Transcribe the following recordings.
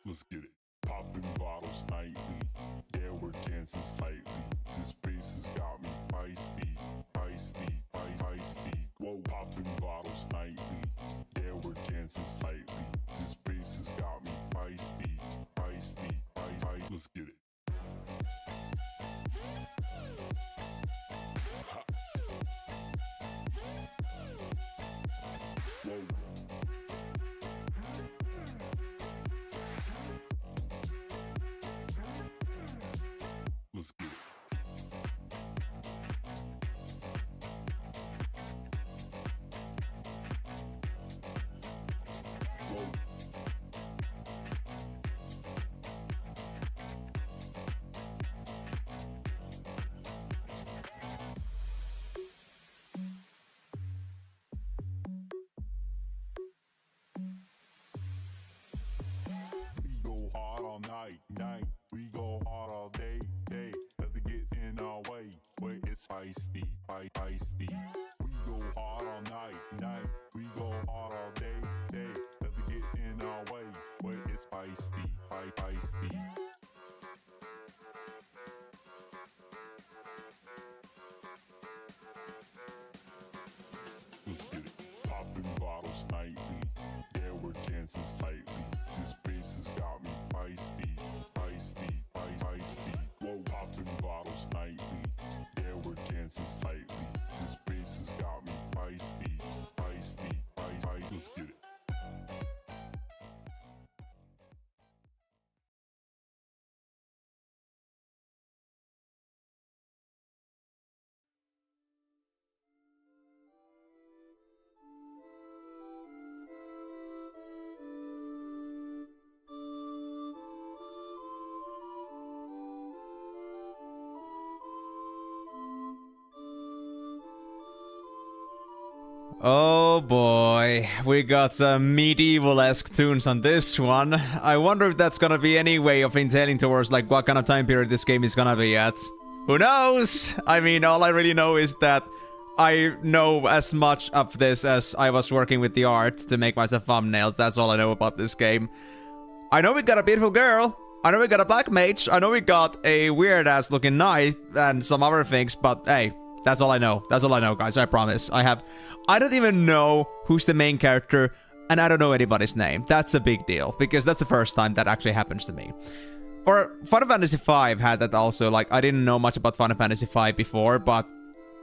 Let's get it. Popping bottles nightly. Yeah, we're dancing slightly. This bass has got me feisty, feisty, feisty. Whoa, popping bottles nightly. Yeah, we're dancing slightly. This bass has got me feisty, feisty, feisty. Let's get it. Ha. Whoa. Let's get it. Whoa. We go hard all night, night. We go hard all day, day. Nothing gets in our way. Wait, it's feisty, feisty. We go hard all night, night. We go hard all day, day. Nothing gets in our way. Wait, it's feisty, feisty. Let's get it. Popping bottles nightly. Yeah, we're dancing slightly. This bass has got me feisty, feisty, feisty. Whoa, popping bottles nightly. Yeah, we're dancing slightly. This bass has got me feisty, feisty, feisty. Let's get it. Oh boy, we got some medieval-esque tunes on this one. I wonder if that's gonna be any way of entailing towards like what kind of time period this game is gonna be at. Who knows? I mean, all I really know is that I know as much of this as I was working with the art to make myself thumbnails. That's all I know about this game. I know we got a beautiful girl. I know we got a black mage. I know we got a weird-ass looking knight and some other things, but hey, that's all I know. That's all I know, guys. I promise. I don't even know who's the main character, and I don't know anybody's name. That's a big deal, because that's the first time that actually happens to me. Or Final Fantasy V had that also. Like, I didn't know much about Final Fantasy V before, but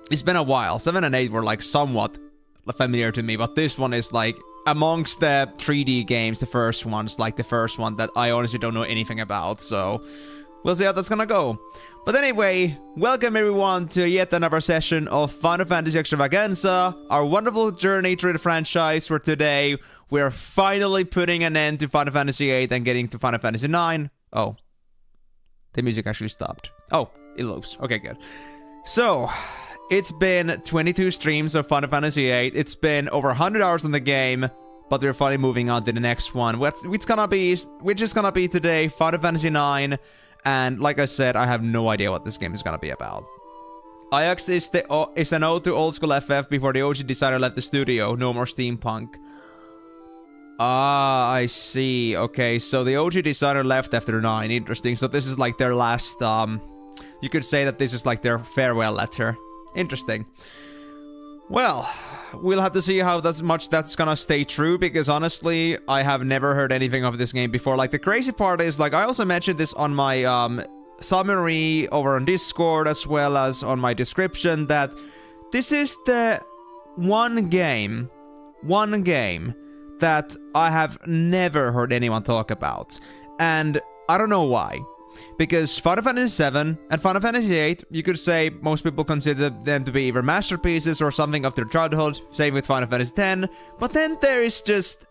it's been a while. 7 and 8 were like somewhat familiar to me, but this one is like amongst the 3D games, the first one's like the first one that I honestly don't know anything about, so we'll see how that's gonna go. But anyway, welcome everyone to yet another session of Final Fantasy Extravaganza, our wonderful journey through the franchise. For today, we're finally putting an end to Final Fantasy VIII and getting to Final Fantasy IX. Oh, The music actually stopped. Oh, it loops. Okay, good. So, it's been 22 streams of Final Fantasy VIII. It's been over 100 hours on the game, but we're finally moving on to the next one. Which is gonna be today, Final Fantasy IX. And like I said, I have no idea what this game is gonna be about. Ajax is an ode to old school FF before the OG designer left the studio. No more steampunk. Ah, I see. Okay, so the OG designer left after 9. Interesting. So this is like their last, you could say that this is like their farewell letter. Interesting. Well, we'll have to see how much that's gonna stay true, because honestly, I have never heard anything of this game before. Like, the crazy part is, like, I also mentioned this on my, summary over on Discord, as well as on my description, that this is the one game that I have never heard anyone talk about. And I don't know why. Because Final Fantasy VII and Final Fantasy VIII, you could say most people consider them to be either masterpieces or something of their childhood. Same with Final Fantasy X. But then there is just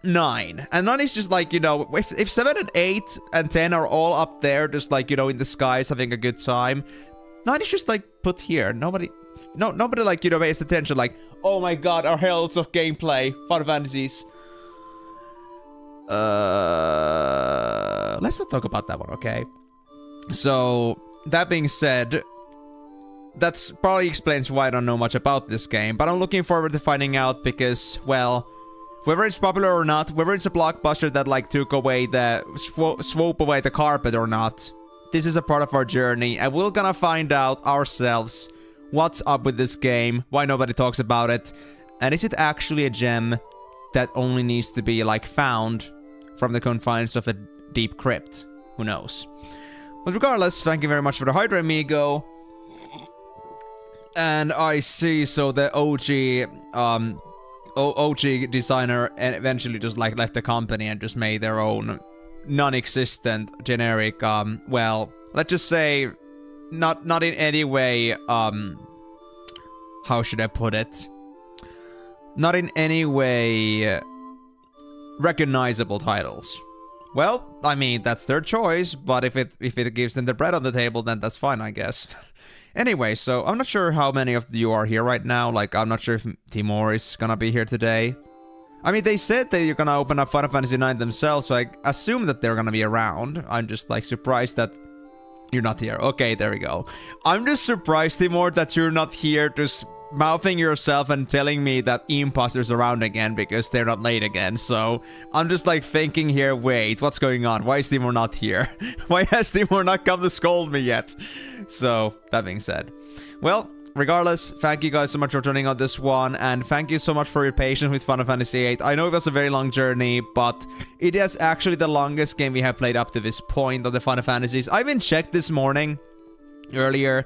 9. And 9 is just like, you know, if 7 and 8 and 10 are all up there, just like, you know, in the skies having a good time, 9 is just like put here. Nobody like, you know, pays attention. Like, oh my god, our heralds of gameplay, Final Fantasies. Let's not talk about that one, okay? So, that being said, that's probably explains why I don't know much about this game, but I'm looking forward to finding out because, well, whether it's popular or not, whether it's a blockbuster that like took away the swoop away the carpet or not, this is a part of our journey, and we're gonna find out ourselves what's up with this game, why nobody talks about it, and is it actually a gem that only needs to be like found from the confines of a deep crypt? Who knows? But regardless, thank you very much for the Hydra Amigo. And I see, so the OG designer eventually just like left the company and just made their own non-existent generic, well, let's just say not in any way, how should I put it? Not in any way recognizable titles. Well, I mean, that's their choice, but if it gives them the bread on the table, then that's fine, I guess. Anyway, so I'm not sure how many of you are here right now. Like, I'm not sure if Timur is gonna be here today. I mean, they said that you're gonna open up Final Fantasy IX themselves, so I assume that they're gonna be around. I'm just, like, surprised that you're not here. Okay, there we go. I'm just surprised, Timur, that you're not here, just mouthing yourself and telling me that Imposter's around again because they're not late again. So I'm just like thinking here, wait, what's going on? Why is Timur not here? Why has Timur not come to scold me yet? So that being said, well, regardless, thank you guys so much for turning on this one, and thank you so much for your patience with Final Fantasy VIII. I know it was a very long journey, but it is actually the longest game we have played up to this point of the Final Fantasies. I even checked this morning, earlier.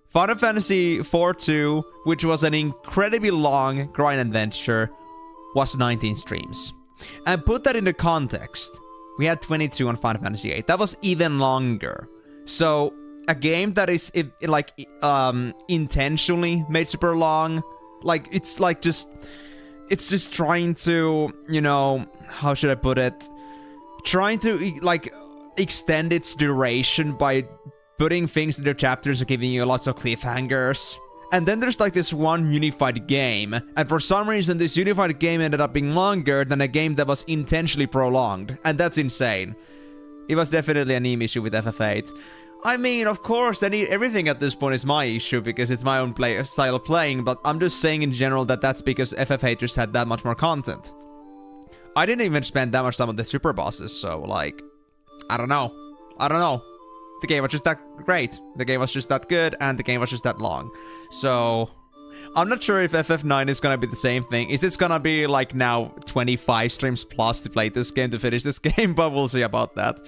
Final Fantasy IV-2, which was an incredibly long grind adventure, was 19 streams. And put that into context, we had 22 on Final Fantasy VIII. That was even longer. So, a game that is, intentionally made super long, like, it's just trying to, you know, how should I put it? Trying to, like, extend its duration by putting things in their chapters and giving you lots of cliffhangers. And then there's like this one unified game, and for some reason this unified game ended up being longer than a game that was intentionally prolonged, and that's insane. It was definitely an Eam issue with FF8. I mean, of course, everything at this point is my issue because it's my own style of playing, but I'm just saying in general that that's because FF8 just had that much more content. I didn't even spend that much time on the super bosses, so like, I don't know. The game was just that great, the game was just that good, and the game was just that long. So, I'm not sure if FF9 is gonna be the same thing. Is this gonna be like now 25 streams plus to play this game, to finish this game? But we'll see about that.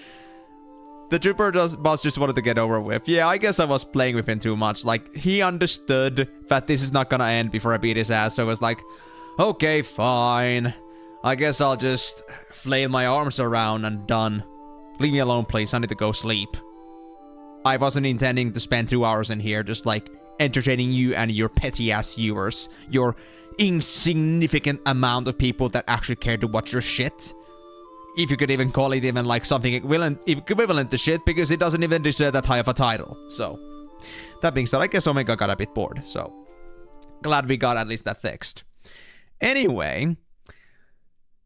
The Trooper boss just wanted to get over with. Yeah, I guess I was playing with him too much. Like, he understood that this is not gonna end before I beat his ass, so I was like, okay, fine. I guess I'll just flail my arms around and done. Leave me alone, please. I need to go sleep. I wasn't intending to spend 2 hours in here just like entertaining you and your petty ass viewers. Your insignificant amount of people that actually care to watch your shit. if you could even call it even like something equivalent to shit, because it doesn't even deserve that high of a title. So, that being said, I guess Omega got a bit bored, so glad we got at least that fixed. Anyway,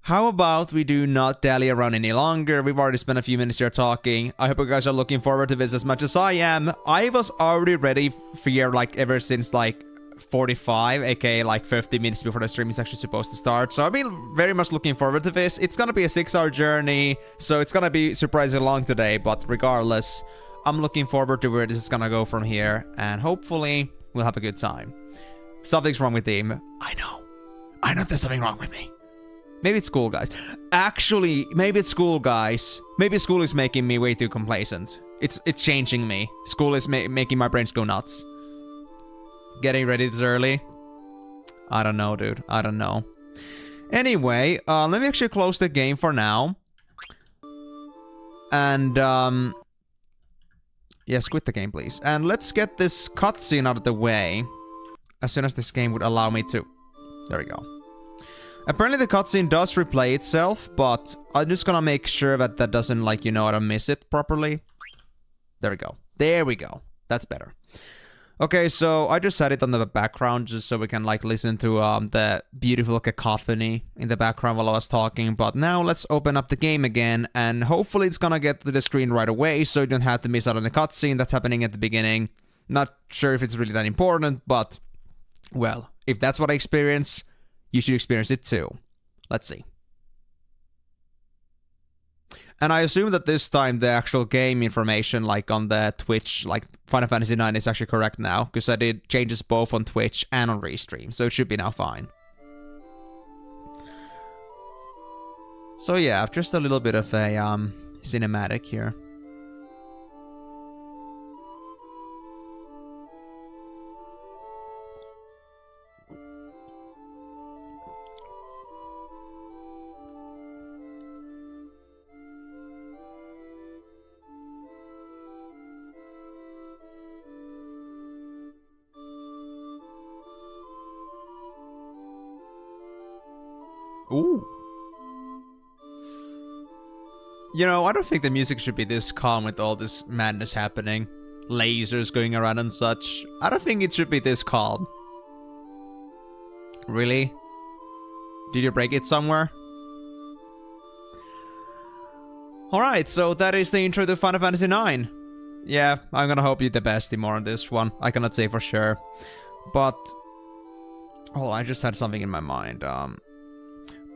how about we do not dally around any longer? We've already spent a few minutes here talking. I hope you guys are looking forward to this as much as I am. I was already ready for here, like, ever since, like, 45, aka like 50 minutes before the stream is actually supposed to start. So I've been very much looking forward to this. It's gonna be a 6-hour journey, so it's gonna be surprisingly long today, but regardless, I'm looking forward to where this is gonna go from here, and hopefully we'll have a good time. Something's wrong with him. I know there's something wrong with me. Maybe it's school, guys. Actually, maybe it's school, guys. Maybe school is making me way too complacent. It's changing me. School is making my brains go nuts. Getting ready this early? I don't know, dude. I don't know. Anyway, let me actually close the game for now. And, yes, quit the game, please. And let's get this cutscene out of the way as soon as this game would allow me to. There we go. Apparently the cutscene does replay itself, but I'm just gonna make sure that that doesn't, like, you know, I don't miss it properly. There we go. There we go. That's better. Okay, so I just set it on the background just so we can, like, listen to the beautiful cacophony in the background while I was talking. But now let's open up the game again, and hopefully it's gonna get to the screen right away so you don't have to miss out on the cutscene that's happening at the beginning. Not sure if it's really that important, but, well, if that's what I experience, you should experience it too. Let's see. And I assume that this time the actual game information, like on the Twitch, like Final Fantasy IX is actually correct now, because I did changes both on Twitch and on Restream, so it should be now fine. So yeah, just a little bit of a cinematic here. Ooh. You know, I don't think the music should be this calm with all this madness happening. Lasers going around and such. I don't think it should be this calm. Really? Did you break it somewhere? Alright, so that is the intro to Final Fantasy IX. Yeah, I'm gonna hope you the best, Timor, on this one. I cannot say for sure. But... oh, I just had something in my mind.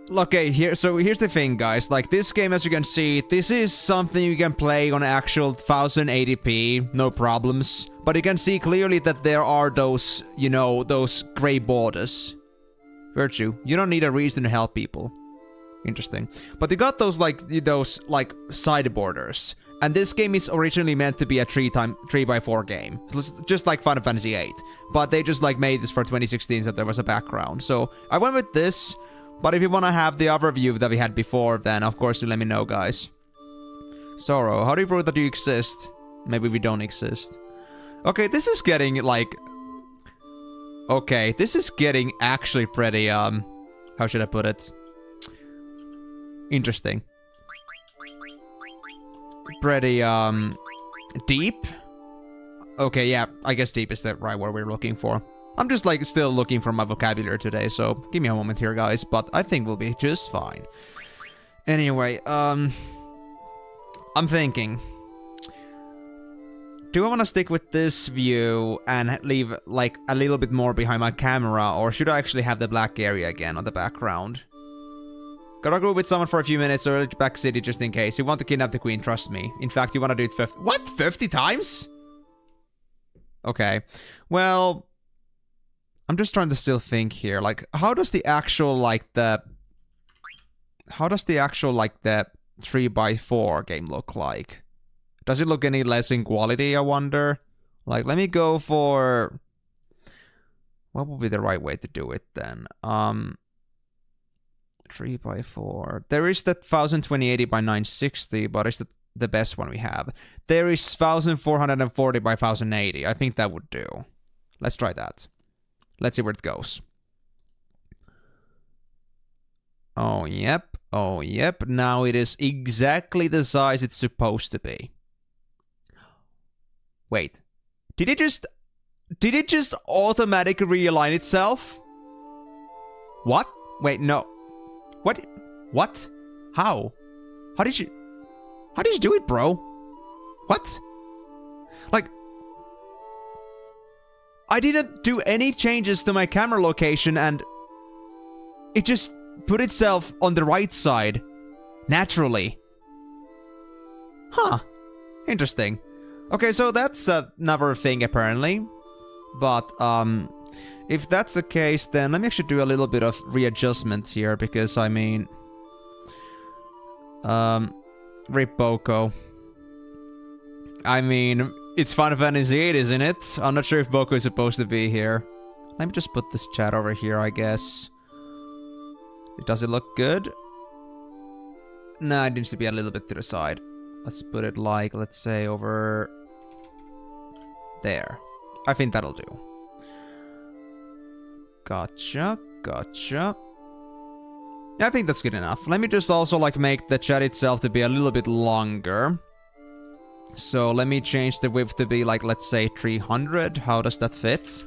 Okay, here's the thing, guys. Like, this game, as you can see, this is something you can play on actual 1080p, no problems. But you can see clearly that there are those, you know, those gray borders. Virtue, you don't need a reason to help people. Interesting. But you got those, like, side borders. And this game is originally meant to be a 3x4 game. Just like Final Fantasy VIII. But they just, like, made this for 2016 so there was a background. So, I went with this. But if you want to have the other view that we had before, then of course you let me know, guys. Sorrow, how do you prove that you exist? Maybe we don't exist. Okay, this is getting, like... okay, this is getting actually pretty, how should I put it? Interesting. Pretty, deep? Okay, yeah, I guess deep is the right word we're looking for. I'm just, like, still looking for my vocabulary today, so give me a moment here, guys, but I think we'll be just fine. Anyway, I'm thinking. Do I want to stick with this view and leave, like, a little bit more behind my camera, or should I actually have the black area again on the background? Gotta go with someone for a few minutes or back city just in case. You want to kidnap the queen, trust me. In fact, you want to do it 50... what? 50 times? Okay. Well... I'm just trying to still think here, like, how does the actual, like, the 3x4 game look like? Does it look any less in quality, I wonder? Like, let me go for... what would be the right way to do it, then? 3x4... there is that 1020x960, but it's the best one we have. There is 1440x1080. I think that would do. Let's try that. Let's see where it goes. Oh, yep. Oh, yep. Now it is exactly the size it's supposed to be. Wait. Did it just automatically realign itself? What? Wait, no. What? How? How did you do it, bro? What? Like, I didn't do any changes to my camera location and it just put itself on the right side naturally. Huh. Interesting. Okay, so that's another thing apparently. But if that's the case, then let me actually do a little bit of readjustment here because I mean Rip Boko. I mean, it's Final Fantasy VIII, isn't it? I'm not sure if Boko is supposed to be here. Let me just put this chat over here, I guess. Does it look good? Nah, it needs to be a little bit to the side. Let's put it like, let's say, over there. I think that'll do. Gotcha. Yeah, I think that's good enough. Let me just also like make the chat itself to be a little bit longer. So let me change the width to be like, let's say 300. How does that fit?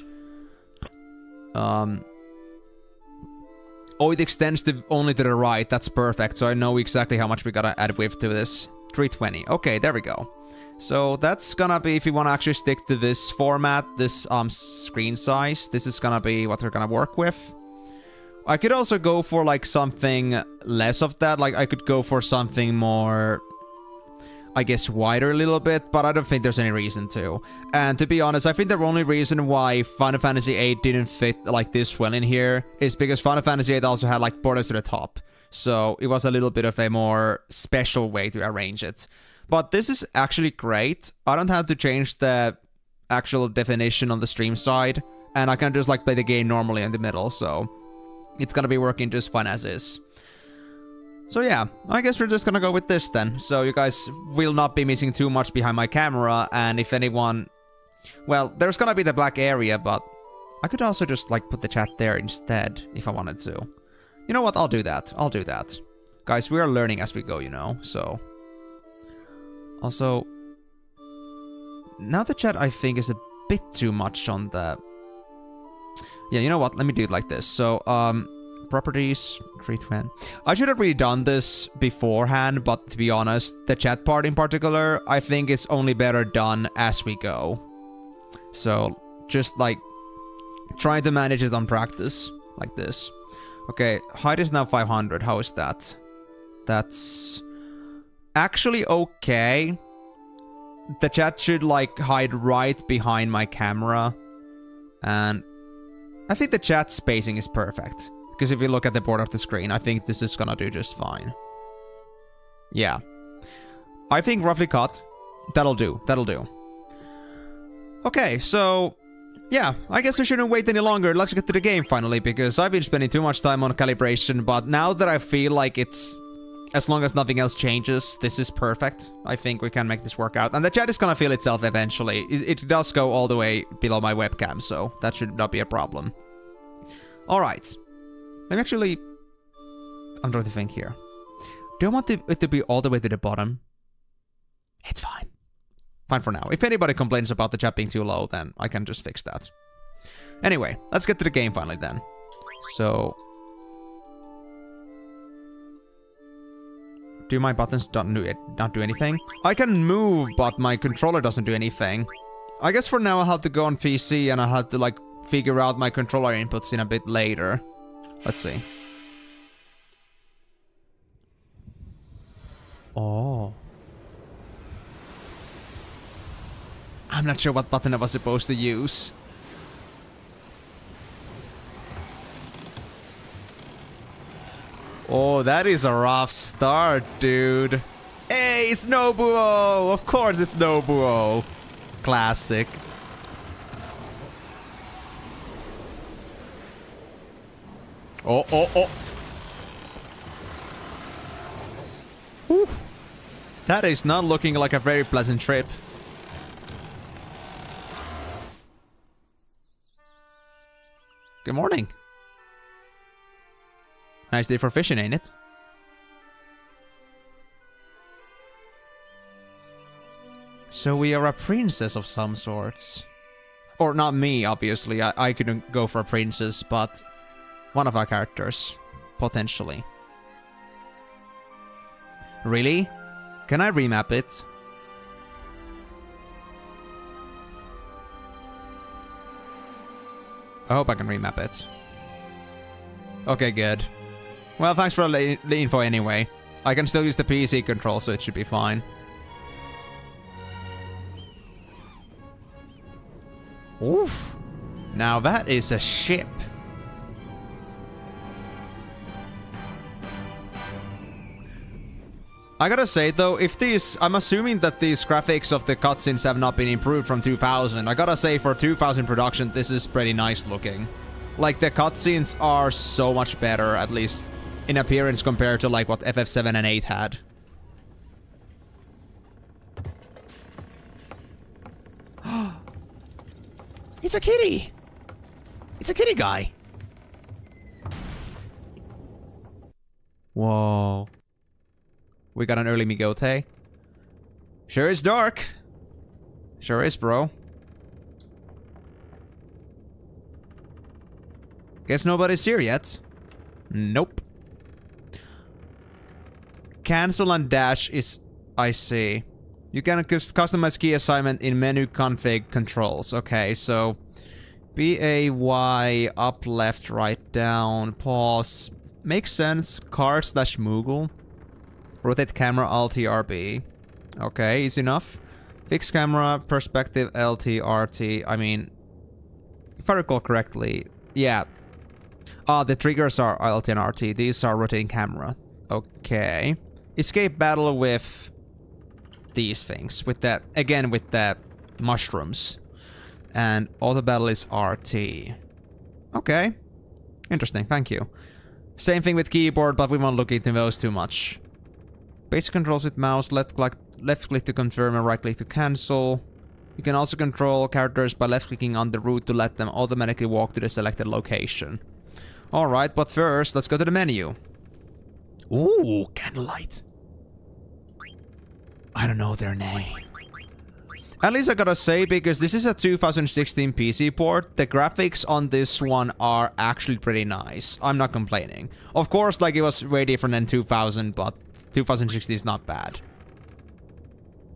Oh, it extends only to the right. That's perfect. So I know exactly how much we gotta add width to this. 320. Okay, there we go. So that's gonna be, if you want to actually stick to this format, this screen size, this is gonna be what we're gonna work with. I could also go for like something less of that. Like I could go for something more, I guess, wider a little bit, but I don't think there's any reason to. And to be honest, I think the only reason why Final Fantasy VIII didn't fit like this well in here is because Final Fantasy VIII also had like borders to the top. So it was a little bit of a more special way to arrange it. But this is actually great. I don't have to change the actual definition on the stream side, and I can just like play the game normally in the middle, so it's gonna be working just fine as is. So yeah, I guess we're just gonna go with this then. So you guys will not be missing too much behind my camera, and if anyone... Well, there's gonna be the black area, but I could also just like put the chat there instead if I wanted to. You know what, I'll do that. Guys, we are learning as we go, you know, so... Also, now the chat I think is a bit too much on the... Yeah, you know what, let me do it like this. So, properties, 320. I should have redone this beforehand, but to be honest, the chat part in particular, I think is only better done as we go. So, just like, trying to manage it on practice, like this. Okay, height is now 500, how is that? That's... actually okay. The chat should like hide right behind my camera, and I think the chat spacing is perfect because if you look at the border of the screen, I think this is gonna do just fine. Yeah, I think roughly cut. That'll do. Okay, so yeah, I guess we shouldn't wait any longer. Let's get to the game finally, because I've been spending too much time on calibration, but now that I feel like it's, as long as nothing else changes, this is perfect. I think we can make this work out. And the chat is gonna feel itself eventually. It does go all the way below my webcam, so that should not be a problem. Alright. Let me actually... I'm trying to think here. Do I want it to be all the way to the bottom? It's fine. Fine for now. If anybody complains about the chat being too low, then I can just fix that. Anyway, let's get to the game finally then. So... do my buttons not do anything? I can move, but my controller doesn't do anything. I guess for now I'll have to go on PC and I'll have to like figure out my controller inputs in a bit later. Let's see. Oh. I'm not sure what button I was supposed to use. Oh, that is a rough start, dude. Hey, it's Nobuo! Of course it's Nobuo. Classic. Oh. Whew. That is not looking like a very pleasant trip. Good morning. Nice day for fishing, ain't it? So we are a princess of some sorts. Or not me, obviously. I couldn't go for a princess, but one of our characters. Potentially. Really? Can I remap it? I hope I can remap it. Okay, good. Well, thanks for the info anyway. I can still use the PC control, so it should be fine. Oof. Now that is a ship. I gotta say though, if these... I'm assuming that these graphics of the cutscenes have not been improved from 2000. I gotta say, for 2000 production, this is pretty nice looking. Like, the cutscenes are so much better, at least in appearance, compared to like what FF7 and 8 had. It's a kitty! It's a kitty guy! Whoa. We got an early Migote. Sure is dark. Sure is, bro. Guess nobody's here yet. Nope. Cancel and dash is... I see. You can customize key assignment in menu config controls. Okay, so... B-A-Y, up, left, right, down, pause. Makes sense. Car slash Moogle. Rotate camera, Alt, RB. Okay, easy enough. Fix camera, perspective, LT, RT. I mean... If I recall correctly... Yeah. The triggers are Alt and RT. These are rotating camera. Okay. Escape battle with... these things. With that... Again, with the mushrooms. And auto battle is RT. Okay. Interesting, thank you. Same thing with keyboard, but we won't look into those too much. Basic controls with mouse, left click to confirm and right click to cancel. You can also control characters by left clicking on the route to let them automatically walk to the selected location. Alright, but first, let's go to the menu. Ooh, candlelight. I don't know their name. At least I gotta say, because this is a 2016 PC port, the graphics on this one are actually pretty nice. I'm not complaining. Of course, like, it was way different than 2000, but 2016 is not bad.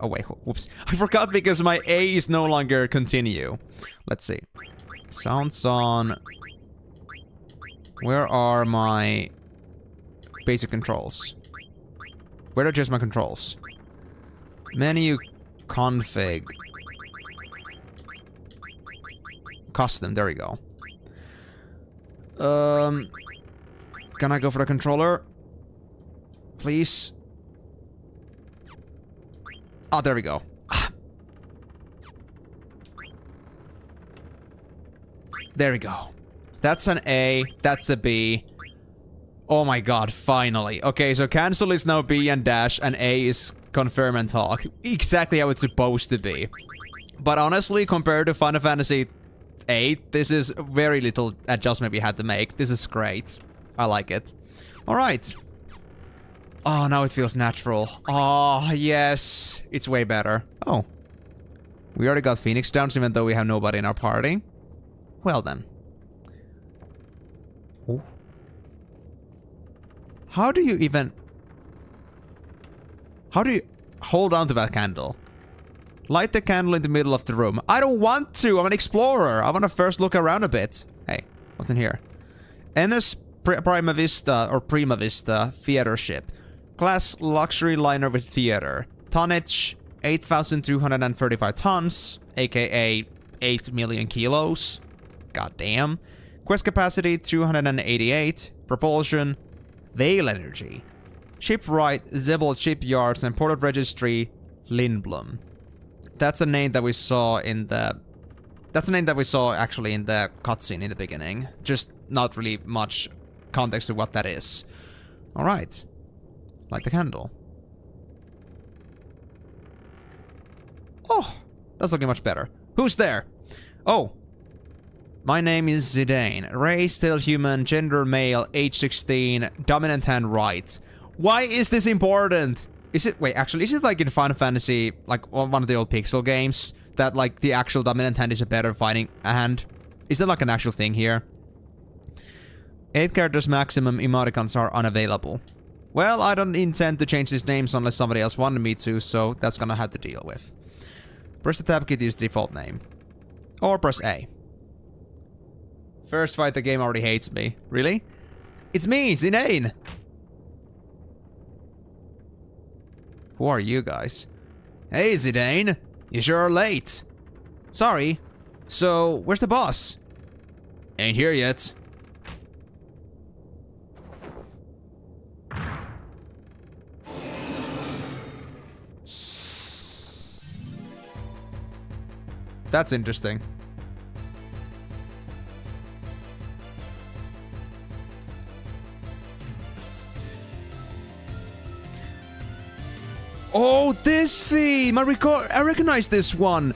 Oh wait, whoops. I forgot because my A is no longer continue. Let's see. Sounds on. Where are my basic controls? Where are just my controls? Menu config. Custom, there we go. Can I go for the controller? Please. Oh, there we go. There we go. That's an A, that's a B. Oh my god, finally. Okay, so cancel is now B and dash, and A is confirm and talk. Exactly how it's supposed to be. But honestly, compared to Final Fantasy VIII, this is very little adjustment we had to make. This is great. I like it. Alright. Oh, now it feels natural. Oh, yes. It's way better. Oh. We already got Phoenix Downs even though we have nobody in our party. Well then. Ooh. How do you even... How do you hold on to that candle? Light the candle in the middle of the room. I don't want to! I'm an explorer! I want to first look around a bit. Hey, what's in here? NS Prima Vista, or Prima Vista, theater ship. Class luxury liner with theater. Tonnage, 8,235 tons, aka 8 million kilos. God damn. Quest capacity, 288. Propulsion, Veil energy. Shipwright, Zebel Shipyards, and Port of Registry, Lindblom. That's a name that we saw in the... That's a name that we saw actually in the cutscene in the beginning. Just not really much context to what that is. Alright. Light the candle. Oh, that's looking much better. Who's there? Oh. My name is Zidane. Race, still human, gender male, age 16, dominant hand right. Why is this important? Is it... Wait, actually, is it like in Final Fantasy, like one of the old Pixel games, that like the actual dominant hand is a better fighting hand? Is that like an actual thing here? 8 characters maximum emoticons are unavailable. Well, I don't intend to change these names unless somebody else wanted me to, so that's gonna have to deal with. Press the tab key to use the default name. Or press A. First fight, the game already hates me. Really? It's me, Zidane! Who are you guys? Hey, Zidane! You sure are late. Sorry. So, where's the boss? Ain't here yet. That's interesting. Oh, this theme! I recognize this one!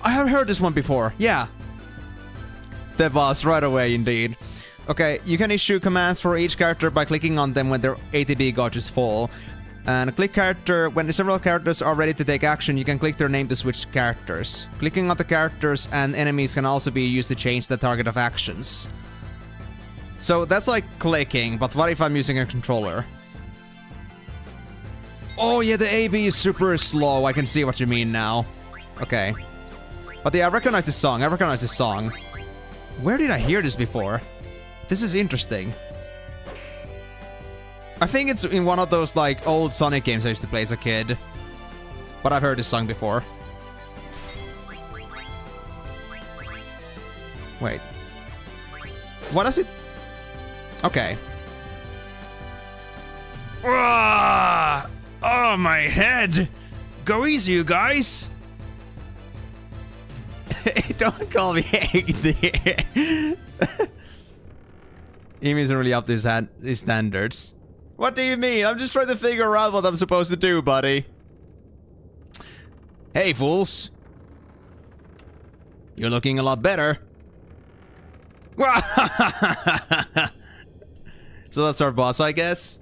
I have heard this one before, yeah. The boss, right away, indeed. Okay, you can issue commands for each character by clicking on them when their ATB gauges fall. And click character, when several characters are ready to take action, you can click their name to switch characters. Clicking on the characters and enemies can also be used to change the target of actions. So that's like clicking, but what if I'm using a controller? Oh yeah, the AB is super slow. I can see what you mean now. Okay. But yeah, I recognize this song. Where did I hear this before? This is interesting. I think it's in one of those like old Sonic games I used to play as a kid. But I've heard this song before. Wait. What is it? Okay. Oh, my head! Go easy, you guys! Don't call me Agni. He isn't really up to his standards. What do you mean? I'm just trying to figure out what I'm supposed to do, buddy. Hey, fools. You're looking a lot better. So that's our boss, I guess.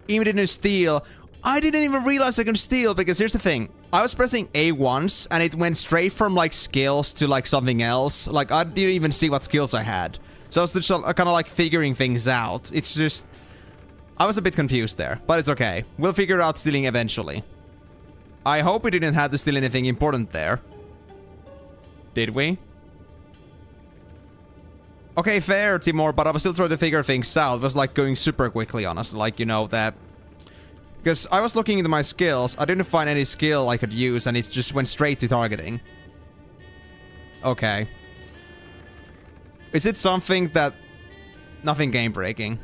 Even didn't steal. I didn't even realize I can steal, because here's the thing. I was pressing A once, and it went straight from, like, skills to, like, something else. Like, I didn't even see what skills I had. So I was just kind of, like, figuring things out. It's just... I was a bit confused there, but it's okay. We'll figure out stealing eventually. I hope we didn't have to steal anything important there. Did we? Okay, fair, Timur, but I was still trying to figure things out. It was, like, going super quickly on us. Like, you know, that... Because I was looking into my skills, I didn't find any skill I could use, and it just went straight to targeting. Okay. Is it something that... Nothing game-breaking.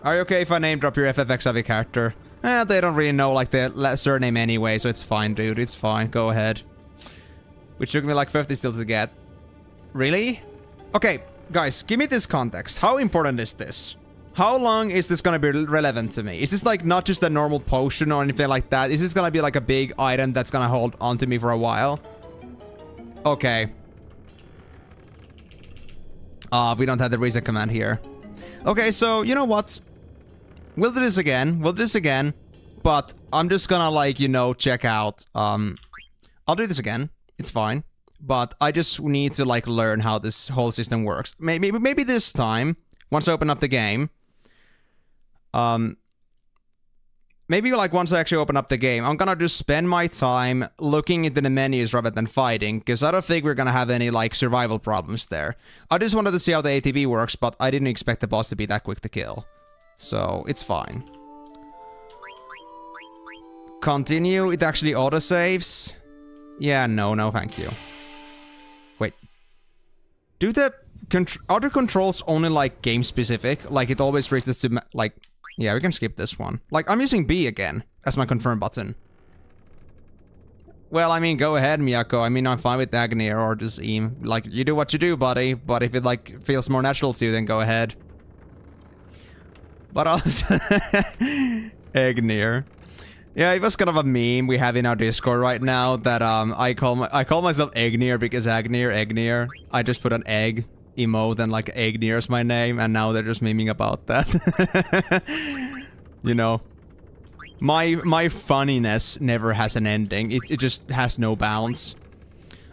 Are you okay if I name drop your FF7 character? They don't really know, like, the surname anyway, so it's fine, dude. It's fine. Go ahead. Which took me like 50 still to get. Really? Okay, guys, give me this context. How important is this? How long is this gonna be relevant to me? Is this like not just a normal potion or anything like that? Is this gonna be like a big item that's gonna hold on to me for a while? Okay. We don't have the reset command here. Okay, so you know what? We'll do this again. But I'm just gonna like, you know, check out. I'll do this again. It's fine. But I just need to like learn how this whole system works. Maybe this time, once I open up the game. Maybe like once I actually open up the game, I'm gonna just spend my time looking into the menus rather than fighting, because I don't think we're gonna have any like survival problems there. I just wanted to see how the ATB works, but I didn't expect the boss to be that quick to kill. So, it's fine. Continue, it actually autosaves. Yeah, no, thank you. Wait. Do the other controls only like game specific? Like it always reaches to like... Yeah, we can skip this one. Like, I'm using B again as my confirm button. Well, I mean, go ahead, Miyako. I mean, I'm fine with Agnier or just Eam. Like, you do what you do, buddy. But if it, like, feels more natural to you, then go ahead. But also... Agnier. Yeah, it was kind of a meme we have in our Discord right now that, I call myself Agnier because Agnier. I just put an egg. emote and like Agnir's my name, and now they're just memeing about that. You know, my funniness never has an ending. It just has no bounds.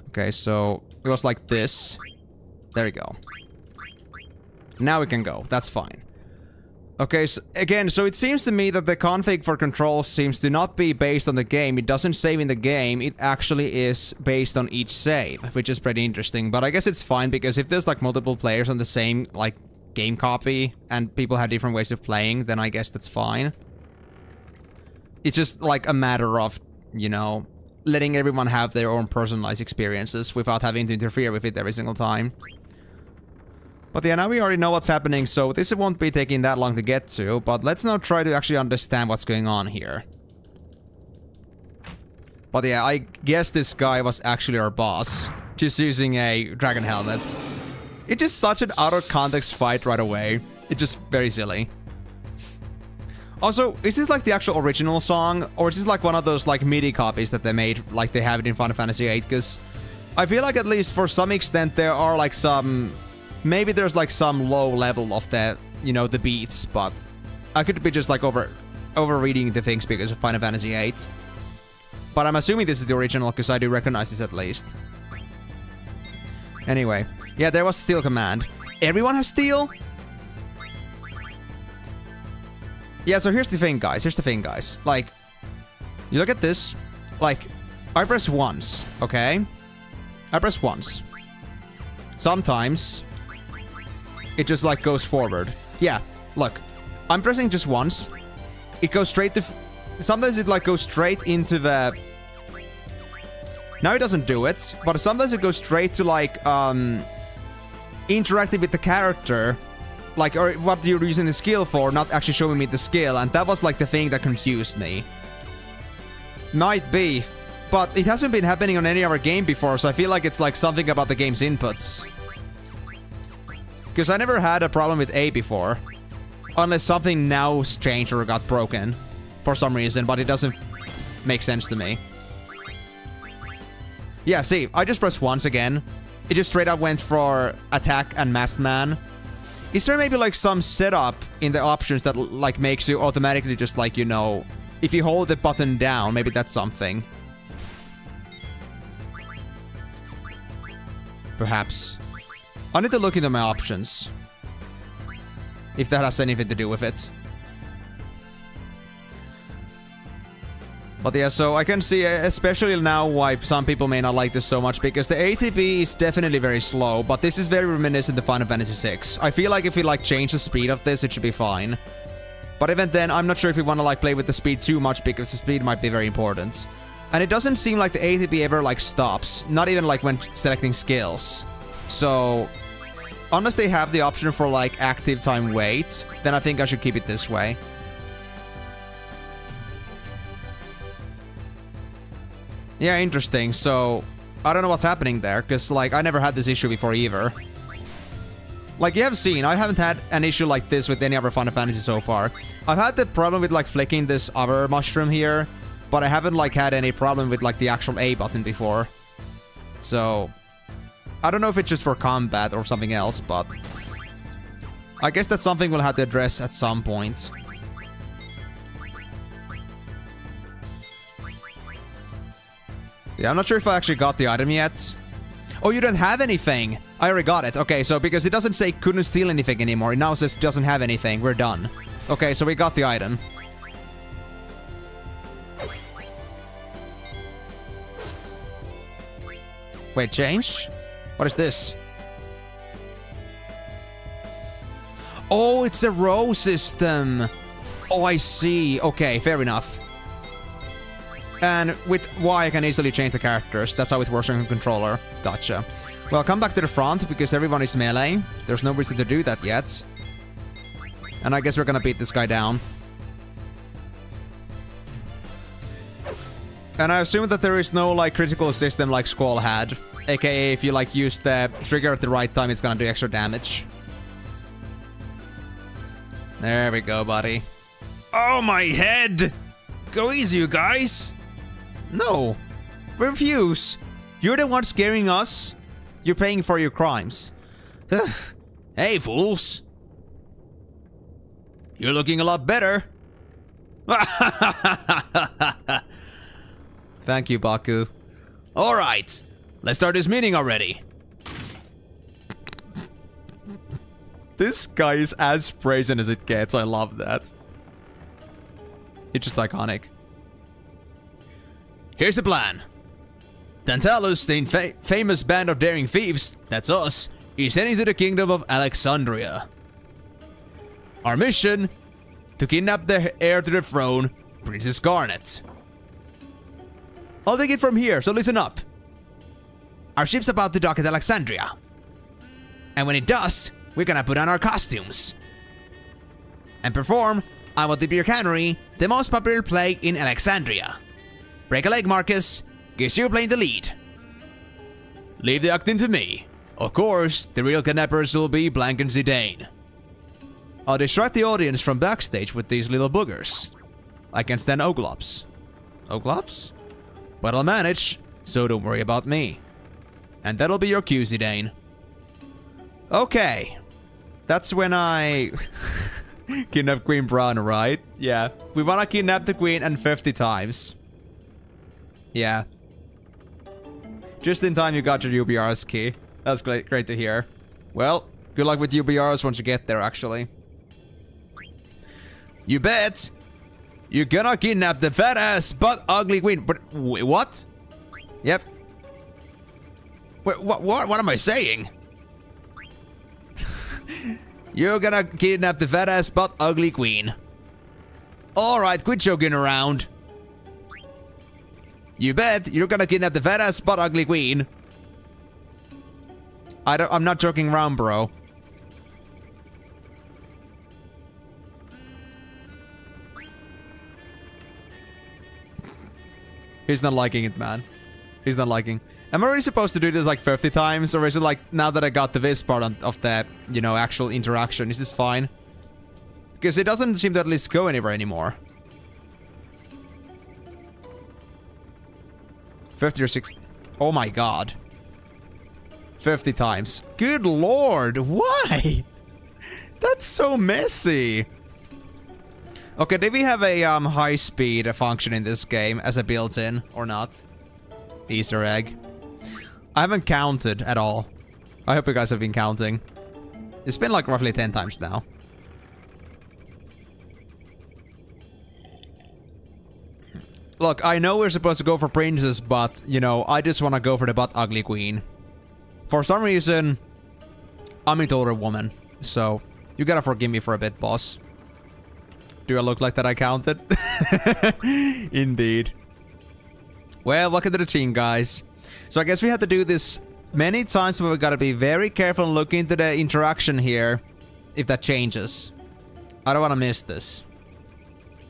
Okay, so it was like this. There we go. Now we can go. That's fine. Okay, so again, so it seems to me that the config for controls seems to not be based on the game. It doesn't save in the game. It actually is based on each save, which is pretty interesting. But I guess it's fine, because if there's like multiple players on the same like game copy and people have different ways of playing, then I guess that's fine. It's just like a matter of, you know, letting everyone have their own personalized experiences without having to interfere with it every single time. But yeah, now we already know what's happening, so this won't be taking that long to get to, but let's now try to actually understand what's going on here. But yeah, I guess this guy was actually our boss, just using a dragon helmet. It's just such an out-of-context fight right away. It's just very silly. Also, is this like the actual original song, or is this like one of those like MIDI copies that they made, like they have it in Final Fantasy VIII? Because I feel like at least for some extent there are like some... Maybe there's like some low level of the, you know, the beats, but I could be just like over-reading the things because of Final Fantasy VIII. But I'm assuming this is the original, because I do recognize this at least. Anyway, yeah, there was steal command. Everyone has steal? Yeah, so here's the thing, guys. Like, you look at this. Like, I press once, okay? I press once. Sometimes it just like goes forward. Yeah, look, I'm pressing just once. It goes straight to... Sometimes it like goes straight into the... Now it doesn't do it, but sometimes it goes straight to like, interacting with the character. Like, or what you're using the skill for, not actually showing me the skill, and that was like the thing that confused me. Might be, but it hasn't been happening on any other game before, so I feel like it's like something about the game's inputs. Because I never had a problem with A before. Unless something now's changed or got broken. For some reason, but it doesn't make sense to me. Yeah, see, I just pressed once again. It just straight up went for attack and masked man. Is there maybe like some setup in the options that like makes you automatically just like, you know... If you hold the button down, maybe that's something. Perhaps. I need to look into my options. If that has anything to do with it. But yeah, so I can see, especially now, why some people may not like this so much, because the ATB is definitely very slow, but this is very reminiscent of Final Fantasy VI. I feel like if we like change the speed of this, it should be fine. But even then, I'm not sure if we want to like play with the speed too much, because the speed might be very important. And it doesn't seem like the ATB ever like stops, not even like when selecting skills. So, unless they have the option for like active time wait, then I think I should keep it this way. Yeah, interesting. So, I don't know what's happening there, because like I never had this issue before either. Like you have seen, I haven't had an issue like this with any other Final Fantasy so far. I've had the problem with like flicking this other mushroom here, but I haven't like had any problem with like the actual A button before. So, I don't know if it's just for combat or something else, but I guess that's something we'll have to address at some point. Yeah, I'm not sure if I actually got the item yet. Oh, you don't have anything! I already got it. Okay, so because it doesn't say couldn't steal anything anymore, it now says doesn't have anything. We're done. Okay, so we got the item. Wait, change? What is this? Oh, it's a row system! Oh, I see. Okay, fair enough. And with Y, I can easily change the characters. That's how it works on the controller. Gotcha. Well, come back to the front, because everyone is melee. There's no reason to do that yet. And I guess we're gonna beat this guy down. And I assume that there is no, like, critical system like Squall had. AKA, if you, like, use the trigger at the right time, it's gonna do extra damage. There we go, buddy. Oh, my head! Go easy, you guys! No. Refuse. You're the one scaring us. You're paying for your crimes. Hey, fools. You're looking a lot better. Thank you, Baku. Alright, let's start this meeting already. This guy is as brazen as it gets. I love that. It's just iconic. Here's the plan. Tantalus, the famous band of daring thieves, that's us, is heading to the kingdom of Alexandria. Our mission? To kidnap the heir to the throne, Princess Garnet. I'll take it from here, so listen up. Our ship's about to dock at Alexandria. And when it does, we're gonna put on our costumes. And perform I Want to Be Your Canary, the most popular play in Alexandria. Break a leg, Marcus. Guess you're playing the lead. Leave the acting to me. Of course, the real kidnappers will be Blank and Zidane. I'll distract the audience from backstage with these little boogers. I can stand Oglops. Oglops? But I'll manage, so don't worry about me. And that'll be your cue, Zidane. Okay. That's when I... kidnap Queen Braun, right? Yeah. We wanna kidnap the Queen and 50 times. Yeah. Just in time you got your UBR's key. That's great to hear. Well, good luck with UBRs once you get there, actually. You bet! You're gonna kidnap the fat-ass but ugly queen. But wait, what? Yep. Wait, what am I saying? You're gonna kidnap the fat-ass but ugly queen. Alright, quit joking around. You bet you're gonna kidnap the fat-ass but ugly queen. I'm not joking around, bro. He's not liking it, man. He's not liking. Am I really supposed to do this like 50 times? Or is it like, now that I got to this part of that, you know, actual interaction, is this fine? Because it doesn't seem to at least go anywhere anymore. 50 or 60. Oh my god. 50 times. Good lord, why? That's so messy. Okay, did we have a high speed function in this game as a built-in or not? Easter egg. I haven't counted at all. I hope you guys have been counting. It's been like roughly 10 times now. Look, I know we're supposed to go for princess, but, you know, I just want to go for the butt ugly queen. For some reason, I'm into older woman. So, you gotta forgive me for a bit, boss. Do I look like that I counted? Indeed. Well, welcome to the team, guys. So I guess we have to do this many times, but we gotta be very careful and look into the interaction here. If that changes. I don't want to miss this.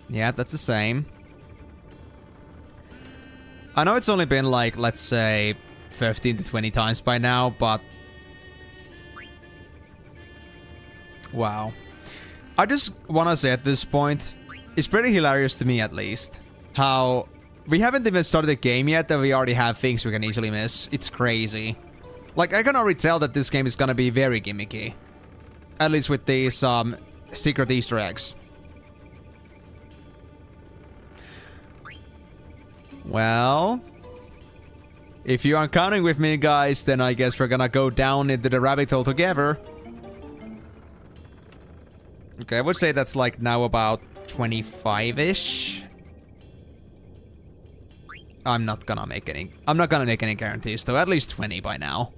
Yeah, that's the same. I know it's only been like, let's say, 15 to 20 times by now, but... wow. I just want to say at this point, it's pretty hilarious to me at least, how we haven't even started the game yet and we already have things we can easily miss. It's crazy. Like, I can already tell that this game is gonna be very gimmicky. At least with these secret Easter eggs. Well, if you aren't counting with me, guys, then I guess we're gonna go down into the rabbit hole together. Okay, I would say that's like now about 25-ish. I'm not gonna make any guarantees, though. At least 20 by now.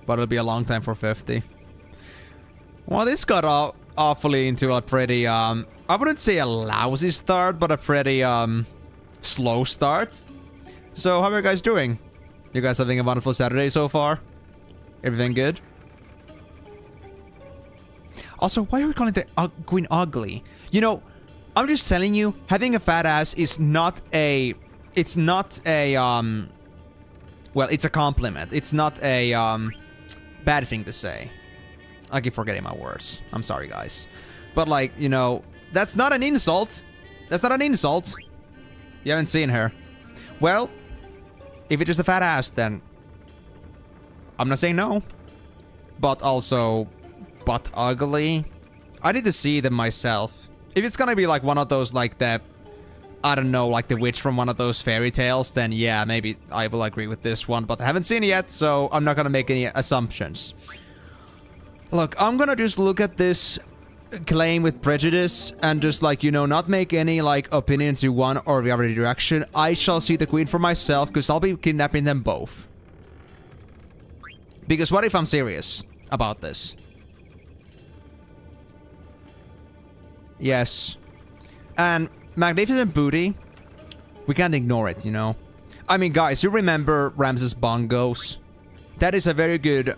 But it'll be a long time for 50. Well, this got awfully into a pretty, I wouldn't say a lousy start, but a pretty, slow start. So, how are you guys doing? You guys having a wonderful Saturday so far? Everything good? Also, why are we calling the Queen ugly? You know, I'm just telling you, having a fat ass is not a... it's not a, well, it's a compliment. It's not a, bad thing to say. I keep forgetting my words. I'm sorry, guys. But, like, you know, that's not an insult. That's not an insult. You haven't seen her. Well, if it's just a fat ass, then... I'm not saying no. but also but ugly. I need to see them myself. If it's gonna be like one of those like the, I don't know, like the witch from one of those fairy tales, then yeah, maybe I will agree with this one, but I haven't seen it yet, so I'm not gonna make any assumptions. Look, I'm gonna just look at this claim with prejudice and just like, you know, not make any like opinion to one or the other direction. I shall see the queen for myself, because I'll be kidnapping them both. Because what if I'm serious about this? Yes. And magnificent booty, we can't ignore it, you know? I mean, guys, you remember Ramses' bongos? That is a very good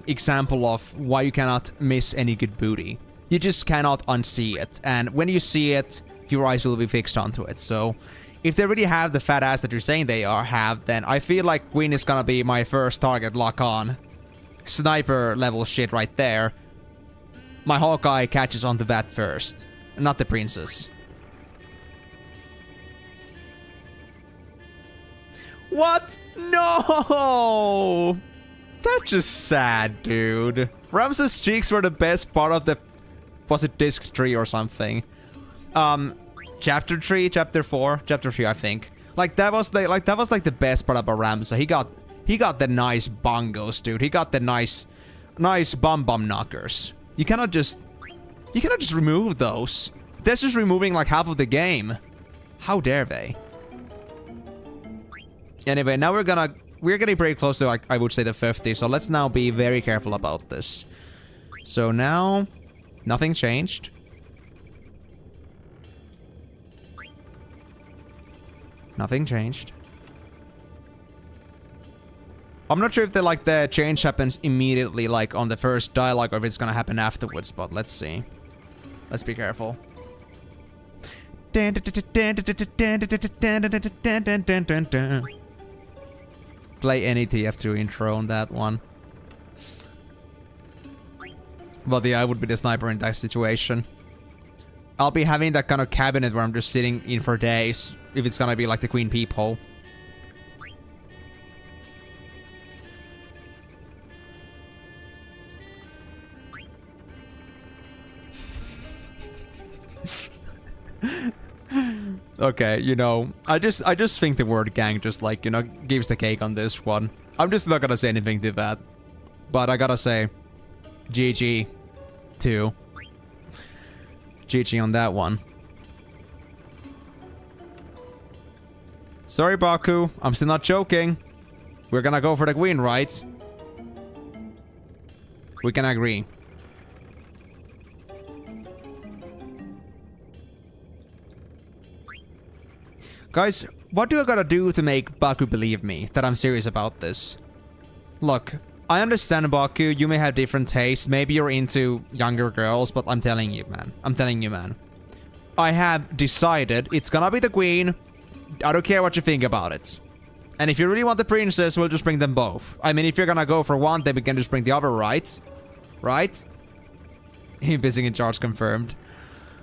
example of why you cannot miss any good booty. You just cannot unsee it. And when you see it, your eyes will be fixed onto it. So, if they really have the fat ass that you're saying they have, then I feel like Queen is gonna be my first target lock on. Sniper level shit right there. My Hawkeye catches onto that first, not the princess. What? No! That's just sad, dude. Ramses' cheeks were the best part of the... Was it disc 3 or something? Chapter 3, chapter 4, chapter 3, I think. Like that was like the best part about Ramses. He got the nice bongos, dude. He got the nice bum knockers. You cannot just remove those. That's just removing like half of the game. How dare they? Anyway, now we're getting pretty close to, like, I would say the 50, so let's now be very careful about this. So now, nothing changed. Nothing changed. I'm not sure if the change happens immediately, like, on the first dialogue, or if it's gonna happen afterwards, but let's see. Let's be careful. Play any TF2 intro on that one. But yeah, I would be the sniper in that situation. I'll be having that kind of cabinet where I'm just sitting in for days, if it's gonna be like the Queen Peephole. Okay, you know, I just think the word gang just, like, you know, gives the cake on this one. I'm just not gonna say anything to that. But I gotta say, GG too. GG on that one. Sorry, Baku, I'm still not joking. We're gonna go for the queen, right? We can agree. Guys, what do I gotta do to make Baku believe me that I'm serious about this? Look, I understand, Baku, you may have different tastes, maybe you're into younger girls, but I'm telling you, man. I have decided it's gonna be the queen. I don't care what you think about it. And if you really want the princess, we'll just bring them both. I mean, if you're gonna go for one, then we can just bring the other, right? Right? Missing in charge confirmed.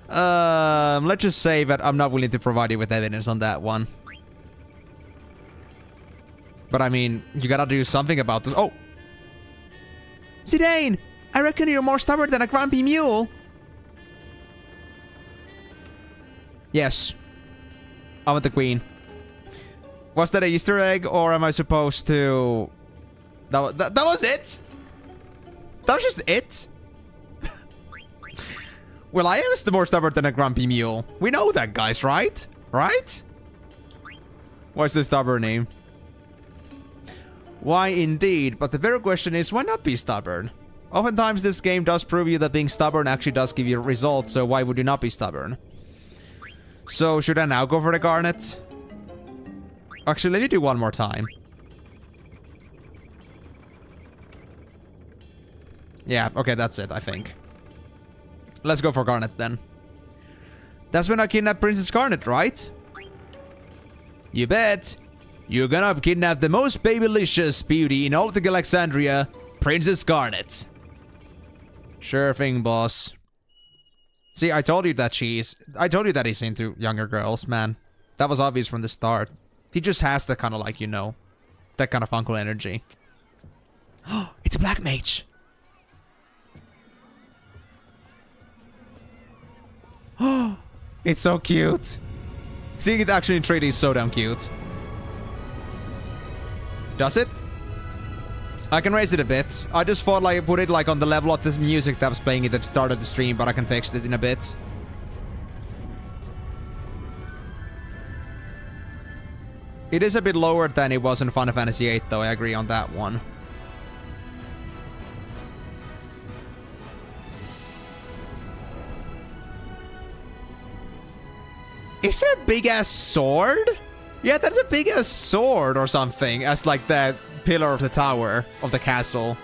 Let's just say that I'm not willing to provide you with evidence on that one. But I mean, you gotta do something about this. Oh! Zidane! I reckon you're more stubborn than a grumpy mule. Yes. I want the queen. Was that an Easter egg, or am I supposed to... That was it? That was just it? Well, I am still more stubborn than a grumpy mule. We know that, guys, right? Right? What's the stubborn name? Why indeed, but the better question is, why not be stubborn? Oftentimes this game does prove you that being stubborn actually does give you results, so why would you not be stubborn? So, should I now go for the garnet? Actually, let me do one more time. Yeah, okay, that's it, I think. Let's go for Garnet then. That's when I kidnap Princess Garnet, right? You bet. You're gonna kidnap the most babylicious beauty in all of the Alexandria, Princess Garnet. Sure thing, boss. See, I told you that he's into younger girls, man. That was obvious from the start. He just has that kind of, like, you know, that kind of uncle energy. Oh, it's a black mage. It's so cute. Seeing it actually in 3D is so damn cute. Does it? I can raise it a bit. I just thought like put it like on the level of this music that was playing at the start of the stream, but I can fix it in a bit. It is a bit lower than it was in Final Fantasy VIII though, I agree on that one. Is there a big-ass sword? Yeah, that's a big-ass sword or something as like the pillar of the tower of the castle.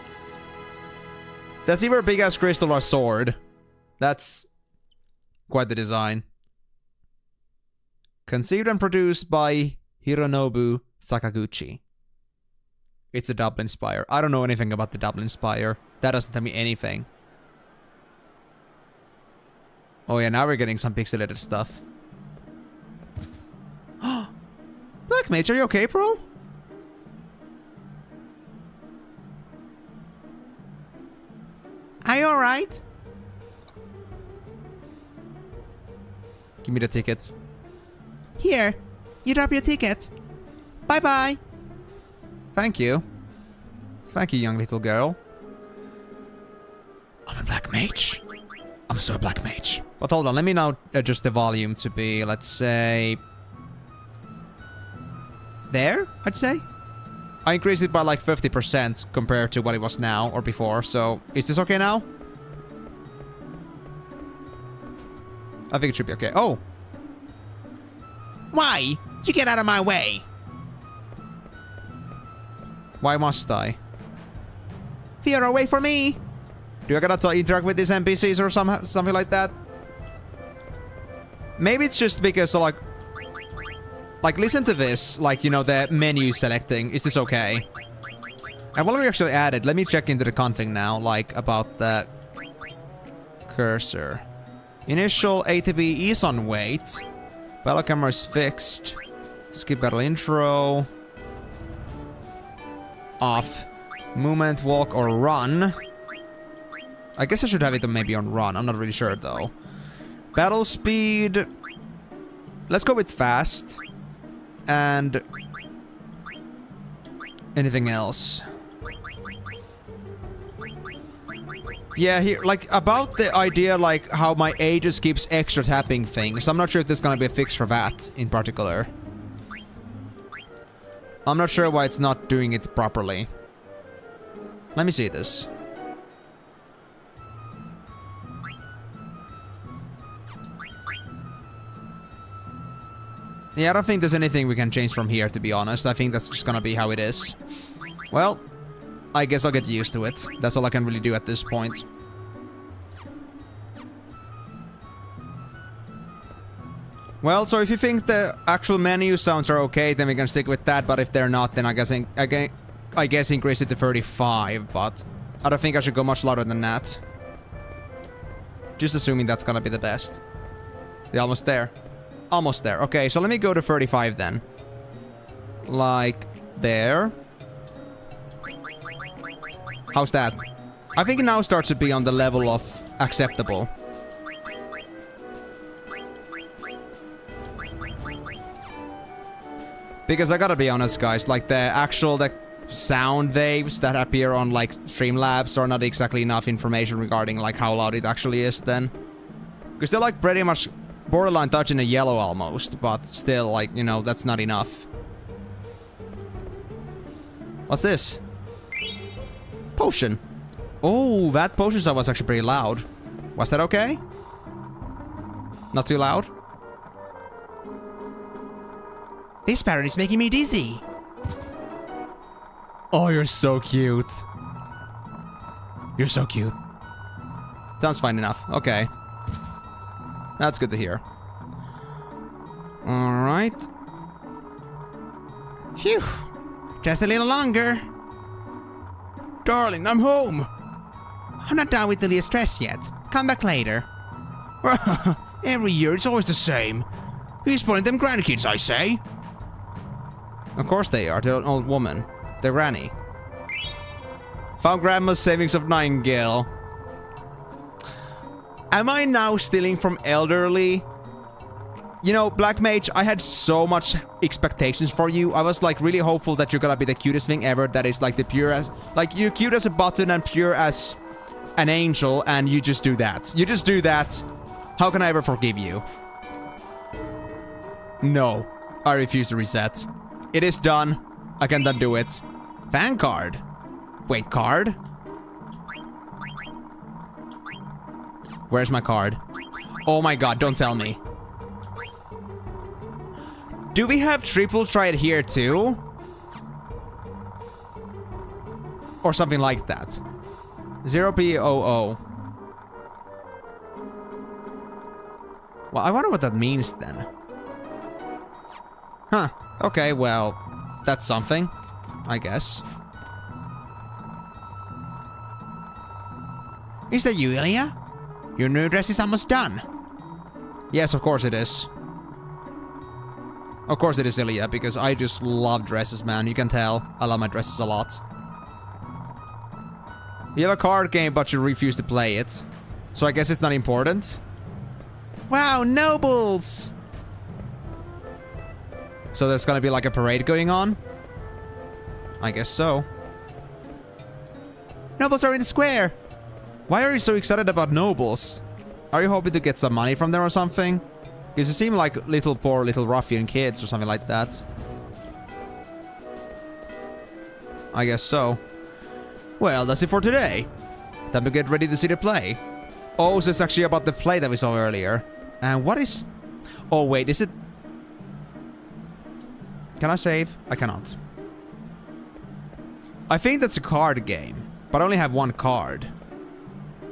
That's either a big-ass crystal or sword. That's quite the design. Conceived and produced by Hironobu Sakaguchi. It's a Dublin Spire. I don't know anything about the Dublin Spire. That doesn't tell me anything. Oh yeah, now we're getting some pixelated stuff. Black Mage, are you okay, bro? Are you alright? Give me the tickets. Here, you drop your ticket. Bye-bye. Thank you. Thank you, young little girl. I'm a Black Mage. I'm so a Black Mage. But hold on, let me now adjust the volume to be, let's say... there, I'd say. I increased it by like 50% compared to what it was now or before, so is this okay now? I think it should be okay. Oh! Why? You get out of my way! Why must I? Fear away from me! Do I gotta interact with these NPCs or something like that? Maybe it's just because like listen to this, like, you know, the menu selecting. Is this okay? And what we actually added, let me check into the config now, like, about the cursor. Initial ATB is on wait. Battle camera is fixed. Skip battle intro. Off. Movement, walk, or run. I guess I should have it maybe on run. I'm not really sure, though. Battle speed. Let's go with fast. And anything else? Yeah, here, like, about the idea, like, how my A just keeps extra tapping things. I'm not sure if there's gonna be a fix for that, in particular. I'm not sure why it's not doing it properly. Let me see this. Yeah, I don't think there's anything we can change from here, to be honest. I think that's just gonna be how it is. Well, I guess I'll get used to it. That's all I can really do at this point. Well, so if you think the actual menu sounds are okay, then we can stick with that. But if they're not, then I guess increase it to 35. But I don't think I should go much louder than that. Just assuming that's gonna be the best. They're almost there. Almost there. Okay, so let me go to 35 then. Like there. How's that? I think it now starts to be on the level of acceptable. Because I gotta be honest, guys, like the actual sound waves that appear on like Streamlabs are not exactly enough information regarding like how loud it actually is then. Because they're like pretty much borderline touching a yellow almost, but still, like, you know, that's not enough. What's this? Potion. Oh, that potion sound was actually pretty loud. Was that okay? Not too loud? This pattern is making me dizzy. Oh, you're so cute. You're so cute. Sounds fine enough. Okay. That's good to hear. Alright. Phew. Just a little longer. Darling, I'm home. I'm not done with the stress yet. Come back later. Every year it's always the same. Who's spoiling them grandkids, I say? Of course they are. They're an old woman. They're granny. Found grandma's savings of 9 gil. Am I now stealing from elderly? You know, Black Mage, I had so much expectations for you. I was like really hopeful that you're gonna be the cutest thing ever. That is like the pure as... Like, you're cute as a button and pure as an angel, and you just do that. You just do that. How can I ever forgive you? No. I refuse to reset. It is done. I can undo it. Fan card. Wait, card? Where's my card? Oh my god, don't tell me. Do we have triple try it here too? Or something like that. 0p00. Well, I wonder what that means then. Huh. Okay, well, that's something, I guess. Is that you, Ilya? Your new dress is almost done. Yes, of course it is. Of course it is, Ilya, because I just love dresses, man. You can tell. I love my dresses a lot. You have a card game, but you refuse to play it. So I guess it's not important. Wow, nobles! So there's gonna be like a parade going on? I guess so. Nobles are in the square! Why are you so excited about nobles? Are you hoping to get some money from them or something? Because you seem like poor little ruffian kids or something like that. I guess so. Well, that's it for today. Time to get ready to see the play. Oh, so it's actually about the play that we saw earlier. And what is... Oh, wait, is it... Can I save? I cannot. I think that's a card game, but I only have one card.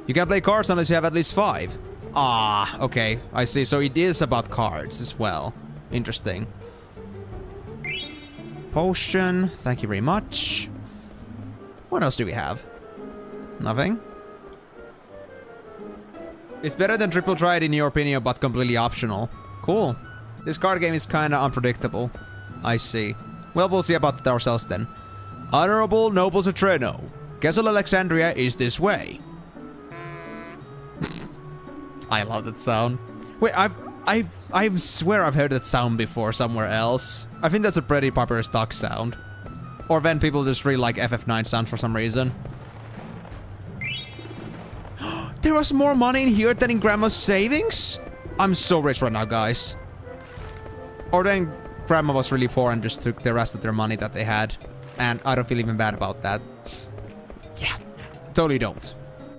You can play cards unless you have at least 5. Ah, okay, I see. So it is about cards as well. Interesting. Potion, thank you very much. What else do we have? Nothing? It's better than triple try it in your opinion, but completely optional. Cool. This card game is kinda unpredictable. I see. Well, we'll see about that ourselves then. Honorable Nobles of Treno. Castle Alexandria is this way. I love that sound. Wait, I swear I've heard that sound before somewhere else. I think that's a pretty popular stock sound. Or then people just really like FF9 sound for some reason. There was more money in here than in Grandma's savings? I'm so rich right now, guys. Or then Grandma was really poor and just took the rest of their money that they had. And I don't feel even bad about that. Yeah, totally don't.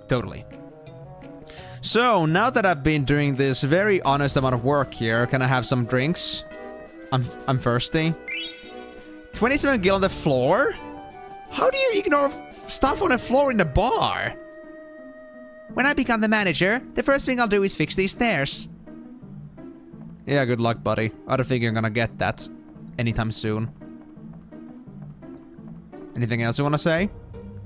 Totally. So, now that I've been doing this very honest amount of work here, can I have some drinks? I'm thirsty. 27 gil on the floor? How do you ignore stuff on the floor in the bar? When I become the manager, the first thing I'll do is fix these stairs. Yeah, good luck, buddy. I don't think you're gonna get that anytime soon. Anything else you wanna say?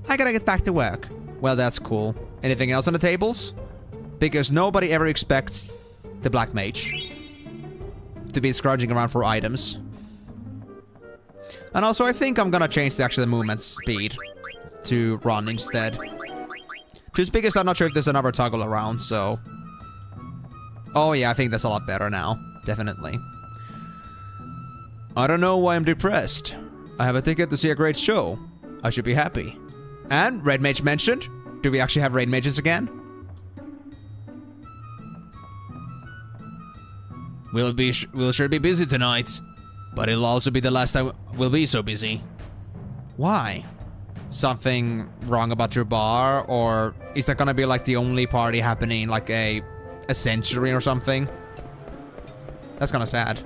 I gotta get back to work. Well, that's cool. Anything else on the tables? Because nobody ever expects the Black Mage to be scrounging around for items. And also, I think I'm gonna change the movement speed to run instead. Just because I'm not sure if there's another toggle around, so... Oh yeah, I think that's a lot better now. Definitely. I don't know why I'm depressed. I have a ticket to see a great show. I should be happy. And Red Mage mentioned. Do we actually have Red Mages again? We'll sure be busy tonight. But it'll also be the last time we'll be so busy. Why? Something wrong about your bar? Or is that gonna be like the only party happening in like a century or something? That's kinda sad.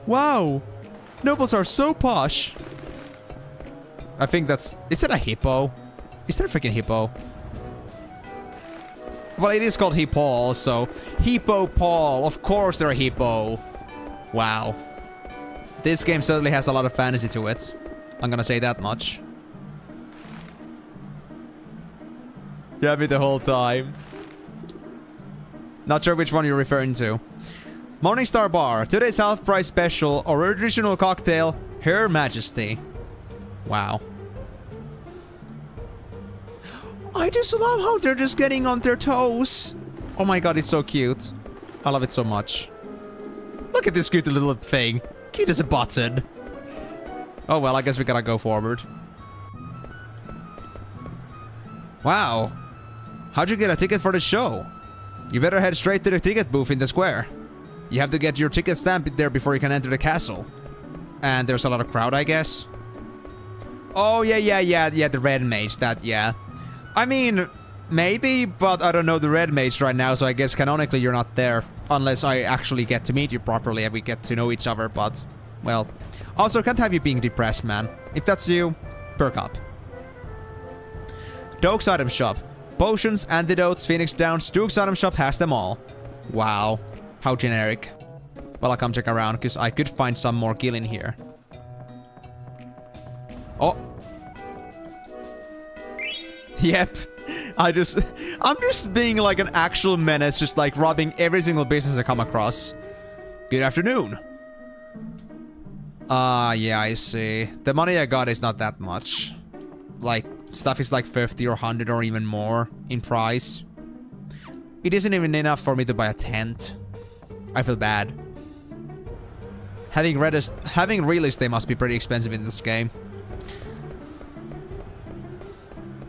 Wow! Nobles are so posh! I think that's... Is that a hippo? Is that a freaking hippo? Well, it is called Hippo, so... Hippo Paul! Of course they're a hippo! Wow. This game certainly has a lot of fantasy to it. I'm gonna say that much. You have me the whole time. Not sure which one you're referring to. Morningstar Bar. Today's half price special original cocktail, Her Majesty. Wow. I just love how they're just getting on their toes. Oh my god, it's so cute. I love it so much. Look at this cute little thing. Cute as a button. Oh well, I guess we gotta go forward. Wow. How'd you get a ticket for the show? You better head straight to the ticket booth in the square. You have to get your ticket stamped there before you can enter the castle. And there's a lot of crowd, I guess. Oh, yeah, the red mage, yeah. I mean, maybe, but I don't know the red mage right now, so I guess canonically you're not there. Unless I actually get to meet you properly and we get to know each other, but... Well... Also, can't have you being depressed, man. If that's you, perk up. Duke's Item Shop. Potions, antidotes, phoenix downs, Duke's Item Shop has them all. Wow. How generic. Well, I'll come check around, because I could find some more gil in here. Oh. Yep. I'm just being like an actual menace, just like robbing every single business I come across. Good afternoon. Yeah, I see. The money I got is not that much. Like, stuff is like 50 or 100 or even more in price. It isn't even enough for me to buy a tent. I feel bad. Having real estate must be pretty expensive in this game.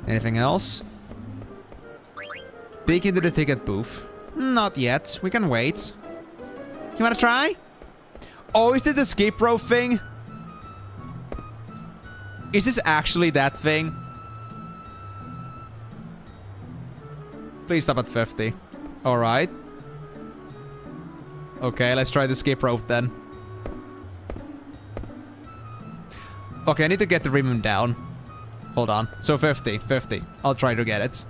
Anything else? Peek into the ticket booth. Not yet. We can wait. You wanna try? Oh, is it the skip rope thing? Is this actually that thing? Please stop at 50. Alright. Okay, let's try the skip rope then. Okay, I need to get the ribbon down. Hold on. So 50. I'll try to get it.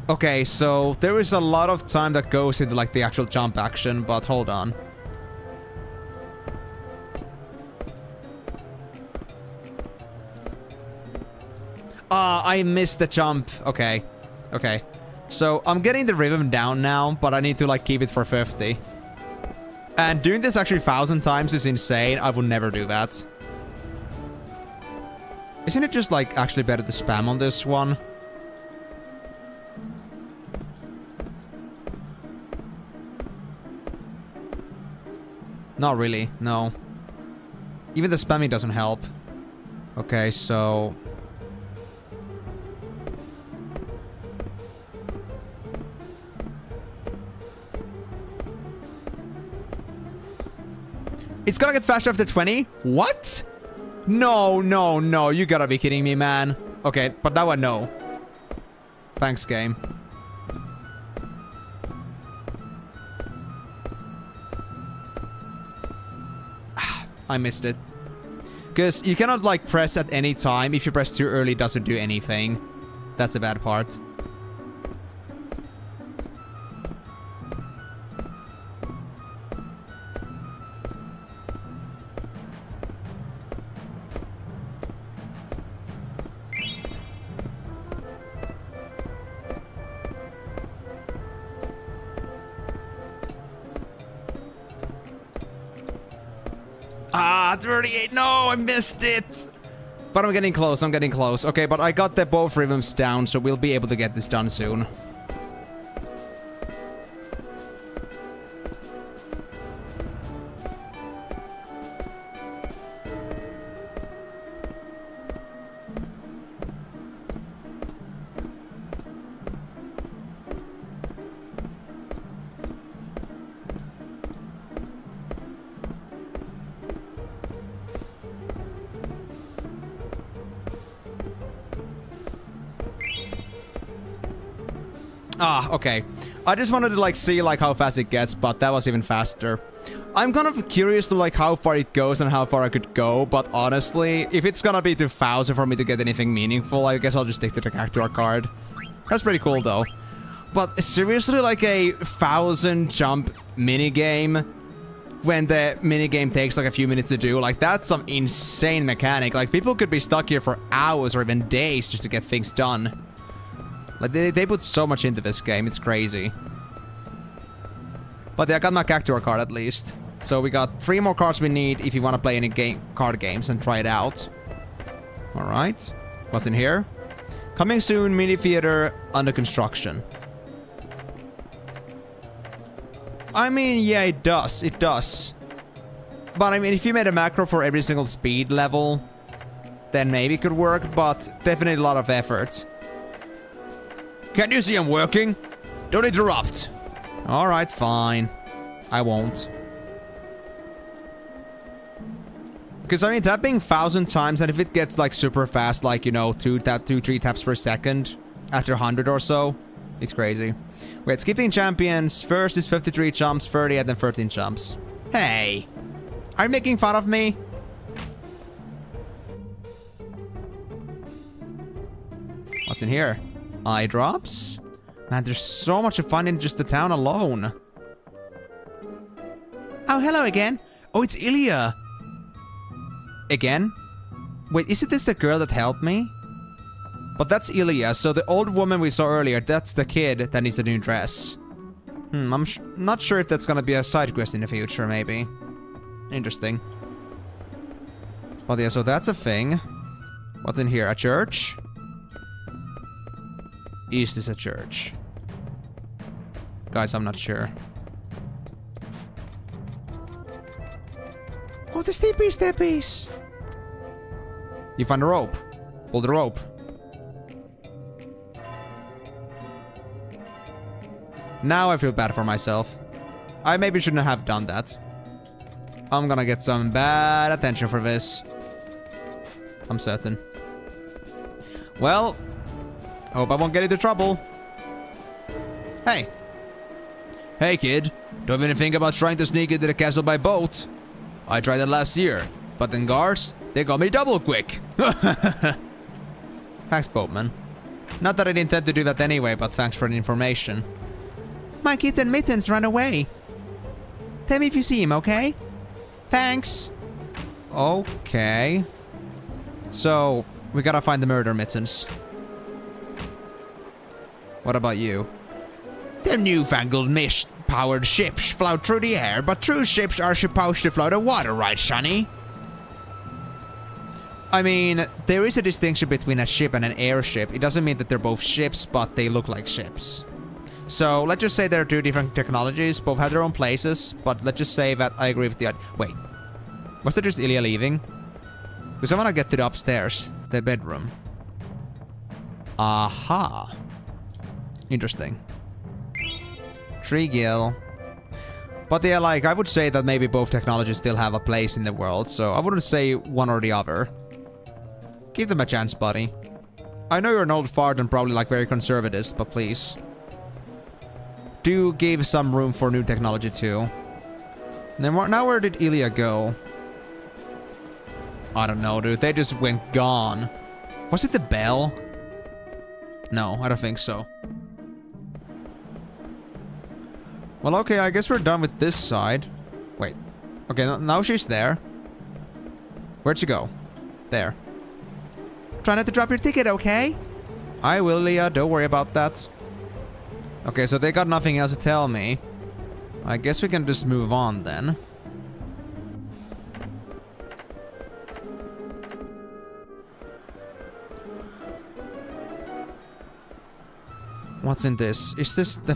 Okay, so there is a lot of time that goes into like the actual jump action, but hold on. I missed the jump. Okay. Okay. So I'm getting the rhythm down now, but I need to like keep it for 50. And doing this actually 1,000 times is insane. I would never do that. Isn't it just like actually better to spam on this one? Not really, no. Even the spamming doesn't help. Okay, so... It's gonna get faster after 20? What? No, no, no. You gotta be kidding me, man. Okay, but now I know. Thanks, game. I missed it. Because you cannot, like, press at any time. If you press too early, it doesn't do anything. That's the bad part. Ah, 38. No, I missed it. But I'm getting close. I'm getting close. Okay, but I got the both rhythms down, so we'll be able to get this done soon. Ah, okay. I just wanted to, like, see, like, how fast it gets, but that was even faster. I'm kind of curious to, like, how far it goes and how far I could go, but honestly, if it's gonna be 2,000 for me to get anything meaningful, I guess I'll just stick to the character card. That's pretty cool, though. But seriously, like, a 1,000 jump minigame, when the minigame takes, like, a few minutes to do, like, that's some insane mechanic. Like, people could be stuck here for hours or even days just to get things done. Like, they put so much into this game, it's crazy. But yeah, I got my Cactuar card at least. So we got 3 more cards we need if you want to play any card games and try it out. Alright. What's in here? Coming soon, mini theater under construction. I mean, yeah, it does. It does. But I mean, if you made a macro for every single speed level, then maybe it could work, but definitely a lot of effort. Can you see I'm working? Don't interrupt. Alright, fine. I won't. Because I mean, tapping 1,000 times, and if it gets like super fast, like, you know, 3 taps per second after 100 or so, it's crazy. Wait, skipping champions. First is 53 jumps, 30, and then 13 jumps. Hey! Are you making fun of me? What's in here? Eye drops? Man, there's so much to find in just the town alone. Oh, hello again. Oh, it's Ilya. Again? Wait, isn't this the girl that helped me? But that's Ilya, so the old woman we saw earlier, that's the kid that needs a new dress. I'm not sure if that's gonna be a side quest in the future, maybe. Interesting. But yeah, so that's a thing. What's in here? A church? Is this a church? Guys, I'm not sure. Oh, the steppies! You find a rope. Pull the rope. Now I feel bad for myself. I maybe shouldn't have done that. I'm gonna get some bad attention for this. I'm certain. Well, hope I won't get into trouble. Hey. Hey, kid. Don't even think about trying to sneak into the castle by boat. I tried that last year, but then guards, they got me double quick. Thanks, boatman. Not that I'd intend to do that anyway, but thanks for the information. My kitten Mittens ran away. Tell me if you see him, okay? Thanks. Okay. So, we gotta find the murder Mittens. What about you? The newfangled mist-powered ships float through the air, but true ships are supposed to float on water, right, Sonny? I mean, there is a distinction between a ship and an airship. It doesn't mean that they're both ships, but they look like ships. So, let's just say there are two different technologies. Both have their own places, but let's just say that I agree with the... Wait. Was that just Ilya leaving? Because I want to get to the upstairs. The bedroom. Aha. Interesting. Tregill. But yeah, like, I would say that maybe both technologies still have a place in the world, so I wouldn't say one or the other. Give them a chance, buddy. I know you're an old fart and probably like very conservative, but please. Do give some room for new technology too. Then now where did Ilya go? I don't know, dude. They just went gone. Was it the bell? No, I don't think so. Well, okay, I guess we're done with this side. Wait. Okay, now she's there. Where'd she go? There. Try not to drop your ticket, okay? I will, Leah. Don't worry about that. Okay, so they got nothing else to tell me. I guess we can just move on then. What's in this? Is this the...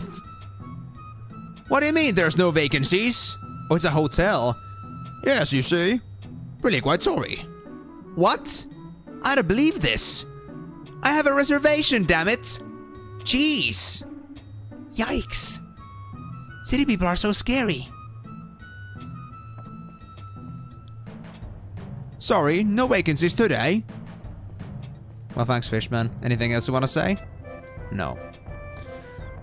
What do you mean there's no vacancies? Oh, it's a hotel. Yes, you see. Really quite sorry. What? I don't believe this. I have a reservation, damn it. Jeez. Yikes. City people are so scary. Sorry, no vacancies today. Well, thanks, Fishman. Anything else you want to say? No.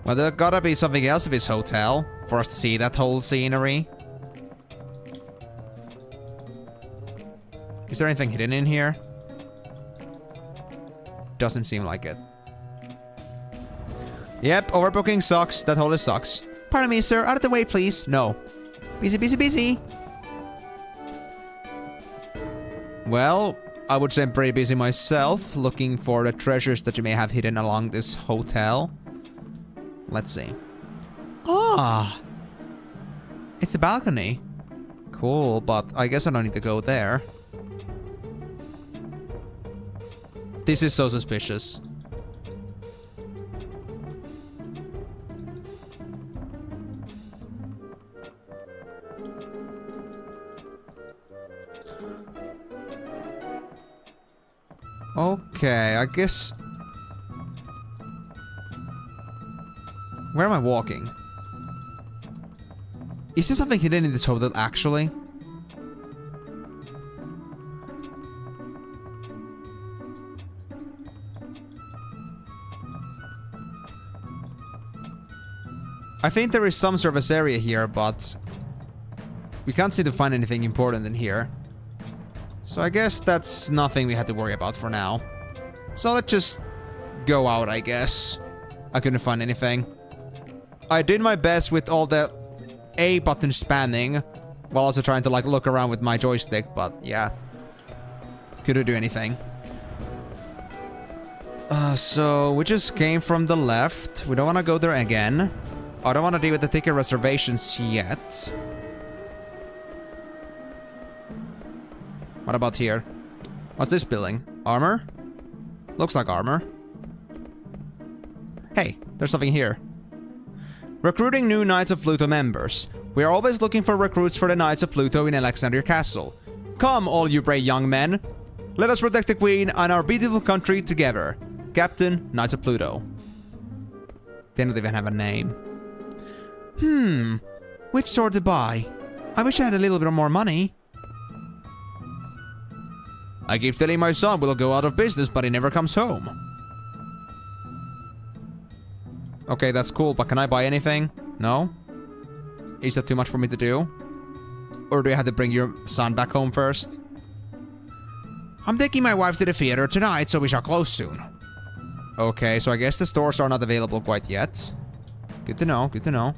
Well, there gotta be something else at this hotel for us to see that whole scenery. Is there anything hidden in here? Doesn't seem like it. Yep, overbooking sucks. That totally sucks. Pardon me, sir. Out of the way, please. No. Busy, busy, busy. Well, I would say I'm pretty busy myself, looking for the treasures that you may have hidden along this hotel. Let's see. Ah! It's a balcony. Cool, but I guess I don't need to go there. This is so suspicious. Okay, I guess... Where am I walking? Is there something hidden in this hotel, actually? I think there is some service area here, but... we can't seem to find anything important in here. So I guess that's nothing we had to worry about for now. So let's just go out, I guess. I couldn't find anything. I did my best with all the A button spamming, while also trying to like look around with my joystick, but yeah. Couldn't do anything. So we just came from the left. We don't want to go there again. I don't want to deal with the ticket reservations yet. What about here? What's this building? Armor? Looks like armor. Hey, there's something here. Recruiting new Knights of Pluto members. We are always looking for recruits for the Knights of Pluto in Alexandria Castle. Come, all you brave young men. Let us protect the Queen and our beautiful country together. Captain, Knights of Pluto. They don't even have a name. Which sword to buy? I wish I had a little bit more money. I keep telling my son we'll go out of business, but he never comes home. Okay, that's cool, but can I buy anything? No? Is that too much for me to do? Or do I have to bring your son back home first? I'm taking my wife to the theater tonight, so we shall close soon. Okay, so I guess the stores are not available quite yet. Good to know, good to know.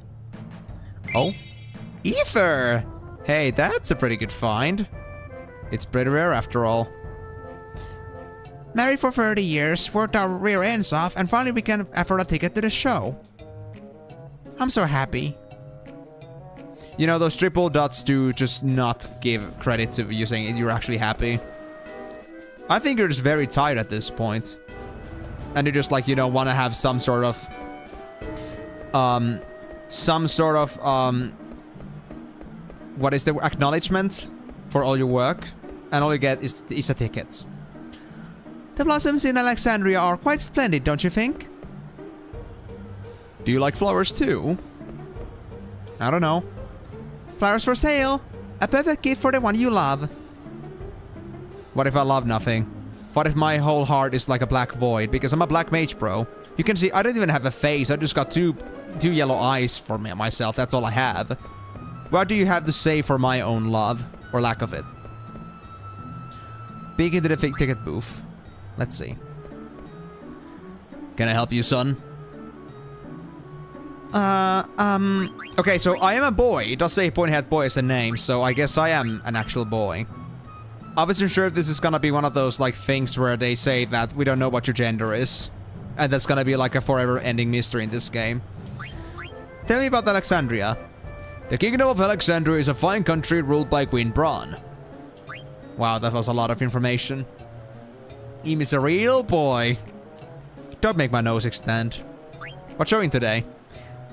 Oh. Ether! Hey, that's a pretty good find. It's pretty rare after all. Married for 30 years, worked our rear ends off, and finally we can afford a ticket to the show. I'm so happy. You know, those triple dots do just not give credit to you saying you're actually happy. I think you're just very tired at this point. And you just like, you know, want to have some sort of... what is the acknowledgement for all your work? And all you get is a ticket. The blossoms in Alexandria are quite splendid, don't you think? Do you like flowers too? I don't know. Flowers for sale. A perfect gift for the one you love. What if I love nothing? What if my whole heart is like a black void? Because I'm a black mage, bro. You can see I don't even have a face. I just got two yellow eyes for myself. That's all I have. What do you have to say for my own love? Or lack of it? Peek into the ticket booth. Let's see. Can I help you, son? Okay, so I am a boy. It does say pointy-head boy as a name, so I guess I am an actual boy. I wasn't sure if this is gonna be one of those, like, things where they say that we don't know what your gender is. And that's gonna be, like, a forever-ending mystery in this game. Tell me about Alexandria. The Kingdom of Alexandria is a fine country ruled by Queen Braun. Wow, that was a lot of information. Em is a real boy. Don't make my nose extend. What's showing today?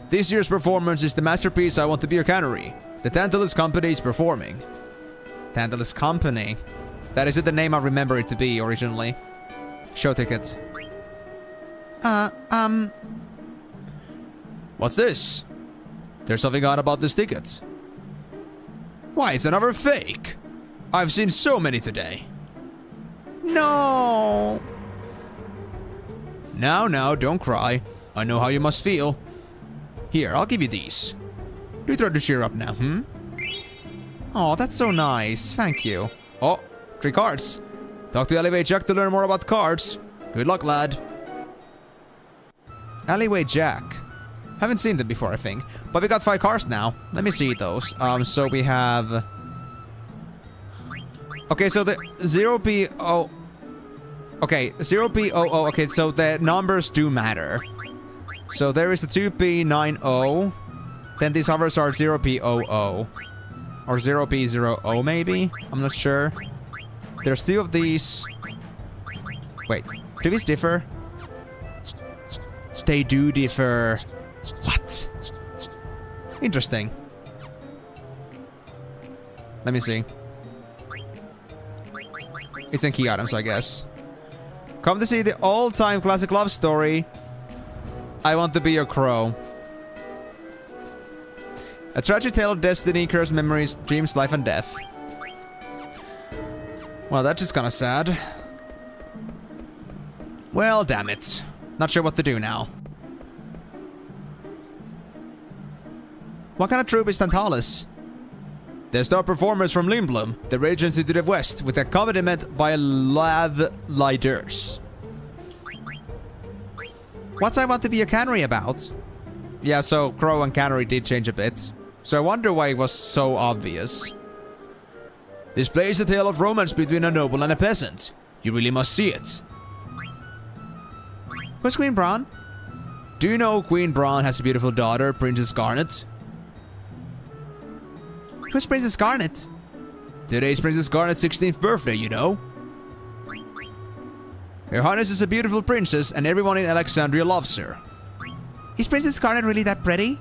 This year's performance is the masterpiece I Want to Be Your Cannery. The Tantalus Company is performing. Tantalus Company. That isn't the name I remember it to be originally. Show tickets. What's this? There's something odd about this ticket. Why, it's another fake. I've seen so many today. No. Now, don't cry. I know how you must feel. Here, I'll give you these. Do try to cheer up now, Oh, that's so nice. Thank you. Oh, 3 cards. Talk to Alleyway Jack to learn more about cards. Good luck, lad. Alleyway Jack. Haven't seen them before, I think. But we got 5 cards now. Let me see those. So we have... Okay, so the 0P0... Okay, 0P00. Okay, so the numbers do matter. So there is the 2P90. Then these others are 0P00. Or 0P00 maybe? I'm not sure. There's 2 of these. Wait, Do these differ? They do differ. What? Interesting. Let me see. It's in key items, I guess. Come to see the all-time classic love story. I want to be your crow. A tragic tale of destiny, cursed memories, dreams, life, and death. Well, that's just kind of sad. Well, damn it. Not sure what to do now. What kind of troop is Tantalus? They're star performers from Limblum, the regency to the west, with accompaniment by lav lighters. What's I want to be a canary about? Yeah, so crow and canary did change a bit. So I wonder why it was so obvious. This plays a tale of romance between a noble and a peasant. You really must see it. Who's Queen Braun? Do you know Queen Braun has a beautiful daughter, Princess Garnet? Who's Princess Garnet? Today's Princess Garnet's 16th birthday, you know. Her Highness is a beautiful princess and everyone in Alexandria loves her. Is Princess Garnet really that pretty?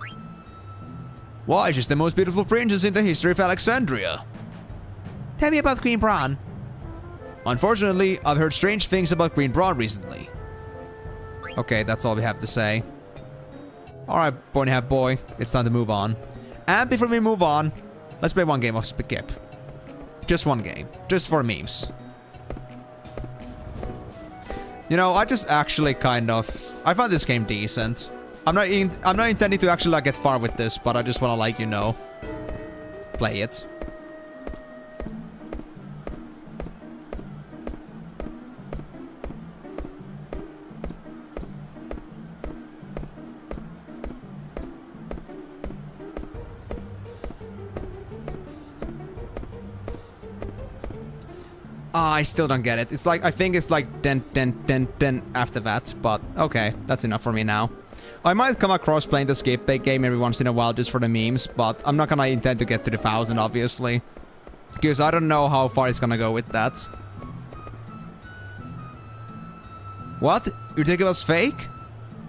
Why, she's the most beautiful princess in the history of Alexandria. Tell me about Queen Braun. Unfortunately, I've heard strange things about Queen Braun recently. Okay, that's all we have to say. Alright, Pony Hat Boy, it's time to move on. And before we move on, let's play one game of Skip. Just one game. Just for memes. You know, I just actually kind of... I found this game decent. I'm not intending to actually like get far with this, but I just want to like, you know, play it. I still don't get it. It's like, I think it's like den after that, but okay, that's enough for me now. I might come across playing the Skip game every once in a while just for the memes, but I'm not gonna intend to get to the 1000, obviously. Because I don't know how far it's gonna go with that. What? Your ticket was fake?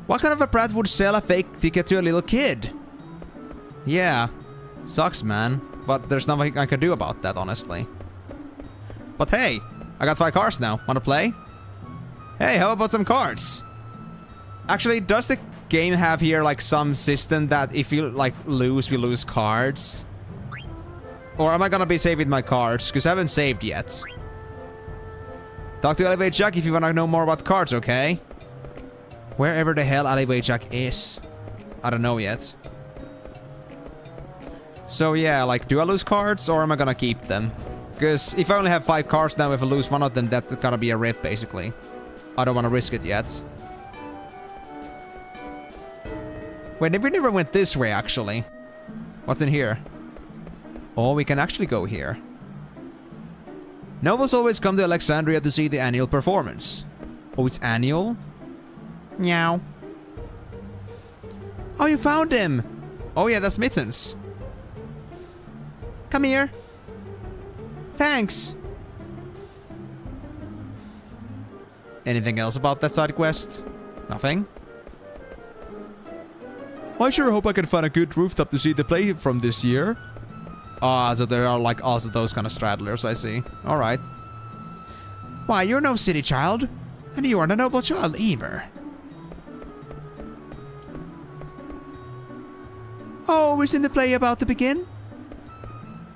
What kind of a brat would sell a fake ticket to a little kid? Yeah. Sucks, man. But there's nothing I can do about that, honestly. But hey, I got 5 cards now. Wanna play? Hey, how about some cards? Actually, does the game have here like some system that if you like lose, we lose cards? Or am I gonna be saving my cards? Because I haven't saved yet. Talk to Elevate Jack if you wanna know more about cards, okay? Wherever the hell Elevate Jack is. I don't know yet. So yeah, like, do I lose cards or am I gonna keep them? Because if I only have 5 cards now, if I lose one of them, that's gonna be a rip, basically. I don't want to risk it yet. Wait, we never went this way, actually. What's in here? Oh, we can actually go here. Nobles always come to Alexandria to see the annual performance. Oh, it's annual? Meow. Oh, you found him! Oh yeah, that's Mittens. Come here. Thanks. Anything else about that side quest? Nothing? I sure hope I can find a good rooftop to see the play from this year. Ah, so there are like also those kind of straddlers, I see. Alright. Why, you're no city child. And you aren't a noble child either. Oh, isn't the play about to begin?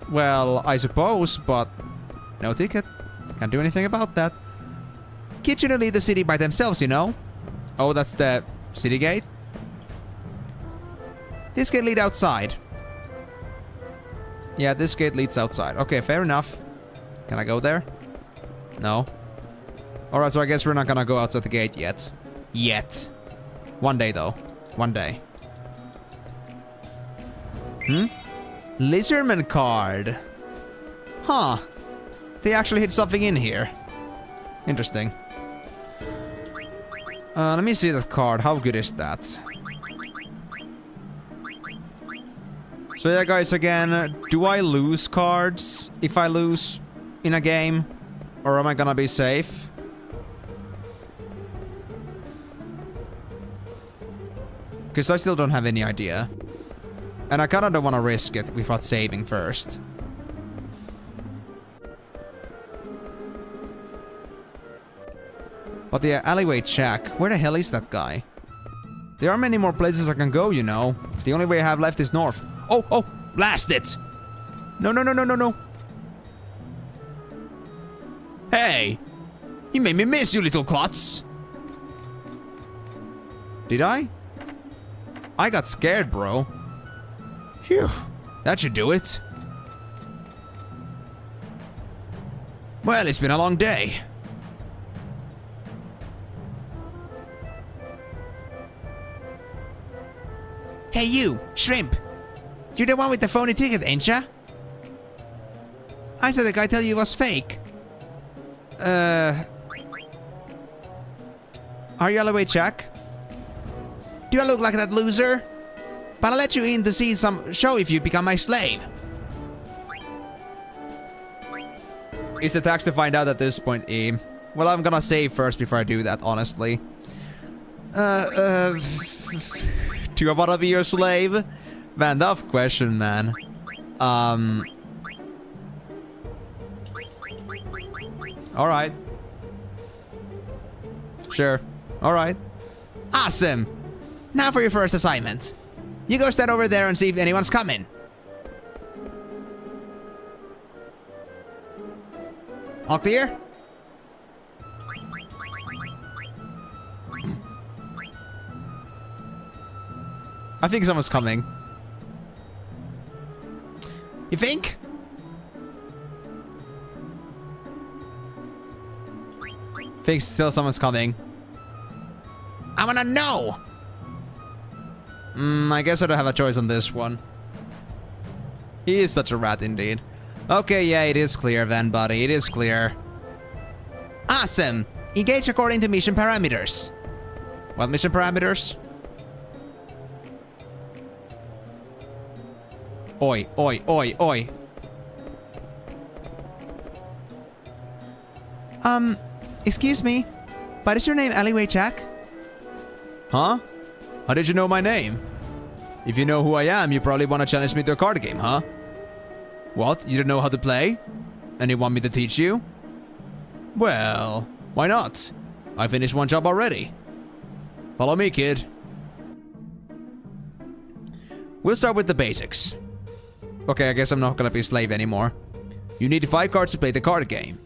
Well, I suppose, but no ticket. Can't do anything about that. Kids shouldn't leave the city by themselves, you know. Oh, that's the city gate? This gate leads outside. Yeah, this gate leads outside. Okay, fair enough. Can I go there? No. Alright, so I guess we're not gonna go outside the gate yet. Yet. One day, though. One day. Lizardman card. Huh. They actually hit something in here. Interesting. Let me see that card. How good is that? So yeah, guys, again, do I lose cards if I lose in a game? Or am I gonna be safe? Because I still don't have any idea. And I kinda don't want to risk it without saving first. But the alleyway check, where the hell is that guy? There are many more places I can go, you know. The only way I have left is north. Oh, oh, blast it! No, no, no, no, no, no. Hey! You made me miss, you little klutz! Did I? I got scared, bro. Phew, that should do it. Well, it's been a long day. Hey you, shrimp! You're the one with the phony ticket, ain't ya? I said the guy tell you it was fake. Are you alleyway check? Do I look like that loser? But I'll let you in to see some show if you become my slave. It's a tax to find out at this point, E. Well, I'm gonna save first before I do that, honestly. Do I wanna be your slave? Man, tough question, man. Alright. Sure. Alright. Awesome! Now for your first assignment. You go stand over there and see if anyone's coming. All clear? I think someone's coming. You think? Think still someone's coming. I wanna know! I guess I don't have a choice on this one. He is such a rat indeed. Okay, yeah, it is clear then, buddy. It is clear. Awesome! Engage according to mission parameters. What mission parameters? Oi, oi, oi, oi. Excuse me, but is your name Alleyway Jack? Huh? How did you know my name? If you know who I am, you probably want to challenge me to a card game, huh? What? You don't know how to play? And you want me to teach you? Well, why not? I finished one job already. Follow me, kid. We'll start with the basics. Okay, I guess I'm not gonna be a slave anymore. You need 5 cards to play the card game.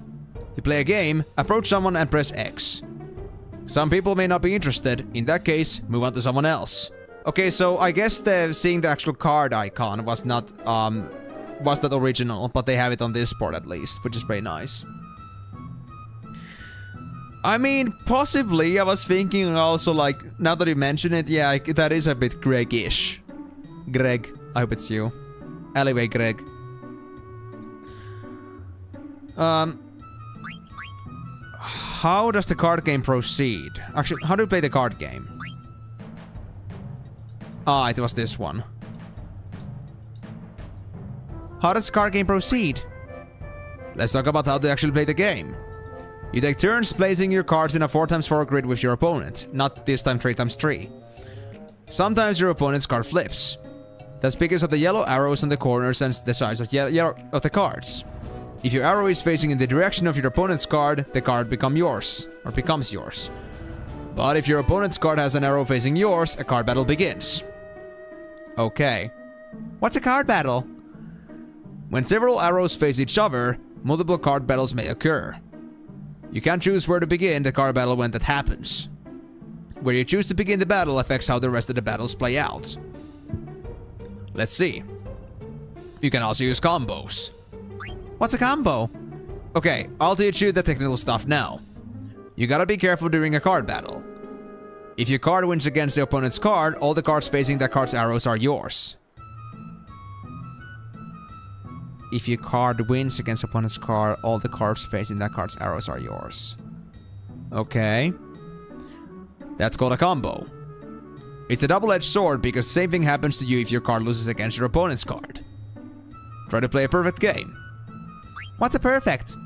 To play a game, approach someone and press X. Some people may not be interested. In that case, move on to someone else. Okay, so I guess seeing the actual card icon was not original, but they have it on this port at least, which is very nice. I mean, possibly, I was thinking also, like, now that you mention it, yeah, that is a bit Greg-ish. Greg, I hope it's you. Alleyway Greg. How does the card game proceed? Actually, how do you play the card game? Ah, it was this one. How does the card game proceed? Let's talk about how to actually play the game. You take turns placing your cards in a 4x4 grid with your opponent, not this time 3x3. Sometimes your opponent's card flips. That's because of the yellow arrows on the corners and the sides of the cards. If your arrow is facing in the direction of your opponent's card, the card becomes yours. But if your opponent's card has an arrow facing yours, a card battle begins. Okay. What's a card battle? When several arrows face each other, multiple card battles may occur. You can't choose where to begin the card battle when that happens. Where you choose to begin the battle affects how the rest of the battles play out. Let's see. You can also use combos. What's a combo? Okay, I'll teach you the technical stuff now. You gotta be careful during a card battle. If your card wins against the opponent's card, all the cards facing that card's arrows are yours. If your card wins against opponent's card, all the cards facing that card's arrows are yours. Okay. That's called a combo. It's a double-edged sword because the same thing happens to you if your card loses against your opponent's card. Try to play a perfect game. What's a perfect?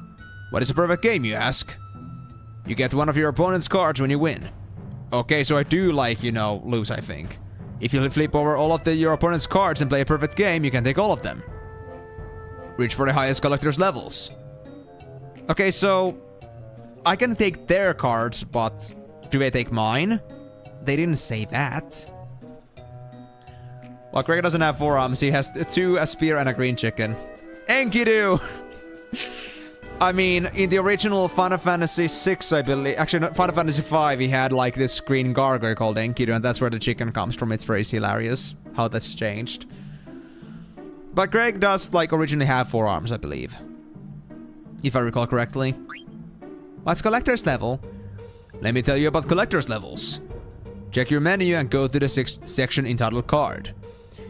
What is a perfect game, you ask? You get one of your opponent's cards when you win. Okay, so I do, like, you know, lose, I think. If you flip over all of your opponent's cards and play a perfect game, you can take all of them. Reach for the highest collector's levels. Okay, so I can take their cards, but do they take mine? They didn't say that. Well, Greg doesn't have 4 arms. He has 2, a spear, and a green chicken. Enkidu! I mean, in the original Final Fantasy VI, I believe... Actually, no, Final Fantasy V, he had like this green gargoyle called Enkidu, and that's where the chicken comes from. It's very hilarious how that's changed. But Greg does, like, originally have 4 arms, I believe. If I recall correctly. What's collector's level? Let me tell you about collector's levels. Check your menu and go to the section entitled Card.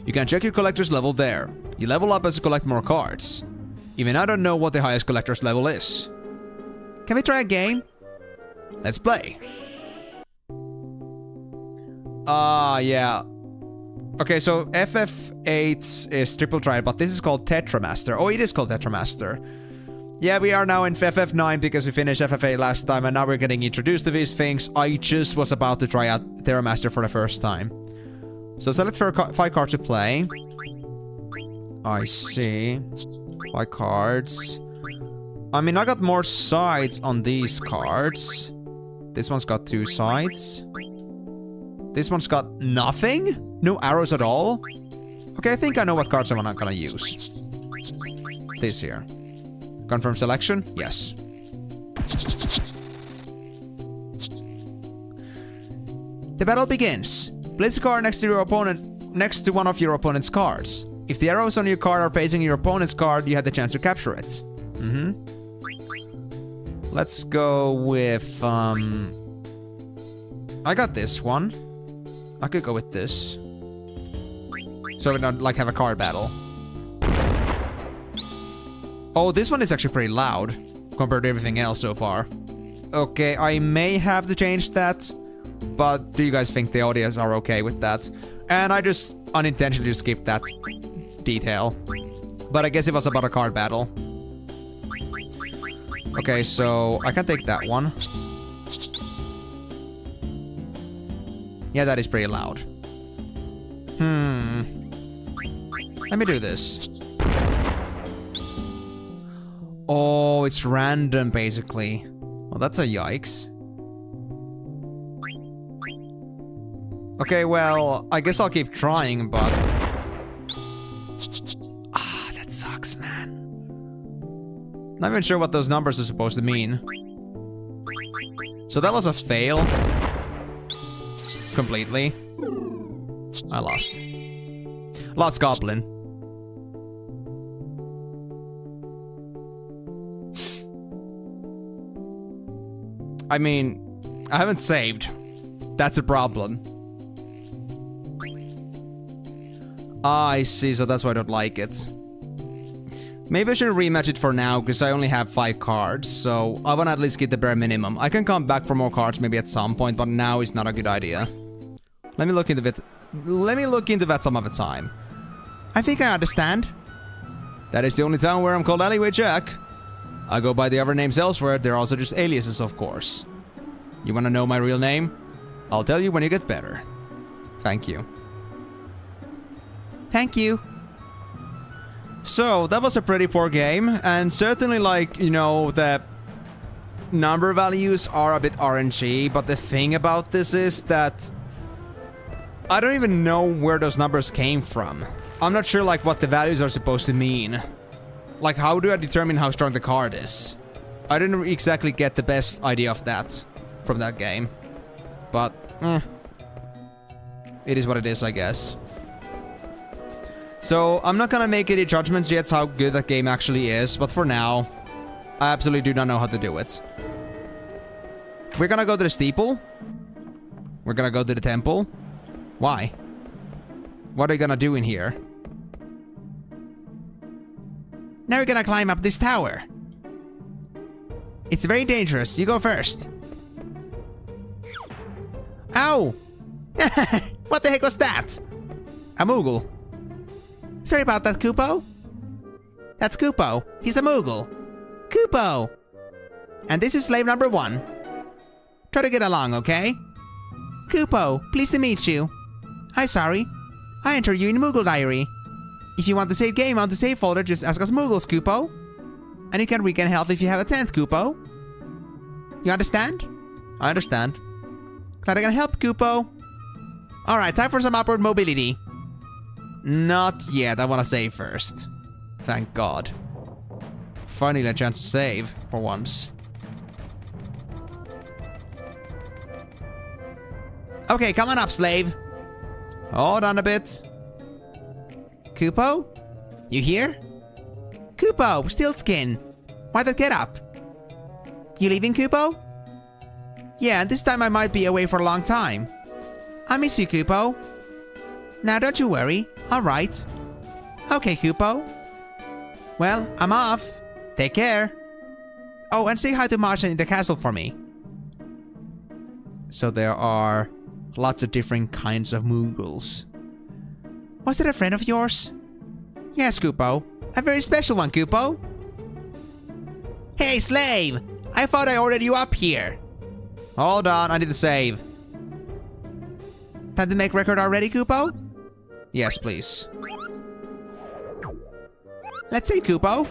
You can check your collector's level there. You level up as you collect more cards. Even I don't know what the highest collector's level is. Can we try a game? Let's play. Yeah. Okay, so FF8 is triple try, but this is called Tetramaster. Oh, it is called Tetramaster. Yeah, we are now in FF9 because we finished FF8 last time, and now we're getting introduced to these things. I just was about to try out Terramaster for the first time. So select 5 cards to play. I see. 5 cards. I mean, I got more sides on these cards. This one's got 2 sides. This one's got nothing? No arrows at all? Okay, I think I know what cards I'm not gonna use. This here. Confirm selection? Yes. The battle begins. Place a card next to one of your opponent's cards. If the arrows on your card are facing your opponent's card, you have the chance to capture it. Let's go with I got this one. I could go with this. So we don't like have a card battle. Oh, this one is actually pretty loud compared to everything else so far. Okay, I may have to change that, but do you guys think the audience are okay with that? And I just unintentionally skipped that detail. But I guess it was about a card battle. Okay, so I can take that one. Yeah, that is pretty loud. Let me do this. Oh, it's random, basically. Well, that's a yikes. Okay, well, I guess I'll keep trying, but... that sucks, man. Not even sure what those numbers are supposed to mean. So that was a fail. Completely. I lost. Lost Goblin. I mean, I haven't saved. That's a problem. I see, so that's why I don't like it. Maybe I should rematch it for now, because I only have 5 cards, so I want to at least get the bare minimum. I can come back for more cards maybe at some point, but now is not a good idea. Let me look into it. Let me look into that some other time. I think I understand. That is the only town where I'm called Alleyway Jack. I go by the other names elsewhere, they're also just aliases, of course. You wanna know my real name? I'll tell you when you get better. Thank you. Thank you. So, that was a pretty poor game, and certainly, like, you know, the number values are a bit RNG, but the thing about this is that I don't even know where those numbers came from. I'm not sure, like, what the values are supposed to mean. Like, how do I determine how strong the card is? I didn't exactly get the best idea of that from that game. But, it is what it is, I guess. So, I'm not gonna make any judgments yet how good that game actually is, but for now, I absolutely do not know how to do it. We're gonna go to the steeple. We're gonna go to the temple. Why? What are you gonna do in here? Now we're gonna climb up this tower. It's very dangerous. You go first. Ow! What the heck was that? A Moogle. Sorry about that, Kupo. That's Kupo. He's a Moogle. Kupo! And this is slave number 1. Try to get along, okay? Kupo, pleased to meet you. Hi, sorry. I entered you in Moogle Diary. If you want to save game on the save folder, just ask us Moogles, Koopo. And you can regain health if you have a tent, Koopo. You understand? I understand. Glad I can help, Koopo. Alright, time for some upward mobility. Not yet, I wanna save first. Thank God. Finally a chance to save, for once. Okay, come on up, slave. Hold on a bit. Koopo? You here? Koopo, Stiltskin. Why not get up? You leaving, Koopo? Yeah, and this time I might be away for a long time. I miss you, Koopo. Now don't you worry. Alright. Okay, Koopo. Well, I'm off. Take care. Oh, and say hi to Martian in the castle for me. So there are lots of different kinds of Moogles. Was that a friend of yours? Yes, Koopo. A very special one, Koopo. Hey, slave! I thought I ordered you up here. Hold on, I need to save. Time to make record already, Koopo? Yes, please. Let's see, Koopo.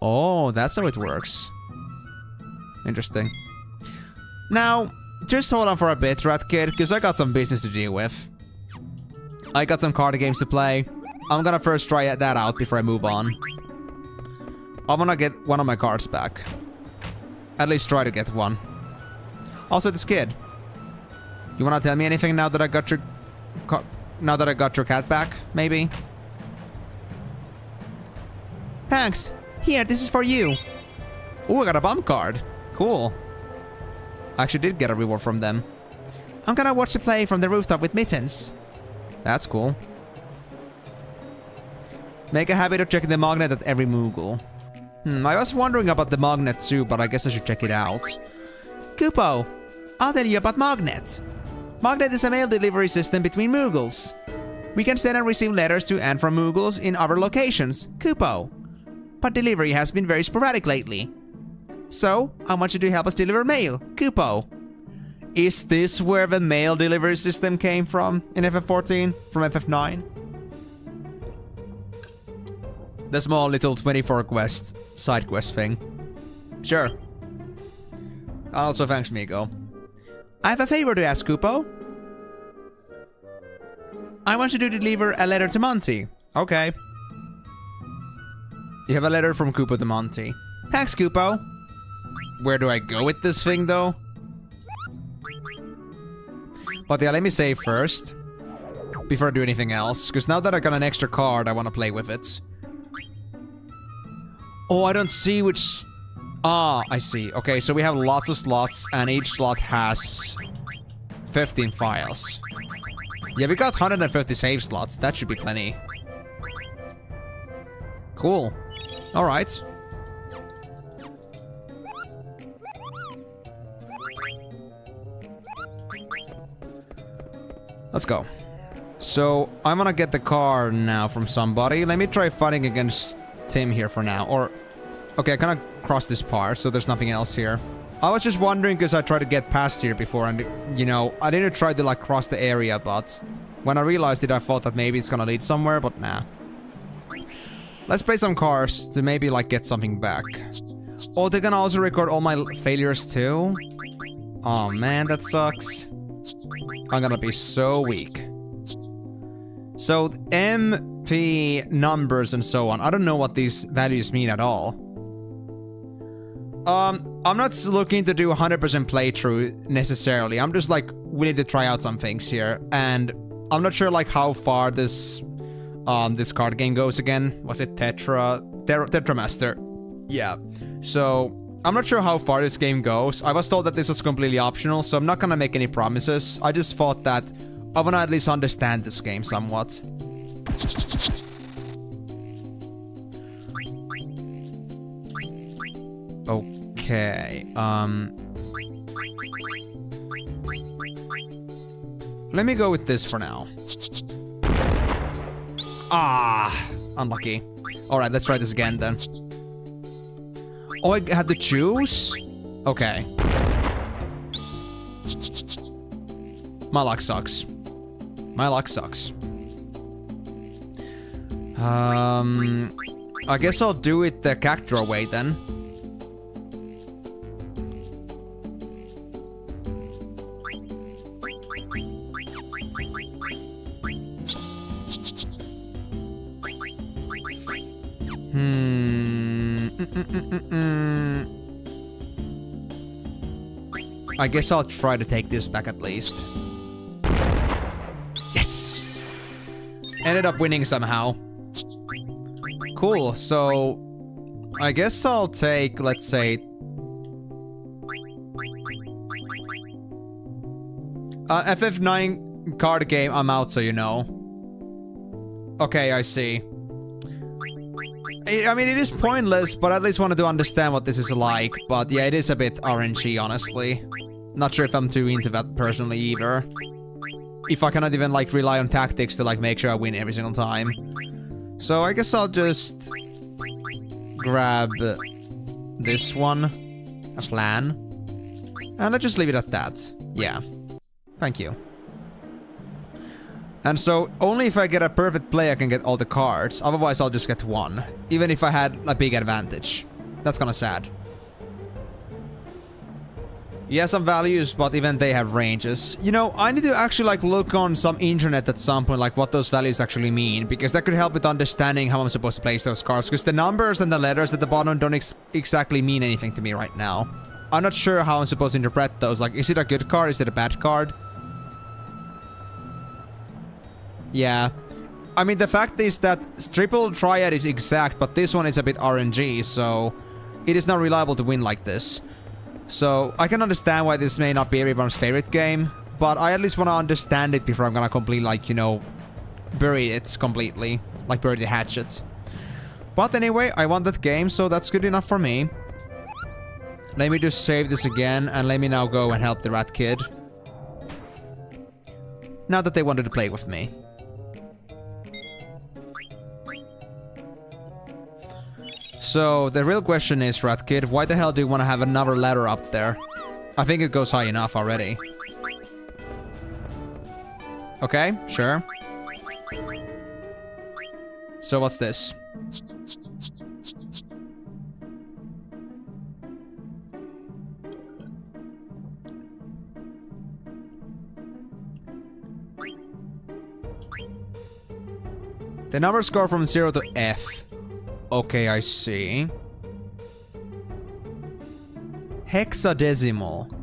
Oh, that's how it works. Interesting. Now, just hold on for a bit, Rat Kid, because I got some business to deal with. I got some card games to play. I'm gonna first try that out before I move on. I wanna get one of my cards back. At least try to get one. Also, this kid. You wanna tell me anything now that I got your... now that I got your cat back, maybe? Thanks. Here, this is for you. Oh, I got a bum card. Cool. I actually did get a reward from them. I'm gonna watch the play from the rooftop with Mittens. That's cool. Make a habit of checking the magnet at every Moogle. I was wondering about the magnet too, but I guess I should check it out. Koopo, I'll tell you about Magnet. Magnet is a mail delivery system between Moogles. We can send and receive letters to and from Moogles in other locations, Koopo. But delivery has been very sporadic lately. So, I want you to help us deliver mail, Koopo. Is this where the mail delivery system came from in FF14? From FF9? The small little 24 quest, side quest thing. Sure. Also, thanks, Miko. I have a favor to ask, Koopo. I want you to deliver a letter to Monty. Okay. You have a letter from Koopo to Monty. Thanks, Koopo. Where do I go with this thing, though? But yeah, let me save first. Before I do anything else. Because now that I got an extra card, I want to play with it. Oh, I don't see which... Ah, I see. Okay, so we have lots of slots, and each slot has 15 files. Yeah, we got 150 save slots. That should be plenty. Cool. Alright. Let's go. So, I'm gonna get the card now from somebody. Let me try fighting against Tim here for now. Or... Okay, I kinda crossed this part, so there's nothing else here. I was just wondering because I tried to get past here before and, you know, I didn't try to, like, cross the area, but... When I realized it, I thought that maybe it's gonna lead somewhere, but nah. Let's play some cards to maybe, like, get something back. Oh, they're gonna also record all my failures, too? Oh, man, that sucks. I'm gonna be so weak. So, MP numbers and so on. I don't know what these values mean at all. I'm not looking to do 100% playthrough necessarily. I'm just like, we need to try out some things here. And I'm not sure like how far this this card game goes again. Was it Tetramaster? Yeah. So, I'm not sure how far this game goes. I was told that this was completely optional, so I'm not gonna make any promises. I just thought that I wanna at least understand this game somewhat. Okay, let me go with this for now. Ah, unlucky. Alright, let's try this again then. Oh, I had to choose? Okay. My luck sucks. My luck sucks. I guess I'll do it the Cactuar way then. I guess I'll try to take this back at least. Yes! Ended up winning somehow. Cool, so I guess I'll take, let's say, FF9 card game, I'm out, so you know. Okay, I see. I mean, it is pointless, but I at least wanted to understand what this is like. But yeah, it is a bit RNG, honestly. Not sure if I'm too into that personally either. If I cannot even like rely on tactics to like make sure I win every single time. So I guess I'll just grab this one, a flan, and let's just leave it at that. Yeah, thank you. And so only if I get a perfect play I can get all the cards, otherwise I'll just get one, even if I had a big advantage. That's kinda sad. Yeah, some values, but even they have ranges. You know, I need to actually like look on some internet at some point, like what those values actually mean, because that could help with understanding how I'm supposed to place those cards, because the numbers and the letters at the bottom don't exactly mean anything to me right now. I'm not sure how I'm supposed to interpret those, like is it a good card, is it a bad card? Yeah. I mean, the fact is that triple triad is exact, but this one is a bit RNG, so it is not reliable to win like this. So I can understand why this may not be everyone's favorite game, but I at least want to understand it before I'm gonna completely, like, you know, bury it completely. Like, bury the hatchet. But anyway, I want that game, so that's good enough for me. Let me just save this again, and let me now go and help the rat kid. Now that they wanted to play with me. So, the real question is, Rat Kid, why the hell do you want to have another ladder up there? I think it goes high enough already. Okay, sure. So what's this? The numbers go from 0 to F. Okay, I see. Hexadecimal.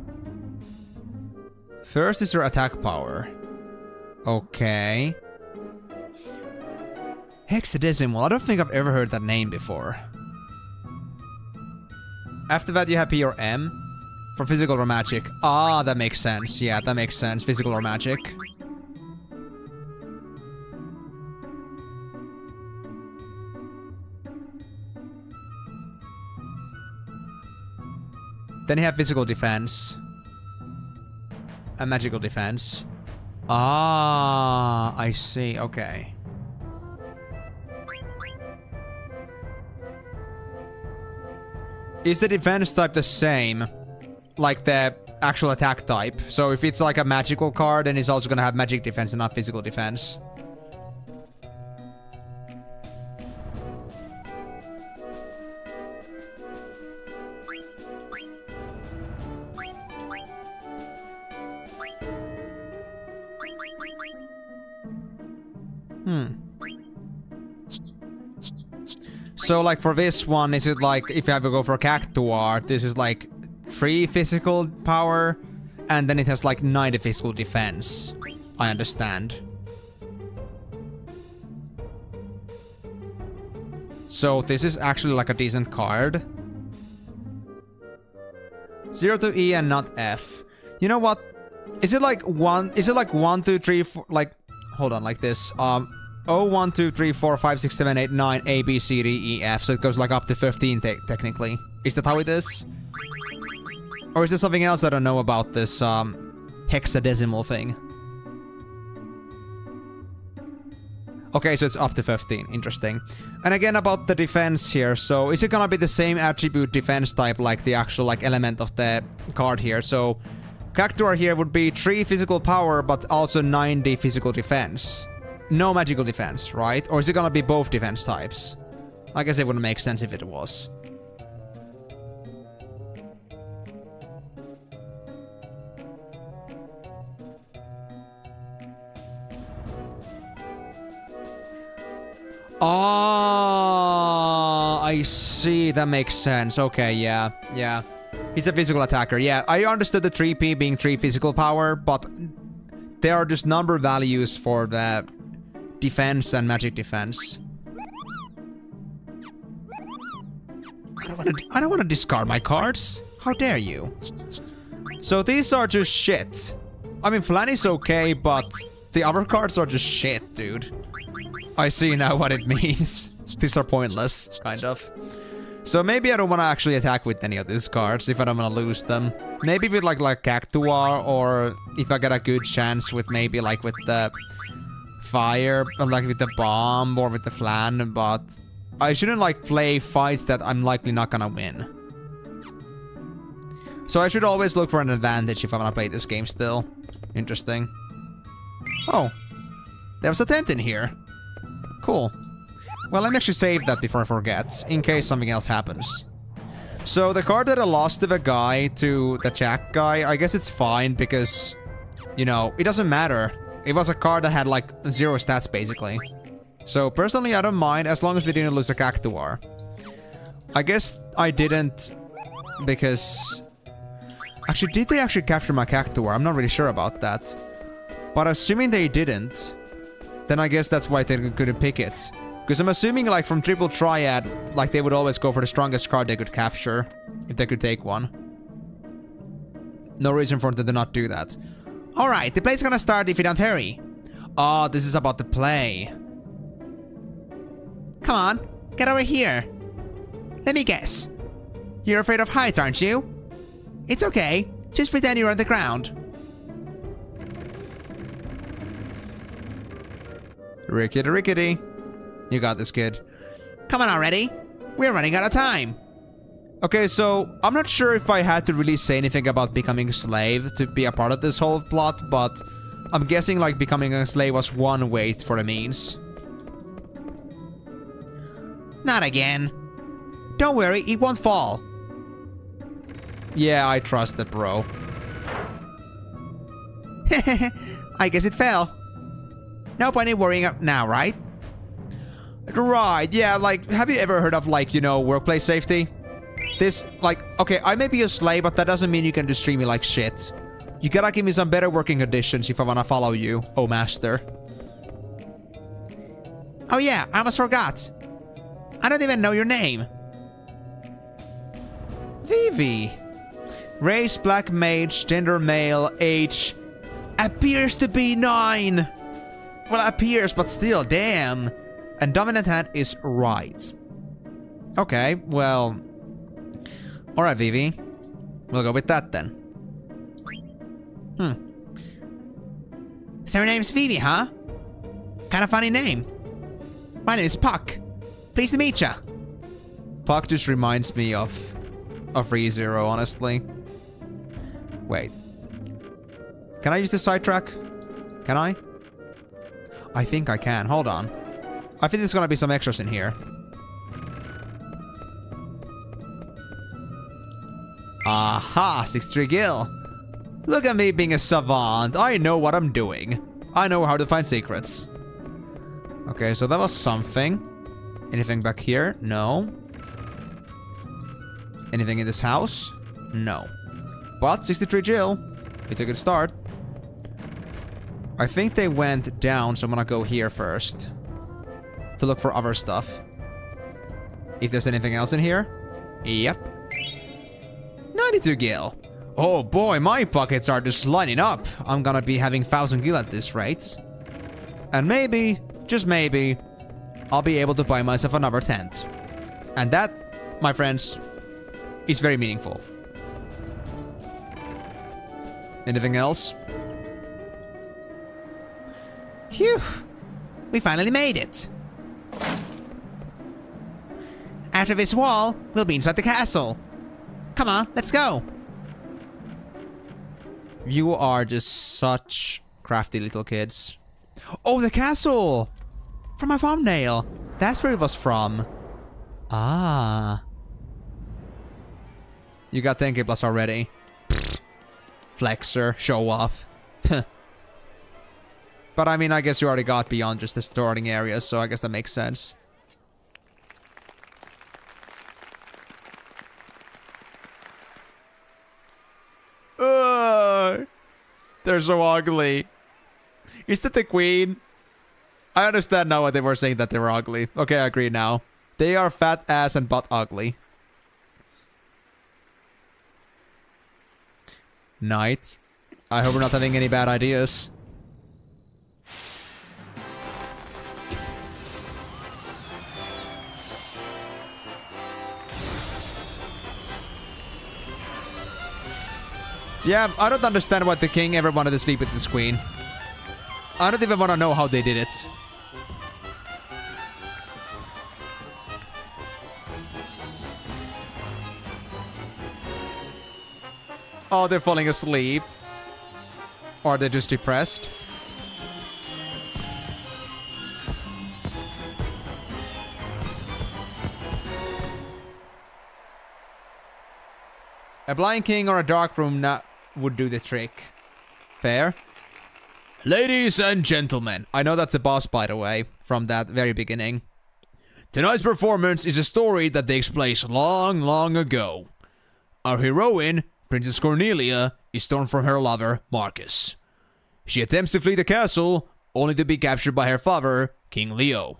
First is your attack power. Okay. Hexadecimal. I don't think I've ever heard that name before. After that you have P or M. For physical or magic. Ah, that makes sense. Yeah, that makes sense. Physical or magic. Then you have physical defense. And magical defense. Ah, I see. Okay. Is the defense type the same? Like the actual attack type? So if it's like a magical card, then it's also gonna have magic defense and not physical defense. So like for this one, is it like if you have to go for a Cactuar, this is like 3 physical power, and then it has like 90 physical defense. I understand. So this is actually like a decent card. 0 to E and not F. You know what? Is it like 1? Is it like 1, 2, 3, 4? Like, hold on, like this. 0, 1, 2, 3, 4, 5, 6, 7, 8, 9, A, B, C, D, E, F. So it goes like up to 15 technically. Is that how it is? Or is there something else I don't know about this hexadecimal thing? Okay, so it's up to 15. Interesting. And again about the defense here. So is it gonna be the same attribute defense type like the actual like element of the card here? So Cactuar here would be 3 physical power, but also 90 physical defense. No magical defense, right? Or is it gonna be both defense types? I guess it wouldn't make sense if it was. Oh, I see. That makes sense. Okay, yeah. Yeah. He's a physical attacker. Yeah, I understood the 3p being 3 physical power, but there are just number values for the defense and magic defense. I don't want to discard my cards. How dare you? So these are just shit. I mean, Flanny's okay, but the other cards are just shit, dude. I see now what it means. These are pointless, kind of. So maybe I don't want to actually attack with any of these cards if I don't want to lose them. Maybe with like Cactuar, or if I get a good chance with maybe like with the fire, or like with the bomb, or with the flan, but I shouldn't like play fights that I'm likely not gonna win. So I should always look for an advantage if I want to play this game still. Interesting. Oh, there was a tent in here. Cool. Well, let me actually save that before I forget, in case something else happens. So the card that I lost to the guy, to the Jack guy, I guess it's fine because, you know, it doesn't matter. It was a card that had like 0 stats basically. So personally, I don't mind as long as we didn't lose a Cactuar. I guess I didn't because... Actually, did they actually capture my Cactuar? I'm not really sure about that. But assuming they didn't, then I guess that's why they couldn't pick it. Because I'm assuming, like, from Triple Triad, like, they would always go for the strongest card they could capture, if they could take one. No reason for them to not do that. Alright, the play's gonna start if you don't hurry. Oh, this is about the play. Come on, get over here. Let me guess. You're afraid of heights, aren't you? It's okay, just pretend you're on the ground. Rickety rickety. You got this, kid. Come on already. We're running out of time. Okay, so I'm not sure if I had to really say anything about becoming a slave to be a part of this whole plot, but I'm guessing like becoming a slave was one way for the means. Not again. Don't worry, it won't fall. Yeah, I trust it, bro. I guess it fell. No point in worrying now, right? Right, yeah, like, have you ever heard of, like, you know, workplace safety? This, like, okay, I may be a slave, but that doesn't mean you can just treat me like shit. You gotta give me some better working conditions if I wanna follow you, oh master. Oh yeah, I almost forgot. I don't even know your name. Vivi. Race, black mage, gender male, age... appears to be 9. Well, appears, but still, damn. And dominant hand is right. Okay, well... Alright, Vivi. We'll go with that then. So your name's Vivi, huh? Kind of funny name. My name is Puck. Pleased to meet ya. Puck just reminds me of ReZero, honestly. Wait. Can I use the sidetrack? Can I? I think I can. Hold on. I think there's gonna be some extras in here. Aha! 6-3 Gil. Look at me being a savant. I know what I'm doing. I know how to find secrets. Okay, so that was something. Anything back here? No. Anything in this house? No. But 63 Jill. It's a good start. I think they went down, so I'm gonna go here first. To look for other stuff. If there's anything else in here. Yep. 92 Gil. Oh boy, my pockets are just lining up. I'm gonna be having 1000 Gil at this rate. And maybe, just maybe, I'll be able to buy myself another tent. And that, my friends, is very meaningful. Anything else? Phew. We finally made it. After this wall, we'll be inside the castle. Come on, let's go. You are just such crafty little kids. Oh, the castle! From my thumbnail. That's where it was from. Ah. You got 10k plus already. Pfft. Flexer. Show off. But I mean, I guess you already got beyond just the starting area, so I guess that makes sense. They're so ugly. Is that the queen? I understand now why they were saying that they were ugly. Okay, I agree now. They are fat ass and butt ugly. Knight. I hope we're not having any bad ideas. Yeah, I don't understand why the king ever wanted to sleep with this queen. I don't even want to know how they did it. Oh, they're falling asleep. Or they're just depressed. A blind king or a dark room would do the trick. Fair. Ladies and gentlemen, I know that's a boss, by the way, from that very beginning. Tonight's performance is a story that takes place long, long ago. Our heroine, Princess Cornelia, is torn from her lover, Marcus. She attempts to flee the castle, only to be captured by her father, King Leo.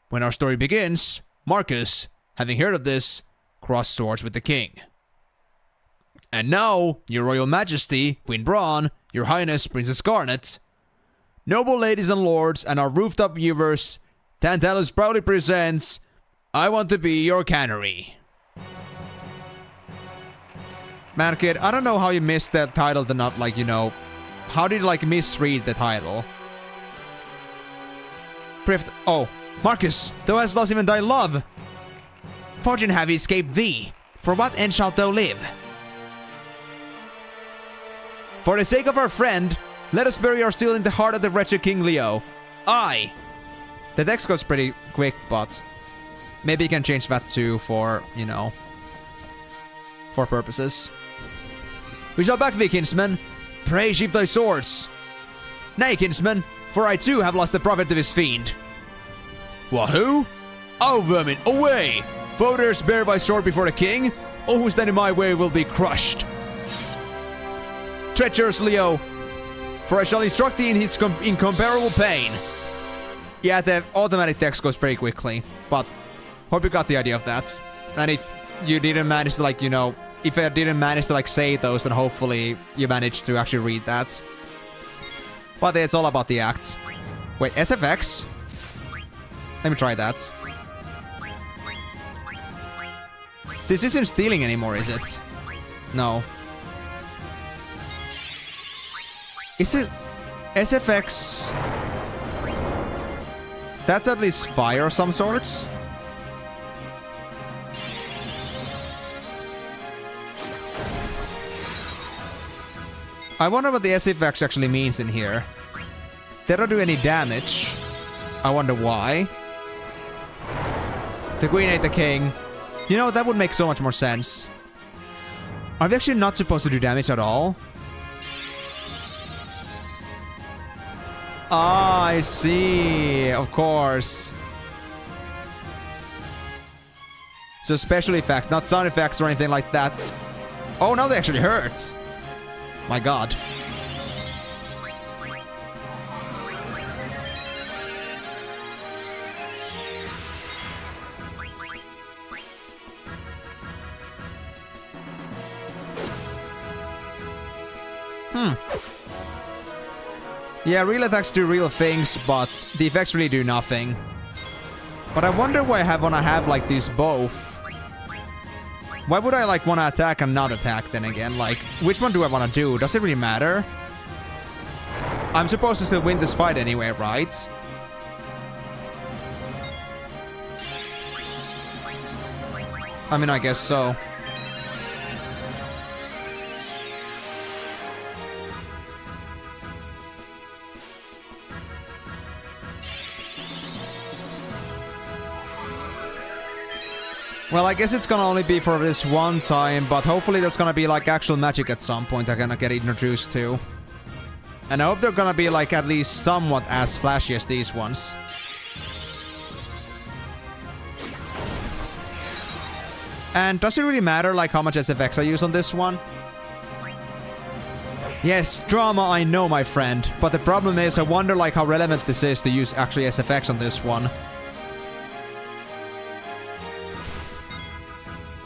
When our story begins, Marcus, having heard of this, crossed swords with the king. And now, your royal majesty, Queen Braun, your highness, Princess Garnet, noble ladies and lords, and our rooftop viewers, Tantalus proudly presents I Want to Be Your Canary. Man, kid, I don't know how you missed that title to not, like, you know, how did you, like, misread the title? Oh, Marcus, thou hast lost even thy love. Fortune have escaped thee. For what end shalt thou live? For the sake of our friend, let us bury our steel in the heart of the wretched King Leo. Aye! The text goes pretty quick, but maybe you can change that too for, you know, for purposes. We shall back thee, kinsman. Pray sheathe thy swords. Nay, kinsman, for I too have lost the prophet of his fiend. Wahoo? Oh, vermin, away! Voters, bear thy sword before the king. All who stand in my way will be crushed. Treacherous Leo, for I shall instruct thee in his incomparable pain. Yeah, the automatic text goes very quickly, but hope you got the idea of that. And if you didn't manage to, like, you know, if I didn't manage to, like, say those, then hopefully you managed to actually read that. But it's all about the act. Wait, SFX? Let me try that. This isn't stealing anymore, is it? No. Is it SFX? That's at least fire of some sorts. I wonder what the SFX actually means in here. They don't do any damage. I wonder why. The queen ate the king. You know, that would make so much more sense. Are they actually not supposed to do damage at all? Ah, I see. Of course. So special effects, not sound effects or anything like that. Oh, now they actually hurt. My god. Yeah, real attacks do real things, but the effects really do nothing. But I wonder why I wanna have, like, these both. Why would I, like, wanna attack and not attack then again? Like, which one do I wanna do? Does it really matter? I'm supposed to still win this fight anyway, right? I mean, I guess so. Well, I guess it's gonna only be for this one time, but hopefully there's gonna be like actual magic at some point I'm gonna get introduced to. And I hope they're gonna be like at least somewhat as flashy as these ones. And does it really matter like how much SFX I use on this one? Yes, drama, I know, my friend. But the problem is, I wonder like how relevant this is to use actually SFX on this one.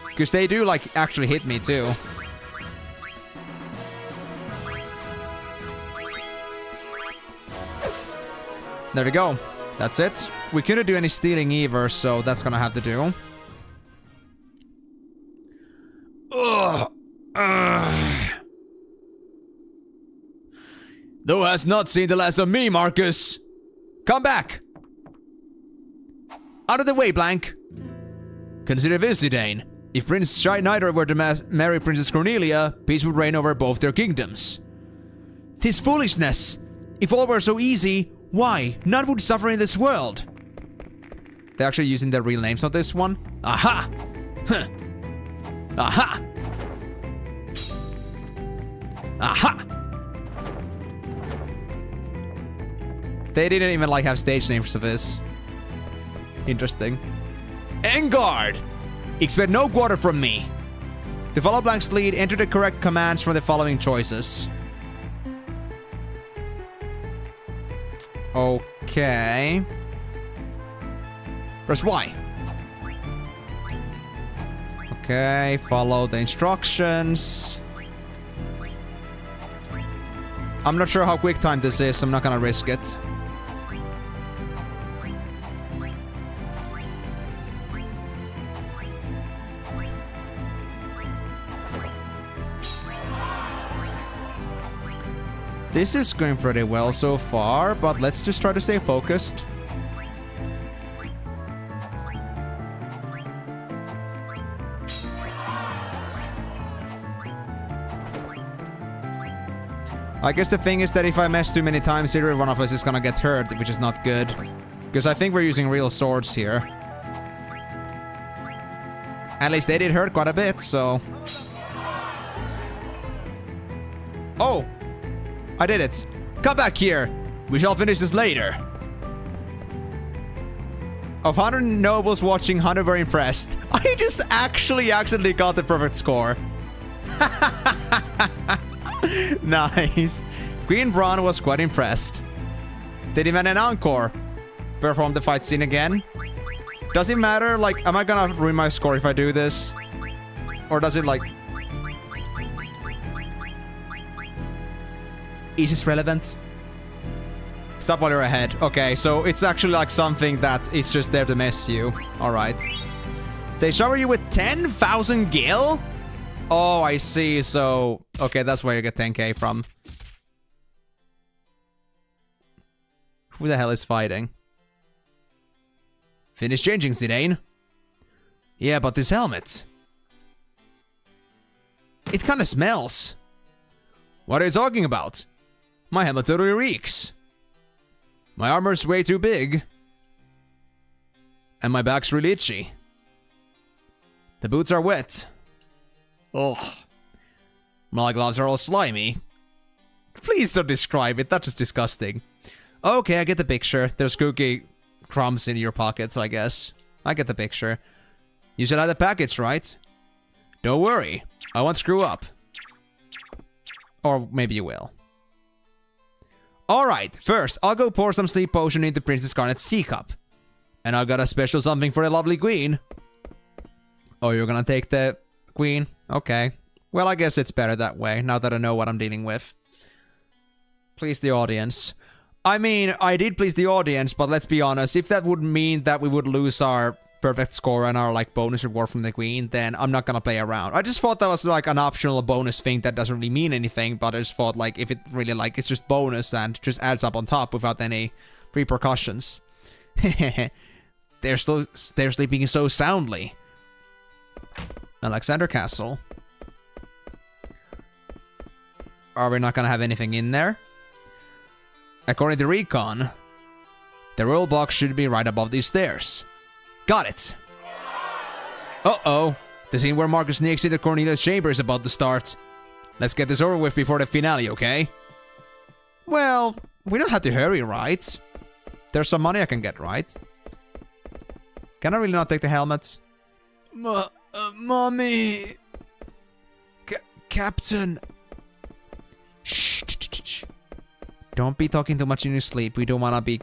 Because they do like actually hit me too. There we go. That's it. We couldn't do any stealing either, so that's gonna have to do. Ugh. Thou hast not seen the last of me, Marcus. Come back. Out of the way, Blank. Consider this, Zidane. If Prince Schneider were to marry Princess Cornelia, peace would reign over both their kingdoms. 'Tis foolishness. If all were so easy, why? None would suffer in this world. They're actually using their real names on this one. Aha! Huh. Aha! Aha! They didn't even like have stage names for this. Interesting. Engard! Expect no quarter from me. To follow Blank's lead, enter the correct commands from the following choices. Okay. Press Y. Okay, follow the instructions. I'm not sure how quick time this is, so I'm not gonna risk it. This is going pretty well so far, but let's just try to stay focused. I guess the thing is that if I mess too many times, either one of us is gonna get hurt, which is not good. Because I think we're using real swords here. At least they did hurt quite a bit, so... Oh! I did it. Come back here. We shall finish this later. Of 100 nobles watching, 100 were impressed. I just actually accidentally got the perfect score. Nice. Queen Braun was quite impressed. They demand an encore. Perform the fight scene again. Does it matter? Like, am I gonna ruin my score if I do this? Or does it like... Is this relevant? Stop while you're ahead. Okay, so it's actually like something that is just there to mess you. Alright. They shower you with 10,000 gil? Oh, I see. So, okay, that's where you get 10k from. Who the hell is fighting? Finish changing, Zidane. Yeah, but this helmet. It kinda smells. What are you talking about? My helmet totally reeks. My armor's way too big. And my back's really itchy. The boots are wet. Ugh. My gloves are all slimy. Please don't describe it, that's just disgusting. Okay, I get the picture. There's cookie crumbs in your pockets, I guess. I get the picture. You should have the package, right? Don't worry, I won't screw up. Or maybe you will. Alright, first, I'll go pour some sleep potion into Princess Garnet's teacup. And I've got a special something for the lovely queen. Oh, you're gonna take the queen? Okay. Well, I guess it's better that way, now that I know what I'm dealing with. Please the audience. I mean, I did please the audience, but let's be honest, if that would mean that we would lose our perfect score and our like bonus reward from the queen, then I'm not gonna play around. I just thought that was like an optional bonus thing that doesn't really mean anything, but I just thought like if it really like it's just bonus and just adds up on top without any repercussions. They're sleeping so soundly. Alexander Castle. Are we not gonna have anything in there? According to Recon, the royal box should be right above these stairs. Got it. Uh-oh. The scene where Marcus sneaks into Cornelius' chamber is about to start. Let's get this over with before the finale, okay? Well, we don't have to hurry, right? There's some money I can get, right? Can I really not take the helmet? Mommy... Captain... Shh. Don't be talking too much in your sleep. We don't want to be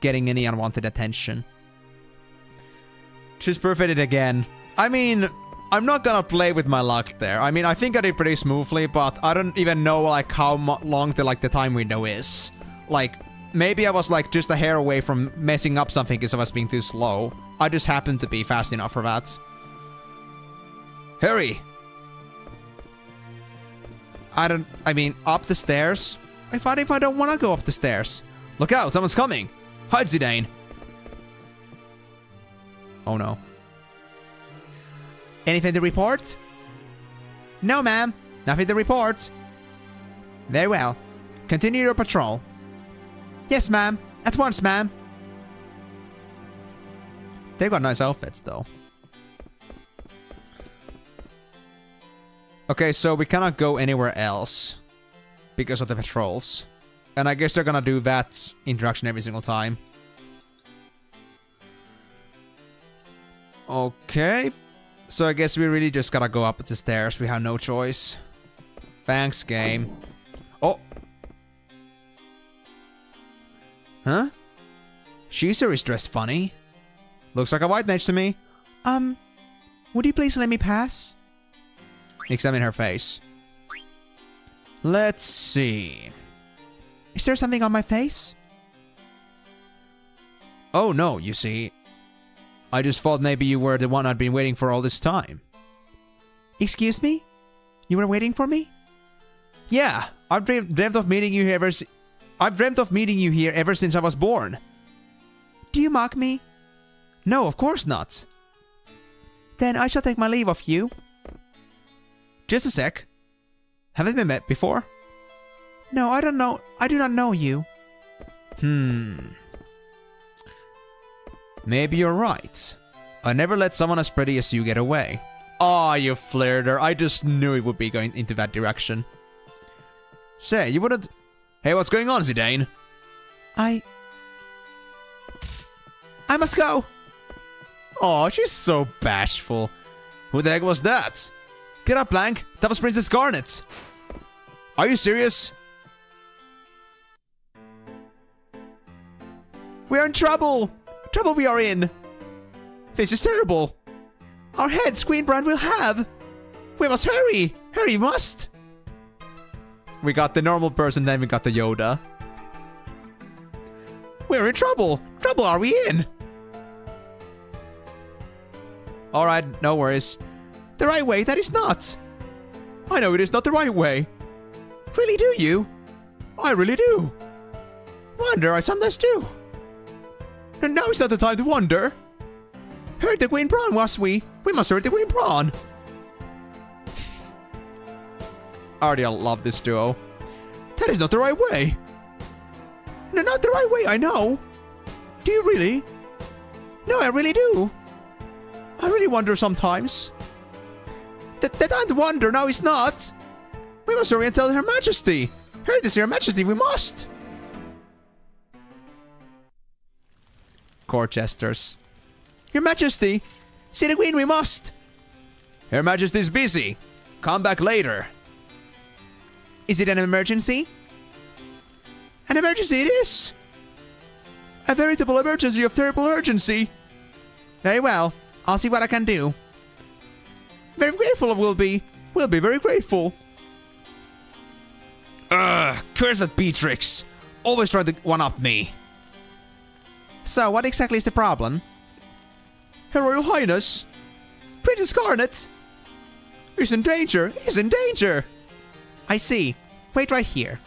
getting any unwanted attention. She's perfected again. I mean, I'm not gonna play with my luck there. I mean, I think I did pretty smoothly, but I don't even know, like, how long the time window is. Like, maybe I was, like, just a hair away from messing up something because I was being too slow. I just happened to be fast enough for that. Hurry! I mean, up the stairs? If I don't want to go up the stairs. Look out, someone's coming! Hide, Zidane! Oh no. Anything to report? No, ma'am. Nothing to report. Very well. Continue your patrol. Yes, ma'am. At once, ma'am. They've got nice outfits, though. Okay, so we cannot go anywhere else because of the patrols. And I guess they're gonna do that interaction every single time. Okay. So I guess we really just gotta go up the stairs. We have no choice. Thanks, game. Oh! Huh? She's always dressed funny. Looks like a white mage to me. Would you please let me pass? Examine her face. Let's see. Is there something on my face? Oh no, you see. I just thought maybe you were the one I'd been waiting for all this time. Excuse me? You were waiting for me? Yeah, I've dreamt of meeting you here ever since I was born. Do you mock me? No, of course not. Then I shall take my leave of you. Just a sec. Haven't we met before? No, I don't know. I do not know you. Maybe you're right. I never let someone as pretty as you get away. Aw, you flirter. I just knew it would be going into that direction. Say, you wouldn't... Hey, what's going on, Zidane? I must go. Aw, she's so bashful. Who the heck was that? Get up, Blank. That was Princess Garnet. Are you serious? We're in trouble. Trouble we are in. This is terrible. Our heads Queen Brand will have. We must hurry. Hurry, must. We got the normal person, then we got the Yoda. We're in trouble. Trouble are we in? Alright, no worries. The right way, that is not. I know it is not the right way. Really do you? I really do. Wonder, I sometimes do. And now is not the time to wonder. Hurt the Queen Prawn, must we? We must hurt the Queen Prawn. I already love this duo. That is not the right way. No, not the right way, I know. Do you really? No, I really do. I really wonder sometimes. That time to wonder, now is not. We must hurry and tell Her Majesty. Hurt this Her Majesty, we must. Court jesters. Your Majesty, see the Queen, we must. Her Majesty's busy. Come back later. Is it an emergency? An emergency it is. A veritable emergency of terrible urgency. Very well, I'll see what I can do. Very grateful we'll be. We'll be very grateful. Curse that Beatrix. Always trying to one-up me. So, what exactly is the problem? Her Royal Highness, Princess Garnet, is in danger. Is in danger. I see. Wait right here.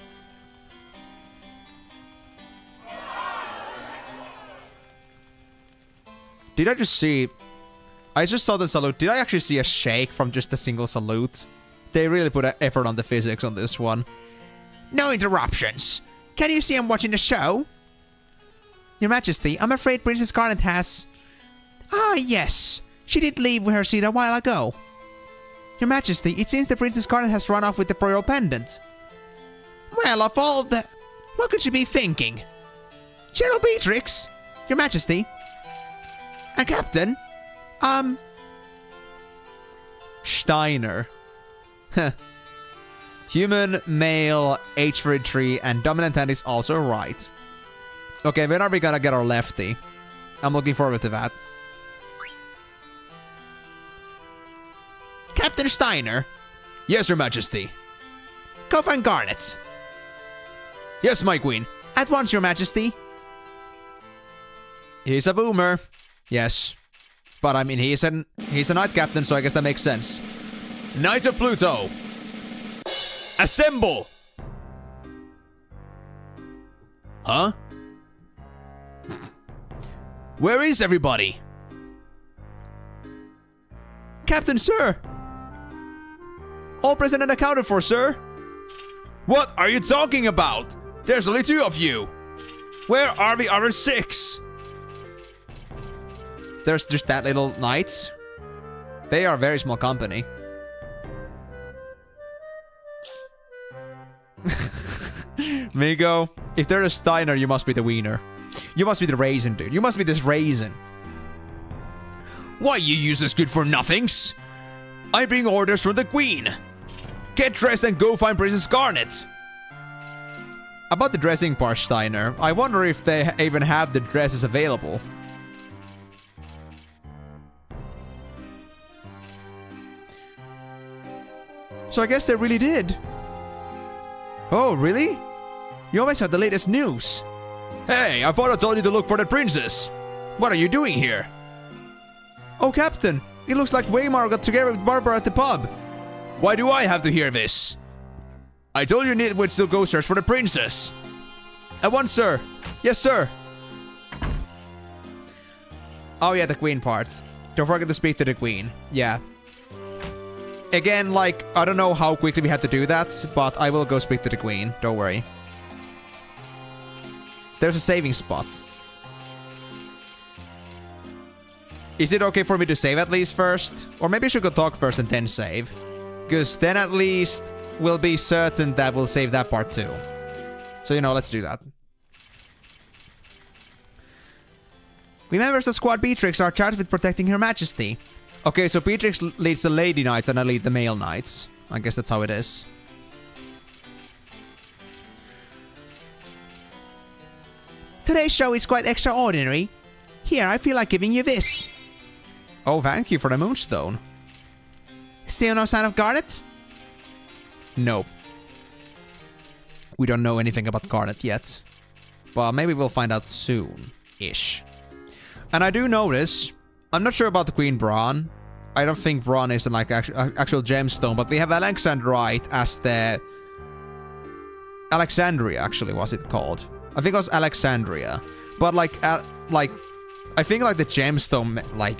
Did I just see... I just saw the salute. Did I actually see a shake from just a single salute? They really put an effort on the physics on this one. No interruptions. Can you see I'm watching the show? Your Majesty, I'm afraid Princess Garnet has... Ah, yes. She did leave her seat a while ago. Your Majesty, it seems the Princess Garnet has run off with the royal pendant. Well, of all the... What could she be thinking? General Beatrix, Your Majesty. And Captain, Steiner. Human, male, age 33, and dominant hand is also right. Okay, when are we gonna get our lefty? I'm looking forward to that. Captain Steiner. Yes, Your Majesty. Go find Garnet. Yes, my queen. At once, Your Majesty. He's a boomer. Yes. But I mean, he's a knight captain, so I guess that makes sense. Knights of Pluto! Assemble! Huh? Where is everybody? Captain, sir! All present and accounted for, sir. What are you talking about? There's only 2 of you. Where are the other 6? There's just that little knights. They are a very small company. Migo, if there's a Steiner, you must be the wiener. You must be the raisin, dude. You must be this raisin. Why, you useless good-for-nothings? I bring orders from the queen. Get dressed and go find Princess Garnet. About the dressing part, Steiner, I wonder if they even have the dresses available. So I guess they really did. Oh, really? You always have the latest news. Hey, I thought I told you to look for the princess. What are you doing here? Oh, Captain, it looks like Weimar got together with Barbara at the pub. Why do I have to hear this? I told you Nitwit still go search for the princess. At once, sir. Yes, sir. Oh yeah, the queen part. Don't forget to speak to the queen. Yeah. Again, like, I don't know how quickly we have to do that, but I will go speak to the queen. Don't worry. There's a saving spot. Is it okay for me to save at least first? Or maybe I should go talk first and then save. Because then at least we'll be certain that we'll save that part too. So, you know, let's do that. We members of Squad Beatrix are charged with protecting Her Majesty. Okay, so Beatrix leads the Lady Knights and I lead the Male Knights. I guess that's how it is. Today's show is quite extraordinary. Here, I feel like giving you this. Oh, thank you for the Moonstone. Still no sign of Garnet? Nope. We don't know anything about Garnet yet. But maybe we'll find out soon-ish. And I do notice, I'm not sure about the Queen Braun. I don't think Braun is an like actual gemstone, but we have Alexandrite as the... Alexandria, actually, was it called? I think it was Alexandria. But like, I think like the gemstone, like,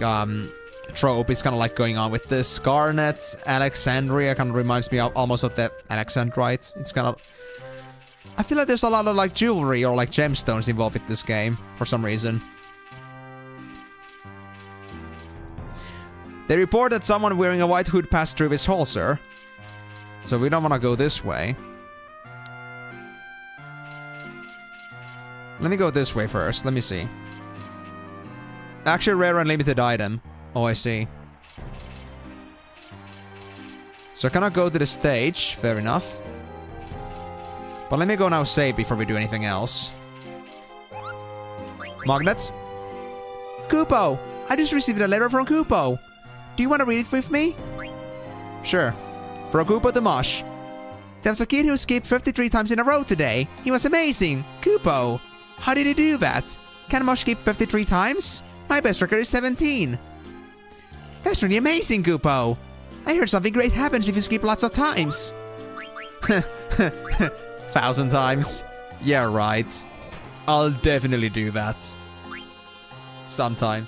trope is kind of like going on with this. Garnet, Alexandria kind of reminds me of almost of the Alexandrite. It's kind of... I feel like there's a lot of like jewelry or like gemstones involved with this game for some reason. They report that someone wearing a white hood passed through this hall, sir. So we don't want to go this way. Let me go this way first. Let me see. Actually, rare and limited item. Oh, I see. So I cannot go to the stage. Fair enough. But let me go now save before we do anything else. Magnets? Kupo! I just received a letter from Kupo. Do you want to read it with me? Sure. From Kupo the Mosh. There was a kid who skipped 53 times in a row today. He was amazing. Kupo! How did he do that? Can Mosh skip 53 times? My best record is 17. That's really amazing, Kupo. I heard something great happens if you skip lots of times. 1,000 times? Yeah, right. I'll definitely do that. Sometime.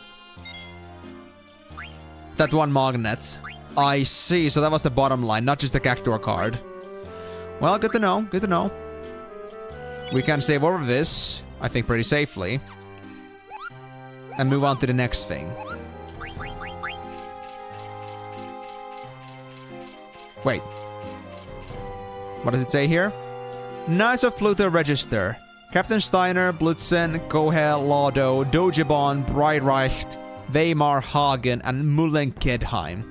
That one magnet. I see, so that was the bottom line, not just the Cactuar card. Well, good to know, good to know. We can save over this, I think, pretty safely. And move on to the next thing. Wait. What does it say here? Knights of Pluto Register. Captain Steiner, Blutzen, Kohel, Lado, Dojibon, Breitreicht, Weimar, Hagen, and Mullenkedheim.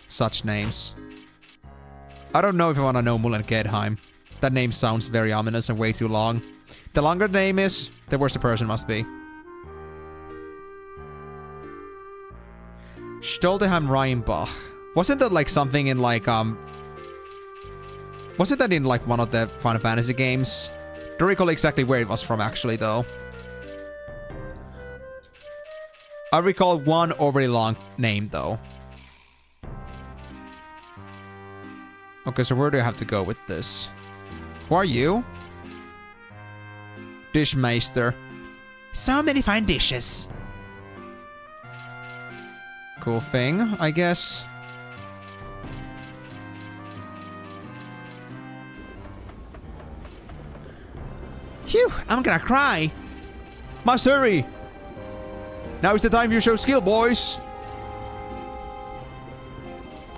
Such names. I don't know if I want to know Mullenkedheim. That name sounds very ominous and way too long. The longer the name is, the worse the person must be. Stolteheim Rheinbach. Wasn't that like something in like, wasn't that in like one of the Final Fantasy games? Don't recall exactly where it was from actually though. I recall one overly long name though. Okay, so where do I have to go with this? Who are you? Dishmeister. So many fine dishes. Cool thing, I guess. Phew, I'm gonna cry. Must hurry! Now is the time you show skill, boys!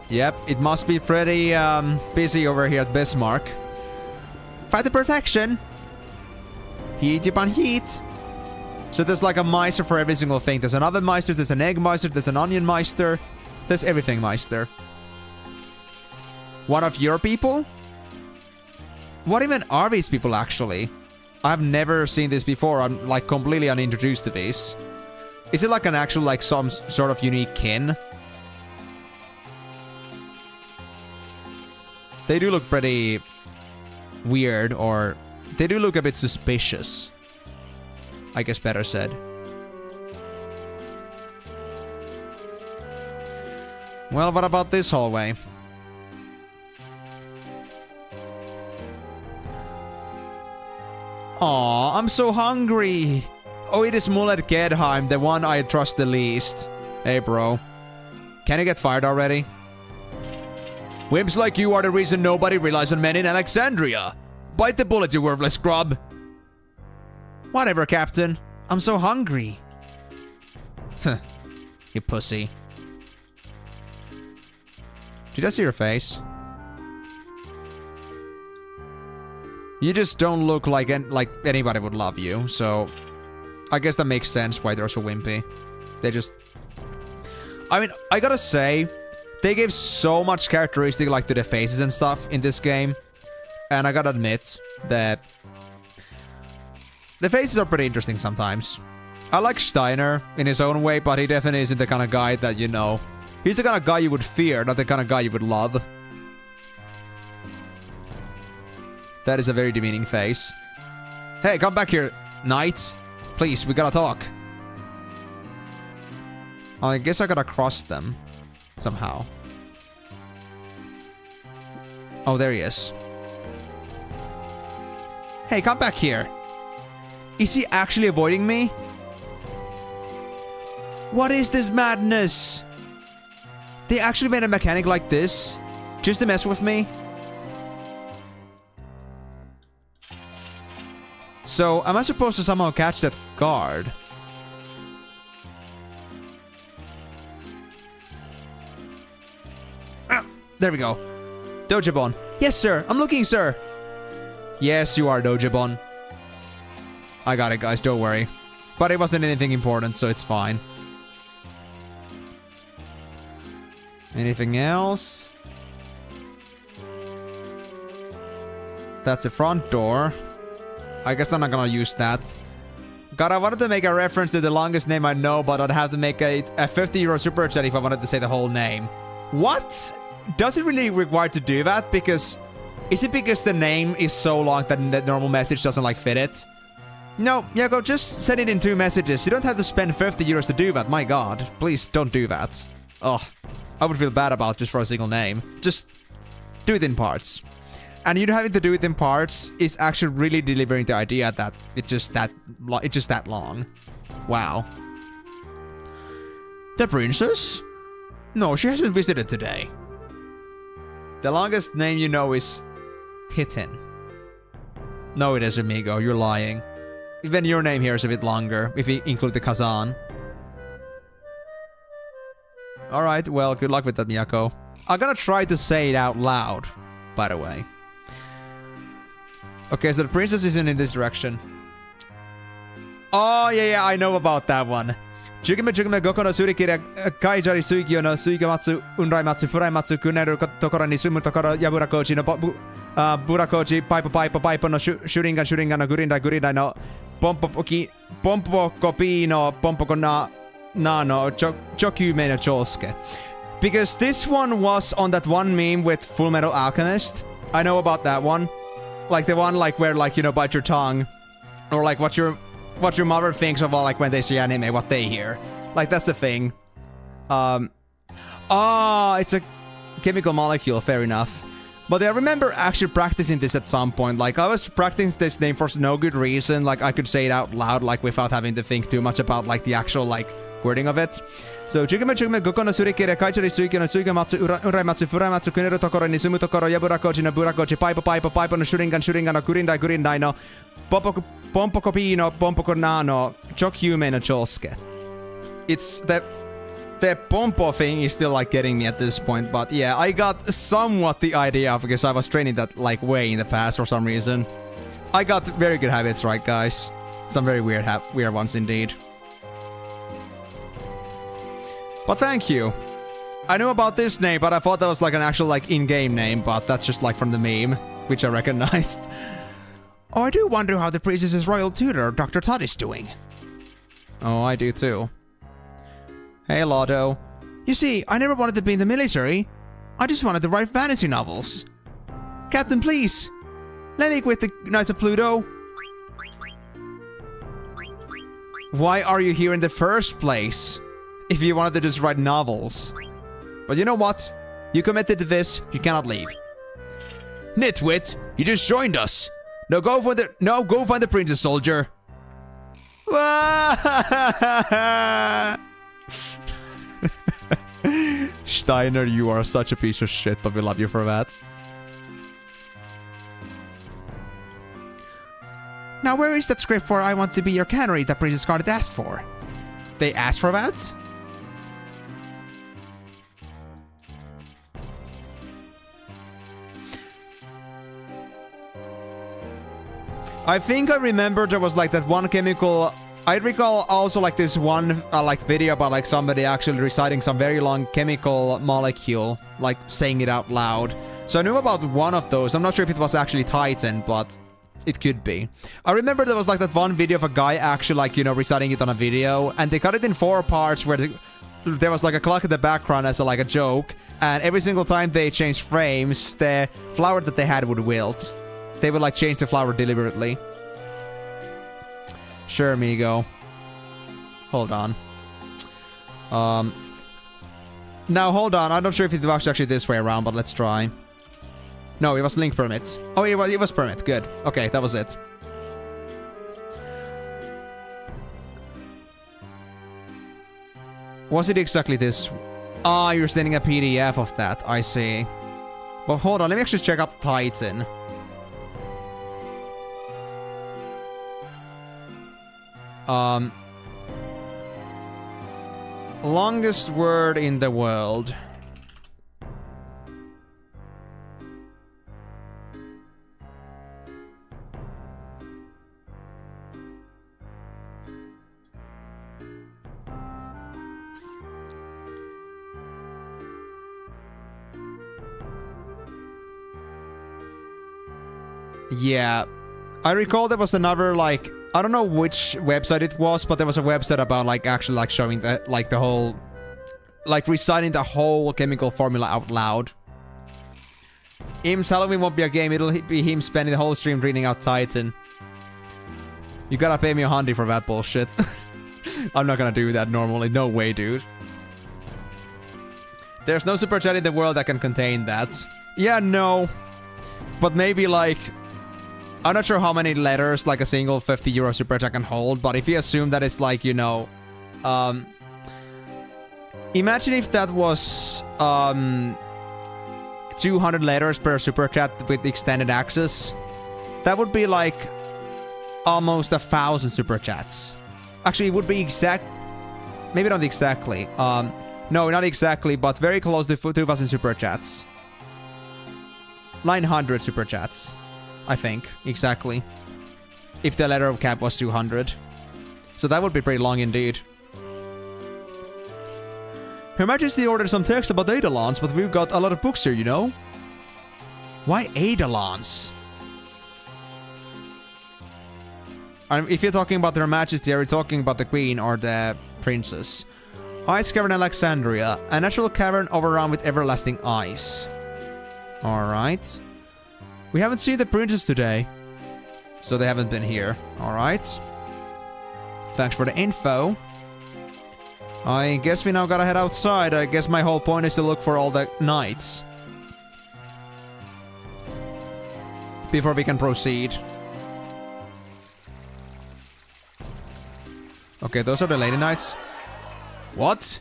Yep, it must be pretty busy over here at Bismarck. Fight the protection. Heat upon heat. So there's like a Meister for every single thing. There's an Oven Meister, there's an Egg Meister, there's an Onion Meister. There's everything Meister. One of your people? What even are these people actually? I've never seen this before. I'm like completely unintroduced to these. Is it like an actual like some sort of unique kin? They do look pretty weird, or they do look a bit suspicious. I guess better said. Well, what about this hallway? Aw, I'm so hungry. Oh, it is Mullenkedheim, the one I trust the least. Hey, bro. Can I get fired already? Wimps like you are the reason nobody relies on men in Alexandria. Bite the bullet, you worthless scrub. Whatever, Captain. I'm so hungry. You pussy. Did I see your face? You just don't look like anybody would love you, so I guess that makes sense why they're so wimpy. They just... I mean, I gotta say, they gave so much characteristic like to the faces and stuff in this game, and I gotta admit that the faces are pretty interesting sometimes. I like Steiner in his own way, but he definitely isn't the kind of guy that, you know... He's the kind of guy you would fear, not the kind of guy you would love. That is a very demeaning face. Hey, come back here, knight. Please, we gotta talk. I guess I gotta cross them. Somehow. Oh, there he is. Hey, come back here. Is he actually avoiding me? What is this madness? They actually made a mechanic like this? Just to mess with me? So, am I supposed to somehow catch that guard? Ah, there we go. Dojibon. Yes, sir. I'm looking, sir. Yes, you are, Dojibon. I got it, guys. Don't worry. But it wasn't anything important, so it's fine. Anything else? That's the front door. I guess I'm not gonna use that. God, I wanted to make a reference to the longest name I know, but I'd have to make a 50€ super chat if I wanted to say the whole name. What? Does it really require to do that? Because... Is it because the name is so long that the normal message doesn't like fit it? No, Yako, just send it in 2 messages. You don't have to spend 50€ to do that, my god. Please don't do that. Oh, I would feel bad about just for a single name. Just do it in parts. And you having to do it in parts is actually really delivering the idea that it's just that long. Wow. The princess? No, she hasn't visited today. The longest name you know is Titan. No, it isn't, Migo. You're lying. Even your name here is a bit longer, if you include the Kazan. Alright, well, good luck with that, Miyako. I'm gonna try to say it out loud, by the way. Okay, so the princess isn't in this direction. Oh, yeah, I know about that one. Jukime Goko no Surikira Kaijari Suigyo no Suigamatsu Unraimatsu Furaimatsu Kuneru Tokoro ni Sumu Tokoro Yaburakochi no Burakochi Paipo no Shuringan no Gurindai no Pompokopi no Pompoko no Chokyume no Chosuke. Because this one was on that one meme with Full Metal Alchemist. I know about that one. Like the one like where like, you know, bite your tongue. Or like what your mother thinks of like when they see anime, what they hear. Like that's the thing. It's a chemical molecule, fair enough. But I remember actually practicing this at some point. Like I was practicing this name for no good reason. Like I could say it out loud, like without having to think too much about like the actual like wording of it. So Jukime Goko no Surikira Kaijari Suigyo no Suigamatsu Uraimatsu Furaimatsu Kuneru Tokoro ni Sumu Tokoro Yaburakochi no Burakochi Paipo no Shuringan no Gurindai no Pompokopi no Pompoko no Chokyume no Chosuke. It's the Pompo thing is still like getting me at this point, but yeah, I got somewhat the idea of because I was training that like way in the past for some reason. I got very good habits, right guys? Some very weird ones indeed. But thank you. I knew about this name, but I thought that was like an actual like in-game name, but that's just like from the meme, which I recognized. Oh, I do wonder how the princess's royal tutor, Dr. Todd, is doing. Oh, I do too. Hey, Lotto. You see, I never wanted to be in the military. I just wanted to write fantasy novels. Captain, please. Let me quit the Knights of Pluto. Why are you here in the first place? If you wanted to just write novels. But you know what? You committed to this, you cannot leave. Nitwit, you just joined us. Go find the princess, soldier. Steiner, you are such a piece of shit, but we love you for that. Now where is that script for I Want to Be Your Canary that Princess Scarlet asked for? They asked for that? I think I remember there was like that one chemical. I recall also like this one like video about like somebody actually reciting some very long chemical molecule, like saying it out loud. So I knew about one of those. I'm not sure if it was actually Titan, but it could be. I remember there was like that one video of a guy actually like, you know, reciting it on a video, and they cut it in 4 parts where there was like a clock in the background as like a joke, and every single time they changed frames, the flower that they had would wilt. They would like change the flower deliberately. Sure, amigo. Hold on. Now hold on. I'm not sure if it was actually this way around, but let's try. No, it was link permits. Oh, it was permit. Good. Okay, that was it. Was it exactly this? Ah, you're sending a PDF of that. I see. Well, hold on. Let me actually check out Titan. Longest word in the world. Yeah. I recall there was another, like, I don't know which website it was, but there was a website about, like, actually, like, showing the, like, the whole, like, reciting the whole chemical formula out loud. Im's Halloween won't be a game, it'll be him spending the whole stream reading out Titan. You gotta pay me $100 for that bullshit. I'm not gonna do that normally, no way, dude. There's no super chat in the world that can contain that. Yeah, no. But maybe, like, I'm not sure how many letters like a single €50 super chat can hold, but if you assume that it's like, you know, imagine if that was 200 letters per super chat with extended access. That would be like almost 1,000 super chats. Actually, it would be maybe not exactly. No, not exactly, but very close to 2,000 super chats. 900 super chats, I think, exactly. If the letter of cap was 200. So that would be pretty long indeed. Her Majesty ordered some text about Eidolons, but we've got a lot of books here, you know? Why Eidolons? If you're talking about Her Majesty, are you talking about the Queen or the Princess? Ice Cavern Alexandria. A natural cavern overrun with everlasting ice. Alright. We haven't seen the Princess today. So they haven't been here. Alright. Thanks for the info. I guess we now gotta head outside. I guess my whole point is to look for all the knights. Before we can proceed. Okay, those are the lady knights. What?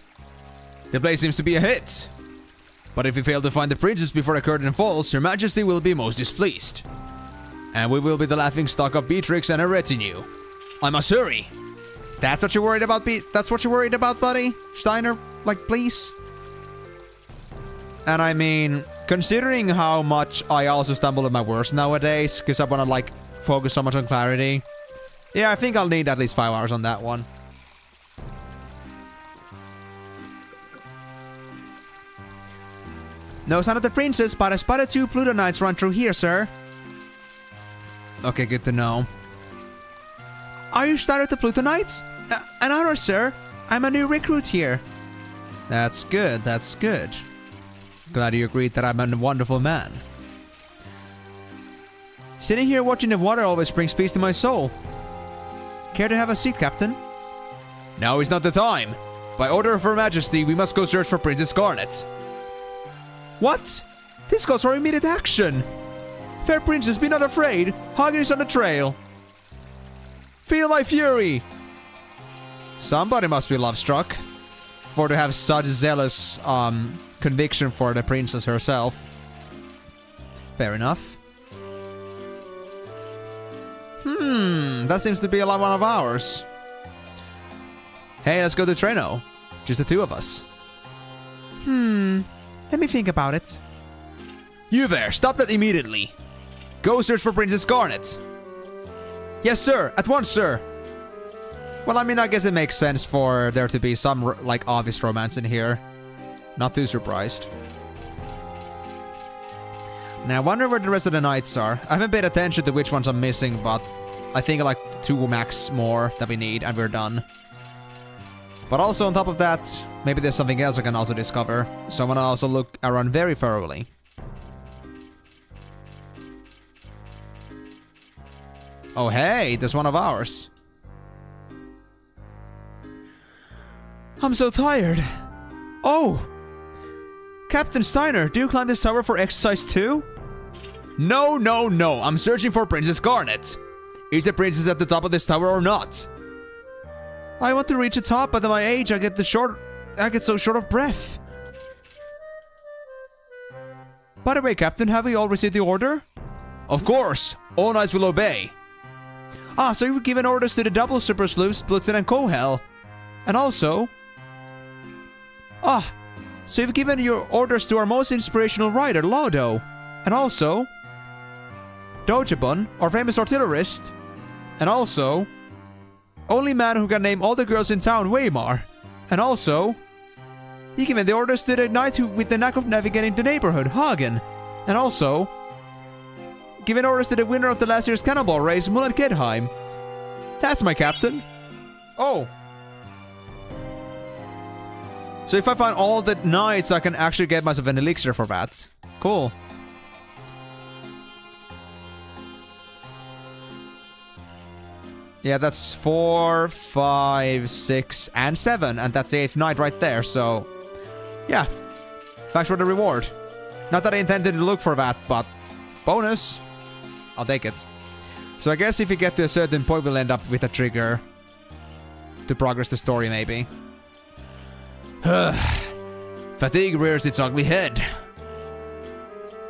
The place seems to be a hit. But if we fail to find the princess before the curtain falls, Her Majesty will be most displeased. And we will be the laughingstock of Beatrix and her retinue. I must hurry. That's what you're worried about, That's what you're worried about, buddy? Steiner, like, please? And I mean, considering how much I also stumble at my words nowadays, because I want to, like, focus so much on clarity. Yeah, I think I'll need at least 5 hours on that one. No sign of the princess, but I spotted 2 Pluto Knights run through here, sir. Okay, good to know. Are you started the Pluto Knights? An honor, sir. I'm a new recruit here. That's good, that's good. Glad you agreed that I'm a wonderful man. Sitting here watching the water always brings peace to my soul. Care to have a seat, Captain? Now is not the time. By order of Her Majesty, we must go search for Princess Garnet. What? This calls for immediate action. Fair princess, be not afraid. Hagen is on the trail. Feel my fury. Somebody must be love-struck for to have such zealous conviction for the princess herself. Fair enough. That seems to be one of ours. Hey, let's go to Treno. Just the 2 of us. Let me think about it. You there, stop that immediately. Go search for Princess Garnet. Yes, sir. At once, sir. Well, I mean, I guess it makes sense for there to be some, like, obvious romance in here. Not too surprised. Now, I wonder where the rest of the knights are. I haven't paid attention to which ones I'm missing, but I think like 2 max more that we need, and we're done. But also, on top of that, maybe there's something else I can also discover. So I'm gonna also look around very thoroughly. Oh, hey, there's one of ours. I'm so tired. Oh! Captain Steiner, do you climb this tower for exercise too? No, no, no. I'm searching for Princess Garnet. Is the princess at the top of this tower or not? I want to reach the top, but at my age, I get so short of breath. By the way, Captain, have we all received the order? Of course. All knights will obey. Ah, so you've given orders to the double super sleuths, Blitzen and Kohel. And also... so you've given your orders to our most inspirational rider, Lodo. And also... Dojabun, our famous artillerist. And also... Only man who can name all the girls in town, Weimar. And also... You've given the orders to the knight with the knack of navigating the neighborhood, Hagen. And also... Given orders to the winner of the last year's cannonball race, Mulan Kedheim. That's my captain. Oh. So if I find all the knights, I can actually get myself an elixir for that. Cool. Yeah, that's 4, 5, 6, and 7. And that's the 8th knight right there, so... Yeah. Thanks for the reward. Not that I intended to look for that, but... Bonus. I'll take it. So I guess if we get to a certain point, we'll end up with a trigger. To progress the story, maybe. Fatigue rears its ugly head.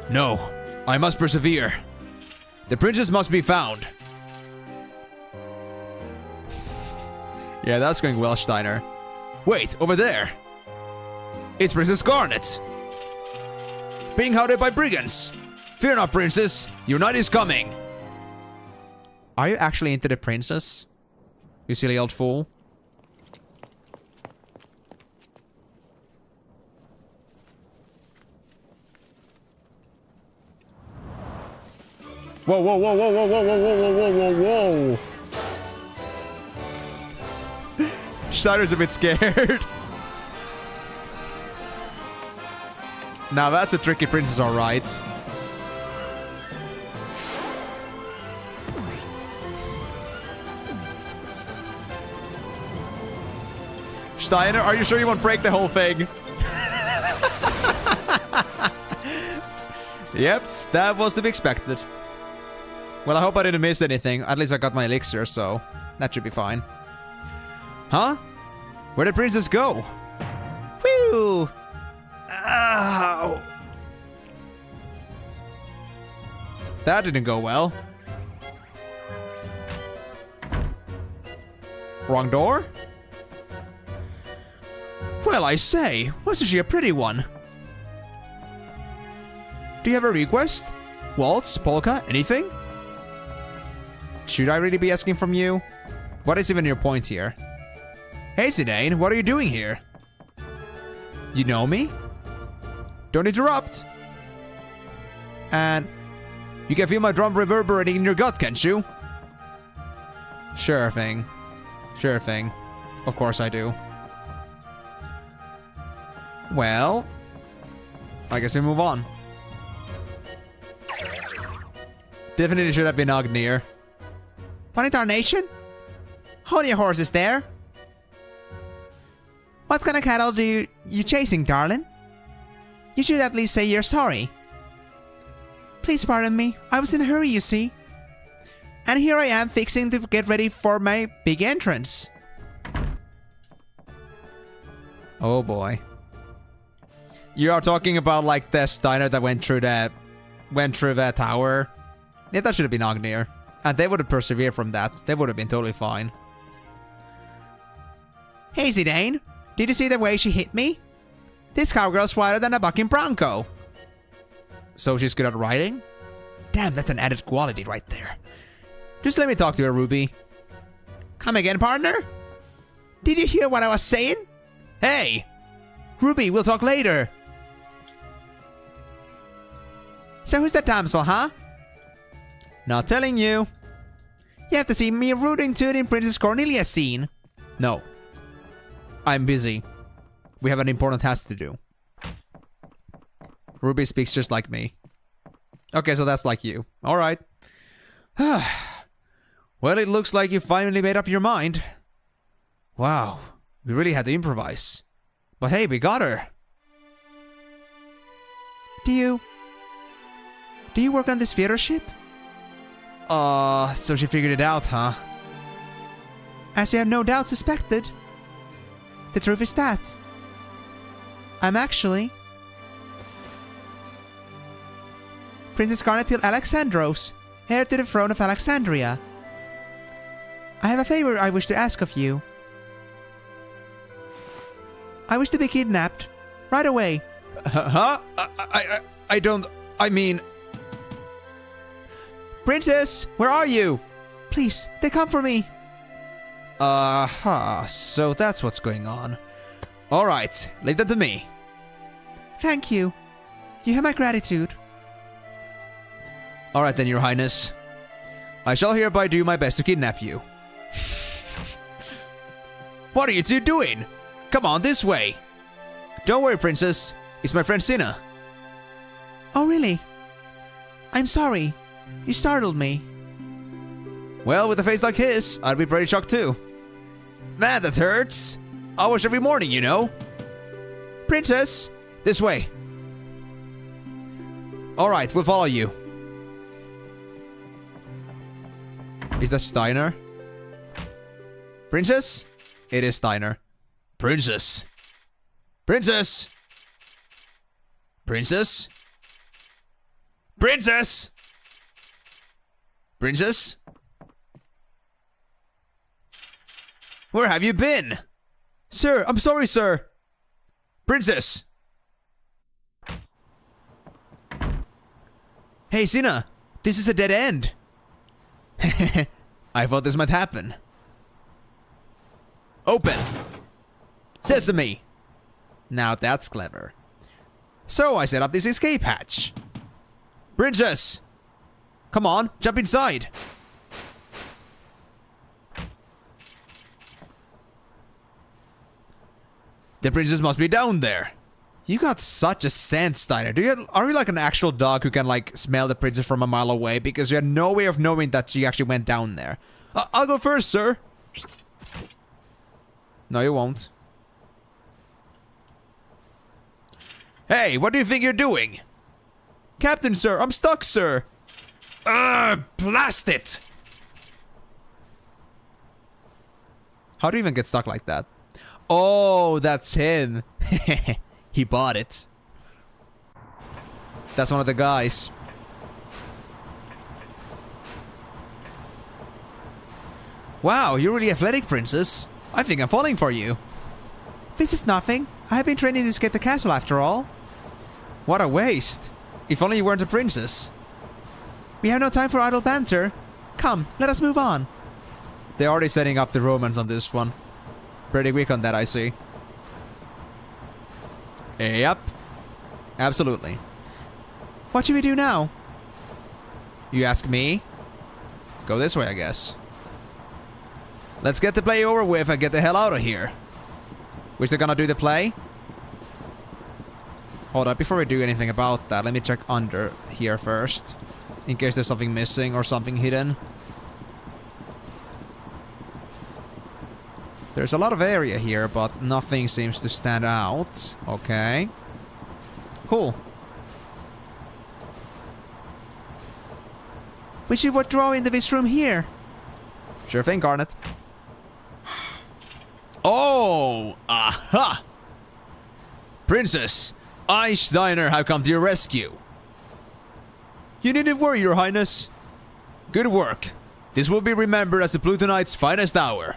No, I must persevere. The princess must be found. Yeah, that's going well, Steiner. Wait, over there. It's Princess Garnet! Being hounded by brigands! Fear not, princess! Your knight is coming! Are you actually into the princess? You silly old fool. Whoa, whoa, whoa, whoa, whoa, whoa, whoa, whoa, whoa, whoa, whoa! Schneider's a bit scared. Now that's a tricky princess, alright. Steiner, are you sure you won't break the whole thing? Yep, that was to be expected. Well, I hope I didn't miss anything. At least I got my elixir, so that should be fine. Huh? Where'd the princess go? Whew! Ow! That didn't go well. Wrong door? Well, I say, wasn't she a pretty one? Do you have a request? Waltz? Polka? Anything? Should I really be asking from you? What is even your point here? Hey, Zidane, what are you doing here? You know me? Don't interrupt! And you can feel my drum reverberating in your gut, can't you? Sure thing. Sure thing. Of course I do. Well, I guess we move on. Definitely should have been Agnir. What in tarnation? Hold your horses there. What kind of cattle do you chasing, darling? You should at least say you're sorry. Please pardon me. I was in a hurry, you see. And here I am fixing to get ready for my big entrance. Oh boy. You are talking about like the Steiner that went through the tower. Yeah, that should have been Agnir. And they would have persevered from that. They would have been totally fine. Hey, Zidane. Did you see the way she hit me? This cowgirl's wider than a bucking bronco. So she's good at riding? Damn, that's an added quality right there. Just let me talk to her, Ruby. Come again, partner? Did you hear what I was saying? Hey! Ruby, we'll talk later. So who's that damsel, huh? Not telling you. You have to see me rooting to it in Princess Cornelia's scene. No. I'm busy. We have an important task to do. Ruby speaks just like me. Okay, so that's like you. Alright. Well, it looks like you finally made up your mind. Wow. We really had to improvise. But hey, we got her. Do you work on this theater ship? So she figured it out, huh? As you have no doubt suspected. The truth is that I'm actually Princess Garnetil Alexandros, heir to the throne of Alexandria. I have a favor I wish to ask of you. I wish to be kidnapped. Right away. Huh? I don't... I mean... Princess, where are you? Please, they come for me. So that's what's going on. Alright, leave that to me. Thank you. You have my gratitude. Alright then, your highness. I shall hereby do my best to kidnap you. What are you two doing? Come on, this way. Don't worry, princess. It's my friend Cinna. Oh, really? I'm sorry. You startled me. Well, with a face like his, I'd be pretty shocked too. Man, that hurts. I wash every morning, you know. Princess, this way. Alright, we'll follow you. Is that Steiner? Princess? It is Steiner. Princess. Princess! Princess? Princess! Princess? Where have you been? Sir, I'm sorry, sir. Princess! Hey, Sina, this is a dead end. I thought this might happen. Open. Sesame. Now that's clever. So I set up this escape hatch. Princess! Come on, jump inside. The princess must be down there. You got such a sense, Steiner. Are you like an actual dog who can like smell the princess from a mile away? Because you had no way of knowing that she actually went down there. I'll go first, sir. No, you won't. Hey, what do you think you're doing? Captain, sir, I'm stuck, sir. Blast it! How do you even get stuck like that? Oh, that's him. He bought it. That's one of the guys. Wow, you're really athletic, princess. I think I'm falling for you. This is nothing. I have been training to escape the castle after all. What a waste. If only you weren't a princess. We have no time for idle banter. Come, let us move on. They're already setting up the romance on this one. Pretty quick on that, I see. Yep. Absolutely. What should we do now? You ask me? Go this way, I guess. Let's get the play over with and get the hell out of here. We're still gonna do the play? Hold up, before we do anything about that, let me check under here first. In case there's something missing or something hidden. There's a lot of area here, but nothing seems to stand out. Okay. Cool. We should withdraw into this room here. Sure thing, Garnet. Oh! Aha! Princess, I, Steiner, have come to your rescue. You needn't worry, Your Highness. Good work. This will be remembered as the Plutonite's finest hour.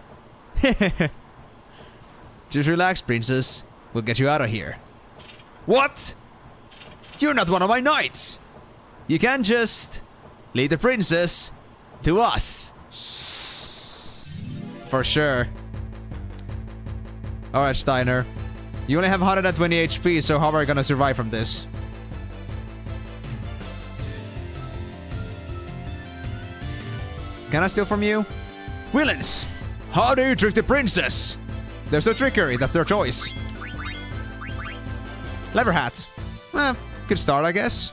Just relax, princess. We'll get you out of here. What? You're not one of my knights. You can't just lead the princess to us. For sure. Alright, Steiner. You only have 120 HP, so how are you gonna survive from this? Can I steal from you? Villains! How do you trick the princess? There's no trickery, that's their choice. Lever hat. Good start, I guess.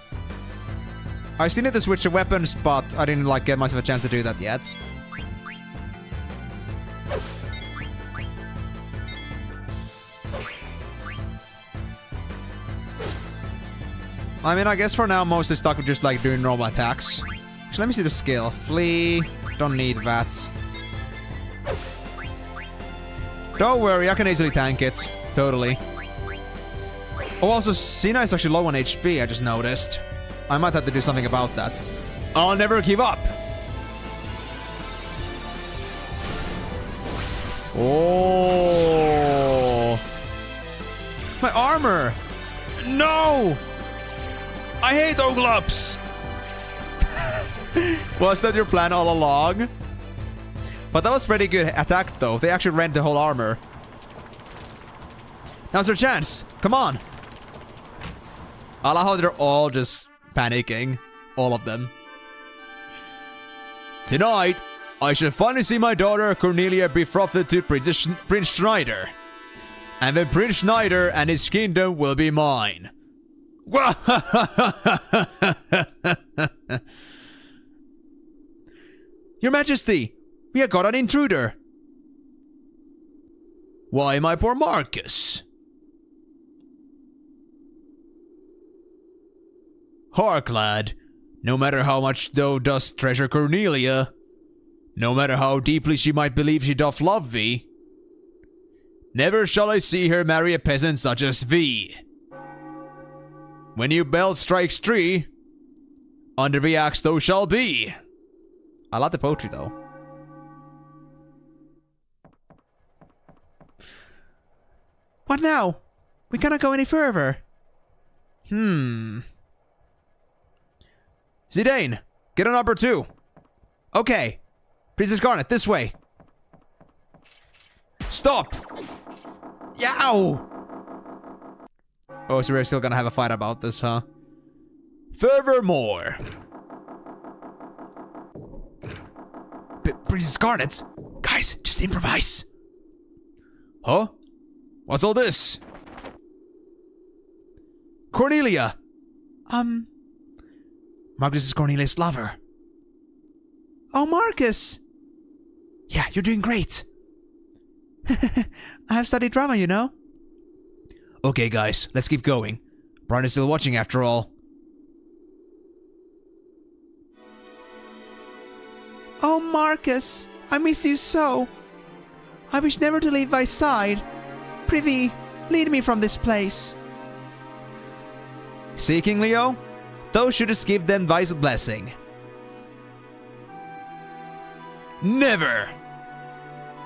I still need to switch the weapons, but I didn't like get myself a chance to do that yet. I mean, I guess for now, mostly stuck with just like doing normal attacks. Actually, let me see the skill. Flee. Don't need that. Don't worry, I can easily tank it. Totally. Oh, also, Sina is actually low on HP, I just noticed. I might have to do something about that. I'll never give up! Oh! My armor! No! I hate Oglops! Was that your plan all along? But that was pretty good attack though. They actually rent the whole armor. Now's their chance. Come on. I love how they're all just panicking. All of them. Tonight, I shall finally see my daughter Cornelia betrothed to Prince Schneider. And then Prince Schneider and his kingdom will be mine. Your Majesty, we have got an intruder. Why, my poor Marcus? Hark, lad. No matter how much thou dost treasure Cornelia, no matter how deeply she might believe she doth love thee, never shall I see her marry a peasant such as thee. When your bell strikes 3, under the axe thou shall be. I love the poetry though. What now? We cannot go any further. Zidane, get on number 2. Okay. Princess Garnet, this way. Stop! Yow! Oh, so we're still gonna have a fight about this, huh? Furthermore. Princess Garnet? Guys, just improvise. Huh? What's all this? Cornelia! Marcus is Cornelia's lover. Oh, Marcus! Yeah, you're doing great. I have studied drama, you know. Okay, guys, let's keep going. Brian is still watching after all. Oh, Marcus, I miss you so. I wish never to leave thy side. Prithee, lead me from this place. See, King Leo? Thou shouldst give them thy blessing. Never!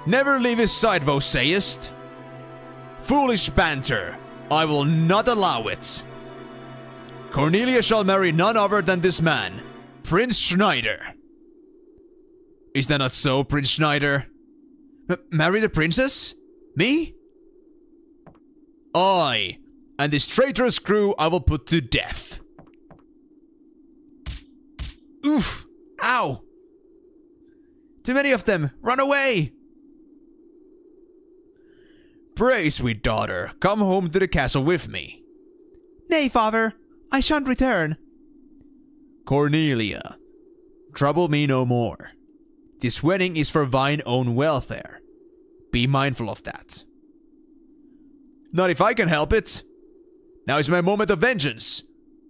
Never leave his side, thou sayest? Foolish banter! I will not allow it. Cornelia shall marry none other than this man, Prince Schneider. Is that not so, Prince Schneider? Marry the princess? Me? I, and this traitorous crew I will put to death. Oof! Ow! Too many of them! Run away! Pray, sweet daughter, come home to the castle with me. Nay, father, I shan't return. Cornelia, trouble me no more. This wedding is for thine own welfare. Be mindful of that. Not if I can help it. Now is my moment of vengeance.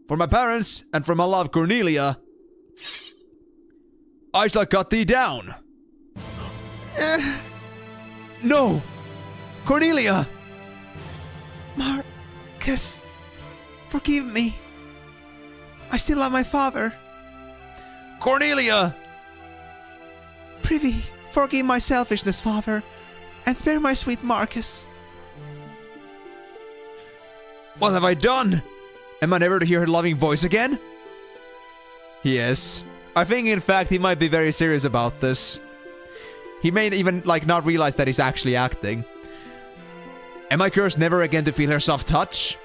For my parents and for my love Cornelia. I shall cut thee down. No! Cornelia! Marcus, forgive me. I still love my father. Cornelia! Prithee, forgive my selfishness, father, and spare my sweet Marcus. What have I done? Am I never to hear her loving voice again? Yes. I think in fact he might be very serious about this. He may even not realize that he's actually acting. Am I cursed never again to feel her soft touch?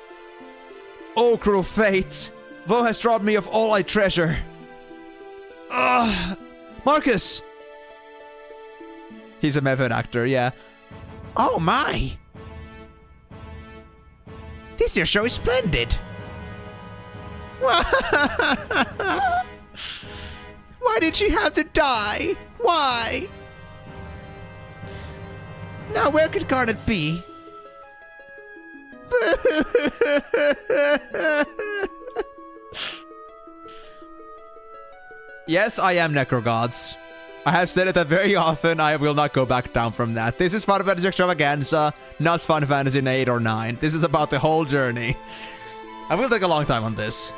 Oh, cruel fate! Thou hast robbed me of all I treasure. Marcus! He's a method actor, yeah. Oh my! This year's show is splendid! Why did she have to die? Why? Now where could Garnet be? Yes, I am Necrogods. I have said it very often, I will not go back down from that. This is Final Fantasy Extravaganza, not Final Fantasy 8 or 9. This is about the whole journey. I will take a long time on this.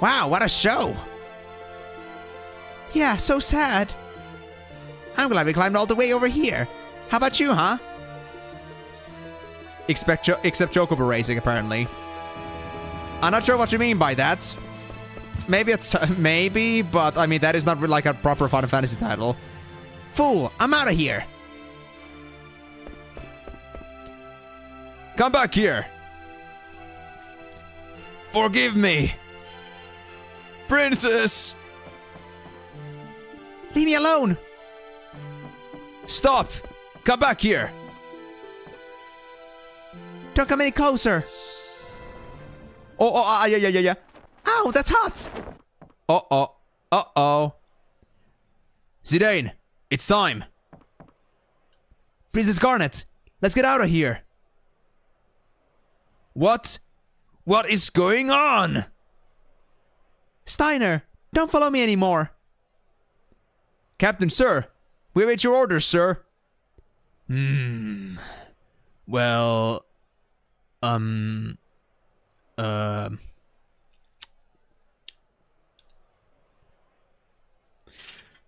Wow, what a show! Yeah, so sad. I'm glad we climbed all the way over here. How about you, huh? Except Chocobo racing, apparently. I'm not sure what you mean by that. Maybe it's... maybe, but I mean, that is not like a proper Final Fantasy title. Fool, I'm out of here. Come back here. Forgive me. Princess! Leave me alone. Stop! Come back here. Don't come any closer. Yeah. Ow, that's hot. Uh-oh. Zidane, it's time. Princess Garnet, let's get out of here. What? What is going on? Steiner, don't follow me anymore. Captain, sir, we await your orders, sir. Well...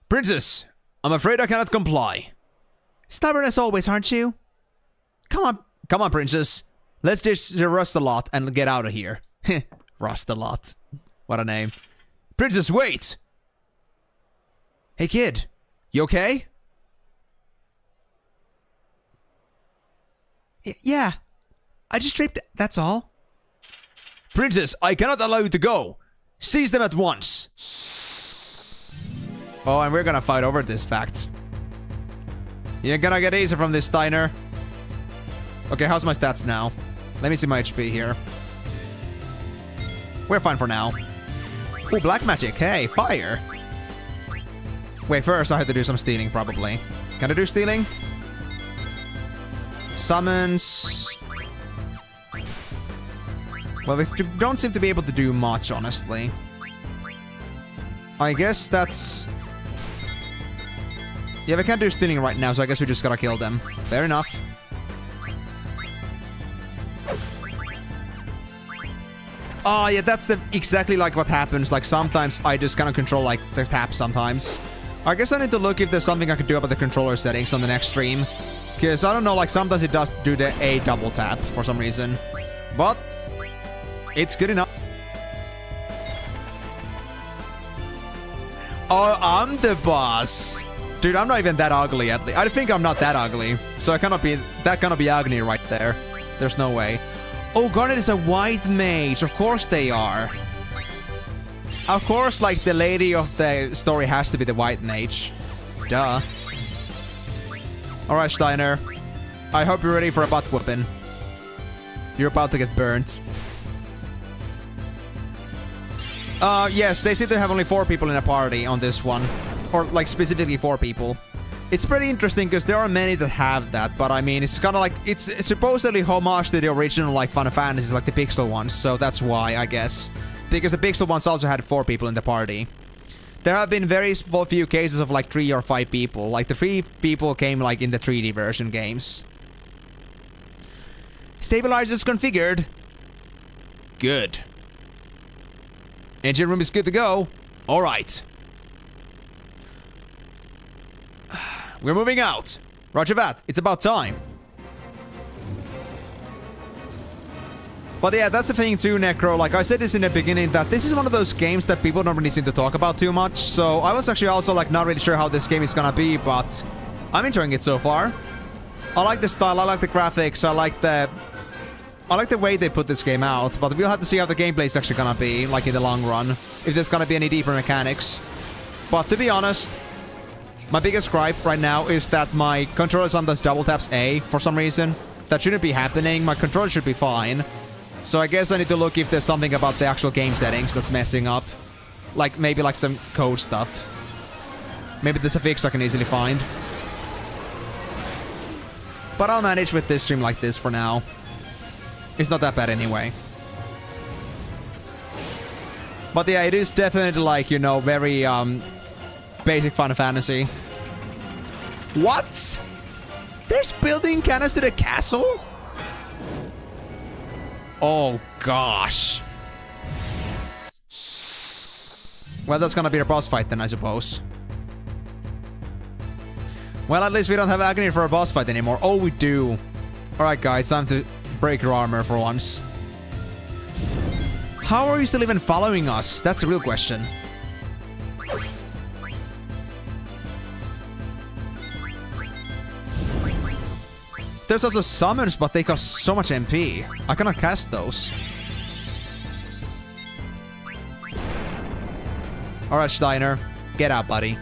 Princess, I'm afraid I cannot comply. Stubborn as always, aren't you? Come on, Princess. Let's just rust a lot and get out of here. Rust a lot. What a name. Princess, wait! Hey kid, you okay? Yeah. I just tripped, that's all. Princess, I cannot allow you to go. Seize them at once. Oh, and we're gonna fight over this fact. You're gonna get easier from this, Steiner. Okay, how's my stats now? Let me see my HP here. We're fine for now. Oh, black magic. Hey, fire. Wait, first I have to do some stealing, probably. Can I do stealing? Summons. Well, we don't seem to be able to do much, honestly. I guess that's... Yeah, we can't do stealing right now, so I guess we just gotta kill them. Fair enough. Oh, yeah, that's exactly like what happens. Like, sometimes I just cannot control, like, the tap sometimes. I guess I need to look if there's something I can do about the controller settings on the next stream. Because, I don't know, like, sometimes it does do the A double tap for some reason. But it's good enough. Oh, I'm the boss. Dude, I'm not even that ugly, at least. I think I'm not that ugly. So I cannot be... That cannot be Agni right there. There's no way. Oh, Garnet is a white mage. Of course they are. Of course, like, the lady of the story has to be the white mage. Duh. Alright, Steiner. I hope you're ready for a butt whooping. You're about to get burnt. Yes, they seem to have only 4 people in a party on this one. Or, like, specifically 4 people. It's pretty interesting because there are many that have that, but I mean, it's kind of like, it's supposedly homage to the original, like, Final Fantasy, like the Pixel ones, so that's why, I guess. Because the Pixel ones also had 4 people in the party. There have been very few cases of, like, 3 or 5 people. Like, the 3 people came, like, in the 3D version games. Stabilizers configured. Good. Engine room is good to go. Alright. We're moving out. Roger that. It's about time. But yeah, that's the thing too, Necro. Like I said this in the beginning, that this is one of those games that people don't really seem to talk about too much. So I was actually also like not really sure how this game is gonna be, but I'm enjoying it so far. I like the style, I like the graphics, I like the way they put this game out, but we'll have to see how the gameplay is actually gonna be, like in the long run. If there's gonna be any deeper mechanics. But to be honest, my biggest gripe right now is that my controller sometimes double taps A for some reason. That shouldn't be happening. My controller should be fine. So I guess I need to look if there's something about the actual game settings that's messing up. Like, maybe like some code stuff. Maybe there's a fix I can easily find. But I'll manage with this stream like this for now. It's not that bad anyway. But yeah, it is definitely like, you know, very, basic Final Fantasy. What? There's building cannons to the castle? Oh, gosh. Well, that's gonna be a boss fight then, I suppose. Well, at least we don't have Agony for a boss fight anymore. Oh, we do. Alright, guys, time to break your armor for once. How are you still even following us? That's a real question. There's also summons, but they cost so much MP. I cannot cast those. Alright, Steiner. Get out, buddy.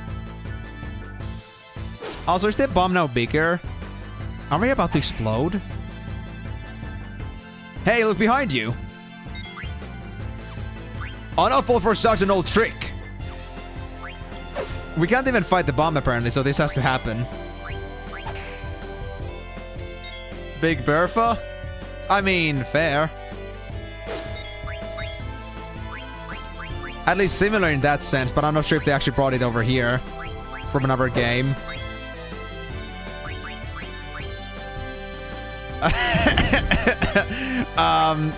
Also, is the bomb now bigger? Are we about to explode? Hey, look behind you! Oh, not fall for such an old trick! We can't even fight the bomb apparently, so this has to happen. Big Bertha? I mean, fair. At least similar in that sense, but I'm not sure if they actually brought it over here from another game.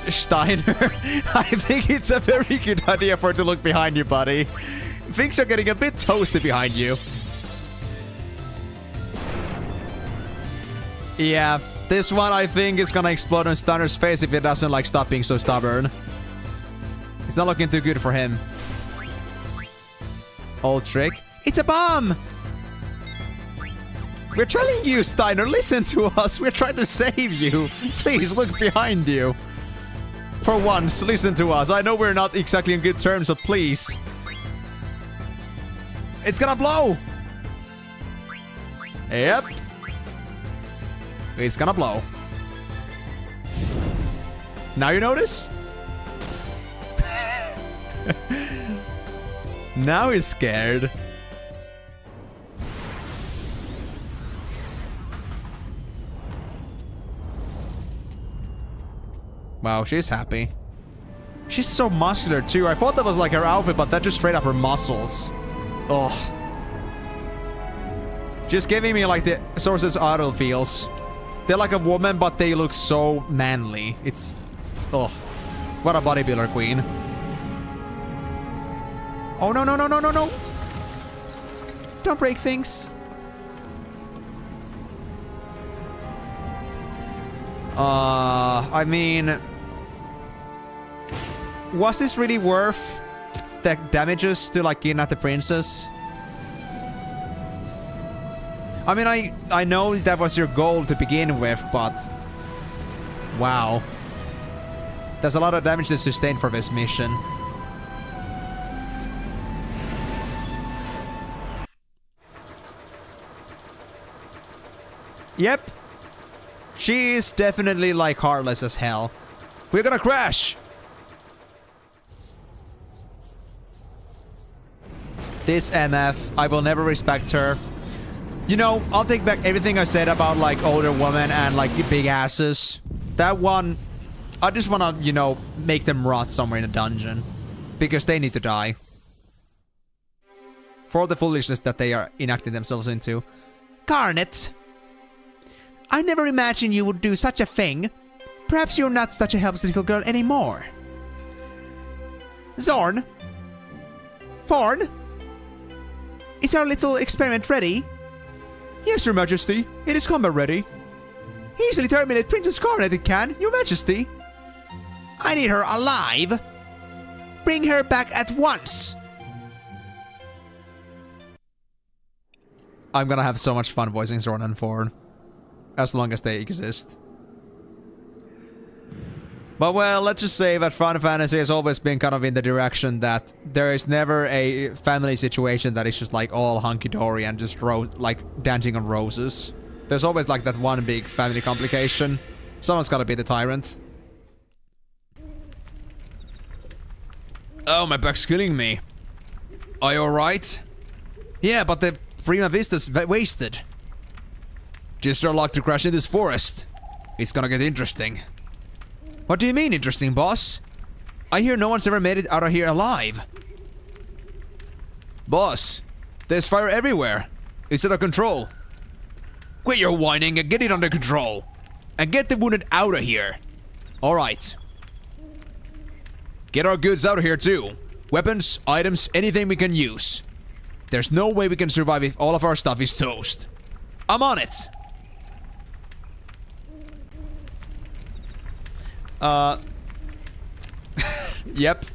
Steiner, I think it's a very good idea for it to look behind you, buddy. Things are getting a bit toasty behind you. Yeah, this one I think is gonna explode on Steiner's face if it doesn't like stop being so stubborn. It's not looking too good for him. Old trick. It's a bomb! We're telling you, Steiner, listen to us. We're trying to save you. Please look behind you. For once, listen to us. I know we're not exactly on good terms, but please. It's gonna blow! Yep. It's gonna blow. Now you notice? Now he's scared. Wow, she's happy. She's so muscular too. I thought that was like her outfit, but that's just straight up her muscles. Ugh. Just giving me like the Source's Idol feels. They're like a woman, but they look so manly. It's... ugh. What a bodybuilder queen. Oh, no, no, no, no, no, no. Don't break things. I mean... was this really worth the damages to, like, kidnap the princess? I mean, I know that was your goal to begin with, but... wow. There's a lot of damage to sustain for this mission. Yep. She is definitely, like, heartless as hell. We're gonna crash! This MF, I will never respect her. You know, I'll take back everything I said about, like, older women and, like, big asses. That one, I just wanna, you know, make them rot somewhere in a dungeon. Because they need to die. For all the foolishness that they are enacting themselves into. Garnet! I never imagined you would do such a thing. Perhaps you're not such a helpless little girl anymore. Zorn? Thorn? Is our little experiment ready? Yes, Your Majesty. It is combat ready. Easily terminate Princess Garnet it can, Your Majesty. I need her alive. Bring her back at once. I'm gonna have so much fun voicing Zorn and Thorn. As long as they exist. But well, let's just say that Final Fantasy has always been kind of in the direction that there is never a family situation that is just like all hunky-dory and just like dancing on roses. There's always like that one big family complication. Someone's gotta be the tyrant. Oh, my back's killing me. Are you alright? Yeah, but the Prima Vista's wasted. Just our luck to crash in this forest. It's gonna get interesting. What do you mean interesting, boss? I hear no one's ever made it out of here alive. Boss, there's fire everywhere. It's out of control. Quit your whining and get it under control. And get the wounded out of here. Alright. Get our goods out of here too. Weapons, items, anything we can use. There's no way we can survive if all of our stuff is toast. I'm on it. Yep.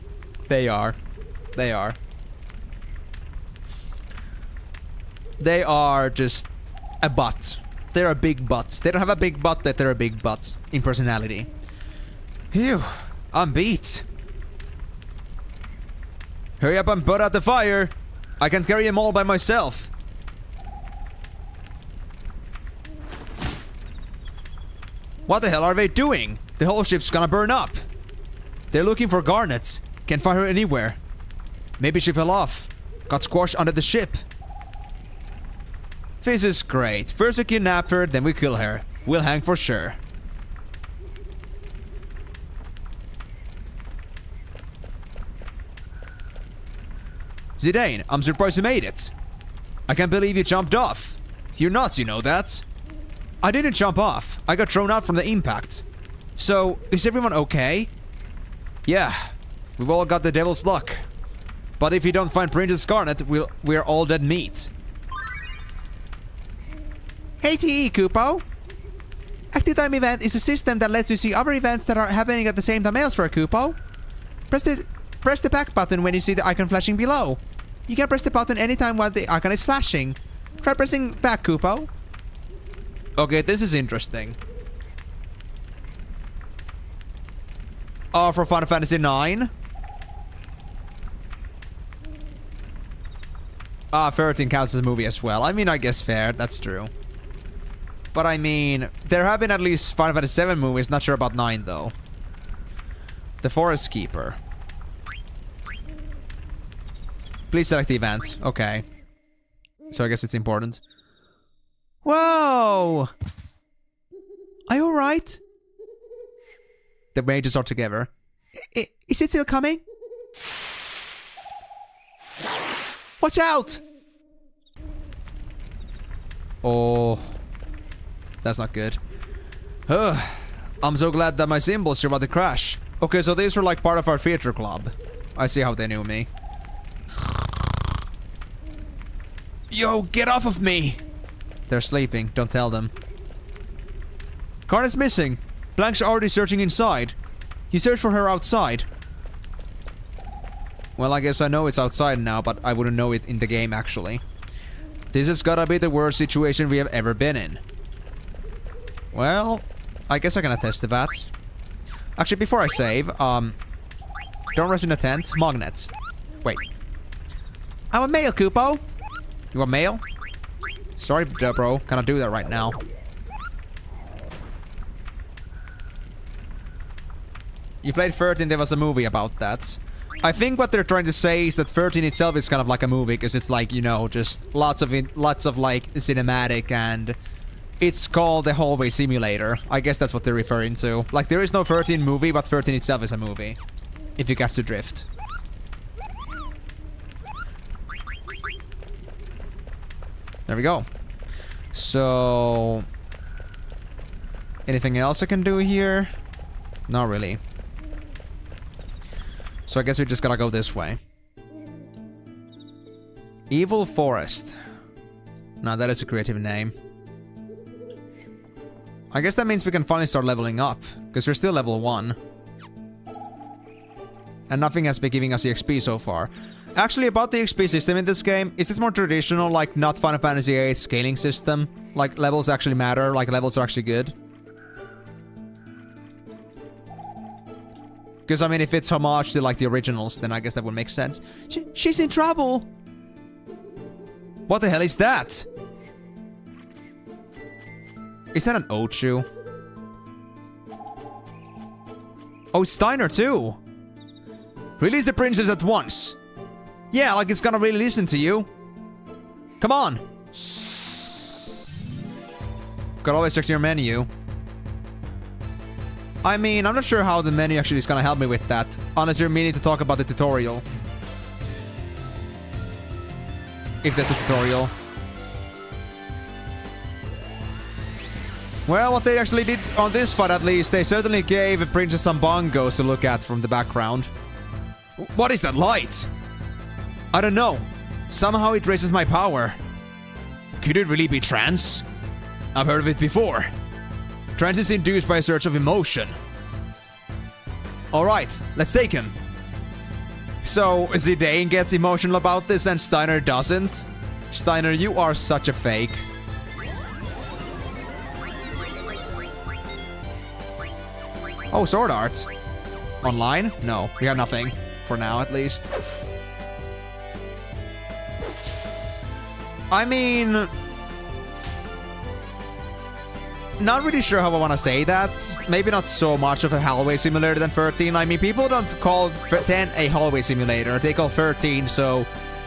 They are. They are. They are just a butt. They're a big butt. They don't have a big butt, but they're a big butt in personality. Phew. I'm beat. Hurry up and put out the fire. I can't carry them all by myself. What the hell are they doing? The whole ship's gonna burn up. They're looking for Garnet. Can't find her anywhere. Maybe she fell off. Got squashed under the ship. This is great. First we kidnap her, then we kill her. We'll hang for sure. Zidane, I'm surprised you made it. I can't believe you jumped off. You're nuts, you know that? I didn't jump off. I got thrown out from the impact. So, is everyone okay? Yeah, we've all got the devil's luck. But if you don't find Princess Garnet, we're all dead meat. ATE, Kupo. Active Time Event is a system that lets you see other events that are happening at the same time elsewhere, Kupo. Press the back button when you see the icon flashing below. You can press the button anytime while the icon is flashing. Try pressing back, Kupo. Okay, this is interesting. Oh, for Final Fantasy IX? 13 counts as a movie as well. I mean, I guess fair. That's true. But I mean, there have been at least Final Fantasy 7 movies. Not sure about 9 though. The Forest Keeper. Please select the event. Okay. So I guess it's important. Whoa! Are you alright? The mages are together. Is it still coming? Watch out! Oh. That's not good. I'm so glad that my symbols are about to crash. Okay, so these were like part of our theater club. I see how they knew me. Yo, get off of me! They're sleeping, don't tell them. Karen is missing. Blank's already searching inside. You search for her outside. Well, I guess I know it's outside now, but I wouldn't know it in the game, actually. This has gotta be the worst situation we have ever been in. Well, I guess I can attest to that. Actually, before I save, don't rest in a tent. Magnet. Wait. I'm a male, Kupo. You a male? Sorry, bro. Cannot do that right now. You played 13, there was a movie about that. I think what they're trying to say is that 13 itself is kind of like a movie, because it's like, you know, just lots of like cinematic, and it's called the Hallway Simulator. I guess that's what they're referring to. Like, there is no 13 movie, but 13 itself is a movie. If you catch the drift. There we go. So... anything else I can do here? Not really. So I guess we just gotta go this way. Evil Forest. Now that is a creative name. I guess that means we can finally start leveling up, because we're still level 1. And nothing has been giving us the XP so far. Actually, about the XP system in this game, is this more traditional, like not Final Fantasy VIII scaling system? Like levels actually matter, like levels are actually good? Because I mean, if it's homage to like the originals, then I guess that would make sense. She's in trouble! What the hell is that? Is that an Ochu? Oh, it's Steiner too! Release the princess at once! Yeah, like it's gonna really listen to you. Come on! Could always check your menu. I mean, I'm not sure how the menu actually is gonna help me with that. Unless you're meaning to talk about the tutorial. If there's a tutorial. Well, what they actually did on this fight at least, they certainly gave Princess some bongos to look at from the background. What is that light? I don't know. Somehow it raises my power. Could it really be trance? I've heard of it before. Trance is induced by a surge of emotion. Alright, let's take him. So, Zidane gets emotional about this and Steiner doesn't? Steiner, you are such a fake. Oh, sword art. Online? No, we have nothing. For now, at least. I mean... not really sure how I want to say that. Maybe not so much of a hallway simulator than 13. I mean, people don't call 10 a hallway simulator. They call 13, so...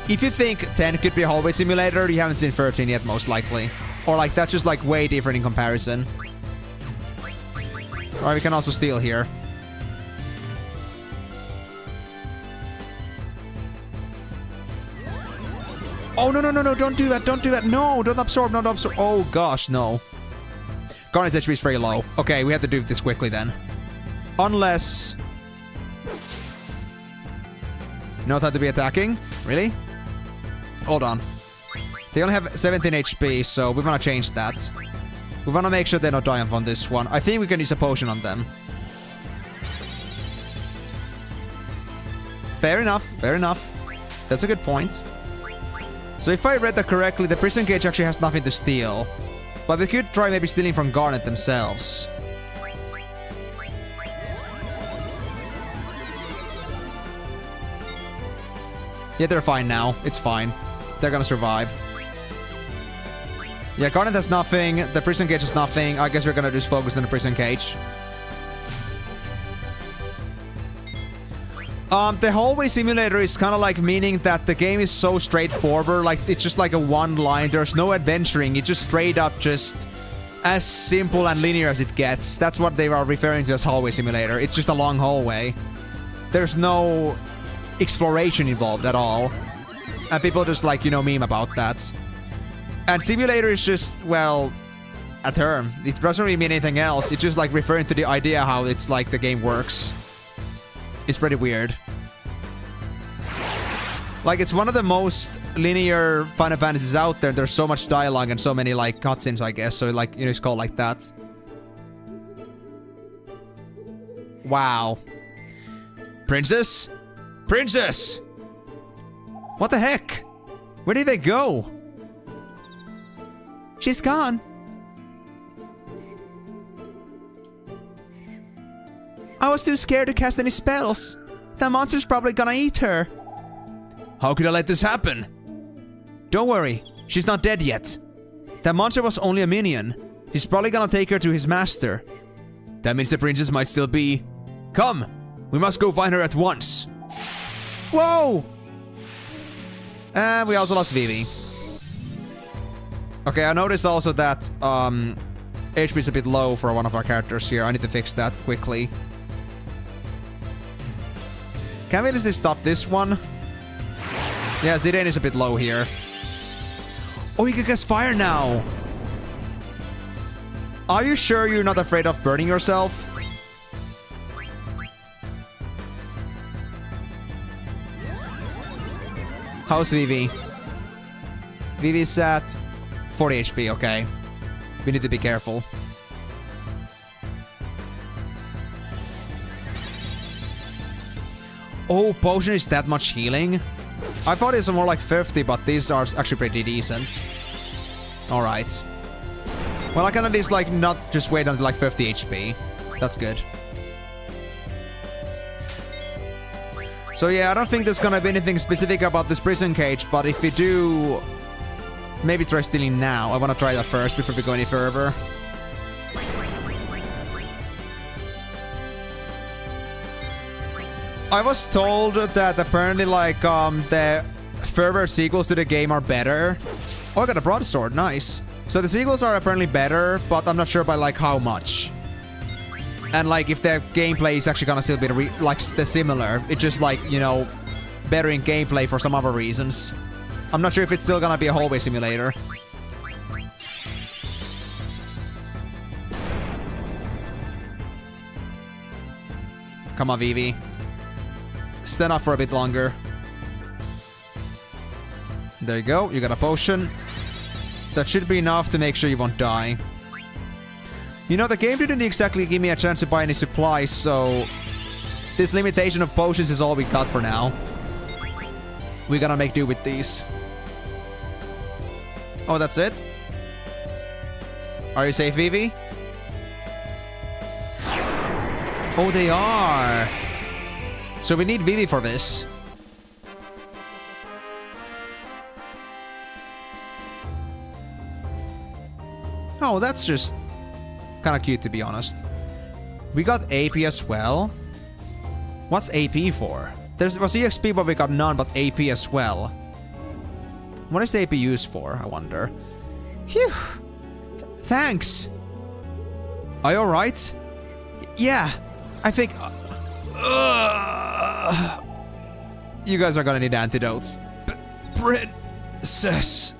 if you think 10 could be a hallway simulator, you haven't seen 13 yet, most likely. Or like, that's just like way different in comparison. Alright, we can also steal here. Oh, no, no, no, no, don't do that, don't do that. No, don't absorb, not absorb. Oh, gosh, no. Garnet's HP is very low. Okay, we have to do this quickly then. Unless... no time to be attacking? Really? Hold on. They only have 17 HP, so we want to change that. We want to make sure they're not dying on this one. I think we can use a potion on them. Fair enough, fair enough. That's a good point. So if I read that correctly, the prison cage actually has nothing to steal. But we could try maybe stealing from Garnet themselves. Yeah, they're fine now. It's fine. They're gonna survive. Yeah, Garnet has nothing. The prison cage has nothing. I guess we're gonna just focus on the prison cage. The hallway simulator is kind of like meaning that the game is so straightforward. Like, it's just like a one line. There's no adventuring. It's just straight up just as simple and linear as it gets. That's what they are referring to as hallway simulator. It's just a long hallway. There's no exploration involved at all. And people just like, you know, meme about that. And simulator is just, well, a term. It doesn't really mean anything else. It's just like referring to the idea how it's like the game works. It's pretty weird. Like, it's one of the most linear Final Fantasies out there. There's so much dialogue and so many, like, cutscenes, I guess. So, like, you know, it's called like that. Wow. Princess? Princess! What the heck? Where did they go? She's gone. I was too scared to cast any spells. The monster's probably gonna eat her. How could I let this happen? Don't worry, she's not dead yet. That monster was only a minion. He's probably gonna take her to his master. That means the princess might still be... Come! We must go find her at once. Whoa! And we also lost Vivi. Okay, I noticed also that HP is a bit low for one of our characters here. I need to fix that quickly. Can we at least stop this one? Yeah, Zidane is a bit low here. Oh, you can cast fire now! Are you sure you're not afraid of burning yourself? How's Vivi? Vivi's at 40 HP, okay. We need to be careful. Oh, potion is that much healing? I thought it's more like 50, but these are actually pretty decent. Alright. Well, I can at least, like, not just wait until, like, 50 HP. That's good. So, yeah, I don't think there's gonna be anything specific about this prison cage, but if we do... Maybe try stealing now. I wanna try that first before we go any further. I was told that apparently, like, the further sequels to the game are better. Oh, I got a broadsword. Nice. So the sequels are apparently better, but I'm not sure by, like, how much. And, like, if the gameplay is actually gonna still be, like, similar. It's just, like, you know, better in gameplay for some other reasons. I'm not sure if it's still gonna be a hallway simulator. Come on, Vivi. Stand up for a bit longer. There you go. You got a potion. That should be enough to make sure you won't die. You know, the game didn't exactly give me a chance to buy any supplies, so... This limitation of potions is all we got for now. We gotta make do with these. Oh, that's it? Are you safe, Vivi? Oh, they are! So we need Vivi for this. Oh, that's just kind of cute, to be honest. We got AP as well. What's AP for? There was EXP, but we got none but AP as well. What is the AP used for, I wonder? Phew. Thanks. Are you alright? Yeah, I think... You guys are gonna need antidotes. Princess.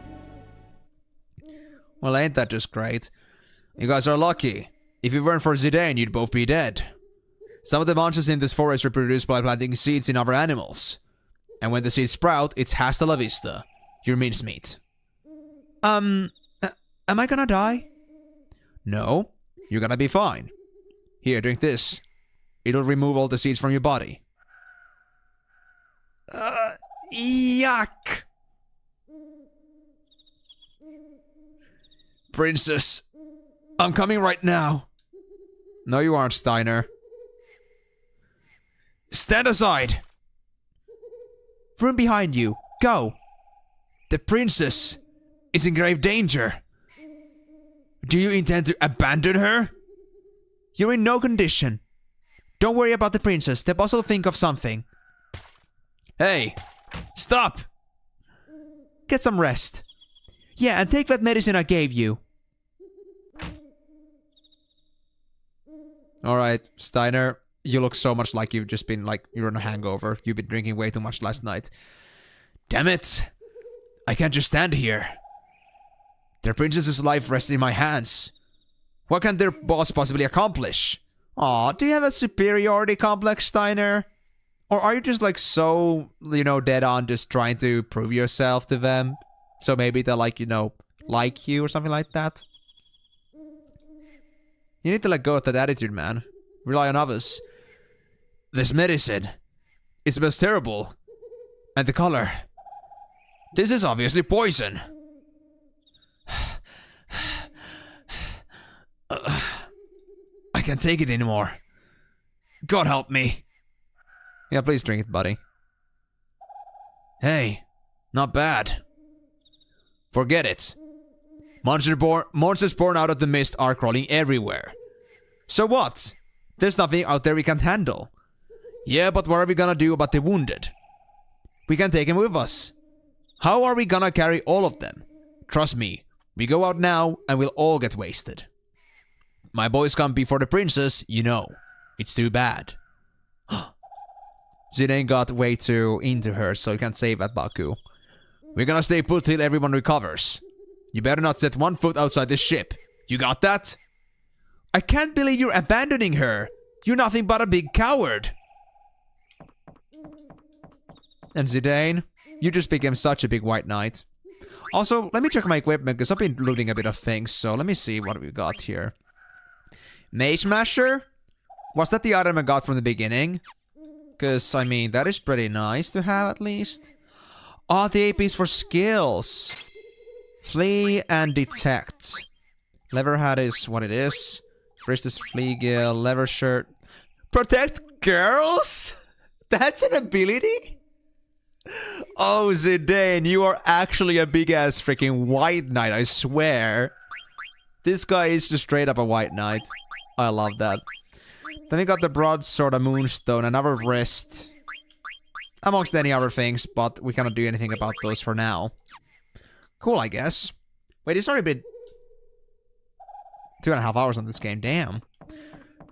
Well, ain't that just great? You guys are lucky. If it weren't for Zidane, you'd both be dead. Some of the monsters in this forest reproduce by planting seeds in other animals. And when the seeds sprout, it's hasta la vista. Your mincemeat. Am I gonna die? No, you're gonna be fine. Here, drink this. It'll remove all the seeds from your body. Yuck. Princess, I'm coming right now. No, you aren't, Steiner. Stand aside! Room behind you. Go. The princess is in grave danger. Do you intend to abandon her? You're in no condition. Don't worry about the princess. The boss will think of something. Hey, stop! Get some rest. Yeah, and take that medicine I gave you. Alright, Steiner, you look so much like you've just been like you're on a hangover. You've been drinking way too much last night. Damn it! I can't just stand here. Their princess's life rests in my hands. What can their boss possibly accomplish? Aw, do you have a superiority complex, Steiner? Or are you just like so, dead on just trying to prove yourself to them? So maybe they'll like you or something like that? You need to let go of that attitude, man. Rely on others. This medicine, it smells terrible. And the color. This is obviously poison. I can't take it anymore. God help me. Yeah, please drink it, buddy. Hey, not bad. Forget it. Monsters born out of the mist are crawling everywhere. So what? There's nothing out there we can't handle. Yeah, but what are we gonna do about the wounded? We can take them with us. How are we gonna carry all of them? Trust me, we go out now and we'll all get wasted. My boys come before the princess, you know. It's too bad. Zidane got way too into her, so you can't save that, Baku. We're gonna stay put till everyone recovers. You better not set one foot outside this ship. You got that? I can't believe you're abandoning her. You're nothing but a big coward. And Zidane, you just became such a big white knight. Also, let me check my equipment, because I've been looting a bit of things, so let me see what we got here. Mage Masher? Was that the item I got from the beginning? Because, I mean, that is pretty nice to have at least. Oh, the AP is for skills. Flee and detect. Lever hat is what it is. Wrist is Fleagill. Lever shirt. Protect girls? That's an ability? Oh, Zidane, you are actually a big-ass freaking white knight, I swear. This guy is just straight up a white knight. I love that. Then we got the broadsword, a moonstone, another wrist. Amongst any other things, but we cannot do anything about those for now. Cool, I guess. Wait, it's already been 2.5 hours on this game, damn.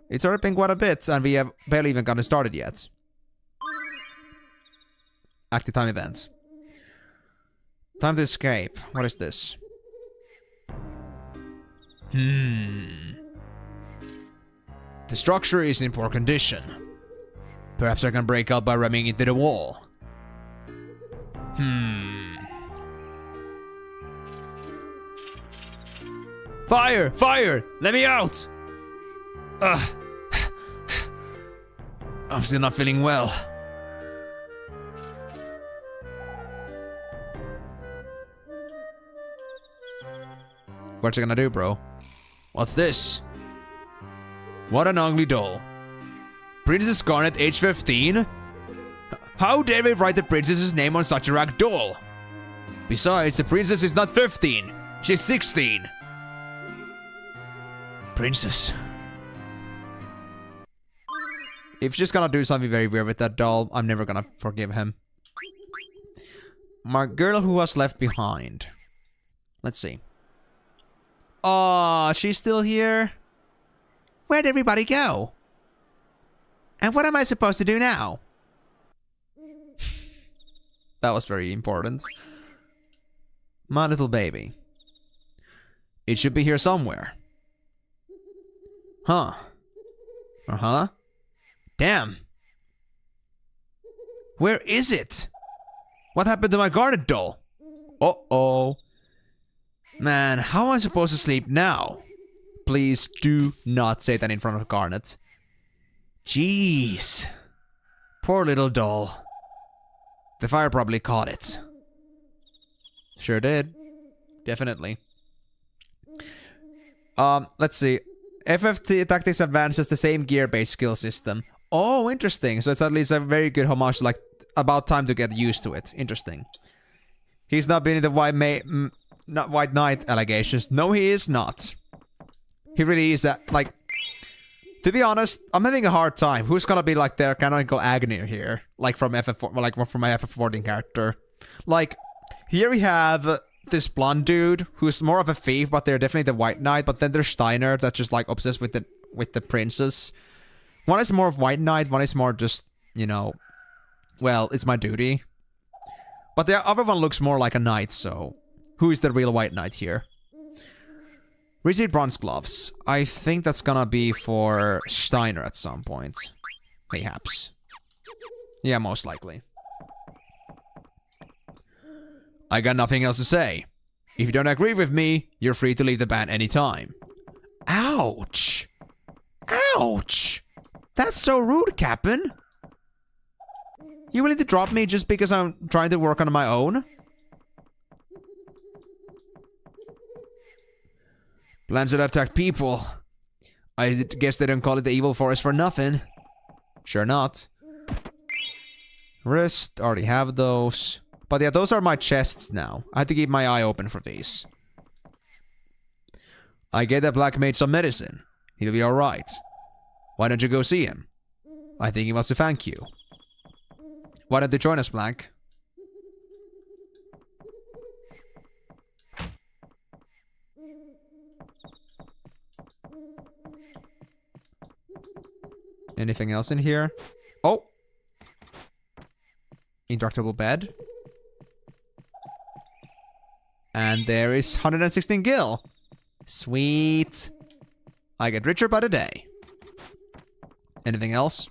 It's already been quite a bit, and we have barely even gotten started yet. Active time event. Time to escape. What is this? The structure is in poor condition. Perhaps I can break out by ramming into the wall. Fire! Fire! Let me out! I'm still not feeling well. What's it gonna do, bro? What's this? What an ugly doll. Princess Scarlet, age 15? How dare they write the princess's name on such a rag doll? Besides, the princess is not 15. She's 16. Princess. If she's gonna do something very weird with that doll, I'm never gonna forgive him. My girl who was left behind. Let's see. Aw, she's still here? Where'd everybody go? And what am I supposed to do now? That was very important. My little baby. It should be here somewhere. Huh. Uh-huh. Damn. Where is it? What happened to my guarded doll? Uh-oh. Man, how am I supposed to sleep now? Please do not say that in front of Garnet. Jeez. Poor little doll. The fire probably caught it. Sure did. Definitely. Let's see. FF Tactics Advanced has the same gear-based skill system. Oh, interesting. So it's at least a very good homage to, like, about time to get used to it. Interesting. He's not been in the White Knight allegations. No, he is not. He really is that, like... To be honest, I'm having a hard time. Who's gonna be, like, their canonical Agnew here? Like, from FF4... Like, from my FF14 character. Like, here we have... this blonde dude who's more of a thief, but they're definitely the White Knight. But then there's Steiner that's just like obsessed with the princess. One is more of White Knight, one is more just, you know, well, it's my duty. But the other one looks more like a knight, so who is the real White Knight here? Receive bronze gloves. I think that's gonna be for Steiner at some point. Mayhaps. Yeah, most likely. I got nothing else to say. If you don't agree with me, you're free to leave the band anytime. Ouch! Ouch! That's so rude, Captain. You willing to drop me just because I'm trying to work on my own? Plans that attack people. I guess they don't call it the evil forest for nothing. Sure not. Wrist, already have those. But yeah, those are my chests now. I had to keep my eye open for these. I gave that black mage some medicine. He'll be alright. Why don't you go see him? I think he wants to thank you. Why don't you join us, Black? Anything else in here? Oh! Indestructible bed. And there is 116 gil. Sweet. I get richer by the day. Anything else?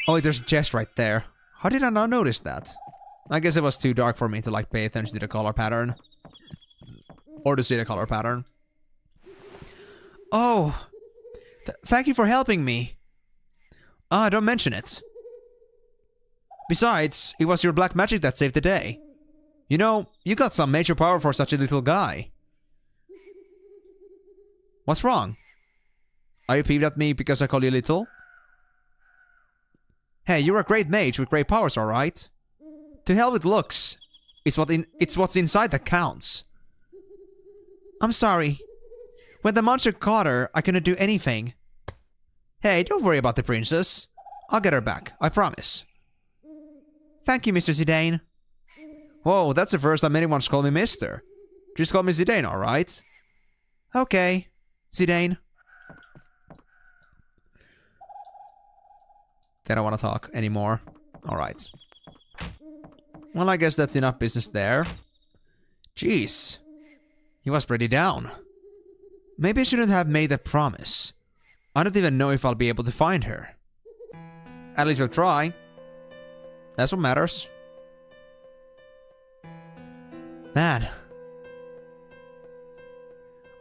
Oh, there's a chest right there. How did I not notice that? I guess it was too dark for me to like pay attention to the color pattern. Or to see the color pattern. Oh. Thank you for helping me. Ah, don't mention it. Besides, it was your black magic that saved the day. You know, you got some major power for such a little guy. What's wrong? Are you peeved at me because I call you little? Hey, you're a great mage with great powers, alright? To hell with looks. It's what's inside that counts. I'm sorry. When the monster caught her, I couldn't do anything. Hey, don't worry about the princess. I'll get her back, I promise. Thank you, Mr. Zidane. Whoa, that's the first time anyone's called me Mister. Just call me Zidane, alright? Okay, Zidane. They don't want to talk anymore. Alright. Well, I guess that's enough business there. Jeez. He was pretty down. Maybe I shouldn't have made that promise. I don't even know if I'll be able to find her. At least I'll try. That's what matters. Man.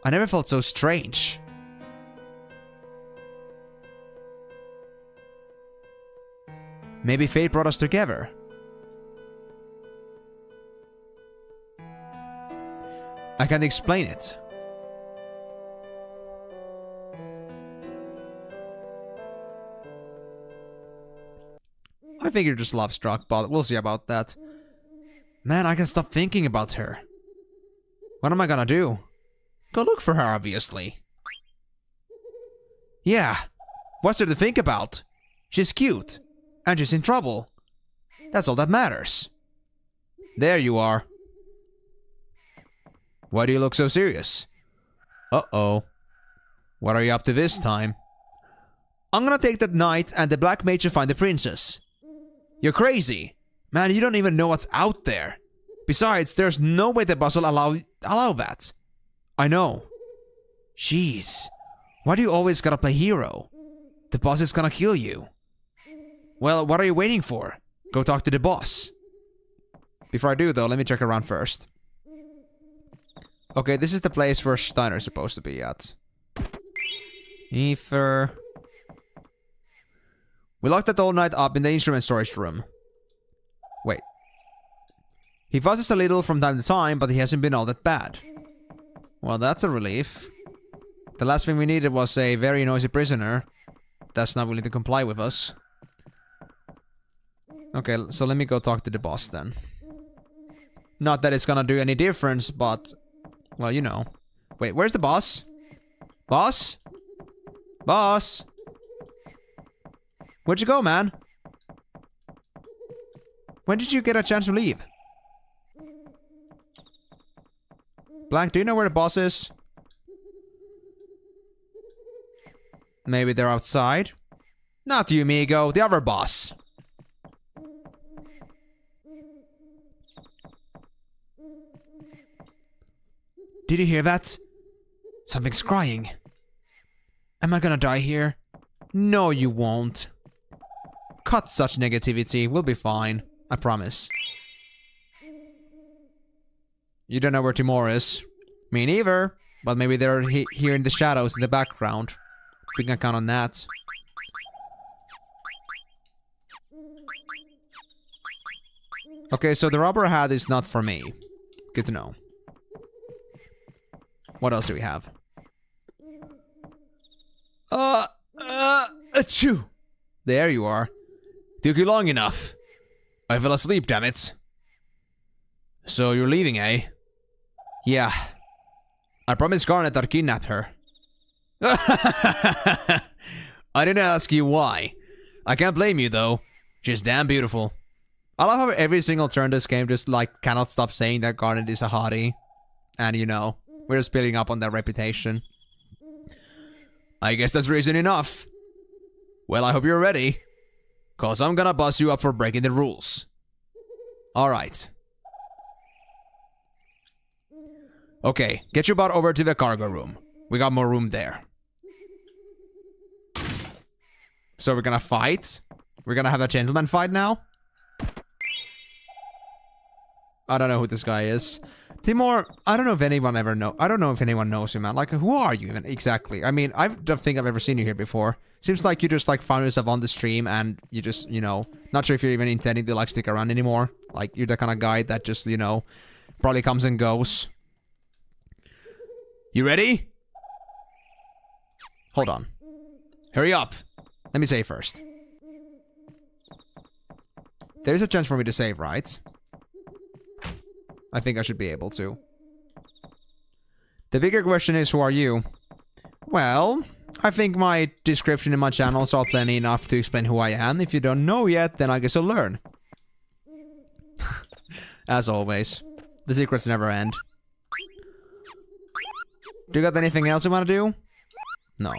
I never felt so strange. Maybe fate brought us together. I can't explain it. I think you're just love-struck, but we'll see about that. Man, I can't stop thinking about her. What am I gonna do? Go look for her, obviously. Yeah, what's there to think about? She's cute, and she's in trouble. That's all that matters. There you are. Why do you look so serious? Uh-oh. What are you up to this time? I'm gonna take that knight and the black mage to find the princess. You're crazy. Man, you don't even know what's out there. Besides, there's no way the boss will allow that. I know. Jeez. Why do you always gotta play hero? The boss is gonna kill you. Well, what are you waiting for? Go talk to the boss. Before I do though, let me check around first. Okay, this is the place where Steiner's supposed to be at. Ether. We locked that old knight up in the instrument storage room. Wait. He fuzzes a little from time to time, but he hasn't been all that bad. Well, that's a relief. The last thing we needed was a very noisy prisoner that's not willing to comply with us. Okay, so let me go talk to the boss then. Not that it's gonna do any difference, but... Well, you know. Wait, where's the boss? Boss? Boss? Where'd you go, man? When did you get a chance to leave? Blank, do you know where the boss is? Maybe they're outside? Not you, Migo, the other boss. Did you hear that? Something's crying. Am I gonna die here? No, you won't. Cut such negativity, we'll be fine. I promise. You don't know where Timor is. Me neither. But maybe they're here in the shadows in the background. We can count on that. Okay, so the rubber hat is not for me. Good to know. What else do we have? Achoo! There you are. Took you long enough. I fell asleep, damn it. So you're leaving, eh? Yeah. I promised Garnet I'd kidnap her. I didn't ask you why. I can't blame you, though. She's damn beautiful. I love how every single turn this game just, like, cannot stop saying that Garnet is a hottie. And, you know, we're just building up on that reputation. I guess that's reason enough. Well, I hope you're ready. Cause I'm gonna bust you up for breaking the rules. Alright. Okay, get your butt over to the cargo room. We got more room there. So we're gonna fight? We're gonna have a gentleman fight now? I don't know who this guy is. Timor, I don't know if anyone ever know. I don't know if anyone knows you, man. Like, who are you even exactly? I mean, I don't think I've ever seen you here before. Seems like you just like found yourself on the stream and you just, you know, not sure if you're even intending to like stick around anymore. Like, you're the kind of guy that just, you know, probably comes and goes. You ready? Hold on. Hurry up. Let me save first. There's a chance for me to save, right? I think I should be able to. The bigger question is, who are you? Well, I think my description in my channel is all plenty enough to explain who I am. If you don't know yet, then I guess you'll learn. As always, the secrets never end. Do you got anything else you want to do? No.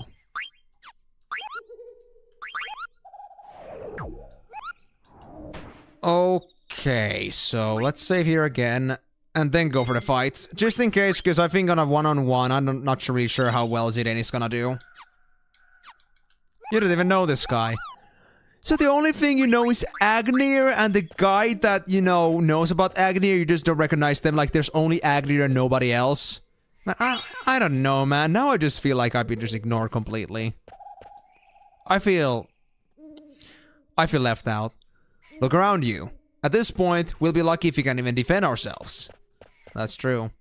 Okay, so let's save here again, and then go for the fight. Just in case, because I think on a one-on-one, I'm not really sure how well Zidane is gonna do. You don't even know this guy. So the only thing you know is Agnir, and the guy that, you know, knows about Agnir, you just don't recognize them, like there's only Agnir and nobody else. Man, I don't know, man. Now I just feel like I've been just ignored completely. I feel left out. Look around you. At this point, we'll be lucky if we can even defend ourselves. That's true.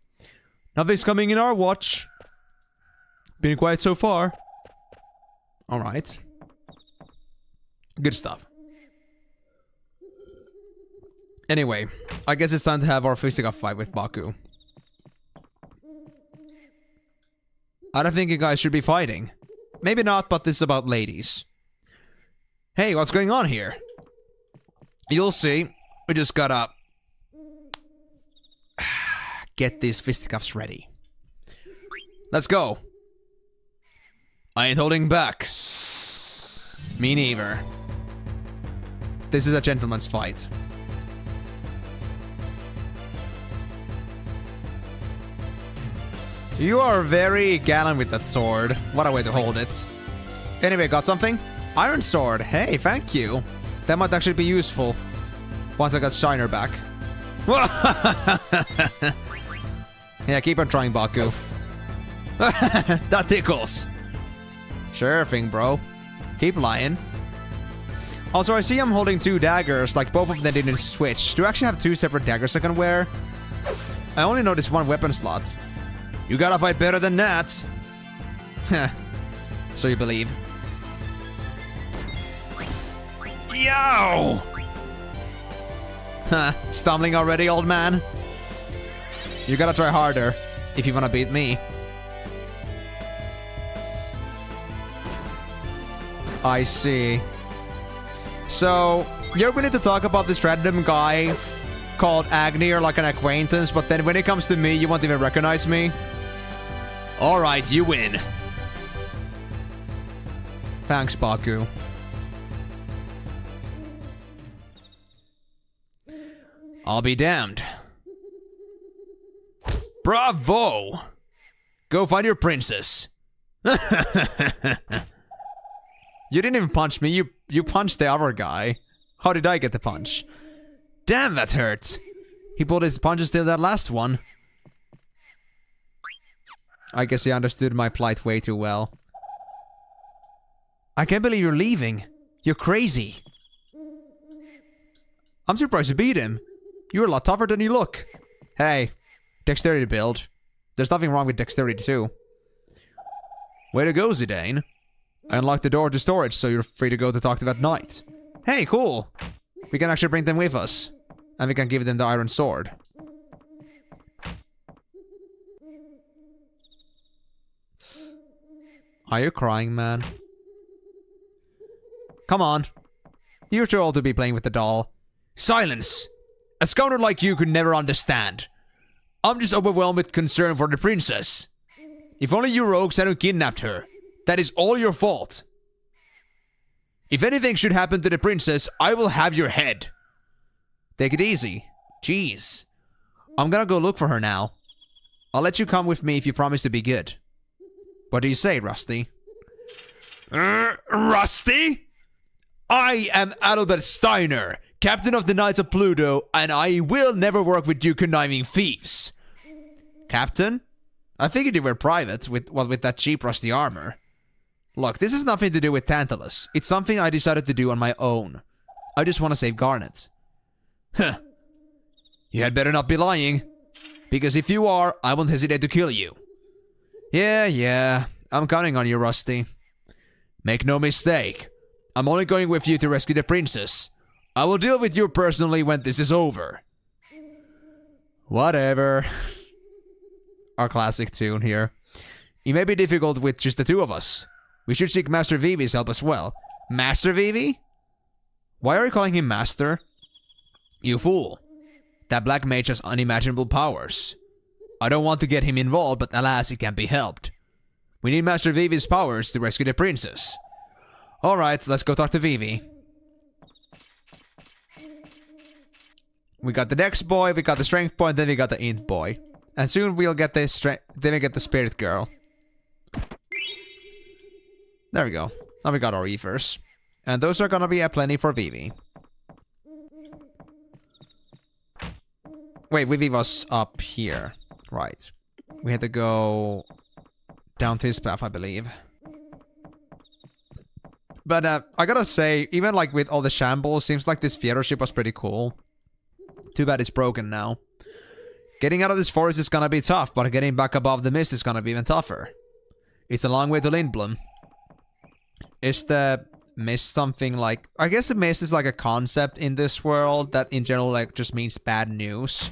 Nothing's coming in our watch. Been quiet so far. Alright. Good stuff. Anyway, I guess it's time to have our fisticuff fight with Baku. I don't think you guys should be fighting. Maybe not, but this is about ladies. Hey, what's going on here? You'll see. We just gotta get these fisticuffs ready. Let's go. I ain't holding back. Me neither. This is a gentleman's fight. You are very gallant with that sword. What a way to hold it. Anyway, got something? Iron sword. Hey, thank you. That might actually be useful. Once I got Shiner back. Yeah, keep on trying, Baku. That tickles. Sure thing, bro. Keep lying. Also, I see I'm holding two daggers, like both of them didn't switch. Do I actually have two separate daggers I can wear? I only noticed one weapon slot. You gotta fight better than that. Heh. So you believe. Yo! Huh, stumbling already, old man? You gotta try harder if you wanna beat me. I see. So, you're willing to talk about this random guy called Agni or like an acquaintance, but then when it comes to me, you won't even recognize me? Alright, you win. Thanks, Baku. I'll be damned. Bravo! Go find your princess. You didn't even punch me, you punched the other guy. How did I get the punch? Damn, that hurt. He pulled his punches till that last one. I guess he understood my plight way too well. I can't believe you're leaving. You're crazy. I'm surprised you beat him. You're a lot tougher than you look. Hey, dexterity build. There's nothing wrong with dexterity too. Way to go, Zidane. I unlocked the door to storage, so you're free to go to talk to that knight. Hey, cool. We can actually bring them with us. And we can give them the iron sword. Are you crying, man? Come on. You're too old to be playing with the doll. Silence! A scoundrel like you could never understand. I'm just overwhelmed with concern for the princess. If only you rogues hadn't kidnapped her. That is all your fault. If anything should happen to the princess, I will have your head. Take it easy. Jeez. I'm gonna go look for her now. I'll let you come with me if you promise to be good. What do you say, Rusty? Rusty? I am Adalbert Steiner, captain of the Knights of Pluto, and I will never work with you conniving thieves. Captain? I figured you were private with that cheap rusty armor. Look, this has nothing to do with Tantalus. It's something I decided to do on my own. I just want to save Garnet. Huh. You had better not be lying. Because if you are, I won't hesitate to kill you. Yeah. I'm counting on you, Rusty. Make no mistake. I'm only going with you to rescue the princess. I will deal with you personally when this is over. Whatever. Our classic tune here. It may be difficult with just the two of us. We should seek Master Vivi's help as well. Master Vivi? Why are you calling him Master? You fool. That black mage has unimaginable powers. I don't want to get him involved, but alas, it can't be helped. We need Master Vivi's powers to rescue the princess. Alright, let's go talk to Vivi. We got the Dex boy, we got the Strength boy, and then we got the Int boy. And soon we'll get the then we get the Spirit girl. There we go. Now we got our Ethers. And those are gonna be a plenty for Vivi. Wait, Vivi was up here. Right. We had to go down to his path, I believe. But I gotta say, even like with all the shambles, seems like this theater ship was pretty cool. Too bad it's broken now. Getting out of this forest is gonna be tough, but getting back above the mist is gonna be even tougher. It's a long way to Lindblom. Is the mist something like... I guess the mist is like a concept in this world that in general like just means bad news.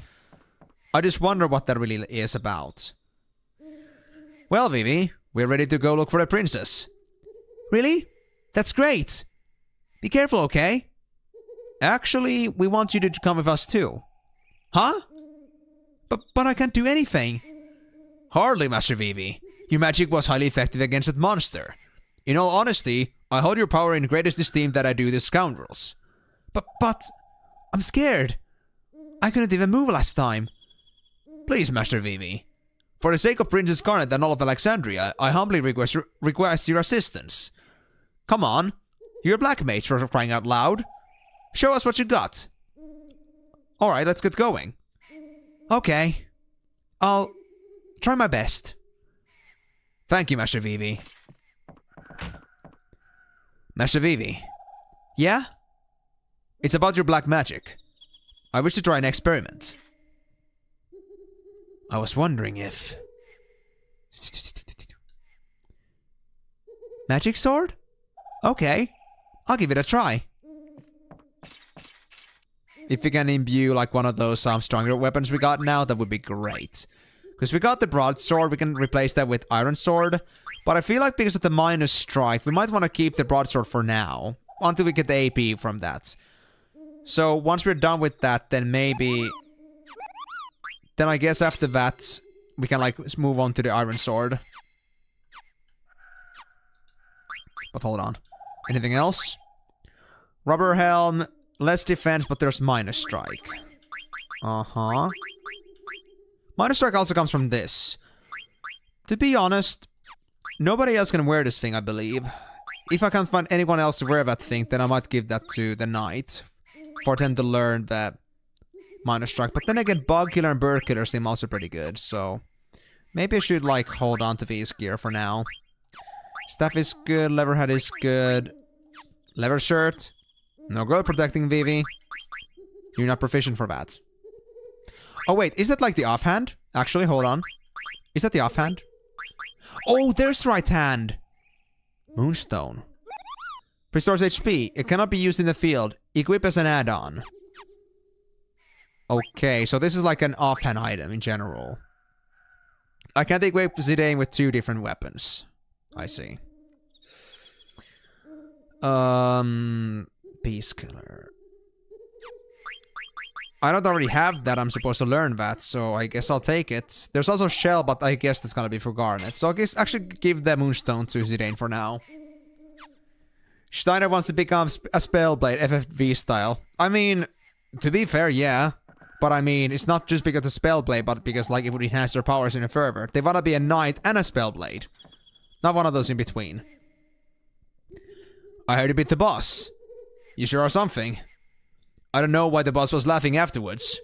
I just wonder what that really is about. Well, Vivi, we're ready to go look for the princess. Really? That's great. Be careful, okay? Actually, we want you to come with us too. Huh? But I can't do anything. Hardly, Master Vivi. Your magic was highly effective against that monster. In all honesty, I hold your power in greatest esteem that I do the scoundrels. But... I'm scared. I couldn't even move last time. Please, Master Vivi. For the sake of Princess Garnet and all of Alexandria, I humbly request your assistance. Come on. You're a black mage for crying out loud. Show us what you got. Alright, let's get going. Okay. I'll try my best. Thank you, Master Vivi. Master Vivi. Yeah? It's about your black magic. I wish to try an experiment. I was wondering if... Magic sword? Okay, I'll give it a try. If we can imbue like one of those stronger weapons we got now, that would be great. Because we got the broadsword, we can replace that with iron sword. But I feel like because of the minus strike, we might want to keep the broadsword for now. Until we get the AP from that. So once we're done with that, then maybe... Then I guess after that, we can like move on to the iron sword. But hold on. Anything else? Rubber helm, less defense, but there's minus strike. Uh-huh. Minus strike also comes from this. To be honest, nobody else can wear this thing, I believe. If I can't find anyone else to wear that thing, then I might give that to the knight. For them to learn that minus strike. But then again, bug killer and bird killer seem also pretty good, so... Maybe I should, like, hold on to these gear for now. Staff is good, leather hat is good. Leather shirt. No girl protecting Vivi. You're not proficient for that. Oh wait, is that like the offhand? Actually, hold on. Is that the offhand? Oh, there's right hand! Moonstone. Restores HP. It cannot be used in the field. Equip as an add-on. Okay, so this is like an offhand item in general. I can't equip Zidane with 2 different weapons. I see. Peace Killer. I don't already have that, I'm supposed to learn that, so I guess I'll take it. There's also Shell, but I guess that's gonna be for Garnet. So I guess actually give the Moonstone to Zidane for now. Steiner wants to become a Spellblade, FFV style. I mean, to be fair, yeah. But I mean, it's not just because of Spellblade, but because like it would enhance their powers in a further. They wanna be a Knight and a Spellblade. Not one of those in between. I heard you beat the boss. You sure are something. I don't know why the boss was laughing afterwards.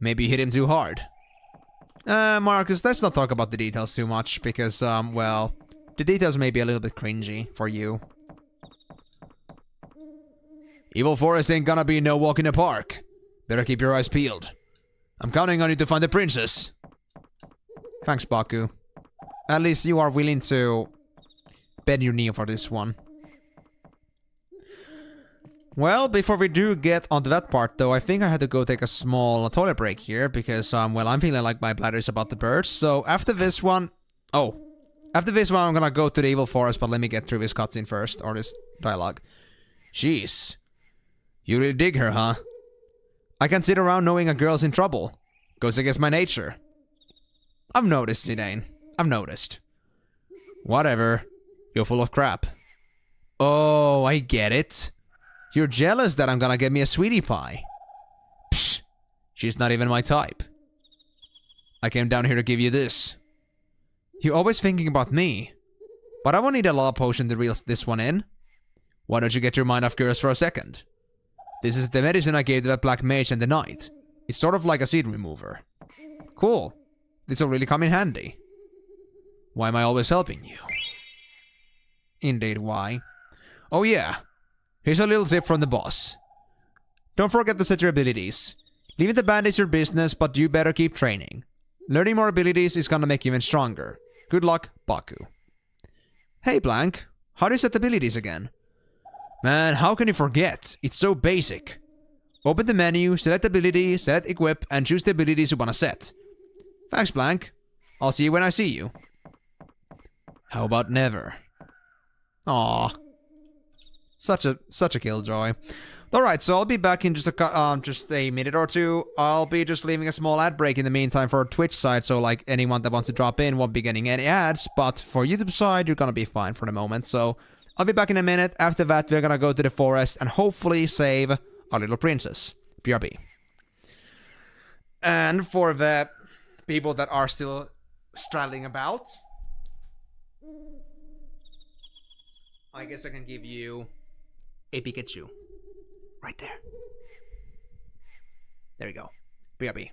Maybe you hit him too hard. Marcus, let's not talk about the details too much, because, well, the details may be a little bit cringy for you. Evil Forest ain't gonna be no walk in the park. Better keep your eyes peeled. I'm counting on you to find the princess. Thanks, Baku. At least you are willing to bend your knee for this one. Well, before we do get onto that part though, I think I had to go take a small toilet break here because, well, I'm feeling like my bladder is about to burst. So after this one... Oh. After this one, I'm gonna go to the Evil Forest, but let me get through this cutscene first, or this dialogue. Jeez. You really dig her, huh? I can't sit around knowing a girl's in trouble. Goes against my nature. I've noticed, Zidane. I've noticed. Whatever. You're full of crap. Oh, I get it. You're jealous that I'm gonna get me a sweetie pie. Psh, she's not even my type. I came down here to give you this. You're always thinking about me. But I won't need a law potion to reel this one in. Why don't you get your mind off girls for a second? This is the medicine I gave to that black mage and the knight. It's sort of like a seed remover. Cool. This'll really come in handy. Why am I always helping you? Indeed, why? Oh yeah. Here's a little tip from the boss. Don't forget to set your abilities. Leaving the band is your business, but you better keep training. Learning more abilities is gonna make you even stronger. Good luck, Baku. Hey, Blank. How do you set abilities again? Man, how can you forget? It's so basic. Open the menu, select ability, select equip, and choose the abilities you wanna set. Thanks, Blank. I'll see you when I see you. How about never? Aww. Such a killjoy. Alright, so I'll be back in just a minute or two. I'll be just leaving a small ad break in the meantime for Twitch side, so like anyone that wants to drop in won't be getting any ads, but for YouTube side, you're gonna be fine for the moment. So I'll be back in a minute. After that, we're gonna go to the forest and hopefully save our little princess. BRB. And for the people that are still straddling about, I guess I can give you a Pikachu. Right there. There you go. BRB.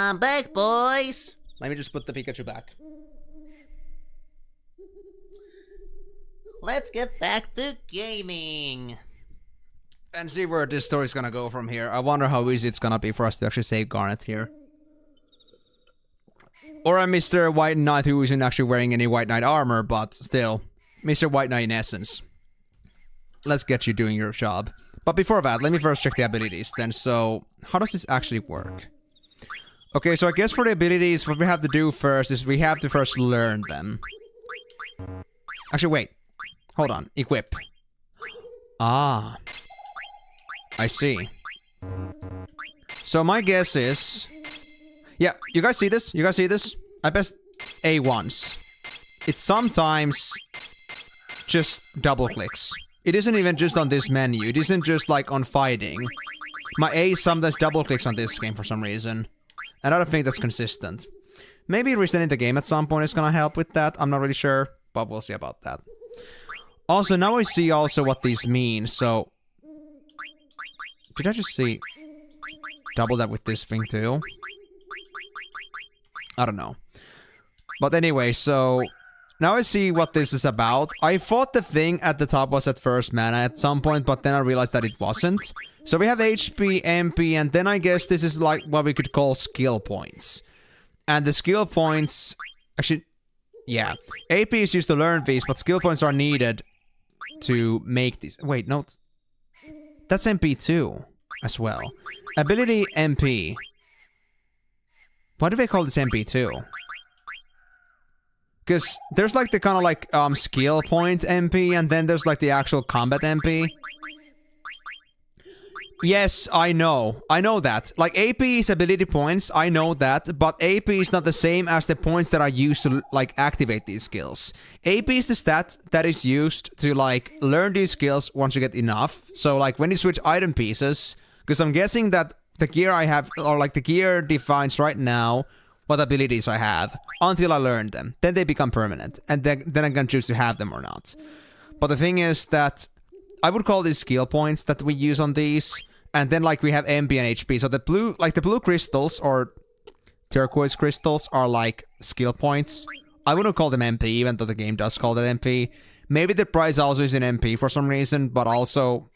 I'm back, boys. Let me just put the Pikachu back. Let's get back to gaming. And see where this story's gonna go from here. I wonder how easy it's gonna be for us to actually save Garnet here. Or a Mr. White Knight who isn't actually wearing any White Knight armor, but still. Mr. White Knight in essence. Let's get you doing your job. But before that, let me first check the abilities then. So, how does this actually work? Okay, so I guess for the abilities, what we have to do first is we have to first learn them. Actually, wait. Hold on. Equip. Ah. I see. So my guess is... Yeah, you guys see this? You guys see this? I pressed A once. It sometimes just double clicks. It isn't even just on this menu. It isn't just like on fighting. My A sometimes double clicks on this game for some reason. And I don't think that's consistent. Maybe resetting the game at some point is gonna help with that. I'm not really sure, but we'll see about that. Also, now I see also what these mean, so... Did I just see... double that with this thing too? I don't know. But anyway, so... Now I see what this is about. I thought the thing at the top was at first mana at some point, but then I realized that it wasn't. So we have HP, MP, and then I guess this is like what we could call skill points. And the skill points... Actually, yeah. AP is used to learn these, but skill points are needed to make these. Wait, no. That's MP too, as well. Ability MP. Why do they call this MP too? Because there's like the kind of like skill point MP, and then there's like the actual combat MP. Yes, I know. I know that. Like, AP is ability points, I know that, but AP is not the same as the points that are used to, like, activate these skills. AP is the stat that is used to, like, learn these skills once you get enough. So, like, when you switch item pieces, because I'm guessing that the gear I have, or, like, the gear defines right now what abilities I have, until I learn them. Then they become permanent, and then I can choose to have them or not. But the thing is that I would call these skill points that we use on these. And then, like, we have MP and HP. So the blue, like, the blue crystals or turquoise crystals are, like, skill points. I wouldn't call them MP, even though the game does call that MP. Maybe the price also is in MP for some reason, but also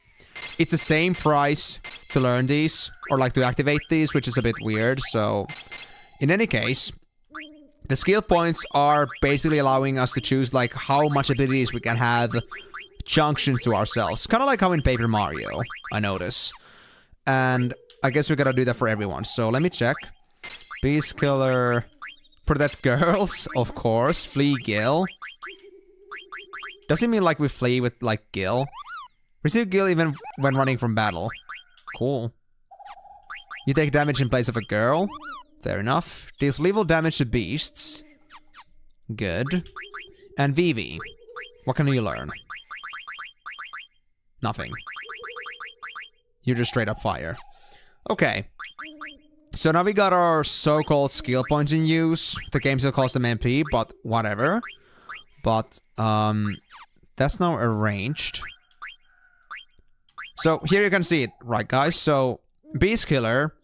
it's the same price to learn these, or, like, to activate these, which is a bit weird. So, in any case, the skill points are basically allowing us to choose, like, how much abilities we can have junctions to ourselves. Kind of like how in Paper Mario, I notice. And I guess we gotta do that for everyone. So let me check. Beast Killer. Protect girls, of course. Flee Gil. Does it mean like we flee with like Gil? Receive Gil even when running from battle. Cool. You take damage in place of a girl. Fair enough. Deals lethal damage to beasts. Good. And Vivi. What can you learn? Nothing. You just straight up fire. Okay. So now we got our so-called skill points in use. The game still calls them MP, but whatever. But, that's now arranged. So here you can see it, right guys? So, Beast Killer,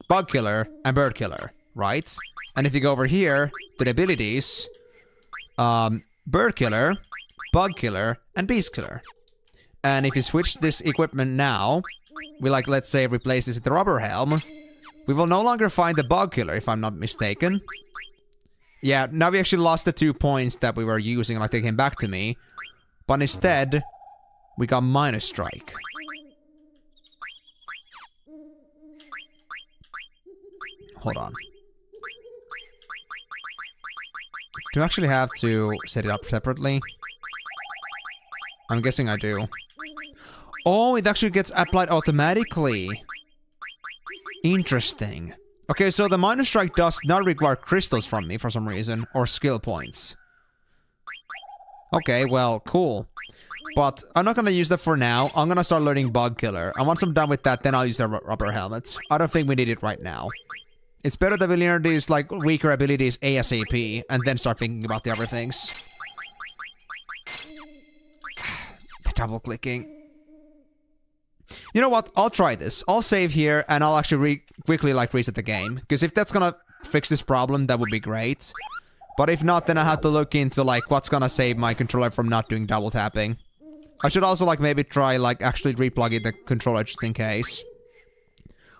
Bug Killer, and Bird Killer, right? And if you go over here, to the abilities, Bird Killer, Bug Killer, and Beast Killer. And if you switch this equipment now, we like, let's say, replace this with the rubber helm, we will no longer find the Bug Killer, if I'm not mistaken. Yeah, now we actually lost the 2 points that we were using, like they came back to me. But instead, we got Minus Strike. Hold on. Do I actually have to set it up separately? I'm guessing I do. Oh, it actually gets applied automatically. Interesting. Okay, so the Minus Strike does not require crystals from me for some reason, or skill points. Okay, well, cool. But I'm not gonna use that for now. I'm gonna start learning Bug Killer. And once I'm done with that, then I'll use the rubber helmets. I don't think we need it right now. It's better that we learn these, like, weaker abilities ASAP, and then start thinking about the other things. The double clicking. You know what? I'll try this. I'll save here and I'll actually quickly like reset the game. Because if that's gonna fix this problem, that would be great. But if not, then I have to look into like what's gonna save my controller from not doing double tapping. I should also like maybe try like actually replugging the controller just in case.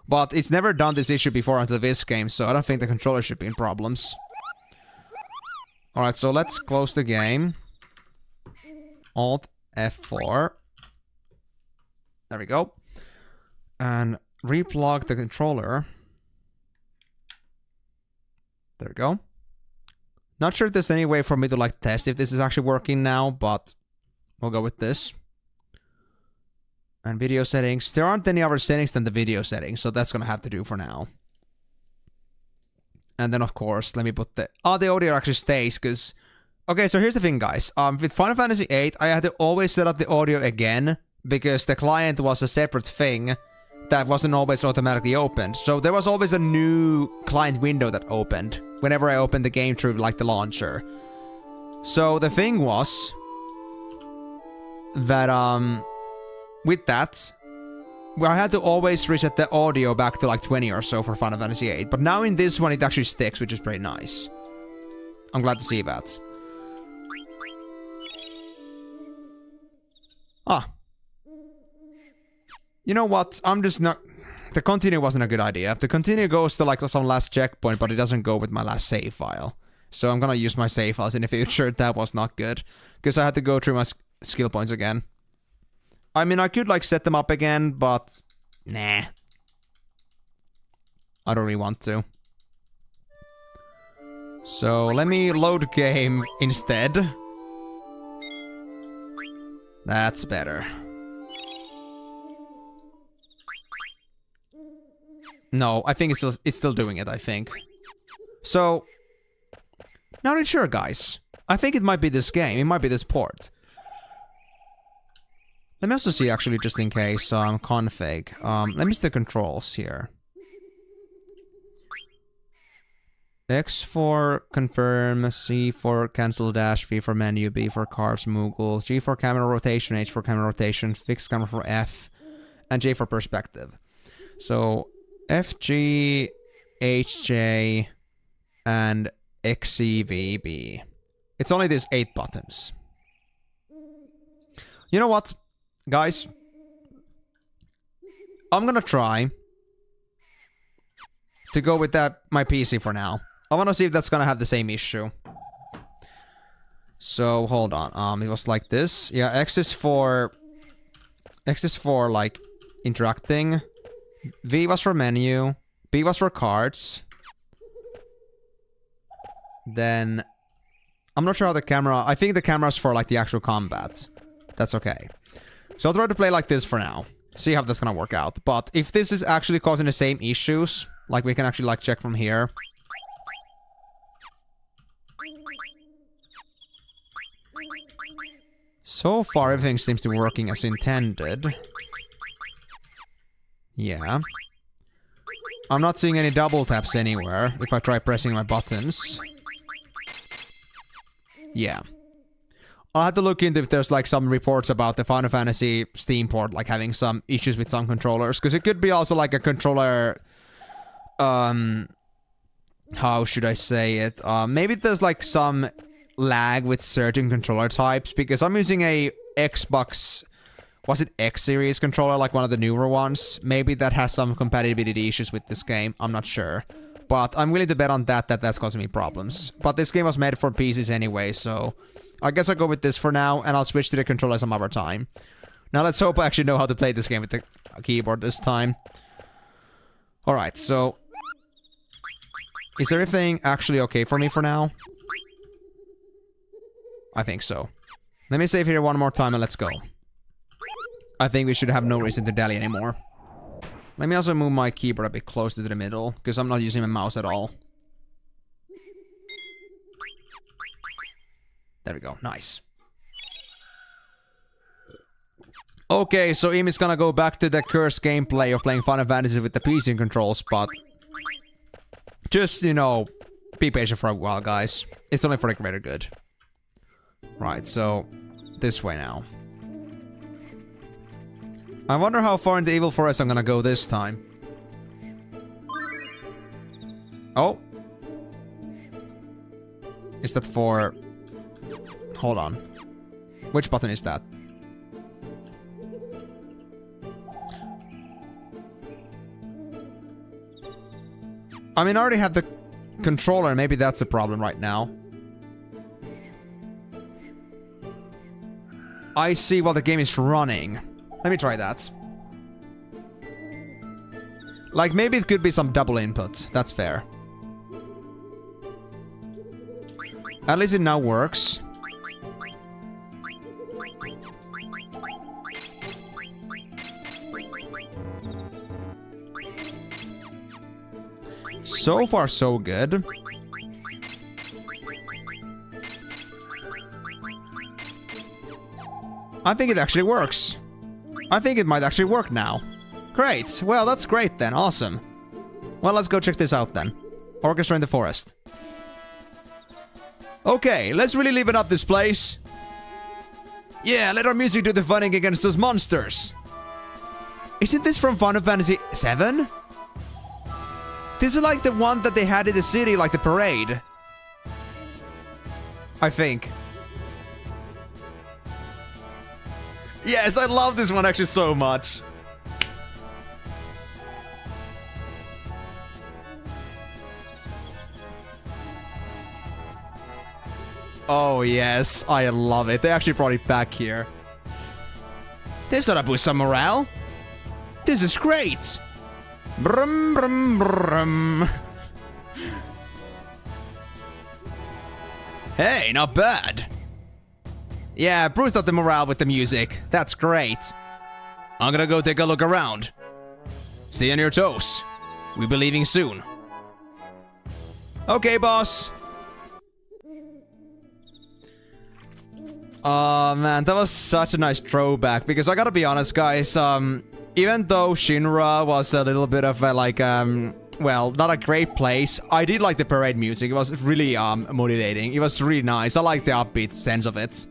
But it's never done this issue before until this game, so I don't think the controller should be in problems. Alright, so let's close the game. Alt F4. There we go. And replug the controller. There we go. Not sure if there's any way for me to like test if this is actually working now, but we'll go with this. And video settings. There aren't any other settings than the video settings, so that's gonna have to do for now. And then of course, let me put the... Oh, the audio actually stays, because... Okay, so here's the thing, guys. With Final Fantasy VIII, I had to always set up the audio again, because the client was a separate thing that wasn't always automatically opened. So there was always a new client window that opened whenever I opened the game through, like, the launcher. So the thing was that, with that, I had to always reset the audio back to like 20 or so for Final Fantasy VIII. But now in this one, it actually sticks, which is pretty nice. I'm glad to see that. Ah. You know what? I'm just not... The continue wasn't a good idea. The continue goes to like some last checkpoint, but it doesn't go with my last save file. So I'm gonna use my save files in the future. That was not good. Because I had to go through my skill points again. I mean, I could like set them up again, but... Nah. I don't really want to. So let me load game instead. That's better. No, I think it's still doing it, I think. So, not really sure, guys. I think it might be this game. It might be this port. Let me also see, actually, just in case, config. Let me see the controls here. X for confirm, C for cancel dash, V for menu, B for cards, Moogle, G for camera rotation, H for camera rotation, fixed camera for F, and J for perspective. So, F, G, H, J, and X, C, V, B. It's only these 8 buttons. You know what, guys? I'm gonna try to go with my PC for now. I want to see if that's gonna have the same issue. So hold on. It was like this. Yeah, X is for like interacting. V was for menu. B was for cards. Then I'm not sure how the camera. I think the camera's for like the actual combat. That's okay. So I'll try to play like this for now. See how that's gonna work out. But if this is actually causing the same issues, like we can actually like check from here. So far everything seems to be working as intended. Yeah. I'm not seeing any double taps anywhere if I try pressing my buttons. Yeah. I'll have to look into if there's like some reports about the Final Fantasy Steam port like having some issues with some controllers. Because it could be also like a controller... how should I say it? Maybe there's like some lag with certain controller types. Because I'm using a Xbox... Was it X series controller, like one of the newer ones? Maybe that has some compatibility issues with this game. I'm not sure. But I'm willing to bet on that's causing me problems. But this game was made for PCs anyway, so... I guess I'll go with this for now, and I'll switch to the controller some other time. Now let's hope I actually know how to play this game with the keyboard this time. Alright, so... Is everything actually okay for me for now? I think so. Let me save here one more time and let's go. I think we should have no reason to dally anymore. Let me also move my keyboard a bit closer to the middle, because I'm not using my mouse at all. There we go, nice. Okay, so Im is gonna go back to the cursed gameplay of playing Final Fantasy with the PC controls, but... Just, you know, be patient for a while, guys. It's only for the greater good. Right, so... This way now. I wonder how far in the Evil Forest I'm gonna go this time. Oh. Is that for... Hold on. Which button is that? I mean, I already have the controller. Maybe that's the problem right now. I see while the game is running. Let me try that. Like, maybe it could be some double input. That's fair. At least it now works. So far, so good. I think it actually works. I think it might actually work now. Great. Well, that's great then. Awesome. Well, let's go check this out then. Orchestra in the Forest. Okay, let's really liven up this place. Yeah, let our music do the fighting against those monsters. Isn't this from Final Fantasy EXTRAVAGANZA? This is like the one that they had in the city, like the parade. I think. Yes, I love this one actually so much. Oh yes, I love it. They actually brought it back here. This ought to boost some morale. This is great. Brum brum brum. Hey, not bad. Yeah, boost up the morale with the music. That's great. I'm gonna go take a look around. Stay on your toes. We'll be leaving soon. Okay, boss. Oh man, that was such a nice throwback, because I gotta be honest, guys, even though Shinra was a little bit of a, like, well, not a great place, I did like the parade music. It was really, motivating. It was really nice. I like the upbeat sense of it.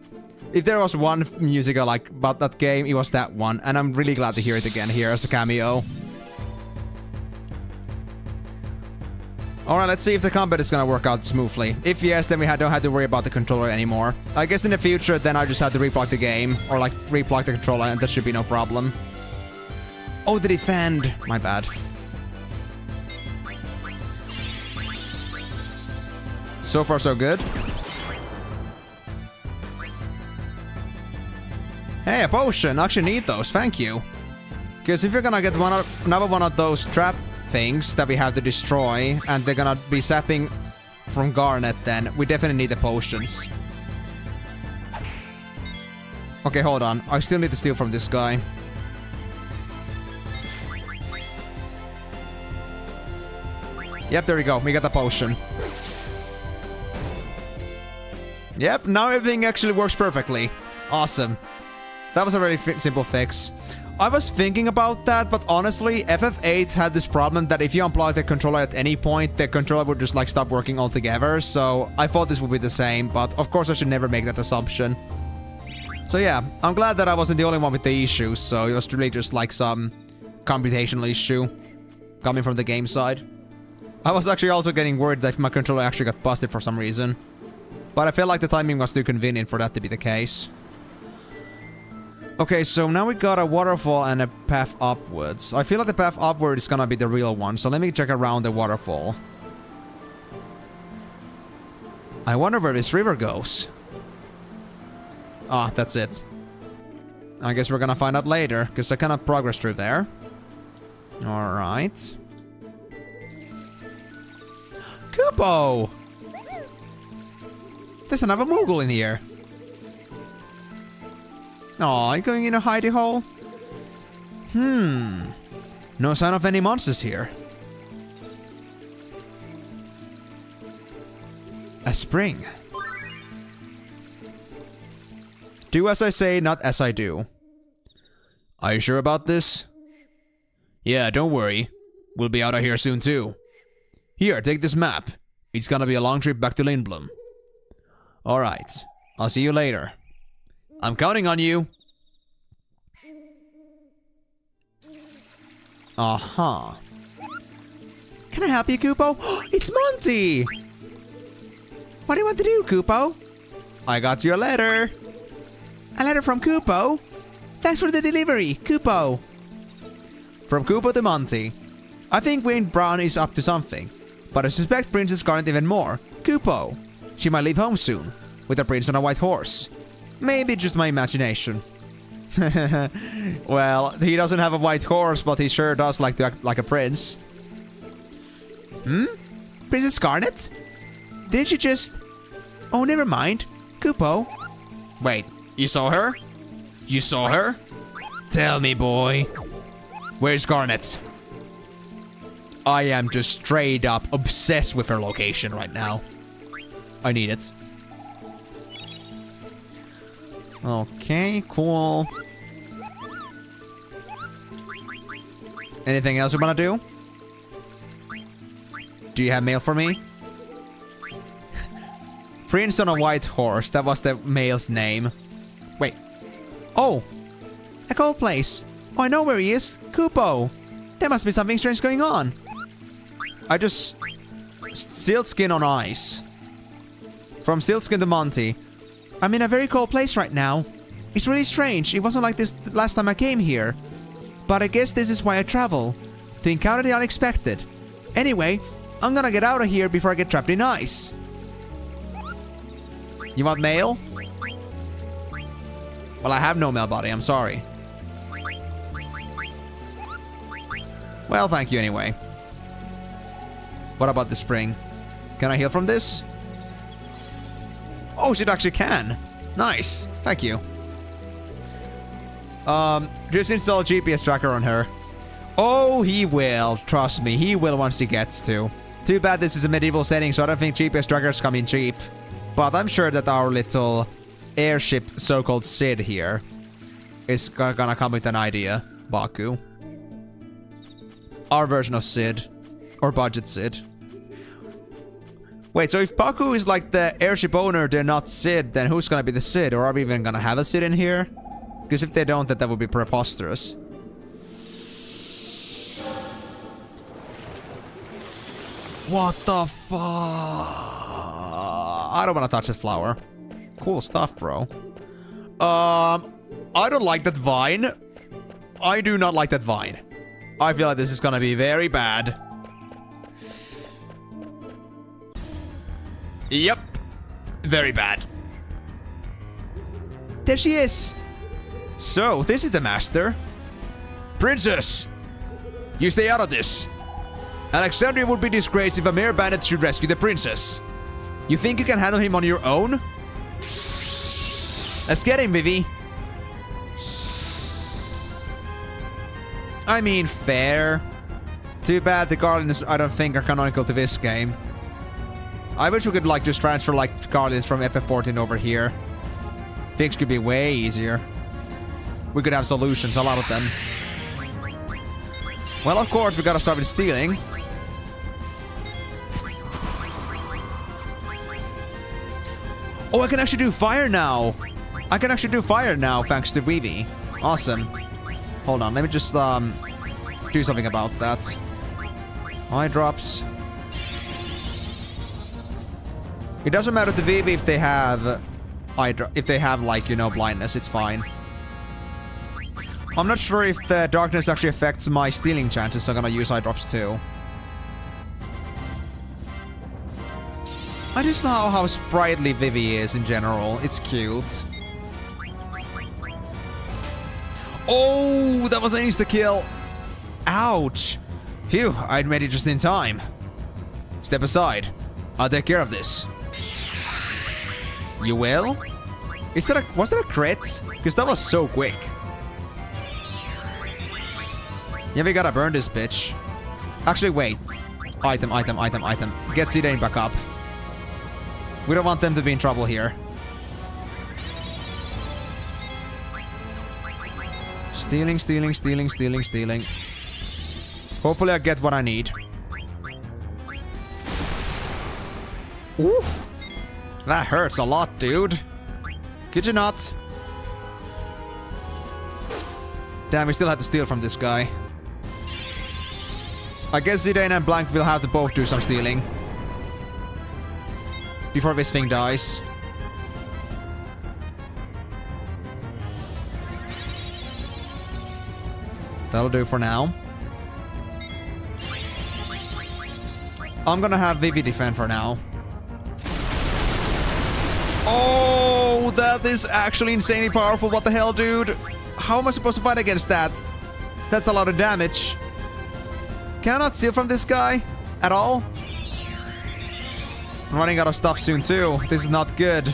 If there was one music I like about that game, it was that one, and I'm really glad to hear it again here as a cameo. Alright, let's see if the combat is gonna work out smoothly. If yes, then we don't have to worry about the controller anymore. I guess in the future, then I just have to replug the game, or like, replug the controller, and that should be no problem. Oh, the defend! My bad. So far, so good. Hey, a potion! I actually need those, thank you. Because if you're gonna get another one of those trap things that we have to destroy, and they're gonna be zapping from Garnet, then we definitely need the potions. Okay, hold on. I still need to steal from this guy. Yep, there we go. We got the potion. Yep, now everything actually works perfectly. Awesome. That was a very simple fix. I was thinking about that, but honestly, FF8 had this problem that if you unplug the controller at any point, the controller would just like stop working altogether, so I thought this would be the same, but of course I should never make that assumption. So yeah, I'm glad that I wasn't the only one with the issue, so it was really just like some computational issue coming from the game side. I was actually also getting worried that my controller actually got busted for some reason, but I felt like the timing was too convenient for that to be the case. Okay, so now we got a waterfall and a path upwards. I feel like the path upward is gonna be the real one, so let me check around the waterfall. I wonder where this river goes. Ah, that's it. I guess we're gonna find out later, because I cannot progress through there. Alright. Kupo! There's another Moogle in here. Aw, you going in a hidey hole? No sign of any monsters here. A spring. Do as I say, not as I do. Are you sure about this? Yeah, don't worry. We'll be out of here soon too. Here, take this map. It's gonna be a long trip back to Lindblom. Alright, I'll see you later. I'm counting on you. Uh-huh. Can I help you, Kupo? It's Monty! What do you want to do, Kupo? I got you a letter. A letter from Kupo? Thanks for the delivery, Kupo. From Kupo to Monty. I think Wayne Brown is up to something, but I suspect Princess Garnet even more. Kupo. She might leave home soon, with a prince on a white horse. Maybe just my imagination. Well, he doesn't have a white horse, but he sure does like to act like a prince. Princess Garnet? Didn't she just... Oh, never mind. Kupo. Wait, you saw her? You saw her? Tell me, boy. Where's Garnet? I am just straight up obsessed with her location right now. I need it. Okay, cool. Anything else you wanna do? Do you have mail for me? Prince on a white horse, that was the male's name. Wait. Oh! A cold place. Oh, I know where he is. Kupo. There must be something strange going on. I just... Sealskin on ice. From Sealskin to Monty. I'm in a very cold place right now. It's really strange. It wasn't like this the last time I came here. But I guess this is why I travel. To encounter the unexpected. Anyway, I'm gonna get out of here before I get trapped in ice. You want mail? Well, I have no mail, buddy. I'm sorry. Well, thank you anyway. What about the spring? Can I heal from this? Oh, it actually can. Nice. Thank you. Just install a GPS tracker on her. Oh, he will. Trust me, he will once he gets to. Too bad this is a medieval setting, so I don't think GPS trackers come in cheap. But I'm sure that our little airship, so-called Sid here, is gonna come with an idea. Baku. Our version of Sid. Or budget Sid. Wait, so if Baku is like the airship owner, they're not Sid, then who's gonna be the Sid? Or are we even gonna have a Sid in here? Because if they don't, that would be preposterous. What the fuck? I don't want to touch that flower. Cool stuff, bro. I don't like that vine. I do not like that vine. I feel like this is gonna be very bad. Yep. Very bad. There she is. So, this is the master. Princess! You stay out of this. Alexandria would be disgraced if a mere bandit should rescue the princess. You think you can handle him on your own? Let's get him, Vivi. I mean, fair. Too bad the Guardians, I don't think, are canonical to this game. I wish we could, like, just transfer, like, Guardians from FF14 over here. Things could be way easier. We could have solutions, a lot of them. Well, of course, we gotta start with stealing. Oh, I can actually do fire now. I can actually do fire now, thanks to Vivi. Awesome. Hold on, let me just, do something about that. Eye drops. It doesn't matter to Vivi if they have... if they have, like, you know, blindness, it's fine. I'm not sure if the darkness actually affects my stealing chances, so I'm gonna use eye drops too. I just know how sprightly Vivi is in general. It's cute. Oh, that was an insta-kill. Ouch. Phew, I'd made it just in time. Step aside. I'll take care of this. You will? Was that a crit? Because that was so quick. Yeah, we gotta burn this bitch. Actually, wait. Item, item, item, item. Get Zidane back up. We don't want them to be in trouble here. Stealing, stealing, stealing, stealing, stealing. Hopefully I get what I need. Oof. That hurts a lot, dude. Could you not? Damn, we still had to steal from this guy. I guess Zidane and Blank will have to both do some stealing. Before this thing dies. That'll do for now. I'm gonna have Vivi defend for now. Oh, that is actually insanely powerful. What the hell, dude? How am I supposed to fight against that? That's a lot of damage. Can I not steal from this guy at all? I'm running out of stuff soon too. This is not good.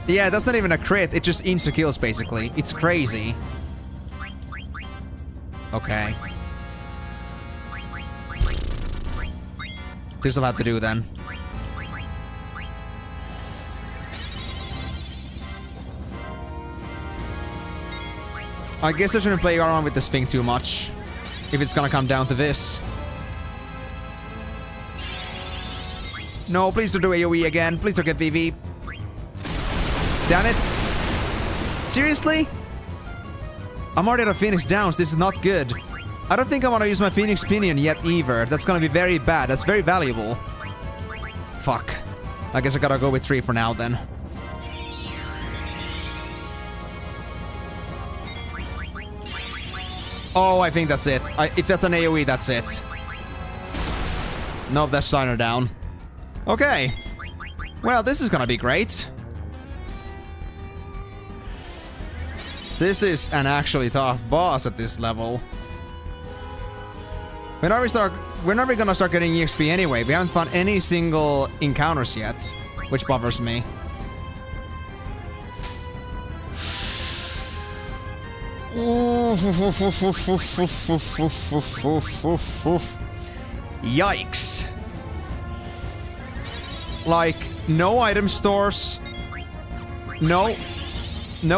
Yeah, that's not even a crit. It just insta-kills basically. It's crazy. Okay. This'll have to do then. I guess I shouldn't play around with this thing too much. If it's gonna come down to this. No, please don't do AoE again. Please don't get VV. Damn it. Seriously? I'm already out of Phoenix Downs. This is not good. I don't think I want to use my Phoenix Pinion yet either. That's gonna be very bad. That's very valuable. Fuck. I guess I gotta go with 3 for now then. Oh, I think that's it. If that's an AoE, that's it. Nope, that's Shiner down. Okay. Well, this is gonna be great. This is an actually tough boss at this level. We're never gonna start getting EXP anyway. We haven't found any single encounters yet, which bothers me. Yikes. Like, no item stores. No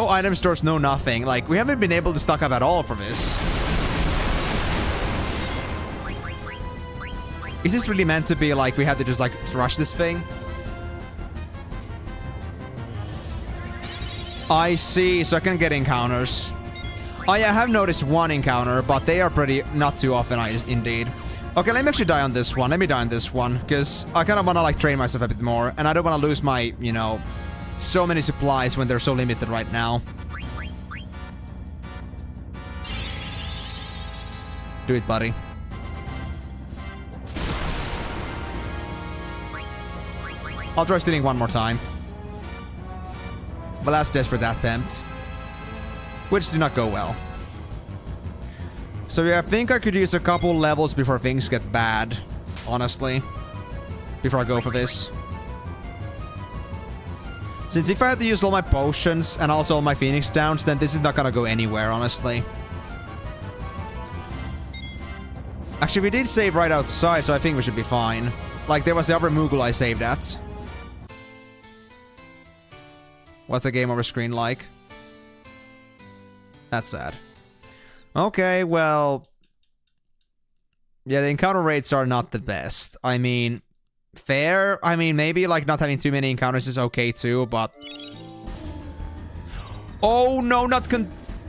item stores, no nothing. Like, we haven't been able to stock up at all for this. Is this really meant to be like we had to just like rush this thing? I see, so I can get encounters. Oh yeah, I have noticed one encounter, but they are pretty not too often indeed. Okay, let me actually die on this one. Let me die on this one, because I kind of want to like train myself a bit more, and I don't want to lose my, you know, so many supplies when they're so limited right now. Do it, buddy. I'll try stealing one more time. The last desperate attempt. Which did not go well. So yeah, I think I could use a couple levels before things get bad. Honestly. Before I go for this. Since if I have to use all my potions and also all my Phoenix Downs, then this is not gonna go anywhere, honestly. Actually, we did save right outside, so I think we should be fine. Like, there was the other Moogle I saved at. What's a game over screen like? That's sad. Okay, well... yeah, the encounter rates are not the best. I mean, fair. I mean, maybe, like, not having too many encounters is okay, too, but... oh, no, not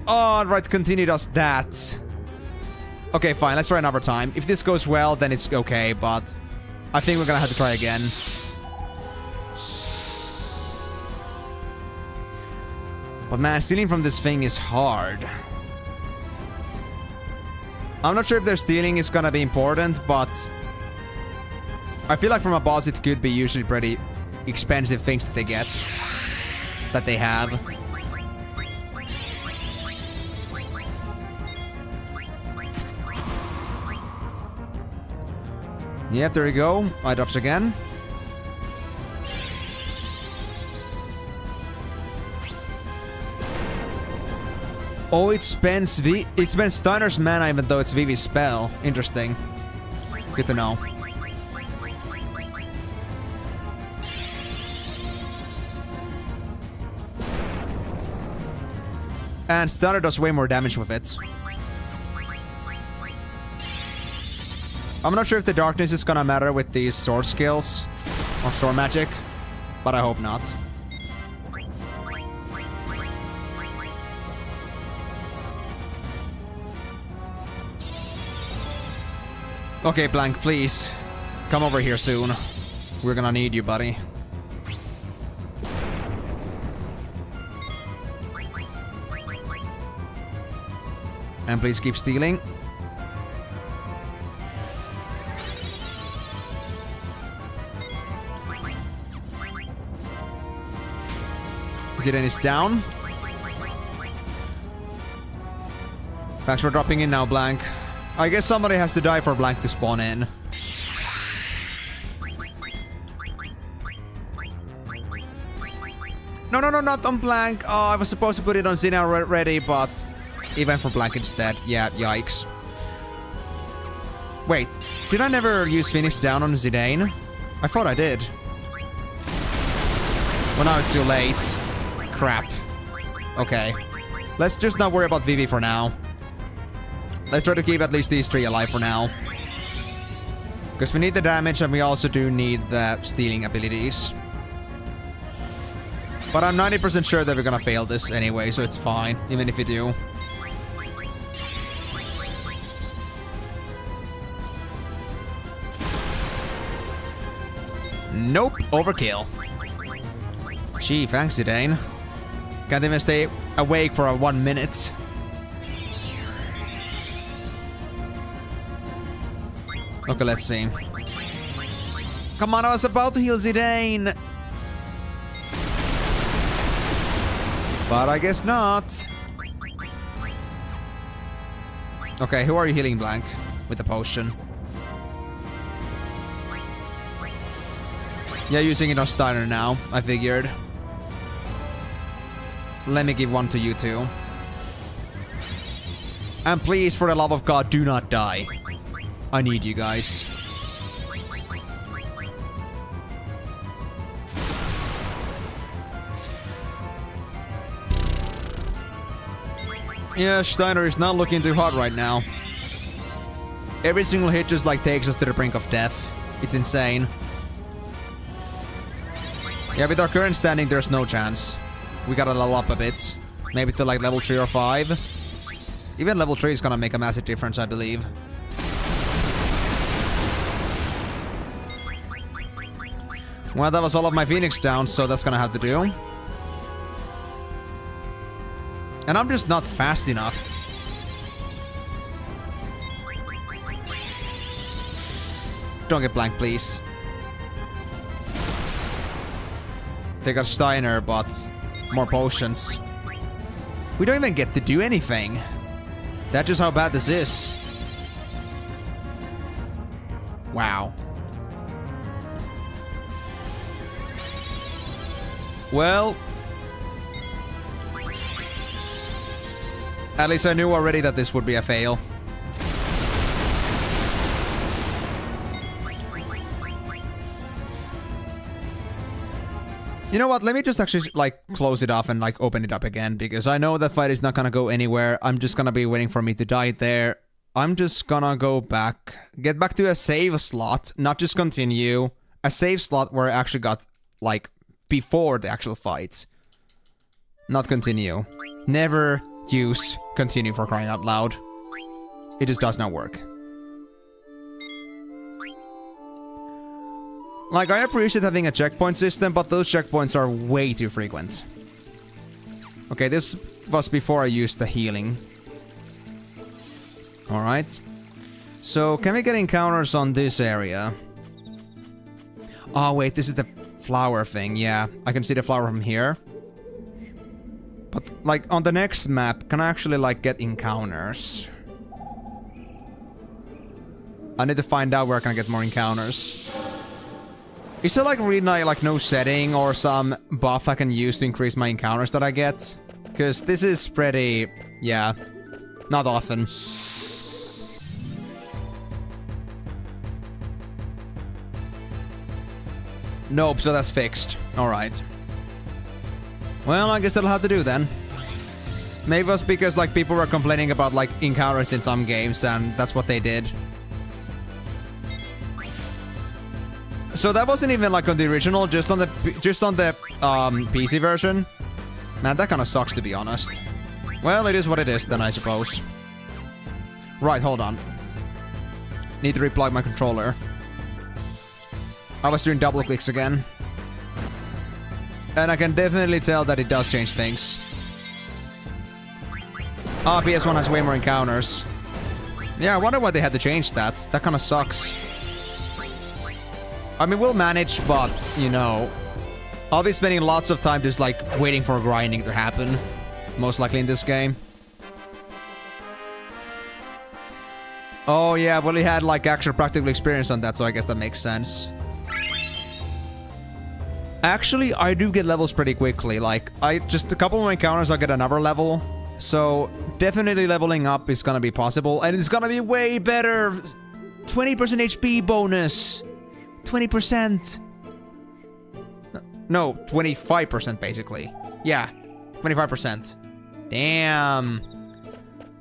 oh, right, continue does that. Okay, fine, let's try another time. If this goes well, then it's okay, but... I think we're gonna have to try again. But man, stealing from this thing is hard. I'm not sure if their stealing is gonna be important, but... I feel like from a boss it could be usually pretty expensive things that they get. That they have. Yep, there we go. Eye drops again. Oh, it spends Stunner's mana even though it's Vivi's spell. Interesting. Good to know. And Stunner does way more damage with it. I'm not sure if the darkness is gonna matter with these sword skills. Or sword magic. But I hope not. Okay, Blank, please. Come over here soon. We're gonna need you, buddy. And please keep stealing. Zidane is down. Thanks for dropping in now, Blank. I guess somebody has to die for Blank to spawn in. No, not on Blank. Oh, I was supposed to put it on Zidane already, but even for Blank instead. Yeah, yikes. Wait, did I never use Phoenix down on Zidane? I thought I did. Well, now it's too late. Crap. Okay. Let's just not worry about Vivi for now. Let's try to keep at least these three alive for now. Because we need the damage and we also do need the stealing abilities. But I'm 90% sure that we're gonna fail this anyway, so it's fine, even if we do. Nope, overkill. Gee, thanks, Zidane. Can't even stay awake for 1 minute. Okay, let's see. Come on, I was about to heal Zidane. But I guess not. Okay, who are you healing, Blank? With the potion. Yeah, using it on Steiner now, I figured. Let me give one to you two. And please, for the love of God, do not die. I need you guys. Yeah, Steiner is not looking too hot right now. Every single hit just like takes us to the brink of death. It's insane. Yeah, with our current standing, there's no chance. We gotta level up a bit. Maybe to like level 3 or 5. Even level 3 is gonna make a massive difference, I believe. Well, that was all of my Phoenix down, so that's gonna have to do. And I'm just not fast enough. Don't get Blank, please. They got Steiner, but more potions. We don't even get to do anything. That's just how bad this is. Wow. Well, at least I knew already that this would be a fail. You know what? Let me just actually like close it off and like open it up again, because I know that fight is not gonna go anywhere. I'm just gonna be waiting for me to die there. I'm just gonna go back, get back to a save slot, not just continue. A save slot where I actually got like before the actual fight. Not continue. Never use continue, for crying out loud. It just does not work. Like, I appreciate having a checkpoint system, but those checkpoints are way too frequent. Okay, this was before I used the healing. Alright. So, can we get encounters on this area? Oh, wait, this is the flower thing. Yeah, I can see the flower from here. But, like, on the next map, can I actually, like, get encounters? I need to find out where I can get more encounters. Is there, like, really, like, no setting or some buff I can use to increase my encounters that I get? Because this is pretty... yeah, not often. Nope, so that's fixed. Alright. Well, I guess that'll have to do then. Maybe it was because, like, people were complaining about, like, encounters in some games, and that's what they did. So that wasn't even, like, on the original, just on the PC version. Man, that kind of sucks, to be honest. Well, it is what it is, then, I suppose. Right, hold on. Need to replug my controller. I was doing double clicks again. And I can definitely tell that it does change things. Ah, PS1 has way more encounters. Yeah, I wonder why they had to change that. That kind of sucks. I mean, we'll manage, but, you know, I'll be spending lots of time just, like, waiting for grinding to happen. Most likely in this game. Oh, yeah, well, he had, like, actual practical experience on that, so I guess that makes sense. Actually, I do get levels pretty quickly. Like, just a couple more encounters, I'll get another level. So, definitely leveling up is gonna be possible. And it's gonna be way better! 20% HP bonus! 20%! No, 25% basically. Yeah, 25%. Damn.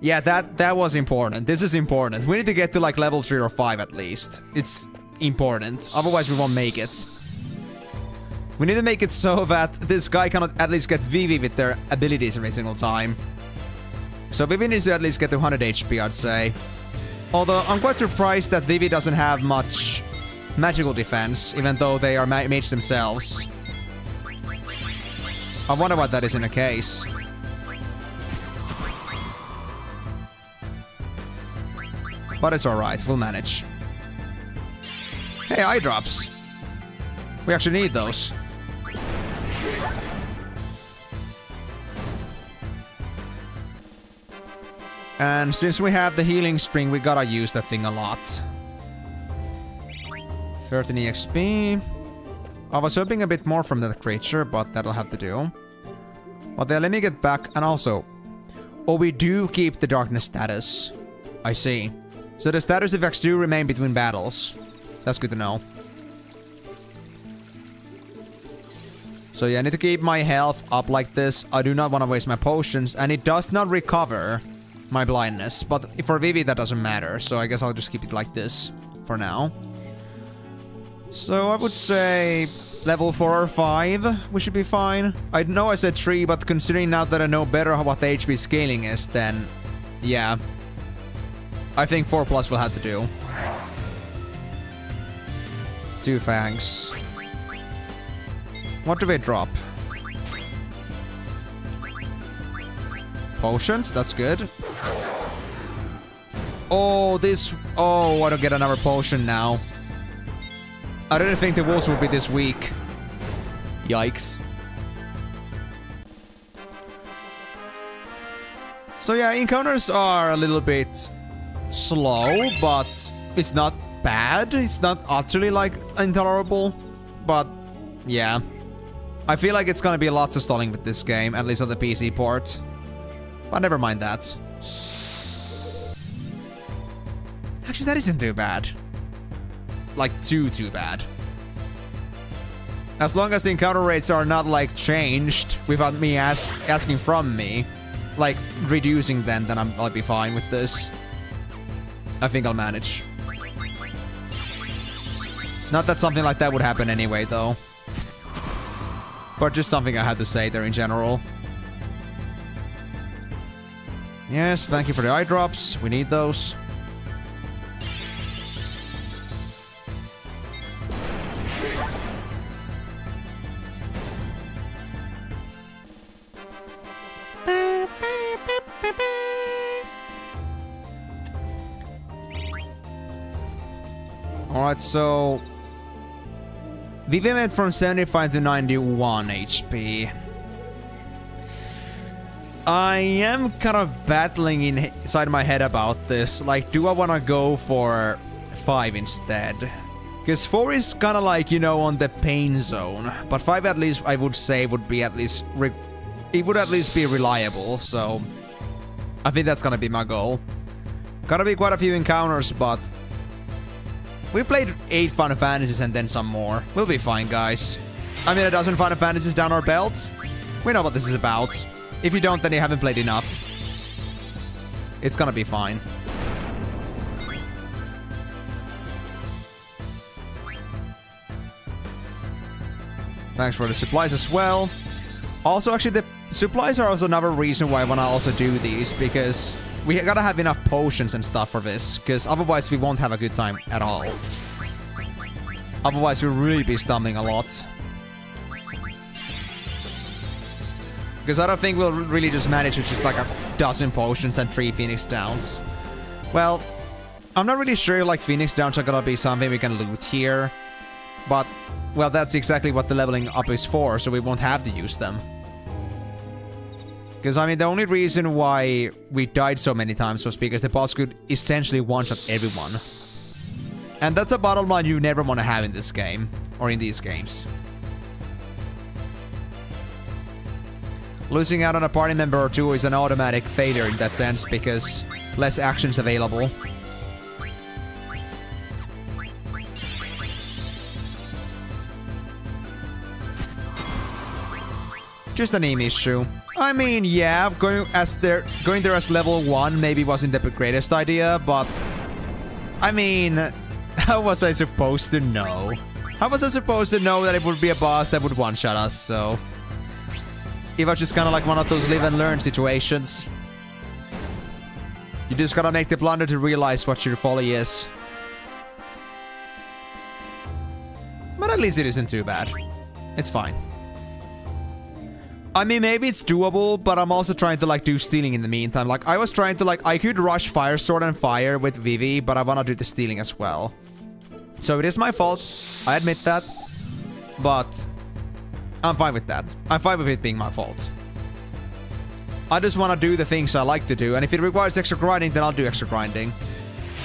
Yeah, that was important. This is important. We need to get to like level 3 or 5 at least. It's important. Otherwise we won't make it. We need to make it so that this guy cannot at least get VV with their abilities every single time. So Vivi needs to at least get to 100 HP, I'd say. Although I'm quite surprised that Vivi doesn't have much magical defense, even though they are mage themselves. I wonder why that isn't the case. But it's alright, we'll manage. Hey, eye drops. We actually need those. And since we have the healing spring, we gotta use that thing a lot. 13 EXP. I was hoping a bit more from that creature, but that'll have to do. But then let me get back, and also... Oh, we do keep the darkness status. I see. So the status effects do remain between battles. That's good to know. So yeah, I need to keep my health up like this. I do not want to waste my potions, and it does not recover my blindness. But for Vivi, that doesn't matter, so I guess I'll just keep it like this for now. So I would say level 4 or 5, we should be fine. I know I said 3, but considering now that I know better what the HP scaling is, then yeah. I think 4 plus will have to do. 2 fangs. What do they drop? Potions, that's good. Oh, this... Oh, I don't get another potion now. I didn't think the wolves would be this weak. Yikes. So yeah, encounters are a little bit slow, but it's not bad. It's not utterly, like, intolerable. But, yeah. I feel like it's gonna be lots of stalling with this game, at least on the PC port. But never mind that. Actually, that isn't too bad. Like, too bad. As long as the encounter rates are not, like, changed without me asking from me, like, reducing them, then I'll be fine with this. I think I'll manage. Not that something like that would happen anyway, though. But just something I had to say there in general. Yes, thank you for the eye drops. We need those. Alright, so... Vivi went from 75 to 91 HP. I am kind of battling inside my head about this. Like, do I want to go for 5 instead? Because 4 is kind of like, you know, on the pain zone. But 5 at least, I would say, would be at least... it would at least be reliable, so... I think that's gonna be my goal. Gotta be quite a few encounters, but... We played 8 Final Fantasies and then some more. We'll be fine, guys. I mean, a dozen Final Fantasies down our belt. We know what this is about. If you don't, then you haven't played enough. It's gonna be fine. Thanks for the supplies as well. Also, actually, the supplies are also another reason why I want to also do these, because we gotta have enough potions and stuff for this, because otherwise we won't have a good time at all. Otherwise we'll really be stumbling a lot. Because I don't think we'll really just manage with just like a dozen potions and 3 Phoenix Downs. Well, I'm not really sure like Phoenix Downs are gonna be something we can loot here. But, well, that's exactly what the leveling up is for, so we won't have to use them. Because, I mean, the only reason why we died so many times was because the boss could essentially one-shot everyone. And that's a bottom line you never want to have in this game, or in these games. Losing out on a party member or two is an automatic failure in that sense, because less actions available. Just a name issue. I mean, yeah, going there as level 1 maybe wasn't the greatest idea, but I mean, how was I supposed to know? How was I supposed to know that it would be a boss that would one-shot us, so... It was just kind of like one of those live and learn situations. You just gotta make the blunder to realize what your folly is. But at least it isn't too bad. It's fine. I mean, maybe it's doable, but I'm also trying to, like, do stealing in the meantime. Like, I was trying to, like, I could rush Fire Sword and Fire with VIII, but I want to do the stealing as well. So it is my fault. I admit that. But I'm fine with that. I'm fine with it being my fault. I just want to do the things I like to do, and if it requires extra grinding, then I'll do extra grinding.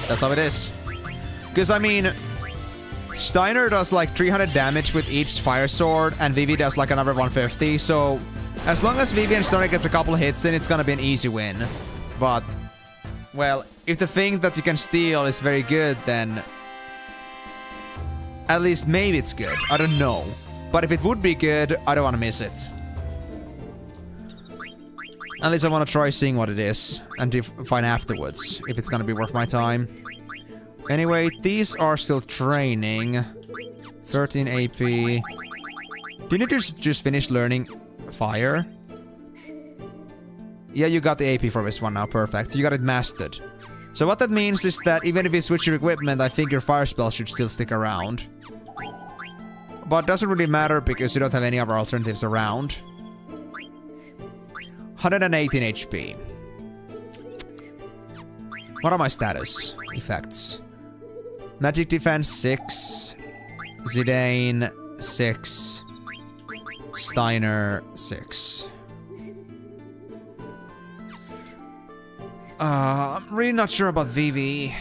That's how it is. Because, I mean... Steiner does, like, 300 damage with each Fire Sword, and VIII does, like, another 150, so... As long as VIII and Steiner gets a couple hits in, it's gonna be an easy win. But... Well, if the thing that you can steal is very good, then... At least maybe it's good. I don't know. But if it would be good, I don't want to miss it. At least I want to try seeing what it is, and find afterwards, if it's gonna be worth my time. Anyway, these are still training. 13 AP. Didn't you just finish learning fire? Yeah, you got the AP for this one now. Perfect. You got it mastered. So what that means is that even if you switch your equipment, I think your fire spell should still stick around. But it doesn't really matter because you don't have any other alternatives around. 118 HP. What are my status effects? Magic defense 6. Zidane 6. Steiner 6. I'm really not sure about VV.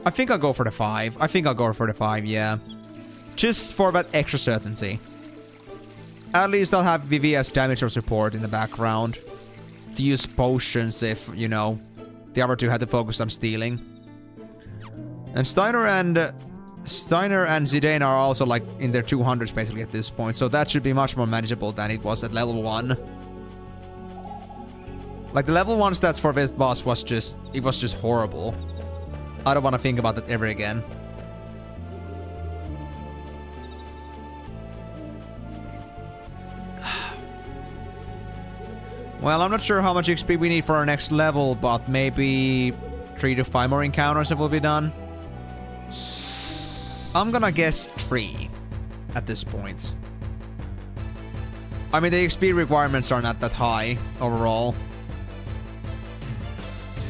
I think I'll go for the 5. Yeah. Just for that extra certainty. At least I'll have VV as damage or support in the background. To use potions if, you know, the other two had to focus on stealing. And Steiner and Zidane are also like in their 200s basically at this point, so that should be much more manageable than it was at level 1. Like the level 1 stats for this boss was just horrible. I don't want to think about that ever again. Well, I'm not sure how much XP we need for our next level, but maybe 3 to 5 more encounters will be done. I'm gonna guess 3 at this point. I mean, the XP requirements are not that high overall.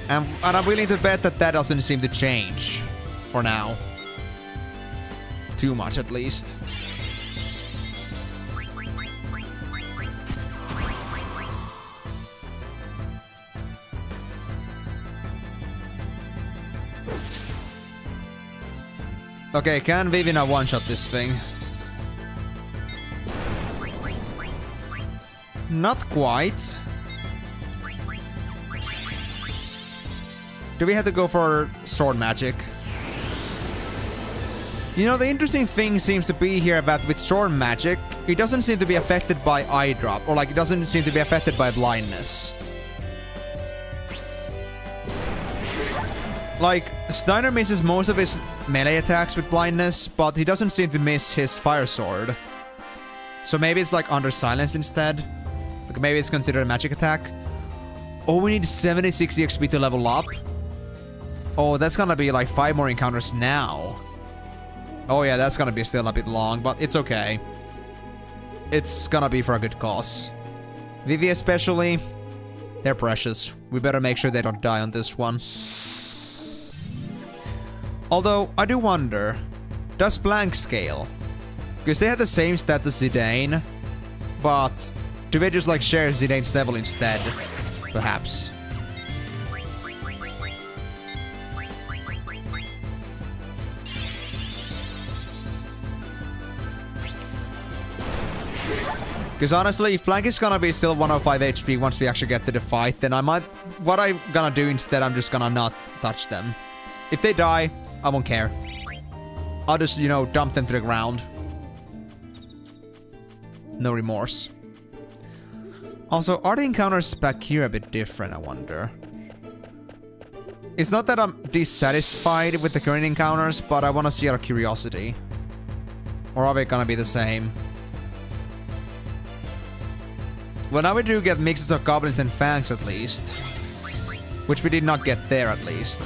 And I'm willing to bet that that doesn't seem to change for now. Too much, at least. Okay, can Vivi now one-shot this thing? Not quite. Do we have to go for sword magic? You know, the interesting thing seems to be here that with sword magic, it doesn't seem to be affected by eye drop, or like it doesn't seem to be affected by blindness. Like, Steiner misses most of his melee attacks with blindness, but he doesn't seem to miss his fire sword. So maybe it's like under silence instead. Like maybe it's considered a magic attack. Oh, we need 76 XP to level up? Oh, that's gonna be like 5 more encounters now. Oh yeah, that's gonna be still a bit long, but it's okay. It's gonna be for a good cause. Vivi especially, they're precious. We better make sure they don't die on this one. Although, I do wonder, does Blank scale? Because they have the same stats as Zidane, but do they just like share Zidane's level instead? Perhaps. Because honestly, if Blank is gonna be still 105 HP once we actually get to the fight, then I might... What I'm gonna do instead, I'm just gonna not touch them. If they die, I won't care. I'll just, you know, dump them to the ground. No remorse. Also, are the encounters back here a bit different, I wonder? It's not that I'm dissatisfied with the current encounters, but I want to see out of curiosity. Or are they gonna be the same? Well, now we do get mixes of goblins and fangs at least. Which we did not get there at least.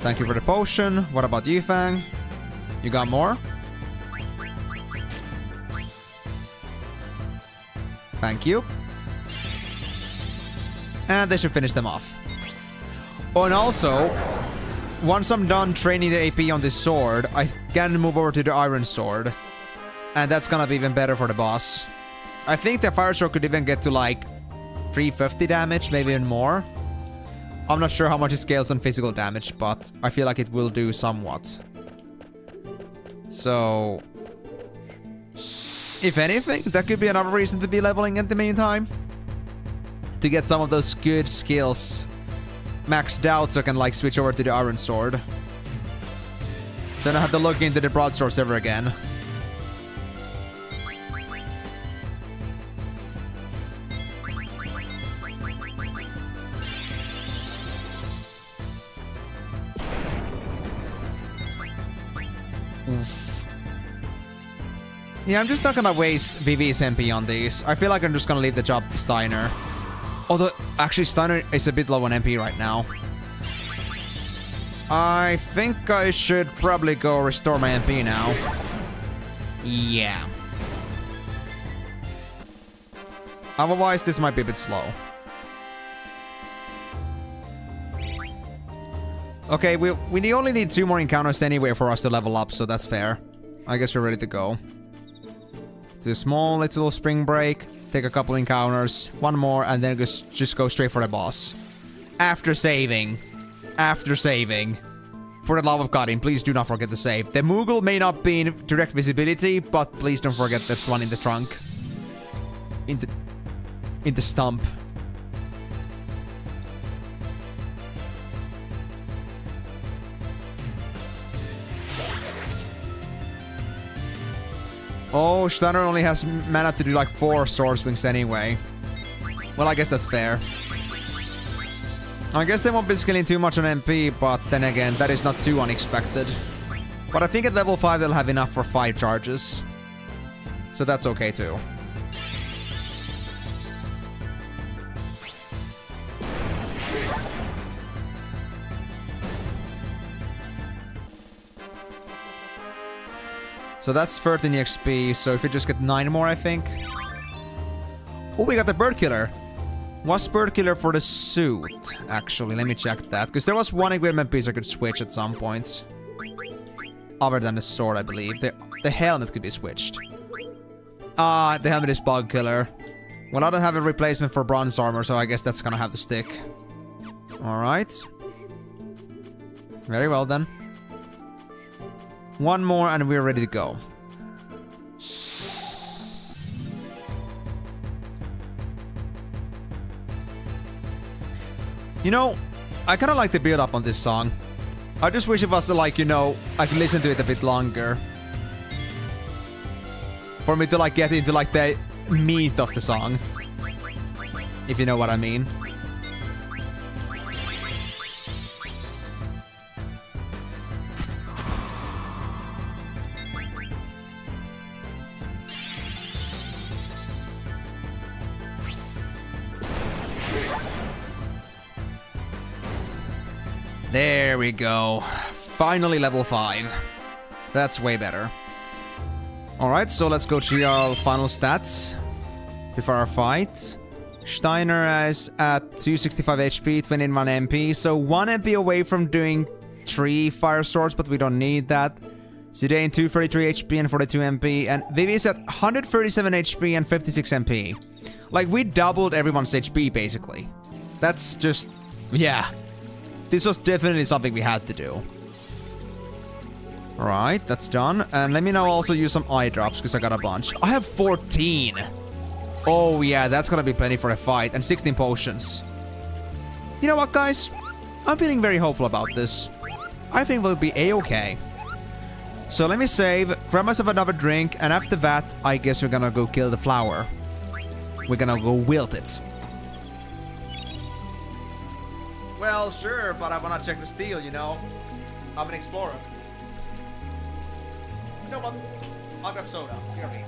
Thank you for the potion. What about you, Fang? You got more? Thank you. And they should finish them off. Oh, and also, once I'm done training the AP on this sword, I can move over to the iron sword. And that's gonna be even better for the boss. I think the fire sword could even get to like 350 damage, maybe even more. I'm not sure how much it scales on physical damage, but I feel like it will do somewhat. So, if anything, that could be another reason to be leveling in the meantime. To get some of those good skills maxed out so I can like switch over to the iron sword. So I don't have to look into the broadswords ever again. Yeah, I'm just not gonna waste Vivi's MP on these. I feel like I'm just gonna leave the job to Steiner. Although, actually, Steiner is a bit low on MP right now. I think I should probably go restore my MP now. Yeah. Otherwise, this might be a bit slow. Okay, we only need 2 more encounters anyway for us to level up, so that's fair. I guess we're ready to go. Do a small little spring break. Take a couple encounters, 1 more, and then just go straight for the boss. After saving. After saving. For the love of God, please do not forget to save. The Moogle may not be in direct visibility, but please don't forget this one in the trunk. In the stump. Oh, Steiner only has mana to do like 4 sword swings anyway. Well, I guess that's fair. I guess they won't be skilling too much on MP, but then again, that is not too unexpected. But I think at level 5 they'll have enough for 5 charges. So that's okay too. So that's 13 XP, so if we just get 9 more, I think. Oh, we got the bird killer. Was bird killer for the suit? Actually, let me check that. Because there was 1 equipment piece I could switch at some point. Other than the sword, I believe. The helmet could be switched. Ah, the helmet is bug killer. Well, I don't have a replacement for bronze armor, so I guess that's gonna have to stick. Alright. Very well then. 1 more and we're ready to go. You know, I kind of like the build up on this song. I just wish it was like, you know, I could listen to it a bit longer. For me to like get into like the meat of the song. If you know what I mean. There we go. Finally level 5. That's way better. Alright, so let's go to our final stats before our fight. Steiner is at 265 HP, 21 MP, so 1 MP away from doing 3 fire swords, but we don't need that. Zidane 233 HP and 42 MP, and Vivi is at 137 HP and 56 MP. Like, we doubled everyone's HP, basically. That's just... yeah. This was definitely something we had to do. Alright, that's done. And let me now also use some eye drops, because I got a bunch. I have 14! Oh yeah, that's gonna be plenty for a fight. And 16 potions. You know what, guys? I'm feeling very hopeful about this. I think we'll be a-okay. So let me save, grab myself another drink, and after that, I guess we're gonna go kill the flower. We're gonna go wilt it. Well, sure, but I wanna check the steel, you know? I'm an explorer. You know what? I'll grab soda. Hear me.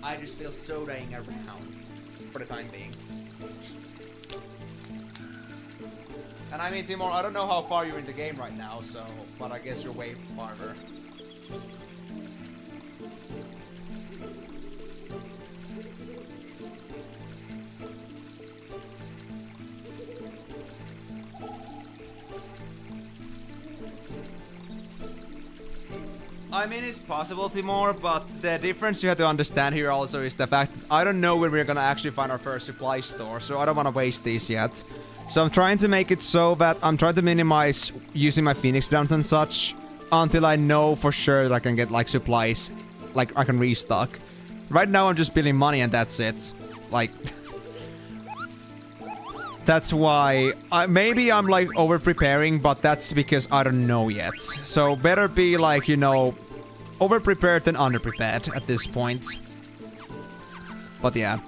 I just feel sodaing around for the time being. And I mean, Timor, I don't know how far you're in the game right now, so... but I guess you're way farther. I mean, it's possible, Timor, but the difference you have to understand here also is the fact that I don't know when we're gonna actually find our first supply store, so I don't want to waste these yet. So I'm trying to make it so that I'm trying to minimize using my Phoenix Downs and such until I know for sure that I can get, like, supplies, like, I can restock. Right now I'm just building money and that's it. Like... that's why... maybe I'm, like, over-preparing, but that's because I don't know yet. So better be, like, you know... over-prepared than under-prepared at this point. But yeah.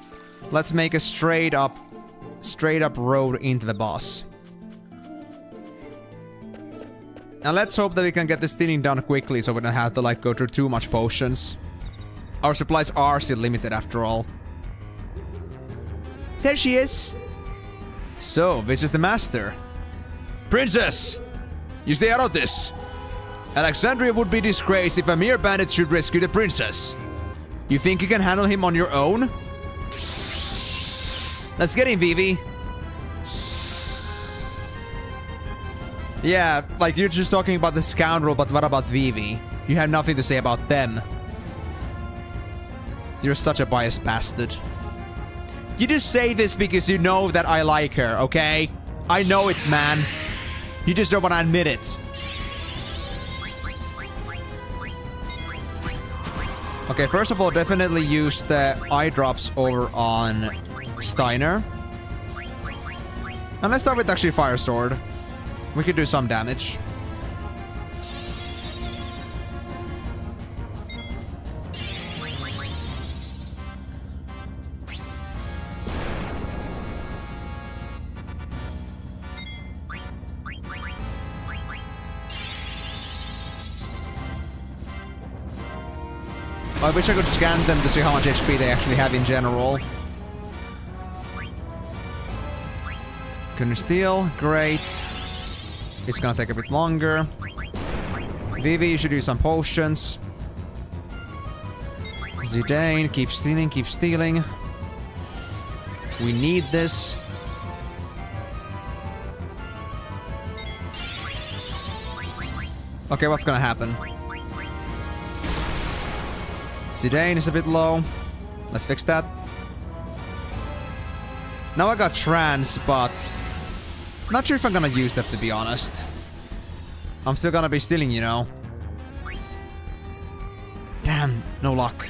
Let's make a straight-up road into the boss. And let's hope that we can get the stealing done quickly so we don't have to, like, go through too much potions. Our supplies are still limited after all. There she is! So, this is the master. Princess! You stay out of this! Alexandria would be disgraced if a mere bandit should rescue the princess. You think you can handle him on your own? Let's get him, Vivi. Yeah, like you're just talking about the scoundrel, but what about Vivi? You have nothing to say about them. You're such a biased bastard. You just say this because you know that I like her, okay? I know it, man. You just don't want to admit it. Okay, first of all, definitely use the eye drops over on Steiner. And let's start with actually Fire Sword. We could do some damage. I wish I could scan them to see how much HP they actually have in general. Couldn't steal. Great. It's gonna take a bit longer. Vivi, you should do some potions. Zidane, keep stealing, keep stealing. We need this. Okay, what's gonna happen? Zidane is a bit low. Let's fix that. Now I got trance, but not sure if I'm gonna use that, to be honest. I'm still gonna be stealing, you know. Damn, no luck.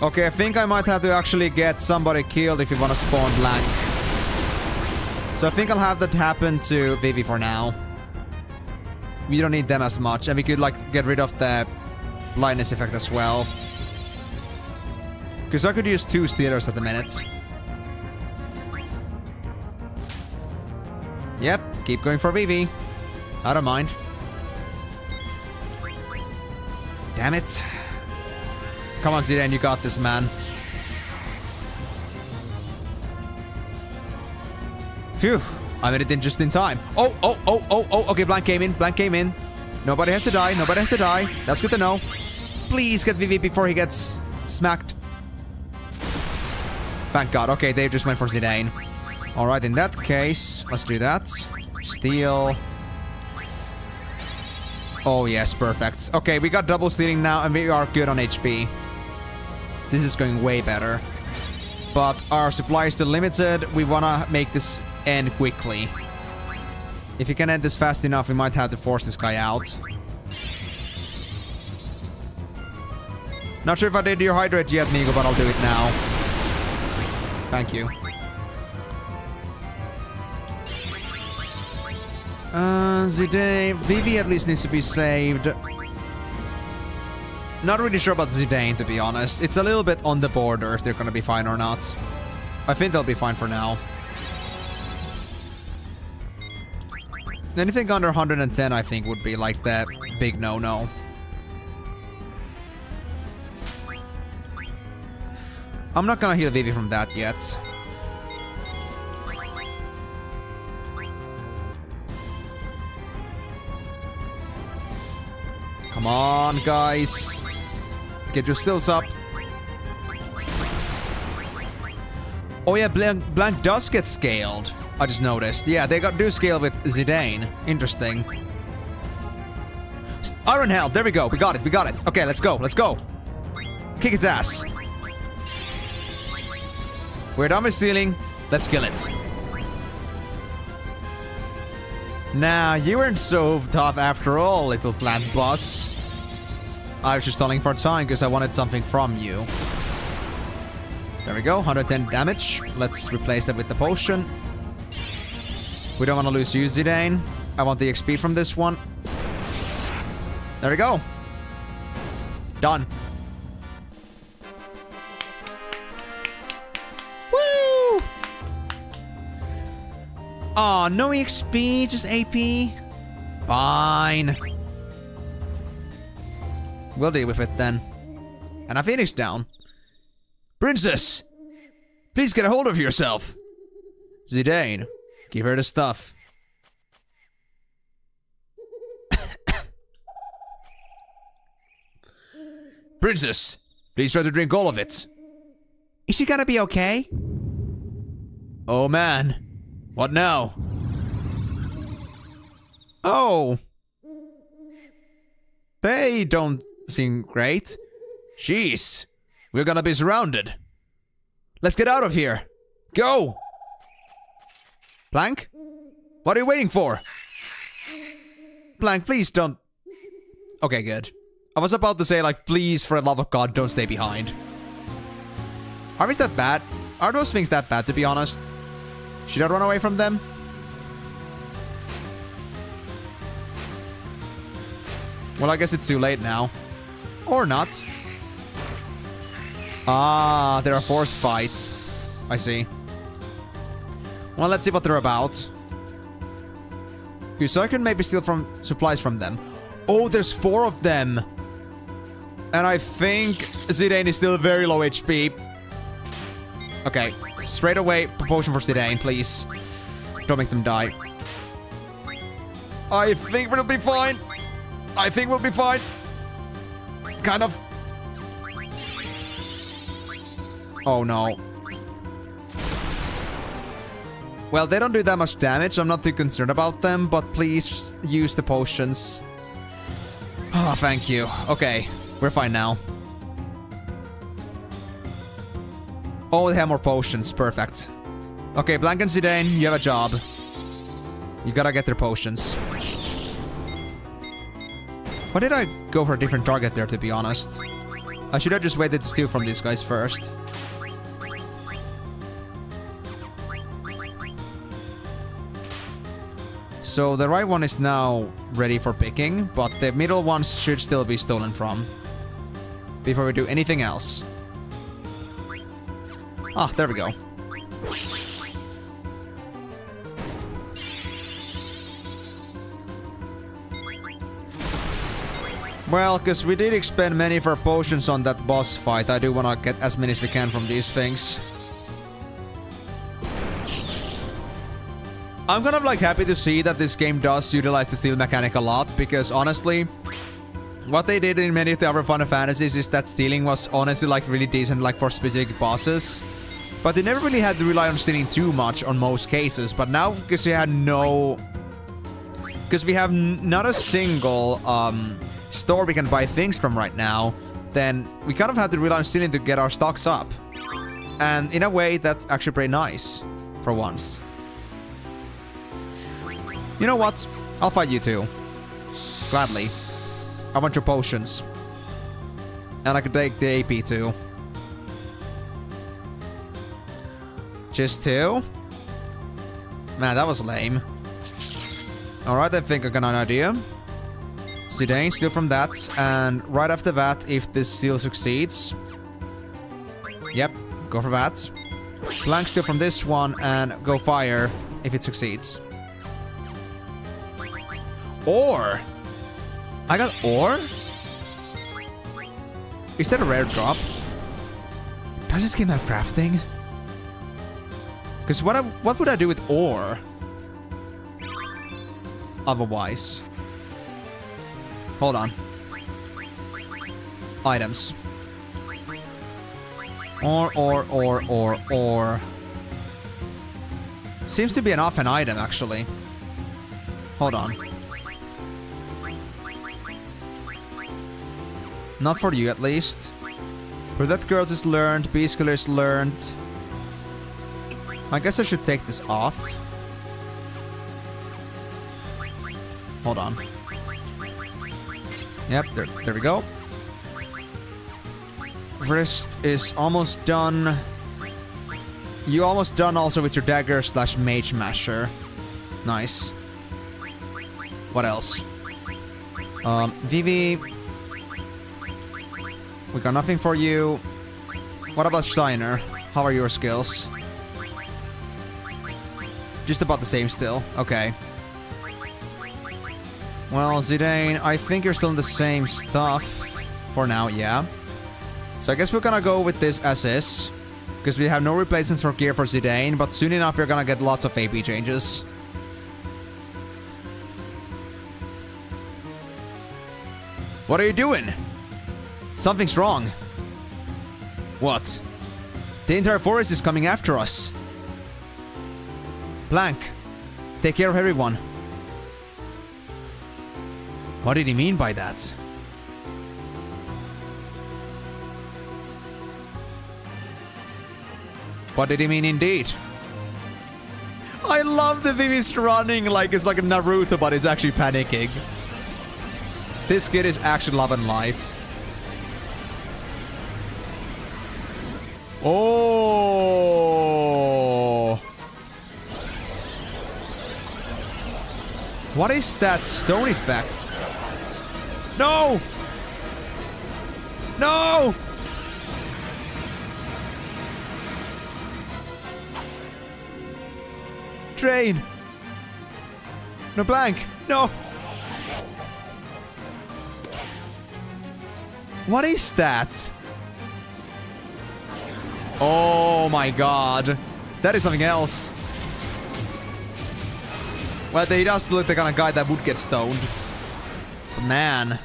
Okay, I think I might have to actually get somebody killed if you want to spawn blank. So I think I'll have that happen to Vivi for now. We don't need them as much, and we could, like, get rid of the lightness effect as well. Because I could use 2 stealers at the minute. Yep, keep going for Vivi. I don't mind. Damn it. Come on, Zidane, you got this, man. Phew. I made it in just in time. Oh. Okay, Blank came in. Nobody has to die. That's good to know. Please get Vivi before he gets smacked. Thank God. Okay, they just went for Zidane. Alright, in that case, let's do that. Steal. Oh, yes, perfect. Okay, we got double stealing now, and we are good on HP. This is going way better. But our supply is still limited. We want to make this end quickly. If you can end this fast enough, we might have to force this guy out. Not sure if I did your hydrate yet, Migo, but I'll do it now. Thank you. Zidane. Vivi at least needs to be saved. Not really sure about Zidane, to be honest. It's a little bit on the border if they're gonna be fine or not. I think they'll be fine for now. Anything under 110, I think, would be like the big no-no. I'm not gonna heal Vivi from that yet. Come on, guys. Get your stills up. Oh yeah, Blank does get scaled. I just noticed. Yeah, they do scale with Zidane. Interesting. Iron Helm. There we go. We got it. Okay, let's go. Kick its ass. We're done with stealing. Let's kill it. Nah, you weren't so tough after all, little plant boss. I was just stalling for time because I wanted something from you. There we go, 110 damage. Let's replace that with the potion. We don't want to lose you, Zidane. I want the XP from this one. There we go. Done. Woo! Aw, no EXP, just AP. Fine. We'll deal with it then. And I finished down. Princess! Please get a hold of yourself. Zidane, give her the stuff. Princess, please try to drink all of it. Is she gonna be okay? Oh man. What now? Oh. They don't seem great. Jeez. We're gonna be surrounded. Let's get out of here. Go! Blank? What are you waiting for? Blank, please don't... Okay, good. I was about to say, like, please, for the love of God, don't stay behind. Are we that bad? Are those things that bad, to be honest? Should I run away from them? Well, I guess it's too late now. Or not. Ah, there are forced fights. I see. Well, let's see what they're about. Okay, so I can maybe steal from supplies from them. Oh, there's 4 of them. And I think Zidane is still very low HP. Okay, straight away, potion for Zidane, please. Don't make them die. I think we'll be fine. Kind of. Oh no. Well, they don't do that much damage. I'm not too concerned about them, but please use the potions. Oh, thank you. Okay, we're fine now. Oh, they have more potions. Perfect. Okay, Blank and Zidane, you have a job. You gotta get their potions. Why did I go for a different target there, to be honest? I should have just waited to steal from these guys first. So the right one is now ready for picking, but the middle ones should still be stolen from. Before we do anything else. Ah, there we go. Well, because we did expend many of our potions on that boss fight, I do want to get as many as we can from these things. I'm kind of like happy to see that this game does utilize the steal mechanic a lot, because honestly, what they did in many of the other Final Fantasies is that stealing was honestly like really decent like for specific bosses. But they never really had to rely on stealing too much on most cases. But now, because we had no... Because we have not a single store we can buy things from right now, then we kind of have to rely on stealing to get our stocks up. And in a way, that's actually pretty nice. For once. You know what? I'll fight you too. Gladly. I want your potions. And I could take the AP too. Just two? Man, that was lame. Alright, I think I got an idea. Zidane, steal from that. And right after that, if this steal succeeds... Yep, go for that. Blank steal from this one and go fire if it succeeds. Ore! I got ore? Is that a rare drop? Does this game have crafting? Because what would I do with ore? Otherwise. Hold on. Items. Ore. Seems to be an off an item, actually. Hold on. Not for you, at least. That girls is learned. B-Skiller is learned. I guess I should take this off. Hold on. Yep, there we go. Wrist is almost done. You almost done also with your dagger / mage masher. Nice. What else? Vivi. We got nothing for you. What about Steiner? How are your skills? Just about the same still. Okay. Well, Zidane, I think you're still in the same stuff. For now, yeah. So I guess we're gonna go with this as is. Because we have no replacements for gear for Zidane. But soon enough, we're gonna get lots of AP changes. What are you doing? Something's wrong. What? The entire forest is coming after us. Blank, take care of everyone. What did he mean by that? What did he mean indeed? I love the Vivi's running like it's like a Naruto, but it's actually panicking. This kid is actually loving life. Oh! What is that stone effect? No! No! Train! No, Blank! No! What is that? Oh my god. That is something else. Well, they does look the kind of guy that would get stoned. But man.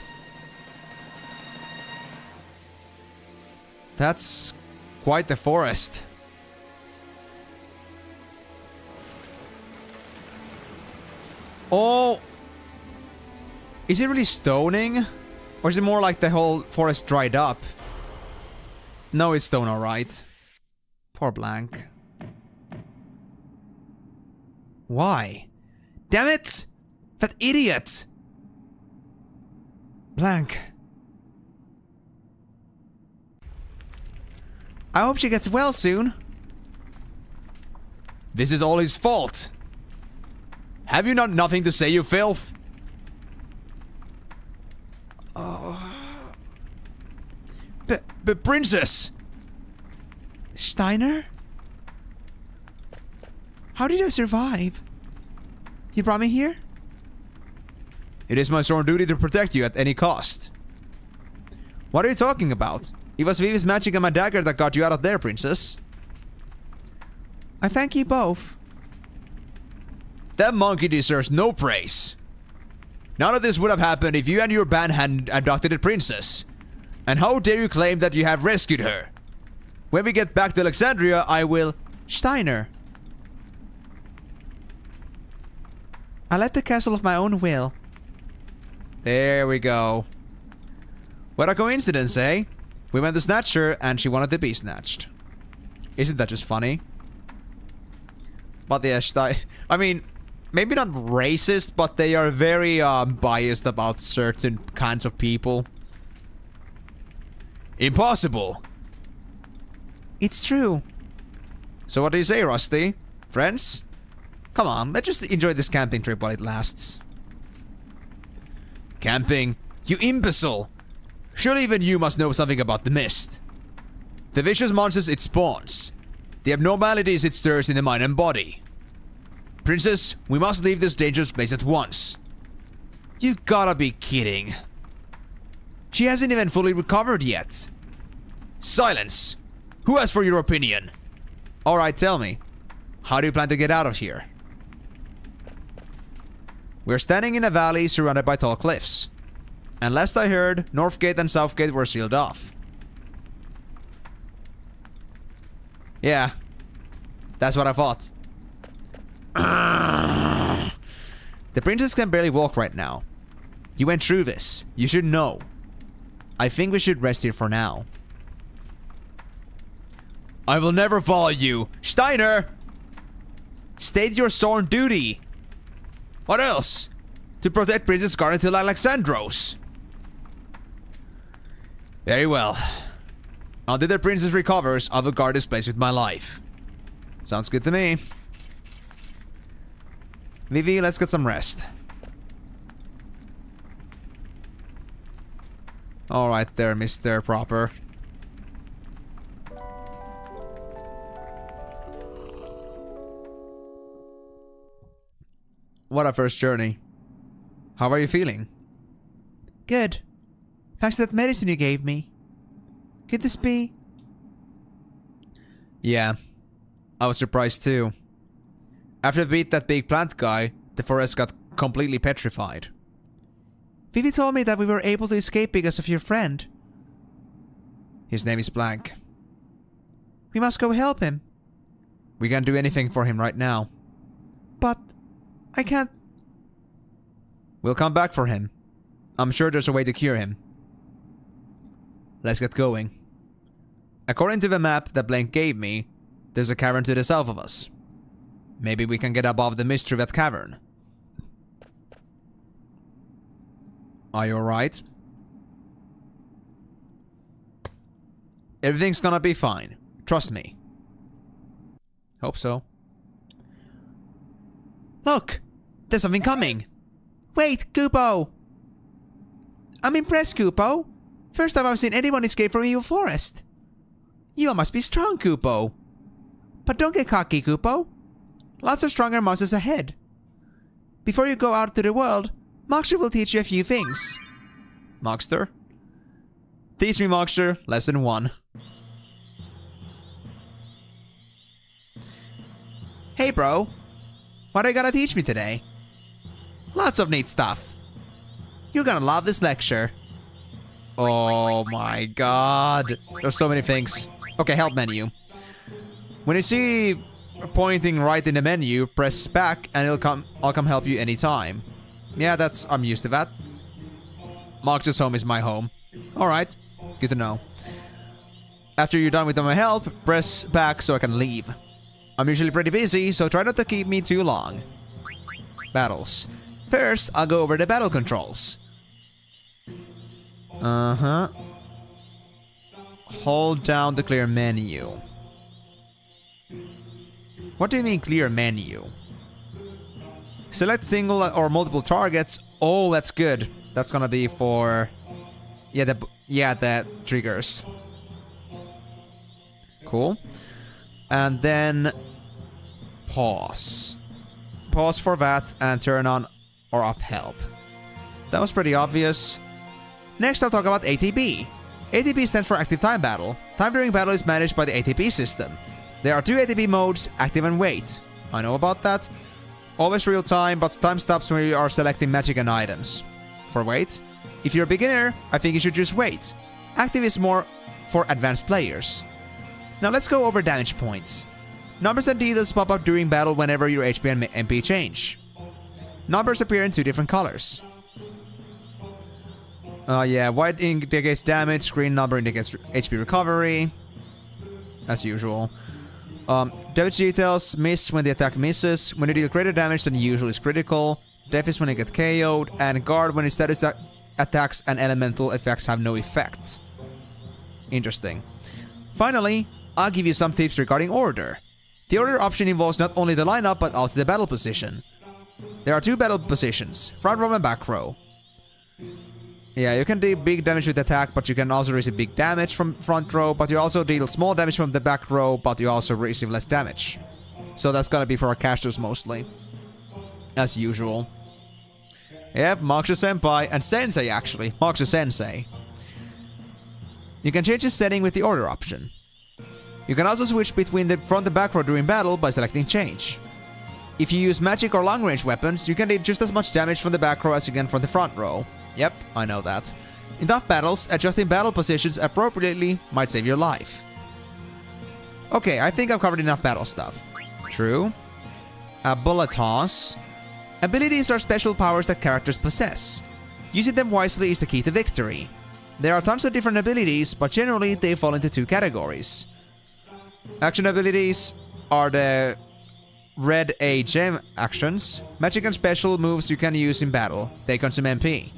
That's quite the forest. Oh. Is it really stoning? Or is it more like the whole forest dried up? No, it's stone, alright. Poor Blank. Why? Damn it! That idiot! Blank. I hope she gets well soon. This is all his fault. Have you not nothing to say, you filth? But princess! Steiner? How did I survive? You brought me here? It is my sworn duty to protect you at any cost. What are you talking about? It was Vivi's magic and my dagger that got you out of there, princess. I thank you both. That monkey deserves no praise. None of this would have happened if you and your band hadn't abducted the princess. And how dare you claim that you have rescued her? When we get back to Alexandria, I will... Steiner. I left the castle of my own will. There we go. What a coincidence, eh? We went to snatch her and she wanted to be snatched. Isn't that just funny? But yeah, I mean, maybe not racist, but they are very biased about certain kinds of people. Impossible! It's true. So what do you say, Rusty? Friends? Come on, let's just enjoy this camping trip while it lasts. Camping? You imbecile! Surely even you must know something about the mist. The vicious monsters it spawns. The abnormalities it stirs in the mind and body. Princess, we must leave this dangerous place at once. You gotta be kidding. She hasn't even fully recovered yet. Silence! Who asked for your opinion? Alright, tell me. How do you plan to get out of here? We're standing in a valley surrounded by tall cliffs. And last I heard, North Gate and South Gate were sealed off. Yeah. That's what I thought. The princess can barely walk right now. You went through this. You should know. I think we should rest here for now. I will never follow you. Steiner! State your sworn duty. What else? To protect Princess Garden till Alexandros. Very well. Until the princess recovers, I will guard this place with my life. Sounds good to me. Vivi, let's get some rest. Alright there, Mr. Proper. What a first journey. How are you feeling? Good. Thanks to that medicine you gave me. Could this be? Yeah. I was surprised too. After we beat that big plant guy, the forest got completely petrified. Vivi told me that we were able to escape because of your friend. His name is Blank. We must go help him. We can't do anything for him right now. But I can't. We'll come back for him. I'm sure there's a way to cure him. Let's get going. According to the map that Blank gave me, there's a cavern to the south of us. Maybe we can get above the mist through that cavern. Are you alright? Everything's gonna be fine. Trust me. Hope so. Look! There's something coming! Wait, Kupo! I'm impressed, Kupo. First time I've seen anyone escape from Evil Forest. You must be strong, Kupo. But don't get cocky, Kupo. Lots of stronger monsters ahead. Before you go out to the world, Moxter will teach you a few things. Moxter? Teach me, Moxter. Lesson 1. Hey, bro. What are you gonna teach me today? Lots of neat stuff. You're gonna love this lecture. Oh my god. There's so many things. Okay, help menu. When you see pointing right in the menu, press back and I'll come help you anytime. Yeah, I'm used to that. Mox's home is my home. Alright, good to know. After you're done with my help, press back so I can leave. I'm usually pretty busy, so try not to keep me too long. Battles. First, I'll go over the battle controls. Hold down to clear menu. What do you mean clear menu? Select single or multiple targets. Oh, that's good. That's gonna be for... Yeah, the triggers. Cool. And then... Pause. Pause for that and turn on or off help. That was pretty obvious. Next, I'll talk about ATB. ATB stands for Active Time Battle. Time during battle is managed by the ATB system. There are 2 ATB modes, Active and Wait. I know about that. Always real time, but time stops when you are selecting magic and items. For Wait, if you're a beginner, I think you should choose Wait. Active is more for advanced players. Now let's go over damage points. Numbers and details pop up during battle whenever your HP and MP change. Numbers appear in 2 different colors. White indicates damage, green number indicates HP recovery. As usual. Damage details miss when the attack misses. When you deal greater damage than usual is critical. Death is when you get KO'd. And guard when its status attacks and elemental effects have no effect. Interesting. Finally, I'll give you some tips regarding order. The order option involves not only the lineup but also the battle position. There are 2 battle positions, front row and back row. Yeah, you can deal big damage with attack, but you can also receive big damage from front row, but you also deal small damage from the back row, but you also receive less damage. So that's gonna be for our casters mostly. As usual. Yep, Moksha Senpai and Sensei actually. Moksha Sensei. You can change the setting with the order option. You can also switch between the front and back row during battle by selecting change. If you use magic or long range weapons, you can deal just as much damage from the back row as you can from the front row. Yep, I know that. In tough battles, adjusting battle positions appropriately might save your life. Okay, I think I've covered enough battle stuff. True. Abilitas. Abilities are special powers that characters possess. Using them wisely is the key to victory. There are tons of different abilities, but generally they fall into 2 categories. Action abilities are the red A gem actions. Magic and special moves you can use in battle. They consume MP.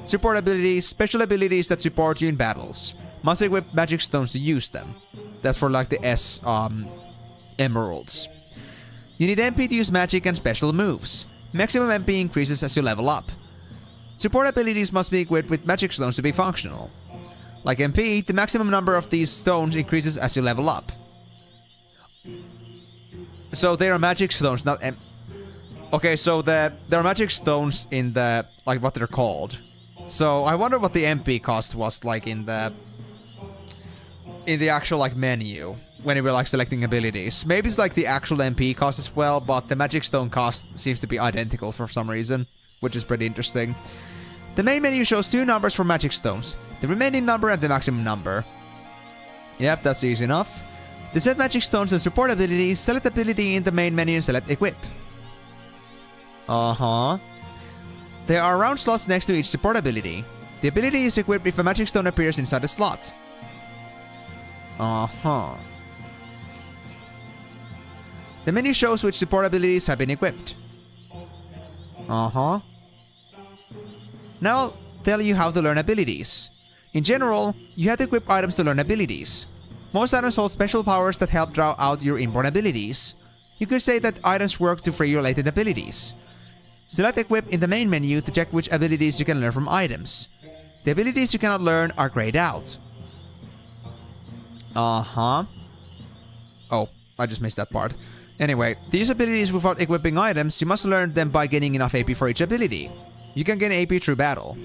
Support abilities, special abilities that support you in battles. Must equip magic stones to use them. That's for like the S emeralds. You need MP to use magic and special moves. Maximum MP increases as you level up. Support abilities must be equipped with magic stones to be functional. Like MP, the maximum number of these stones increases as you level up. So they are magic stones, not okay, so there are magic stones in the, like, what they're called. So I wonder what the MP cost was like in the actual like menu when you were like selecting abilities. Maybe it's like the actual MP cost as well, but the magic stone cost seems to be identical for some reason, which is pretty interesting. The main menu shows 2 numbers for magic stones, the remaining number and the maximum number. Yep, that's easy enough. To set magic stones and support abilities, select ability in the main menu and select equip. There are round slots next to each support ability. The ability is equipped if a magic stone appears inside the slot. The menu shows which support abilities have been equipped. Now I'll tell you how to learn abilities. In general, you have to equip items to learn abilities. Most items hold special powers that help draw out your inborn abilities. You could say that items work to free your latent abilities. Select Equip in the main menu to check which abilities you can learn from items. The abilities you cannot learn are grayed out. Oh, I just missed that part. Anyway, to use abilities without equipping items, you must learn them by gaining enough AP for each ability. You can gain AP through battle.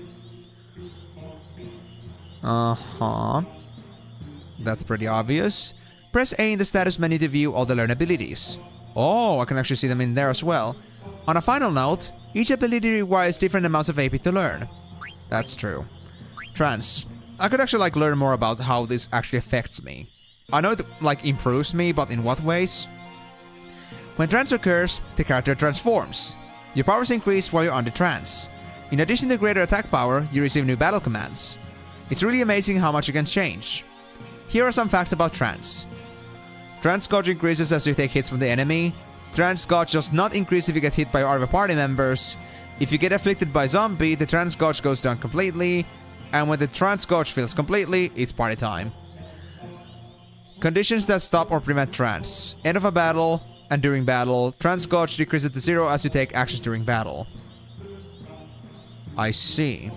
That's pretty obvious. Press A in the status menu to view all the learned abilities. Oh, I can actually see them in there as well. On a final note, each ability requires different amounts of AP to learn. That's true. Trance. I could actually like learn more about how this actually affects me. I know it like improves me, but in what ways? When trance occurs, the character transforms. Your powers increase while you're under trance. In addition to greater attack power, you receive new battle commands. It's really amazing how much you can change. Here are some facts about trance. Trance gauge increases as you take hits from the enemy. Trance gauge does not increase if you get hit by other party members. If you get afflicted by a zombie, the trance gauge goes down completely. And when the trance gauge fills completely, it's party time. Conditions that stop or prevent trance. End of a battle and during battle. Trance gauge decreases to 0 as you take actions during battle. I see.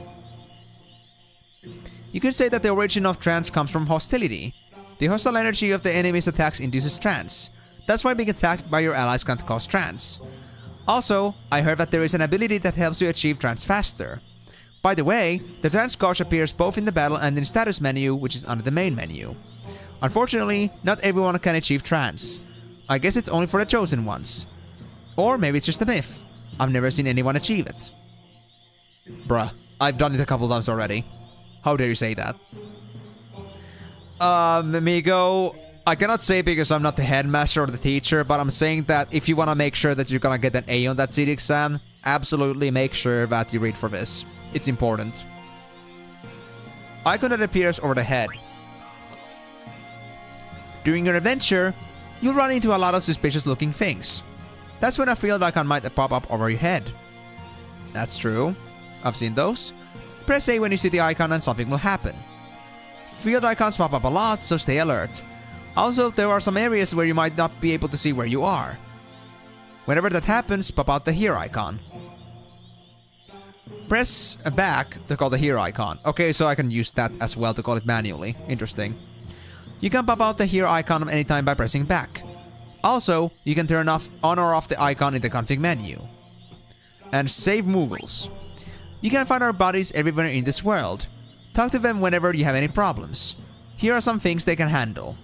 You could say that the origin of trance comes from hostility. The hostile energy of the enemy's attacks induces trance. That's why being attacked by your allies can't cause trance. Also, I heard that there is an ability that helps you achieve trance faster. By the way, the trans couch appears both in the battle and in the status menu, which is under the main menu. Unfortunately, not everyone can achieve trans. I guess it's only for the chosen ones. Or maybe it's just a myth. I've never seen anyone achieve it. Bruh, I've done it a couple times already. How dare you say that? Amigo, I cannot say because I'm not the headmaster or the teacher, but I'm saying that if you want to make sure that you're gonna get an A on that CID exam, absolutely make sure that you read for this. It's important. Icon that appears over the head. During your adventure, you'll run into a lot of suspicious looking things. That's when a field icon might pop up over your head. That's true. I've seen those. Press A when you see the icon and something will happen. Field icons pop up a lot, so stay alert. Also, there are some areas where you might not be able to see where you are. Whenever that happens, pop out the here icon. Press back to call the here icon. Okay, so I can use that as well to call it manually. Interesting. You can pop out the here icon anytime by pressing back. Also, you can turn on or off the icon in the config menu. And save Moogles. You can find our buddies everywhere in this world. Talk to them whenever you have any problems. Here are some things they can handle.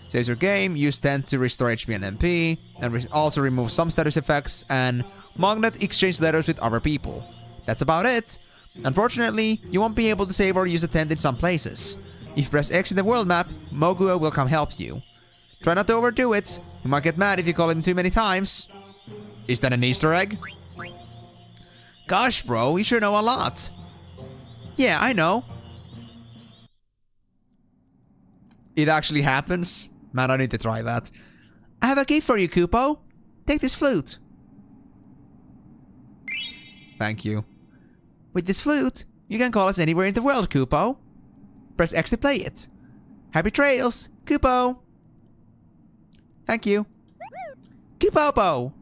Saves your game, use 10 to restore HP and MP, and also remove some status effects, and Magnet exchange letters with other people. That's about it. Unfortunately, you won't be able to save or use a tent in some places. If you press X in the world map, Moguo will come help you. Try not to overdo it. You might get mad if you call him too many times. Is that an Easter egg? Gosh, bro, you sure know a lot. Yeah, I know. It actually happens? Man, I need to try that. I have a gift for you, Kupo. Take this flute. Thank you. With this flute, you can call us anywhere in the world, Kupo. Press X to play it. Happy trails, Kupo. Thank you. Kupopo.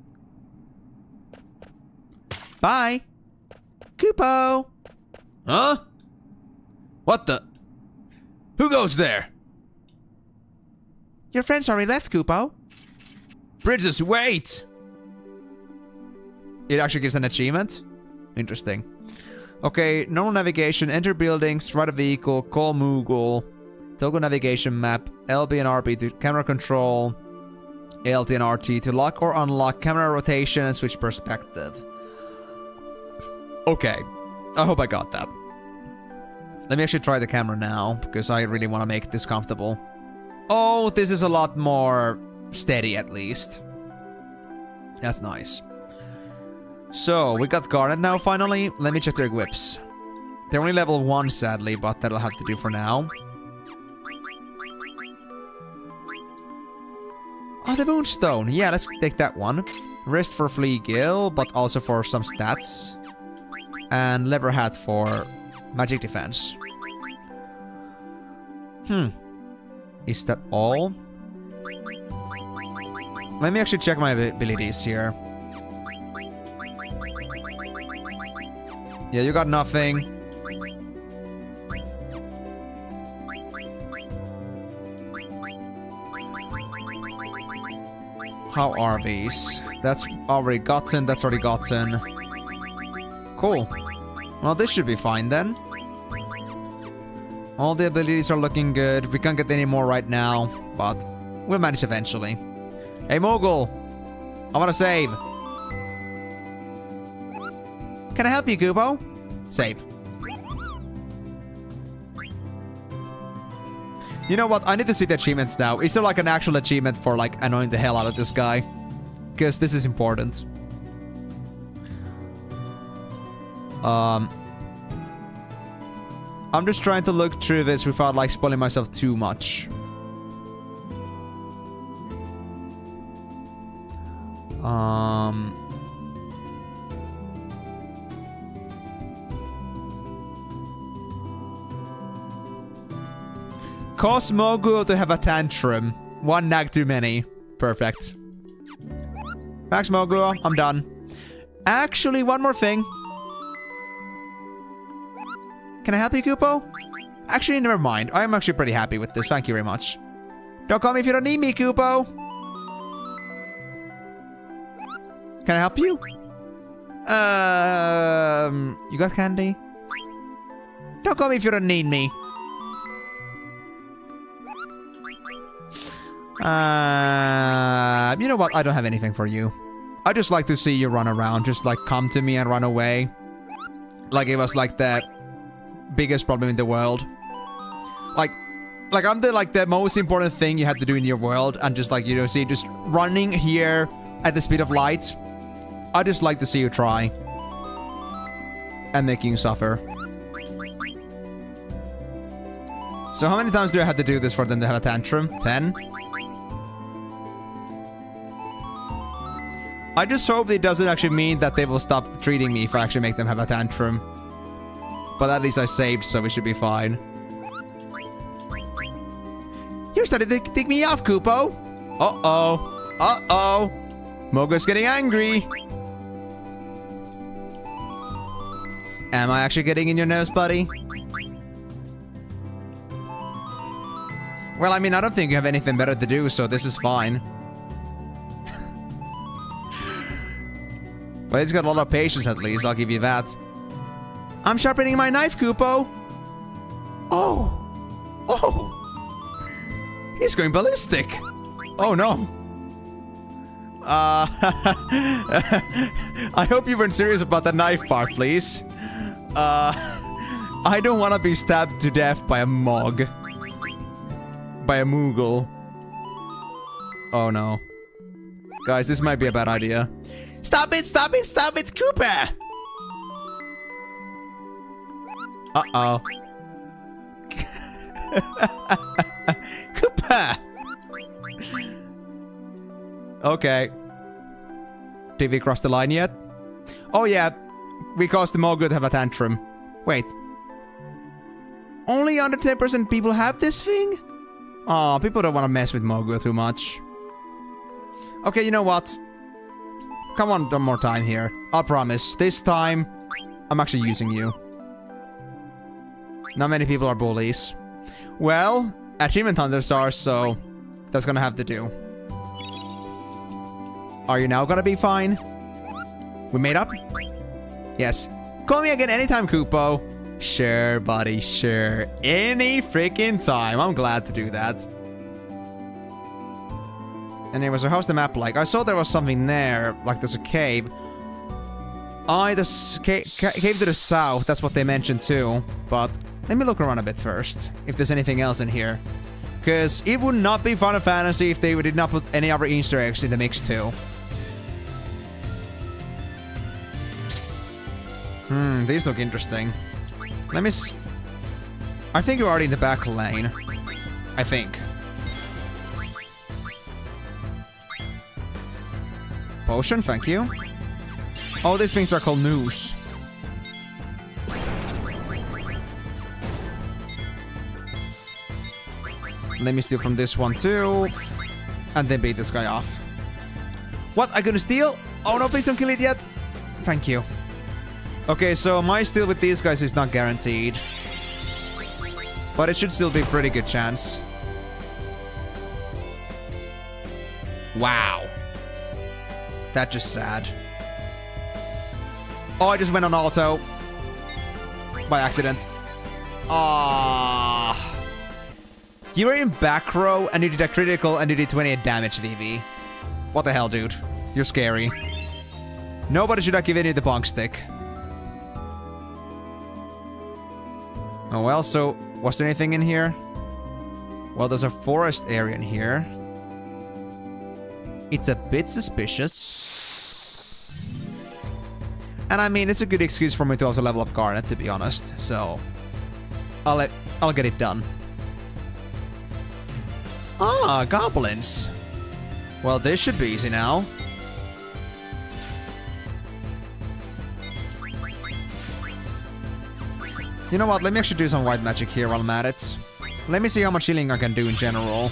Bye. Kupo. Huh? What the? Who goes there? Your friends already left, Kupo. Princess, wait! It actually gives an achievement? Interesting. Okay, normal navigation, enter buildings, ride a vehicle, call Moogle, toggle navigation map, LB and RB to camera control, LT and RT to lock or unlock camera rotation and switch perspective. Okay, I hope I got that. Let me actually try the camera now, because I really want to make this comfortable. Oh, this is a lot more steady at least. That's nice. So, we got Garnet now finally. Let me check their whips. They're only level 1 sadly, but that'll have to do for now. Oh, the Moonstone. Yeah, let's take that one. Wrist for Flea Gill, but also for some stats. And Lever Hat for magic defense. Is that all? Let me actually check my abilities here. Yeah, you got nothing. How are these? That's already gotten, that's already gotten. Cool. Well, this should be fine then. All the abilities are looking good. We can't get any more right now, but we'll manage eventually. Hey, Mogul! I want to save. Can I help you, Kubo? Save. You know what? I need to see the achievements now. Is there like an actual achievement for like annoying the hell out of this guy? Because this is important. I'm just trying to look through this without like spoiling myself too much. Cause Mogu to have a tantrum. One nag too many. Perfect. Thanks, Mogu. I'm done. Actually, one more thing. Can I help you, Kupo? Actually, never mind. I'm actually pretty happy with this. Thank you very much. Don't call me if you don't need me, Kupo. Can I help you? You got candy? Don't call me if you don't need me. You know what? I don't have anything for you. I just like to see you run around. Just like come to me and run away. Like it was like the biggest problem in the world. Like I'm the most important thing you had to do in your world, and just like, you know, see, just running here at the speed of light. I just like to see you try. And making you suffer. So how many times do I have to do this for them to have a tantrum? 10? I just hope it doesn't actually mean that they will stop treating me if I actually make them have a tantrum. But at least I saved, so we should be fine. You started to tick me off, Kupo. Uh-oh. Uh-oh. Mogo's getting angry. Am I actually getting in your nose, buddy? Well, I mean, I don't think you have anything better to do, so this is fine. But he's got a lot of patience, at least. I'll give you that. I'm sharpening my knife, Kupo. Oh. Oh. He's going ballistic. Oh, no. I hope you weren't serious about the knife part, please. I don't want to be stabbed to death by a Mog. By a Moogle. Oh, no. Guys, this might be a bad idea. Stop it! Stop it! Stop it, Cooper! Uh-oh. Cooper! Okay. Did we cross the line yet? Oh, yeah. We caused the Mogu to have a tantrum. Wait. Only under 10% people have this thing? Aw, people don't want to mess with Mogu too much. Okay, you know what? Come on, one more time here. I'll promise. This time, I'm actually using you. Not many people are bullies. Well, achievement hunters are, so that's gonna have to do. Are you now gonna be fine? We made up? Yes. Call me again anytime, Kupo. Sure, buddy, sure. Any freaking time. I'm glad to do that. Anyway, so how's the map like? I saw there was something there, like there's a cave. The cave to the south, that's what they mentioned too. But let me look around a bit first, if there's anything else in here. Because it would not be Final Fantasy if they did not put any other Easter eggs in the mix too. These look interesting. Let me I think you're already in the back lane. I think. Potion, thank you. Oh, these things are called noose. Let me steal from this one too. And then beat this guy off. What? I'm gonna steal? Oh no, please don't kill it yet. Thank you. Okay, so my steal with these guys is not guaranteed. But it should still be a pretty good chance. Wow. That's just sad. Oh, I just went on auto. By accident. Ah. You were in back row and you did a critical and you did 28 damage, VV. What the hell, dude? You're scary. Nobody should have given you the bonk stick. Oh well, so was there anything in here? Well, there's a forest area in here. It's a bit suspicious. And I mean, it's a good excuse for me to also level up Garnet, to be honest. So I'll get it done. Ah, goblins. Well, this should be easy now. You know what? Let me actually do some white magic here while I'm at it. Let me see how much healing I can do in general.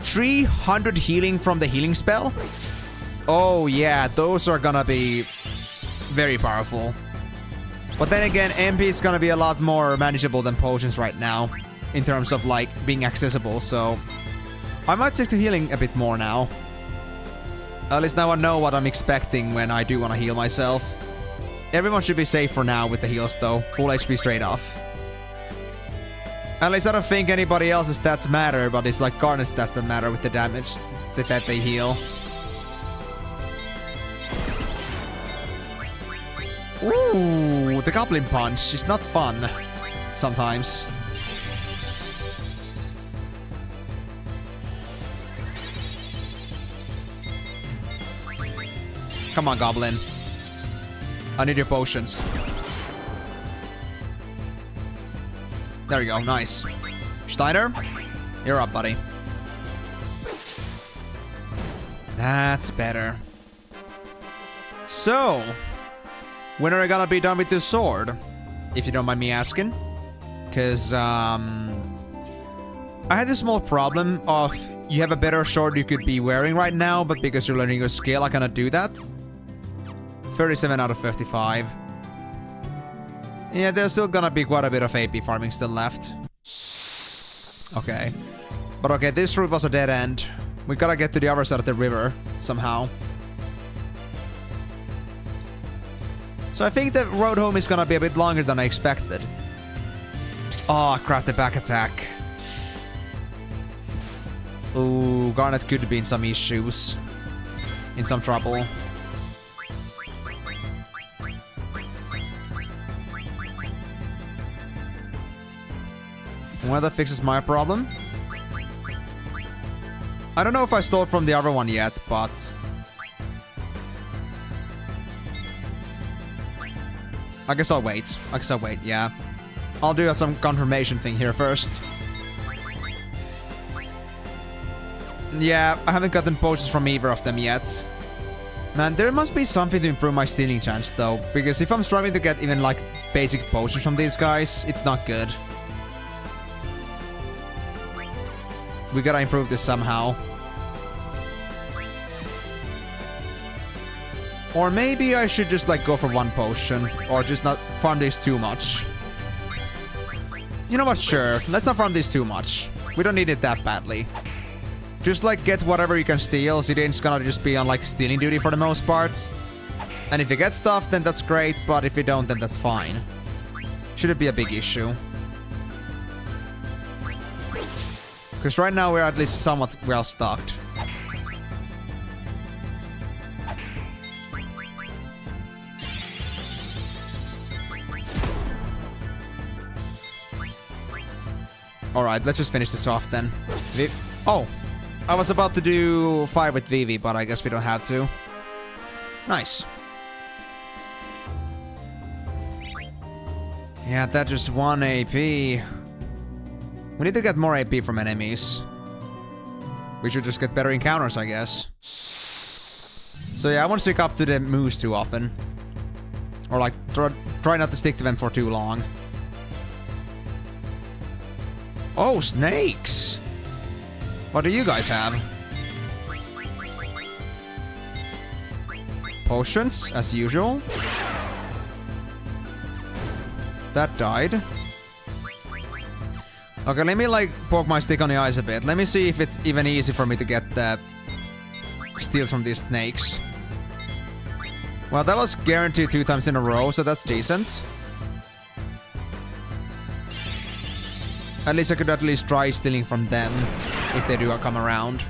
$300 healing from the healing spell? Oh yeah, those are gonna be very powerful. But then again, MP is gonna be a lot more manageable than potions right now. In terms of like being accessible, so I might stick to healing a bit more now. At least now I know what I'm expecting when I do want to heal myself. Everyone should be safe for now with the heals though. Full HP straight off. At least I don't think anybody else's stats matter, but it's like Garnet's stats that matter with the damage that they heal. Ooh, the Goblin Punch is not fun sometimes. Come on, Goblin. I need your potions. There you go, nice. Steiner, you're up, buddy. That's better. So, when are we gonna be done with this sword? If you don't mind me asking. Because, I had this small problem of you have a better sword you could be wearing right now, but because you're learning your skill, I cannot do that. 37 out of 55. Yeah, there's still gonna be quite a bit of AP farming still left. Okay. But okay, this route was a dead end. We gotta get to the other side of the river, somehow. So I think the road home is gonna be a bit longer than I expected. Oh, crap, the back attack. Ooh, Garnet could be in some issues. In some trouble. Well, that fixes my problem. I don't know if I stole from the other one yet, but... I guess I'll wait. Yeah. I'll do some confirmation thing here first. Yeah, I haven't gotten potions from either of them yet. Man, there must be something to improve my stealing chance, though. Because if I'm struggling to get even, like, basic potions from these guys, it's not good. We gotta improve this somehow. Or maybe I should just like go for one potion. Or just not farm this too much. You know what, sure. Let's not farm this too much. We don't need it that badly. Just like get whatever you can steal. Zidane's gonna just be on like stealing duty for the most part. And if you get stuff, then that's great. But if you don't, then that's fine. Shouldn't be a big issue. Because right now we're at least somewhat well stocked. Alright, let's just finish this off then. Oh! I was about to do fire with Vivi, but I guess we don't have to. Nice. Yeah, that's just 1 AP. We need to get more AP from enemies. We should just get better encounters, I guess. So yeah, I won't stick up to the moose too often. Or like, try not to stick to them for too long. Oh, snakes! What do you guys have? Potions, as usual. That died. Okay, let me like poke my stick on the eyes a bit. Let me see if it's even easy for me to get the steals from these snakes. Well, that was guaranteed 2 times in a row, so that's decent. At least I could at least try stealing from them if they do come around.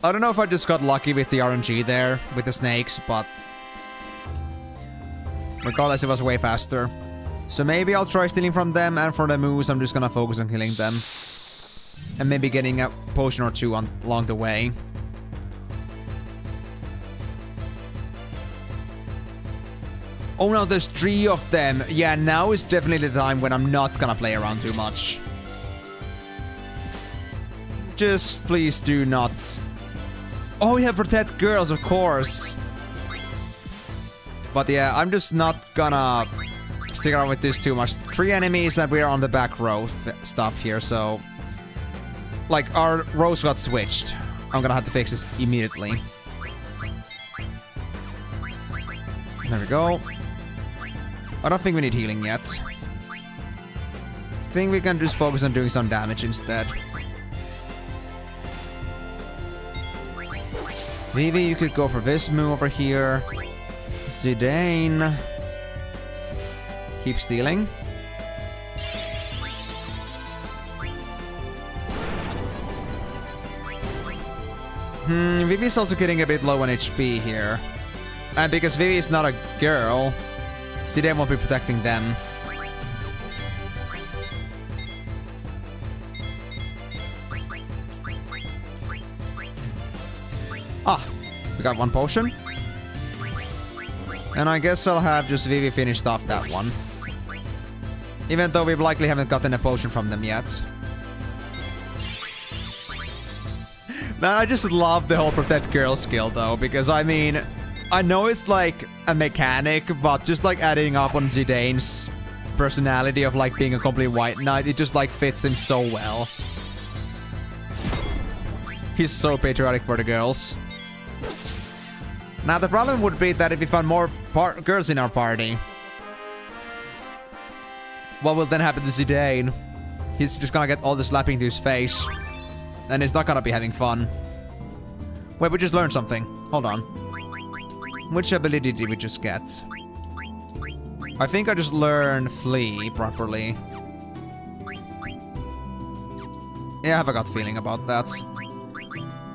I don't know if I just got lucky with the RNG there with the snakes, but regardless, it was way faster. So maybe I'll try stealing from them, and for the moose, I'm just gonna focus on killing them. And maybe getting a potion or 2 along the way. Oh no, there's 3 of them. Yeah, now is definitely the time when I'm not gonna play around too much. Just please do not. Oh yeah, protect girls, of course. But yeah, I'm just not gonna stick around with this too much. 3 enemies and we're on the back row stuff here, so... Like, our rows got switched. I'm gonna have to fix this immediately. There we go. I don't think we need healing yet. I think we can just focus on doing some damage instead. Vivi, you could go for this move over here. Zidane. Keep stealing. Vivi's also getting a bit low on HP here. And because Vivi is not a girl, Zidane won't be protecting them. Ah, we got one potion. And I guess I'll have just Vivi finished off that one. Even though we likely haven't gotten a potion from them yet. Man, I just love the whole protect girl skill though, because I mean, I know it's like a mechanic, but just like adding up on Zidane's personality of like being a complete white knight, it just like fits him so well. He's so patriotic for the girls. Now the problem would be that if we found more girls in our party, what will then happen to Zidane? He's just gonna get all the slapping to his face. And he's not gonna be having fun. Wait, we just learned something. Hold on. Which ability did we just get? I think I just learned Flee properly. Yeah, I have a gut feeling about that.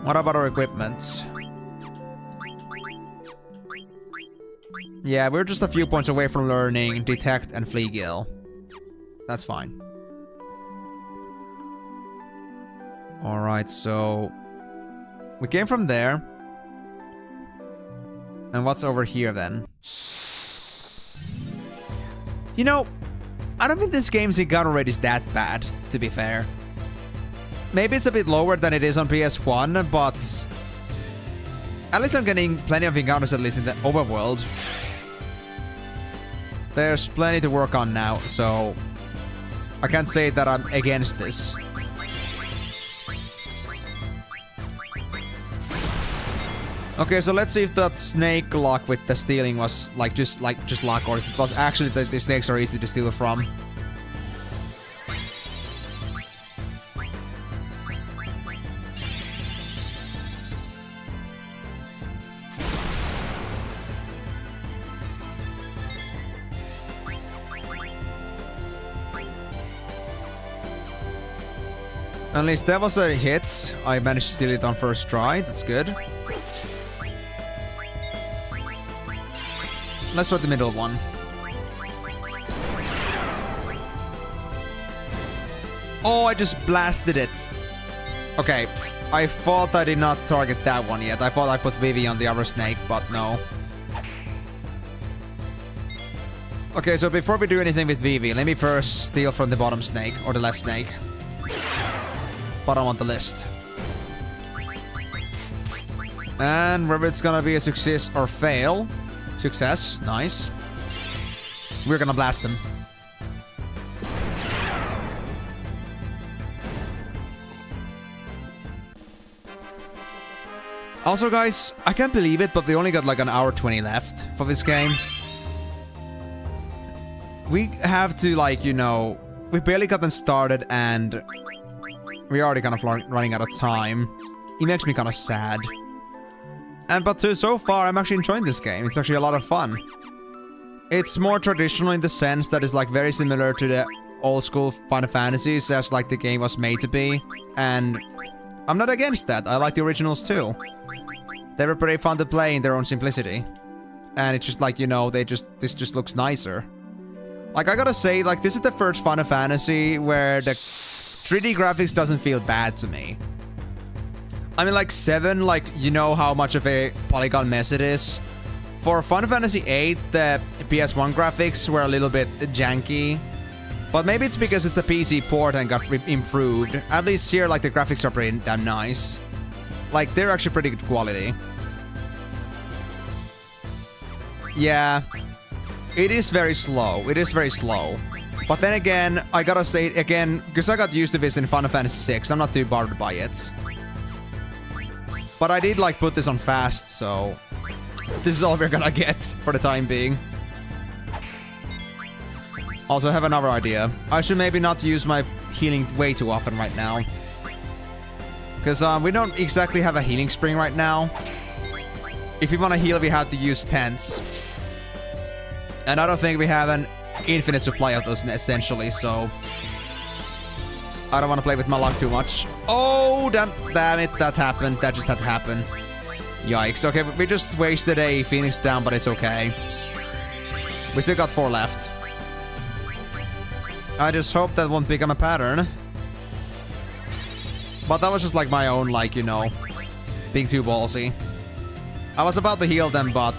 What about our equipment? Yeah, we're just a few points away from learning Detect and Flee Gill. That's fine. Alright, so... we came from there. And what's over here then? You know, I don't think this game's encounter rate is that bad, to be fair. Maybe it's a bit lower than it is on PS1, but... at least I'm getting plenty of encounters, at least in the overworld. There's plenty to work on now, so... I can't say that I'm against this. Okay, so let's see if that snake lock with the stealing was just luck, or if it was actually that the snakes are easy to steal from. At least that was a hit. I managed to steal it on first try. That's good. Let's start the middle one. Oh, I just blasted it. Okay, I thought I did not target that one yet. I thought I put Vivi on the other snake, but no. Okay, so before we do anything with Vivi, let me first steal from the bottom snake, or the left snake. Bottom on the list. And whether it's gonna be a success or fail. Success, nice. We're gonna blast them. Also, guys, I can't believe it, but we only got like an hour 20 left for this game. We have to, like, you know, we barely gotten started and we're already kind of running out of time. It makes me kind of sad. But so far, I'm actually enjoying this game. It's actually a lot of fun. It's more traditional in the sense that it's like very similar to the old school Final Fantasies as like the game was made to be. And I'm not against that. I like the originals too. They were pretty fun to play in their own simplicity. And it's just like, you know, this just looks nicer. Like, I gotta say, like, this is the first Final Fantasy where the 3D graphics doesn't feel bad to me. I mean, like, 7, like, you know how much of a polygon mess it is. For Final Fantasy VIII, the PS1 graphics were a little bit janky. But maybe it's because it's a PC port and got improved. At least here, like, the graphics are pretty damn nice. Like, they're actually pretty good quality. Yeah. It is very slow. It is very slow. But then again, I gotta say it again, because I got used to this in Final Fantasy VI, I'm not too bothered by it. But I did, like, put this on fast, so... this is all we're gonna get for the time being. Also, I have another idea. I should maybe not use my healing way too often right now. Because we don't exactly have a healing spring right now. if we want to heal, we have to use tents. And I don't think we have an infinite supply of those, essentially, so... I don't want to play with my luck too much. Oh, damn it, that happened. That just had to happen. Yikes. Okay, we just wasted a Phoenix down, but it's okay. We still got 4 left. I just hope that won't become a pattern. But that was just like my own, like, you know, being too ballsy. I was about to heal them, but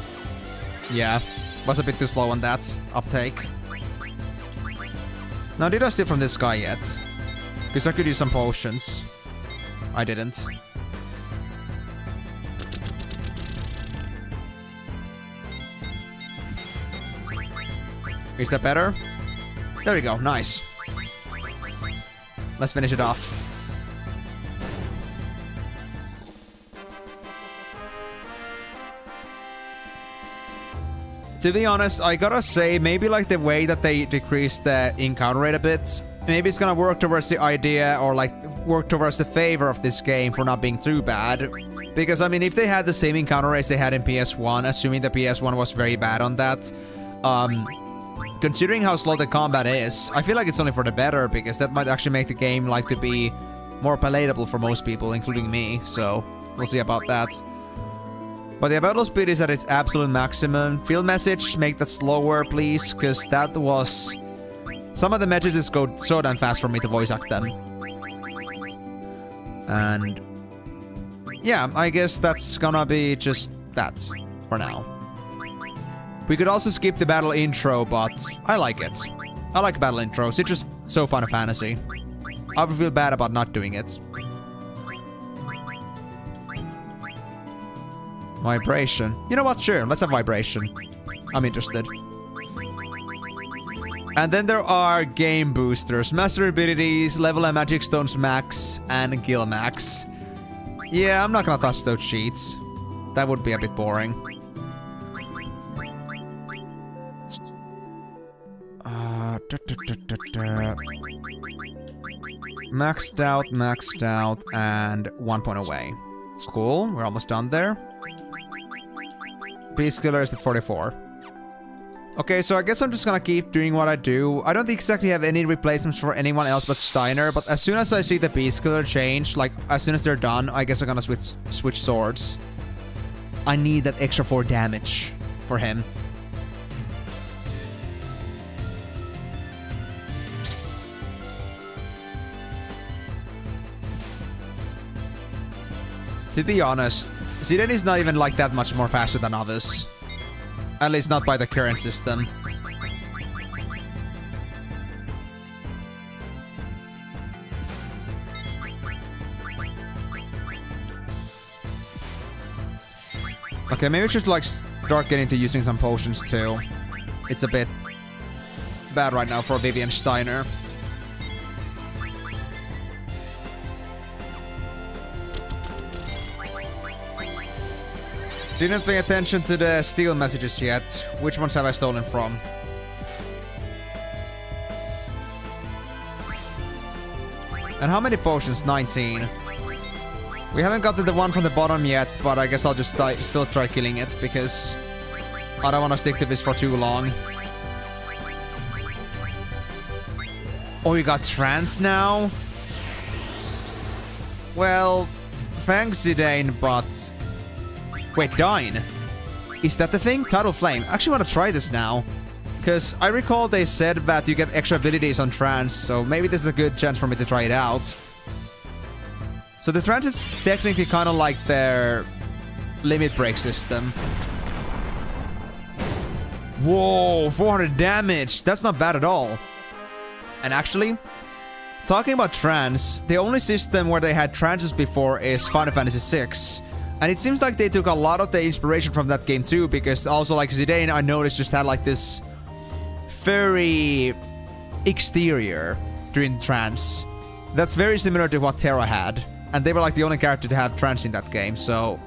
yeah, was a bit too slow on that uptake. Now, did I steal from this guy yet? Because I could use some potions. I didn't. Is that better? There we go, nice. Let's finish it off. To be honest, I gotta say, maybe like the way that they decreased the encounter rate a bit, maybe it's gonna work towards the idea, or like work towards the favor of this game for not being too bad. Because I mean, if they had the same encounter rates they had in PS1, assuming the PS1 was very bad on that, considering how slow the combat is, I feel like it's only for the better, because that might actually make the game like to be more palatable for most people, including me, so we'll see about that. But the battle speed is at its absolute maximum. Field message, make that slower, please, because that was... Some of the messages go so damn fast for me to voice act them. And... yeah, I guess that's gonna be just that for now. We could also skip the battle intro, but I like it. I like battle intros, it's just so Final Fantasy. I would feel bad about not doing it. Vibration. You know what? Sure, let's have vibration. I'm interested. And then there are game boosters. Master abilities, level and magic stones max, and gil max. Yeah, I'm not gonna touch those cheats. That would be a bit boring. Maxed out, and 1 point away. Cool, we're almost done there. Beast Killer is at 44. Okay, so I guess I'm just gonna keep doing what I do. I don't exactly have any replacements for anyone else but Steiner, but as soon as I see the Beast Killer change, like as soon as they're done, I guess I'm gonna switch swords. I need that extra 4 damage for him. To be honest, Zidane is not even like that much more faster than others. At least not by the current system. Okay, maybe we should like start getting to using some potions too. It's a bit bad right now for Vivian Steiner. Didn't pay attention to the steal messages yet. Which ones have I stolen from? And how many potions? 19. We haven't got to the one from the bottom yet, but I guess I'll just still try killing it, because I don't want to stick to this for too long. Oh, you got trance now? Well, thanks Zidane, but... Wait, Dine? Is that the thing? Tidal Flame. I actually want to try this now. Because I recall they said that you get extra abilities on trance, so maybe this is a good chance for me to try it out. So the trance is technically kind of like their limit break system. Whoa, 400 damage. That's not bad at all. And actually, talking about trance, the only system where they had trances before is Final Fantasy VI. And it seems like they took a lot of the inspiration from that game too, because also like Zidane, I noticed, just had like this very exterior during trance. That's very similar to what Terra had. And they were like the only character to have trance in that game, so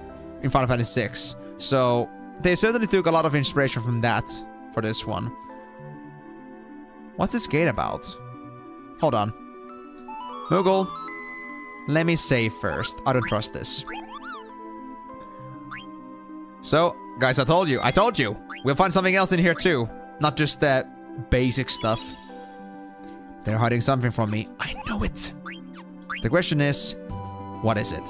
in Final Fantasy VI. So they certainly took a lot of inspiration from that for this one. What's this gate about? Hold on. Moogle, let me save first. I don't trust this. So, guys, I told you. We'll find something else in here too. Not just that basic stuff. They're hiding something from me. I know it. The question is, what is it?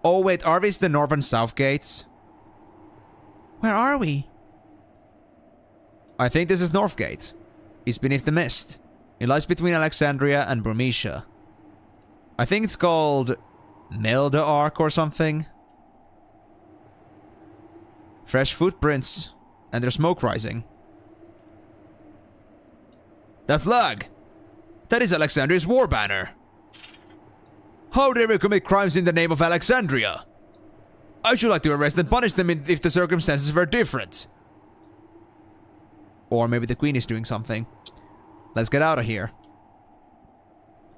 Oh wait, are these the north and south gates? Where are we? I think this is North Gate. It's beneath the mist. It lies between Alexandria and Burmecia. I think it's called Melda Arc or something. Fresh footprints. And there's smoke rising. That flag! That is Alexandria's war banner. How dare they commit crimes in the name of Alexandria? I should like to arrest and punish them if the circumstances were different. Or maybe the queen is doing something. Let's get out of here.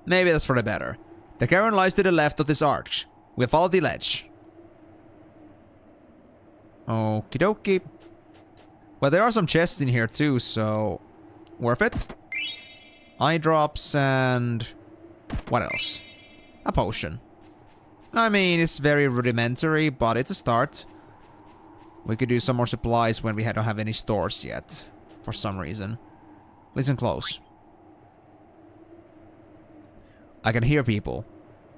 Maybe that's for the better. The cavern lies to the left of this arch. We'll follow the ledge. Okie dokie. Well, there are some chests in here too, so... worth it. Eye drops and... what else? A potion. I mean, it's very rudimentary, but it's a start. We could do some more supplies when we don't have any stores yet. For some reason. Listen close. I can hear people.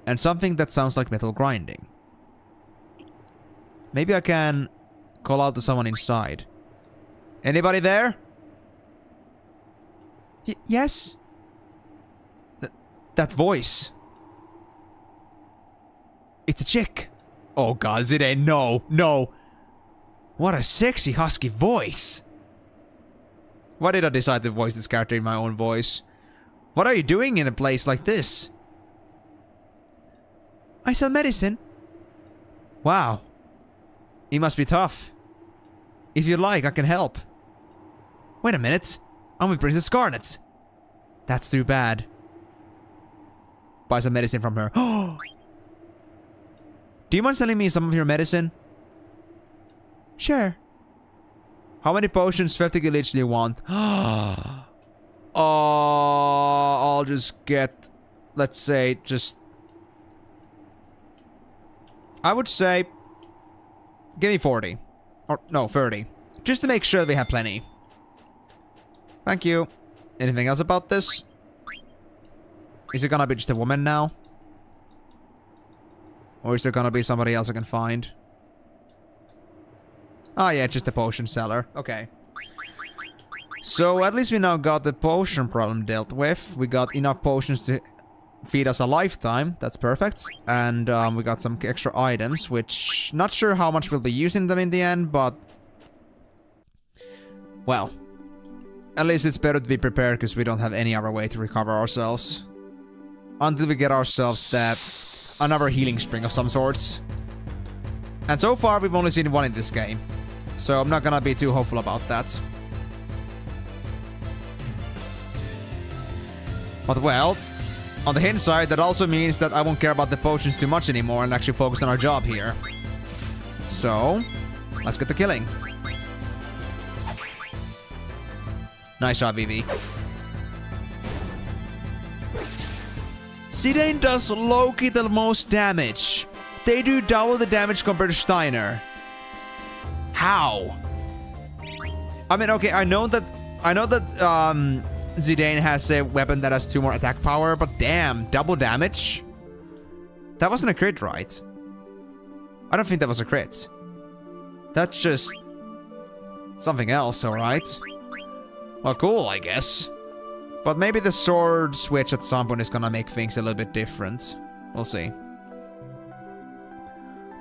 And something that sounds like metal grinding. Maybe I can call out to someone inside. Anybody there? Yes? That voice. It's a chick. Oh god, Zidane, no, no. What a sexy husky voice. Why did I decide to voice this character in my own voice? What are you doing in a place like this? I sell medicine. Wow. It must be tough. If you like, I can help. Wait a minute. I'm with Princess Scarlet. That's too bad. Buy some medicine from her. Do you mind selling me some of your medicine? Sure. How many potions 50 Gilich do you want? I'll just get... let's say, just... I would say... give me 40. Or, no, 30. Just to make sure we have plenty. Thank you. Anything else about this? Is it gonna be just a woman now? Or is there gonna be somebody else I can find? Oh yeah, just a potion seller. Okay. So at least we now got the potion problem dealt with. We got enough potions to feed us a lifetime. That's perfect. And we got some extra items, which... not sure how much we'll be using them in the end, but... well. At least it's better to be prepared because we don't have any other way to recover ourselves. Until we get ourselves that... another healing spring of some sorts. And so far we've only seen one in this game. So I'm not gonna be too hopeful about that. But well, on the hint side, that also means that I won't care about the potions too much anymore and actually focus on our job here. So, let's get to killing. Nice shot, Vivi. Zidane does low-key the most damage. They do double the damage compared to Steiner. How? I mean, okay, I know that Zidane has a weapon that has 2 more attack power, but damn, double damage? That wasn't a crit, right? I don't think that was a crit. That's just something else, alright? Well, cool, I guess. But maybe the sword switch at some point is gonna make things a little bit different. We'll see.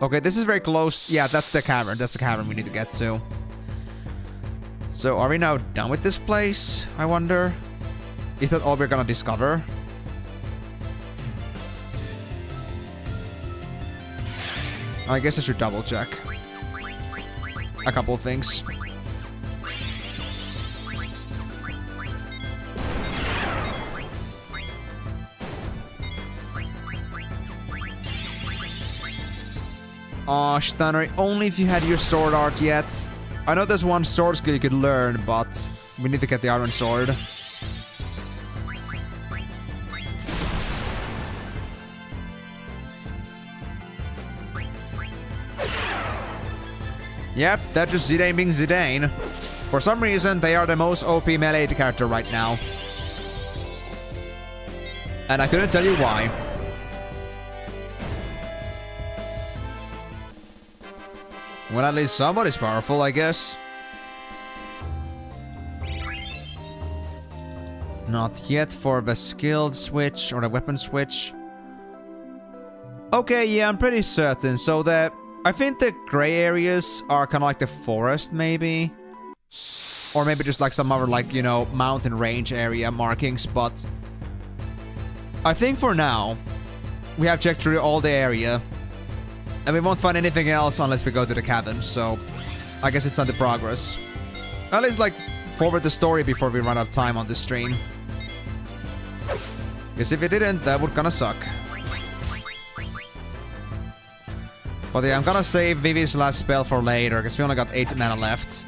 Okay, this is very close. Yeah, that's the cavern. That's the cavern we need to get to. So, are we now done with this place? I wonder. Is that all we're gonna discover? I guess I should double check a couple of things. Aw, Steiner, only if you had your sword art yet. I know there's one sword skill you could learn, but we need to get the iron sword. Yep, that's just Zidane being Zidane. For some reason, they are the most OP melee character right now. And I couldn't tell you why. Well, at least somebody's powerful, I guess. Not yet for the skilled switch or the weapon switch. Okay, yeah, I'm pretty certain. So I think the gray areas are kind of like the forest, maybe. Or maybe just like some other, like, you know, mountain range area markings, but I think for now, we have checked through all the area. And we won't find anything else unless we go to the caverns, so I guess it's under progress. At least, like, forward the story before we run out of time on this stream. Because if it didn't, that would kinda suck. But yeah, I'm gonna save Vivi's last spell for later, because we only got 8 mana left.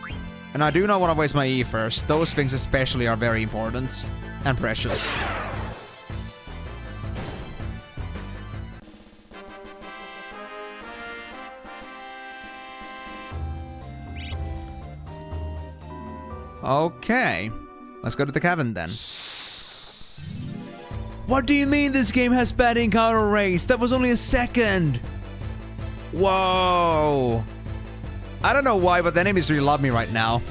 And I do not want to waste my E first. Those things especially are very important. And precious. Okay. Let's go to the cavern then. What do you mean this game has bad encounter rates? That was only a second! Whoa! I don't know why, but the enemies really love me right now.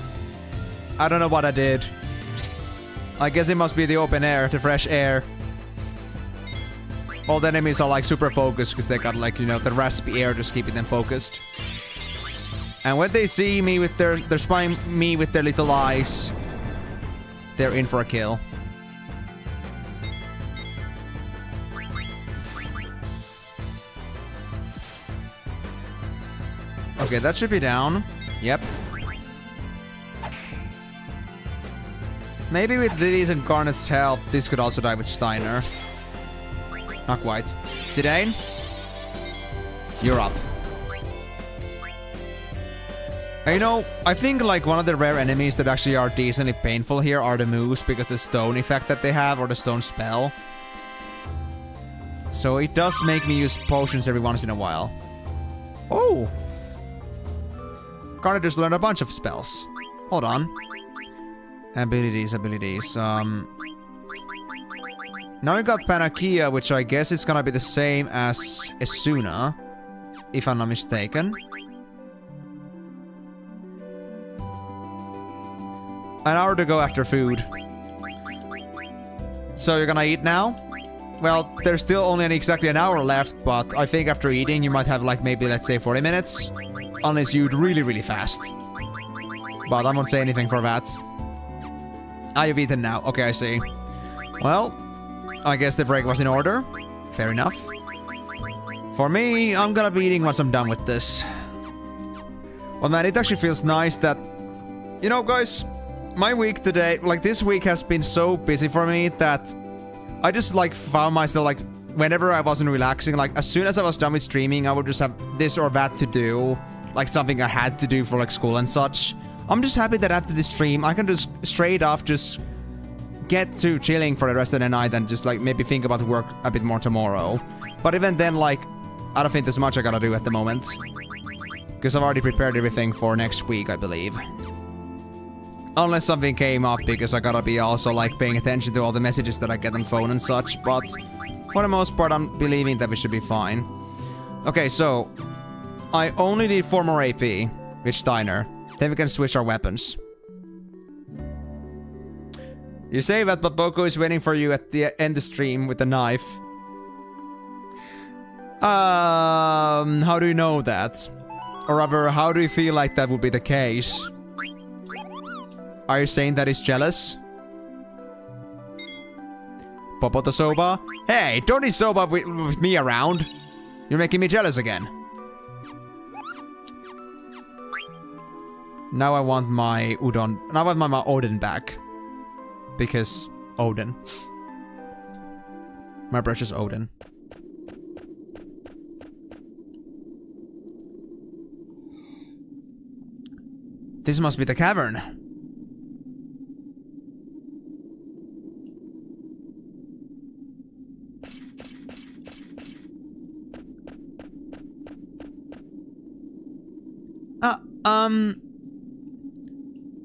I don't know what I did. I guess it must be the open air, the fresh air. All the enemies are like super focused because they got like, you know, the raspy air just keeping them focused. And when they see me with they're spying me with their little eyes, they're in for a kill. Okay, that should be down. Yep. Maybe with Vivi's and Garnet's help, this could also die with Steiner. Not quite. Zidane? You're up. You know, I think like one of the rare enemies that actually are decently painful here are the moves because the stone effect that they have, or the stone spell. So it does make me use potions every once in a while. Oh! Garnet just learned a bunch of spells. Hold on. Abilities. Now we got Panakia, which I guess is gonna be the same as Esuna, if I'm not mistaken. An hour to go after food. So you're gonna eat now? Well, there's still only exactly an hour left, but I think after eating you might have like maybe, let's say, 40 minutes. Unless you eat really, really fast. But I won't say anything for that. Ah, you've eaten now. Okay, I see. Well, I guess the break was in order. Fair enough. For me, I'm gonna be eating once I'm done with this. Well, man, it actually feels nice that... You know, guys, my week today, like this week has been so busy for me that I just like found myself like whenever I wasn't relaxing, like as soon as I was done with streaming, I would just have this or that to do. Like something I had to do for like school and such. I'm just happy that after this stream, I can just straight off just get to chilling for the rest of the night and just like maybe think about work a bit more tomorrow. But even then, like, I don't think there's much I gotta do at the moment. Because I've already prepared everything for next week, I believe. Unless something came up, because I gotta be also like paying attention to all the messages that I get on phone and such. But for the most part, I'm believing that we should be fine. Okay, so I only need 4 more AP with Steiner. Then we can switch our weapons. You say that, but Boko is waiting for you at the end of the stream with the knife. How do you know that? Or rather, how do you feel like that would be the case? Are you saying that he's jealous? Popota Soba? Hey, don't eat soba with me around. You're making me jealous again. Now I want my udon. Now I want my Odin back. Because Odin. My precious Odin. This must be the cavern.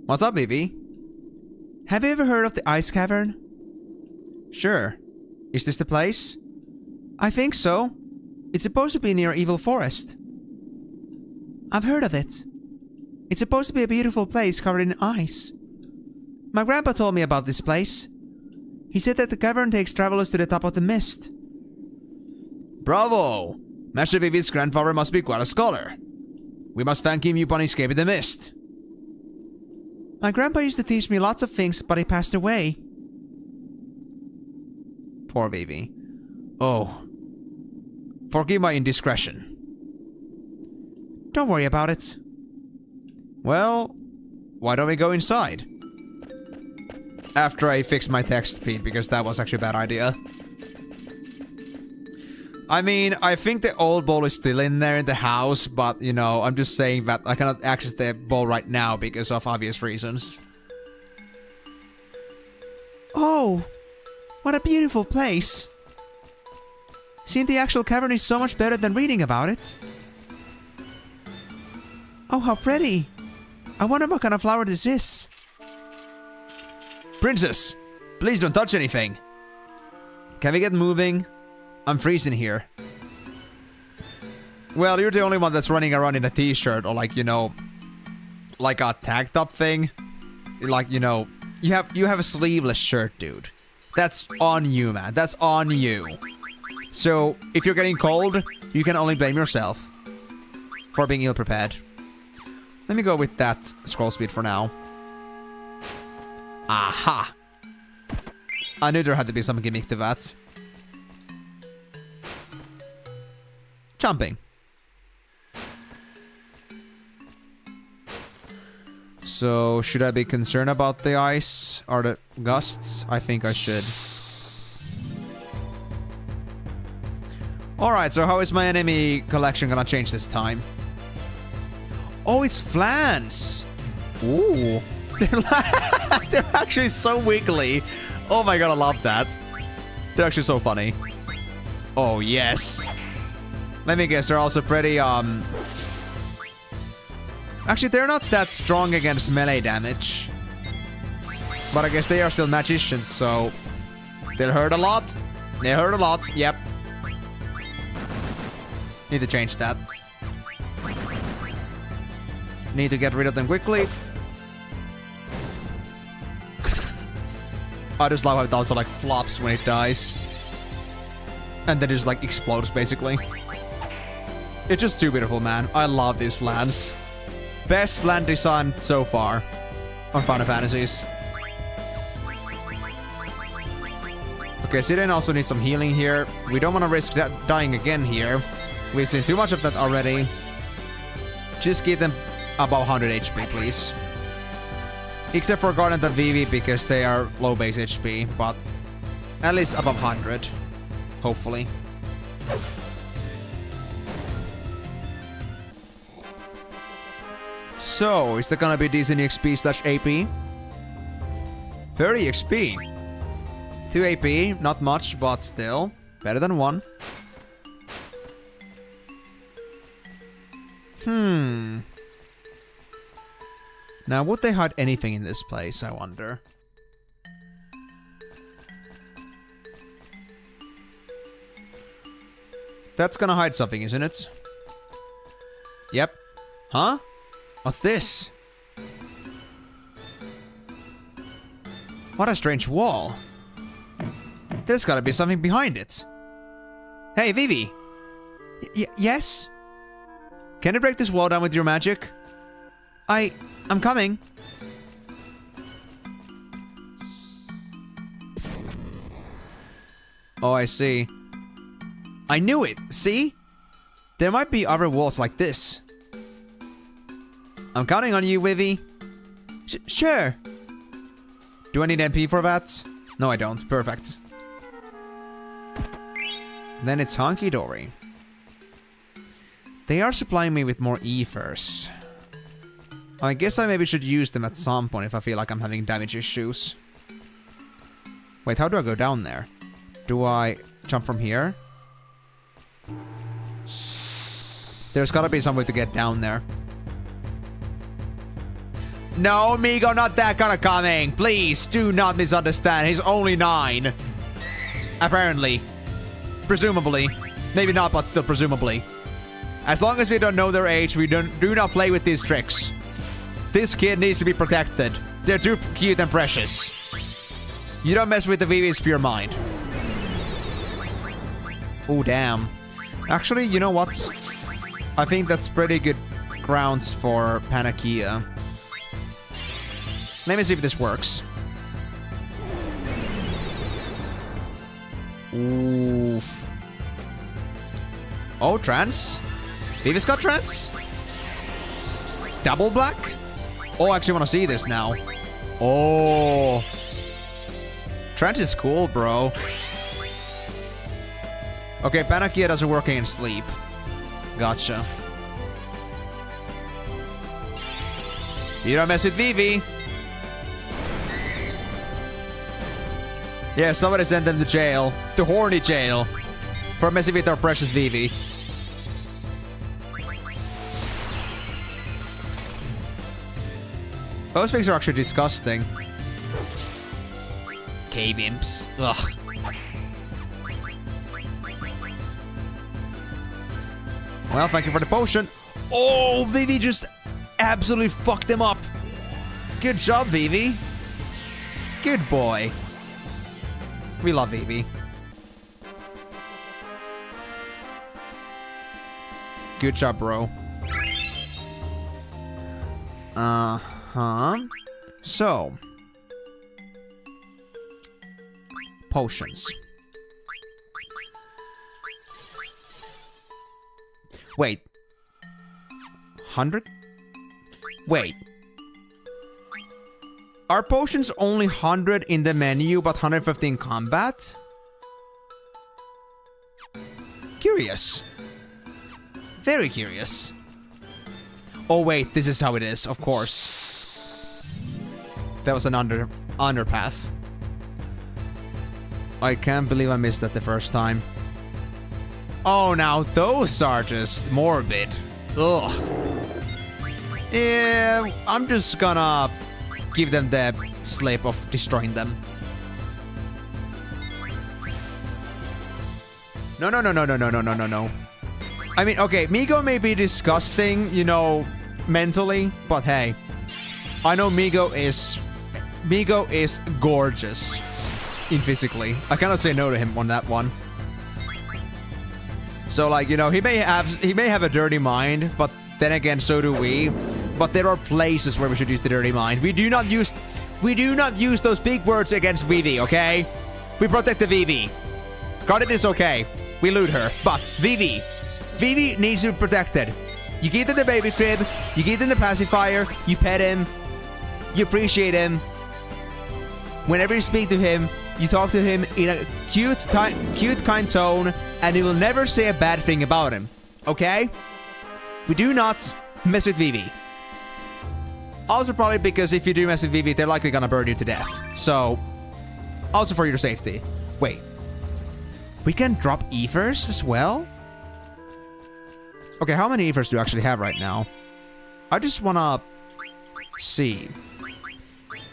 What's up, Vivi? Have you ever heard of the Ice Cavern? Sure. Is this the place? I think so. It's supposed to be near Evil Forest. I've heard of it. It's supposed to be a beautiful place covered in ice. My grandpa told me about this place. He said that the cavern takes travelers to the top of the mist. Bravo! Master Vivi's grandfather must be quite a scholar. We must thank him upon escaping the mist. My grandpa used to teach me lots of things, but he passed away. Poor Vivi. Oh. Forgive my indiscretion. Don't worry about it. Well, why don't we go inside? After I fix my text speed, because that was actually a bad idea. I mean, I think the old ball is still in there in the house, but, you know, I'm just saying that I cannot access the ball right now because of obvious reasons. Oh, what a beautiful place. Seeing the actual cavern is so much better than reading about it. Oh, how pretty. I wonder what kind of flower this is. Princess, please don't touch anything. Can we get moving? I'm freezing here. Well, you're the only one that's running around in a t-shirt or like, you know, like a tank top thing. Like, you know, you have a sleeveless shirt, dude. That's on you, man. That's on you. So, if you're getting cold, you can only blame yourself for being ill-prepared. Let me go with that scroll speed for now. Aha! I knew there had to be some gimmick to that. Jumping. So, should I be concerned about the ice or the gusts? I think I should. Alright, so how is my enemy collection gonna change this time? Oh, it's flans! Ooh. They're actually so wiggly. Oh my god, I love that. They're actually so funny. Oh, yes. Let me guess, they're also pretty, Actually, they're not that strong against melee damage. But I guess they are still magicians, so... They'll hurt a lot. They hurt a lot, yep. Need to change that. Need to get rid of them quickly. I just love how it also like flops when it dies. And then it just like explodes basically. It's just too beautiful, man. I love these flans. Best flan design so far on Final Fantasies. Okay, Siren also needs some healing here. We don't want to risk dying again here. We've seen too much of that already. Just give them above 100 HP, please. Except for Garnet and Vivi because they are low base HP, but at least above 100. Hopefully. So, is that gonna be decent XP slash AP? 30 XP. 2 AP, not much, but still. Better than 1. Now, would they hide anything in this place, I wonder? That's gonna hide something, isn't it? Yep. Huh? What's this? What a strange wall. There's gotta be something behind it. Hey, Vivi! Yes? Can you break this wall down with your magic? I'm coming. Oh, I see. I knew it! See? There might be other walls like this. I'm counting on you, Vivi. Sure. Do I need MP for that? No, I don't. Perfect. Then it's honky-dory. They are supplying me with more ethers. I guess I maybe should use them at some point if I feel like I'm having damage issues. Wait, how do I go down there? Do I jump from here? There's gotta be some way to get down there. No, Migo, not that kind of coming. Please, do not misunderstand. He's only 9. Apparently. Presumably. Maybe not, but still presumably. As long as we don't know their age, we do not play with these tricks. This kid needs to be protected. They're too cute and precious. You don't mess with the VV's pure mind. Oh, damn. Actually, you know what? I think that's pretty good grounds for Panakia. Let me see if this works. Oof. Oh, trance? Vivi's got trance? Double black? Oh, I actually want to see this now. Oh. Trance is cool, bro. Okay, Panakia doesn't work against sleep. Gotcha. You don't mess with Vivi. Yeah, somebody sent them to jail. To horny jail. For messing with our precious Vivi. Those things are actually disgusting. Cave imps. Ugh. Well, thank you for the potion. Oh, Vivi just absolutely fucked them up. Good job, Vivi. Good boy. We love Vivi. Good job, bro. Uh-huh. So. Potions. Wait. 100? Wait. Are potions only 100 in the menu, but 150 in combat? Curious. Very curious. Oh wait, this is how it is, of course. That was an underpath. I can't believe I missed that the first time. Oh, now those are just morbid. Ugh. Yeah, I'm just gonna give them the slip of destroying them. No. I mean, okay, Migo may be disgusting, you know, mentally, but hey. I know Migo is gorgeous in physically. I cannot say no to him on that one. So like, you know, he may have a dirty mind, but then again, so do we. But there are places where we should use the dirty mind. We do not use those big words against Vivi, okay? We protect the Vivi. Guarded is okay. We loot her. But Vivi needs to be protected. You give them the baby crib, you give them the pacifier, you pet him, you appreciate him. Whenever you speak to him, you talk to him in a cute, kind tone, and he will never say a bad thing about him. Okay? We do not mess with Vivi. Also probably because if you do mess with Vivi, they're likely gonna burn you to death. So, also for your safety. Wait. We can drop ethers as well? Okay, how many ethers do you actually have right now? I just wanna see.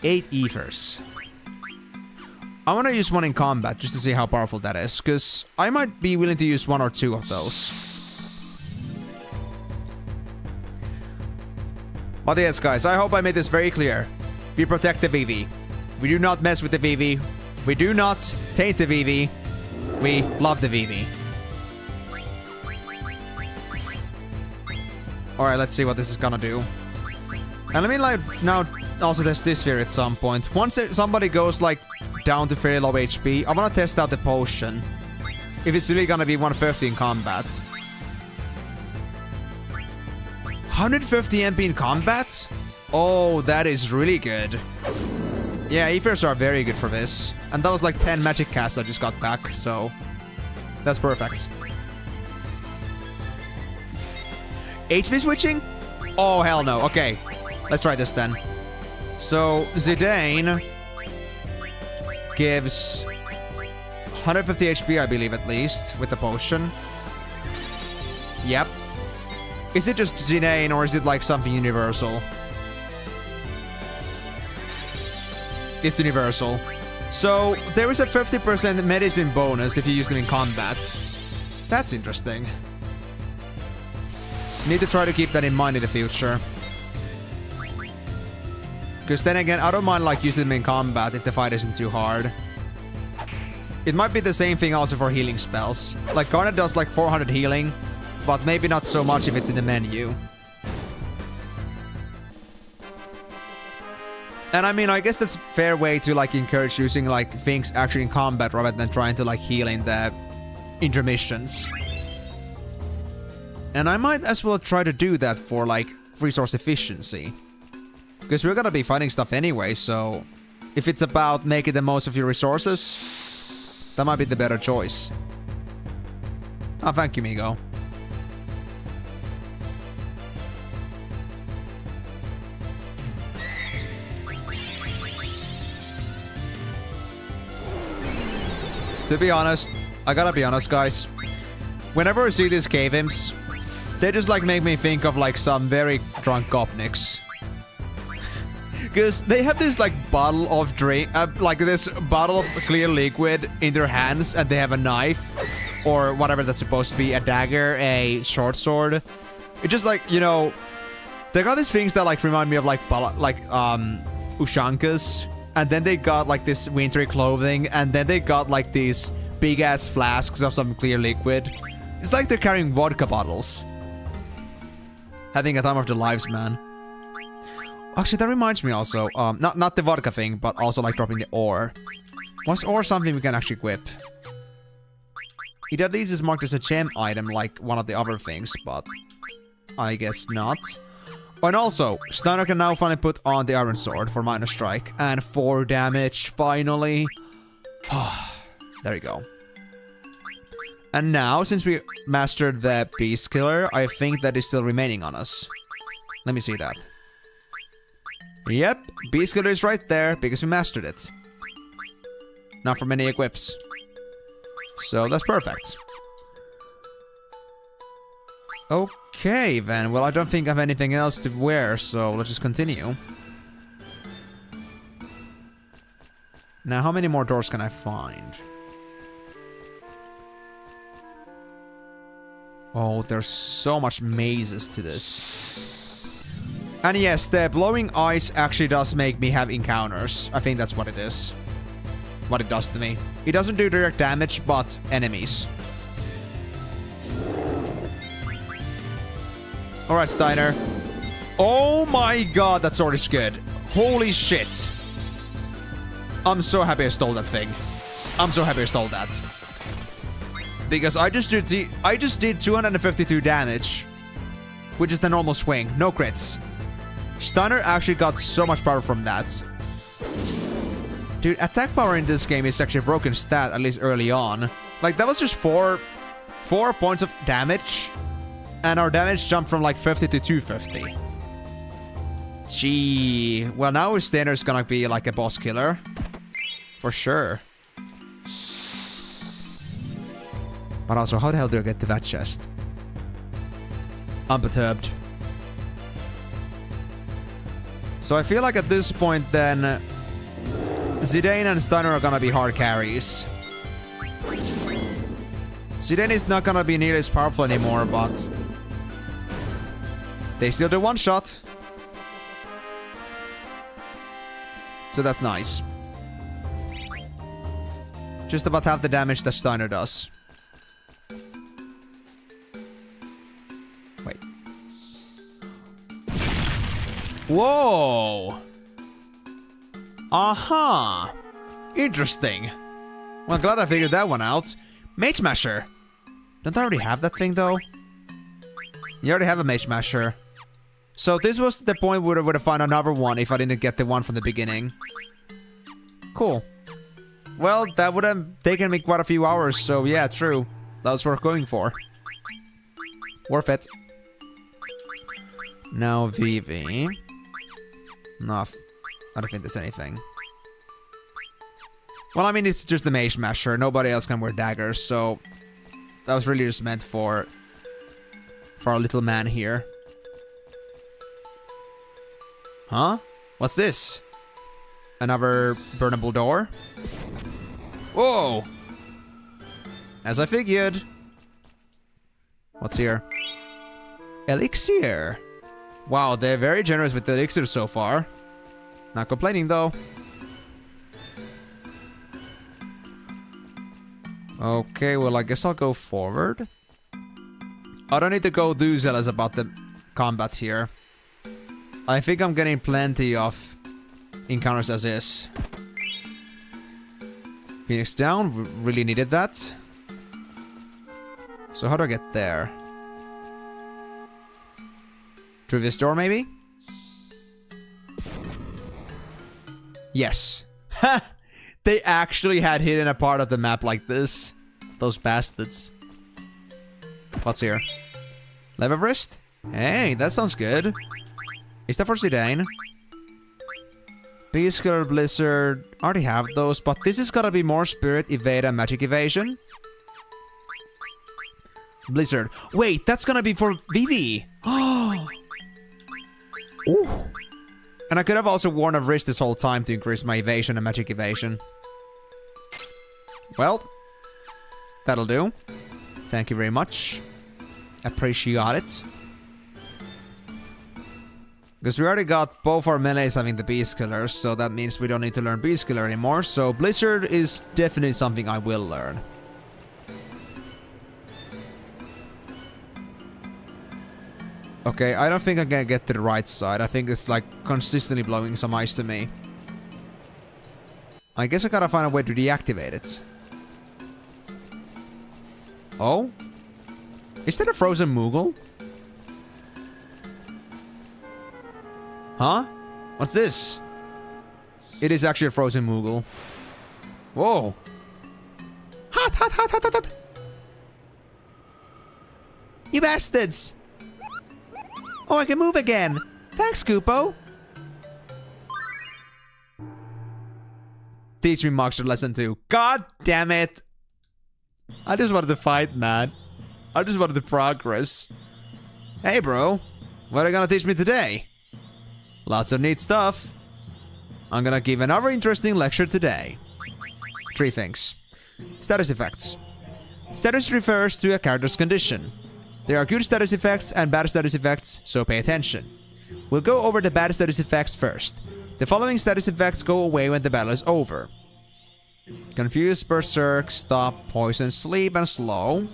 8 ethers. I want to use one in combat just to see how powerful that is, because I might be willing to use 1 or 2 of those. But yes, guys, I hope I made this very clear. We protect the Vivi. We do not mess with the Vivi. We do not taint the Vivi. We love the Vivi. Alright, let's see what this is gonna do. And let me like now also test this here at some point. Once somebody goes like down to fairly low HP, I want to test out the potion. If it's really gonna be 150 in combat. 150 MP in combat? Oh, that is really good. Yeah, ethers are very good for this. And that was like 10 magic casts I just got back, so that's perfect. HP switching? Oh, hell no. Okay, let's try this then. So, Zidane gives 150 HP, I believe, at least, with the potion. Yep. Is it just Zidane, or is it like something universal? It's universal. So, there is a 50% medicine bonus if you use them in combat. That's interesting. Need to try to keep that in mind in the future. Because then again, I don't mind like using them in combat if the fight isn't too hard. It might be the same thing also for healing spells. Like Garnet does like 400 healing, but maybe not so much if it's in the menu. And I mean, I guess that's a fair way to like encourage using like things actually in combat rather than trying to like heal in the intermissions. And I might as well try to do that for like resource efficiency. Because we're gonna be fighting stuff anyway, so if it's about making the most of your resources, that might be the better choice. Oh, thank you, Migo. To be honest, I gotta be honest, guys. Whenever I see these cave imps, they just like make me think of like some very drunk gopniks. Because they have this like bottle of drink, like this bottle of clear liquid in their hands, and they have a knife or whatever that's supposed to be, a dagger, a short sword. It's just like, you know, they got these things that like remind me of like Ushankas, and then they got like this wintry clothing, and then they got like these big ass flasks of some clear liquid. It's like they're carrying vodka bottles. Having a time of their lives, man. Actually, that reminds me also, not the vodka thing, but also like dropping the ore. Was ore something we can actually equip? It at least is marked as a gem item like one of the other things, but I guess not. Oh, and also, Steiner can now finally put on the iron sword for minor strike, and 4 damage, finally. There you go. And now, since we mastered the Beast Killer, I think that is still remaining on us. Let me see that. Yep, Beast Killer is right there, because we mastered it. Not for many equips. So that's perfect. Okay, then. Well, I don't think I have anything else to wear, so let's just continue. Now, how many more doors can I find? Oh, there's so much mazes to this. And yes, the blowing ice actually does make me have encounters. I think that's what it is. What it does to me. It doesn't do direct damage, but enemies. Alright, Steiner. Oh my god, that sword is good. Holy shit. I'm so happy I stole that thing. I'm so happy I stole that. Because I just did 252 damage. Which is the normal swing. No crits. Steiner actually got so much power from that. Dude, attack power in this game is actually a broken stat, at least early on. Like, that was just 4 points of damage. And our damage jumped from like 50 to 250. Gee. Well, now Steiner's gonna be like a boss killer. For sure. But also, how the hell do I get to that chest? Unperturbed. So I feel like at this point then, Zidane and Steiner are gonna be hard carries. Zidane is not gonna be nearly as powerful anymore, but they still do one shot. So that's nice. Just about half the damage that Steiner does. Wait. Whoa! Aha! Interesting. Well, glad I figured that one out. Mage Smasher! Don't I already have that thing, though? You already have a Mage Smasher. So this was the point where I would have found another one if I didn't get the one from the beginning. Cool. Well, that would have taken me quite a few hours, so yeah, true. That was worth going for. Worth it. Now, VV. No, I don't think there's anything. Well, I mean, it's just the Mage Smasher. Nobody else can wear daggers, so that was really just meant for our little man here. Huh? What's this? Another burnable door. Whoa! As I figured. What's here? Elixir. Wow, they're very generous with the elixir so far. Not complaining though. Okay, well I guess I'll go forward. I don't need to go too zealous about the combat here. I think I'm getting plenty of encounters as is. Phoenix down, really needed that. So how do I get there? Through this door maybe? Yes. Ha! They actually had hidden a part of the map like this. Those bastards. What's here? Lever wrist? Hey, that sounds good. Is that for Zidane? Pixel Blizzard. I already have those, but this is gonna be more Spirit, Evade, and Magic Evasion. Blizzard. Wait, that's gonna be for VIII. Oh! Ooh. And I could have also worn a wrist this whole time to increase my evasion and magic evasion. Well, that'll do. Thank you very much. Appreciate it. Because we already got both our melees having the Beast Killer, so that means we don't need to learn Beast Killer anymore. So Blizzard is definitely something I will learn. Okay, I don't think I'm gonna get to the right side. I think it's like consistently blowing some ice to me. I guess I gotta find a way to deactivate it. Oh? Is that a frozen Moogle? Huh? What's this? It is actually a frozen Moogle. Whoa. Hot, hot, hot, hot, hot, hot. You bastards! Oh, I can move again! Thanks, Koopo! Teach me Monster Lesson 2. God damn it! I just wanted to fight, man. I just wanted to progress. Hey, bro. What are you gonna teach me today? Lots of neat stuff. I'm gonna give another interesting lecture today. 3 things. Status effects. Status refers to a character's condition. There are good status effects and bad status effects, so pay attention. We'll go over the bad status effects first. The following status effects go away when the battle is over. Confuse, Berserk, Stop, Poison, Sleep, and Slow.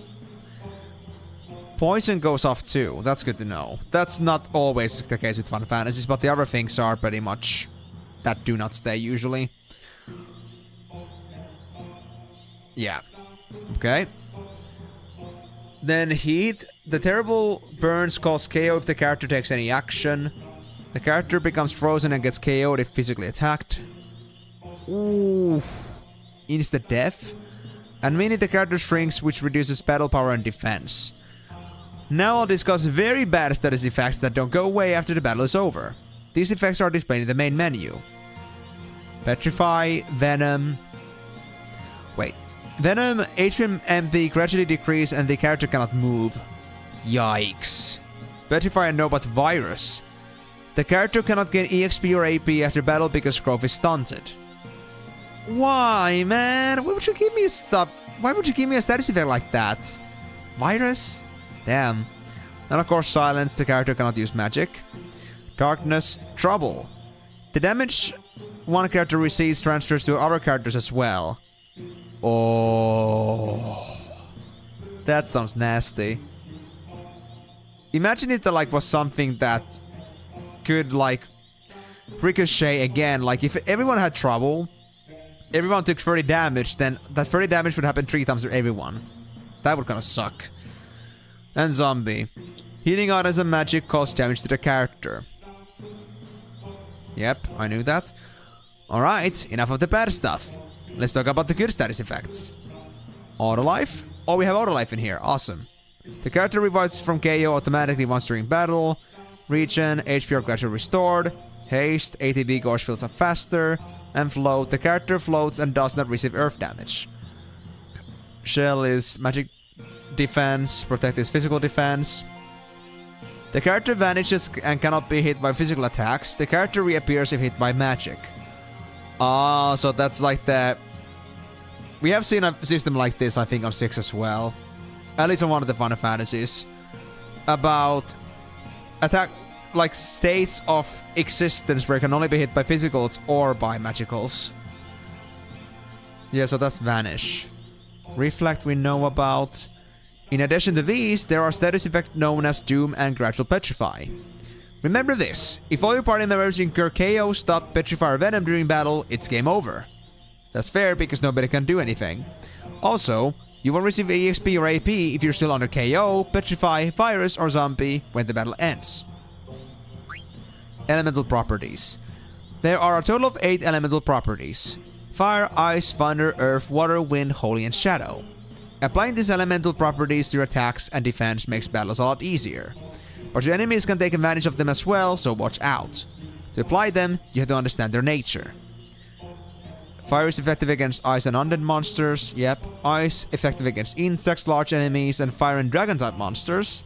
Poison goes off too, that's good to know. That's not always the case with Final Fantasies, but the other things are pretty much that do not stay usually. Yeah. Okay. Then Heat. The terrible burns cause KO if the character takes any action. The character becomes frozen and gets KO'd if physically attacked. Ooh. Insta death. And meaning the character shrinks, which reduces battle power and defense. Now I'll discuss very bad status effects that don't go away after the battle is over. These effects are displayed in the main menu. Petrify, Venom... Wait. Venom, HP and MP gradually decrease and the character cannot move. Yikes. Petrify and no, but Virus. The character cannot gain EXP or AP after battle because growth is stunted. Why, man? Why would you give me a Why would you give me a status effect like that? Virus? Damn. And of course Silence, the character cannot use magic. Darkness, Trouble. The damage one character receives transfers to other characters as well. Oh, that sounds nasty. Imagine if there like was something that could like ricochet again. Like if everyone had trouble, everyone took 30 damage, then that 30 damage would happen 3 times to everyone. That would kind of suck. And Zombie. Healing items and magic cause damage to the character. Yep, I knew that. Alright, enough of the bad stuff. Let's talk about the good status effects. Auto life? Oh, we have auto life in here. Awesome. The character revives from KO automatically once during battle. Regen, HP are gradually restored. Haste, ATB gauge fills up faster. And float, the character floats and does not receive earth damage. Shell is magic defense, protect is physical defense. The character vanishes and cannot be hit by physical attacks. The character reappears if hit by magic. Oh, so that's like that. We have seen a system like this, I think, on 6 as well. At least on one of the Final Fantasies. About attack, like states of existence where it can only be hit by physicals or by magicals. Yeah, so that's Vanish. Reflect we know about. In addition to these, there are status effects known as Doom and Gradual Petrify. Remember this, if all your party members incur KO, stop, Petrify or Venom during battle, it's game over. That's fair because nobody can do anything. Also, you won't receive EXP or AP if you're still under KO, Petrify, Virus or Zombie when the battle ends. Elemental properties. There are a total of 8 elemental properties. Fire, Ice, Thunder, Earth, Water, Wind, Holy and Shadow. Applying these elemental properties to your attacks and defense makes battles a lot easier. But your enemies can take advantage of them as well, so watch out. To apply them, you have to understand their nature. Fire is effective against ice and undead monsters, yep. Ice, effective against insects, large enemies, and fire and dragon type monsters.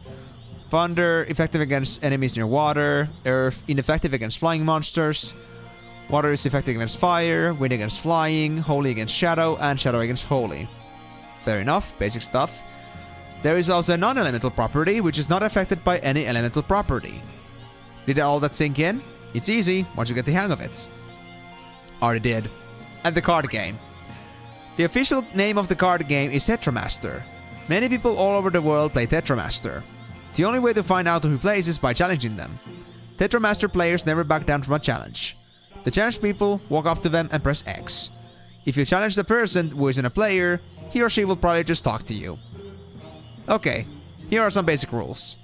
Thunder, effective against enemies near water. Earth, ineffective against flying monsters. Water is effective against fire, wind against flying, holy against shadow, and shadow against holy. Fair enough, basic stuff. There is also a non-elemental property, which is not affected by any elemental property. Did all that sink in? It's easy, once you get the hang of it. Already did. And the card game. The official name of the card game is Tetramaster. Many people all over the world play Tetramaster. The only way to find out who plays is by challenging them. Tetramaster players never back down from a challenge. The challenged people walk up to them and press X. If you challenge the person who isn't a player, he or she will probably just talk to you. Okay, here are some basic rules.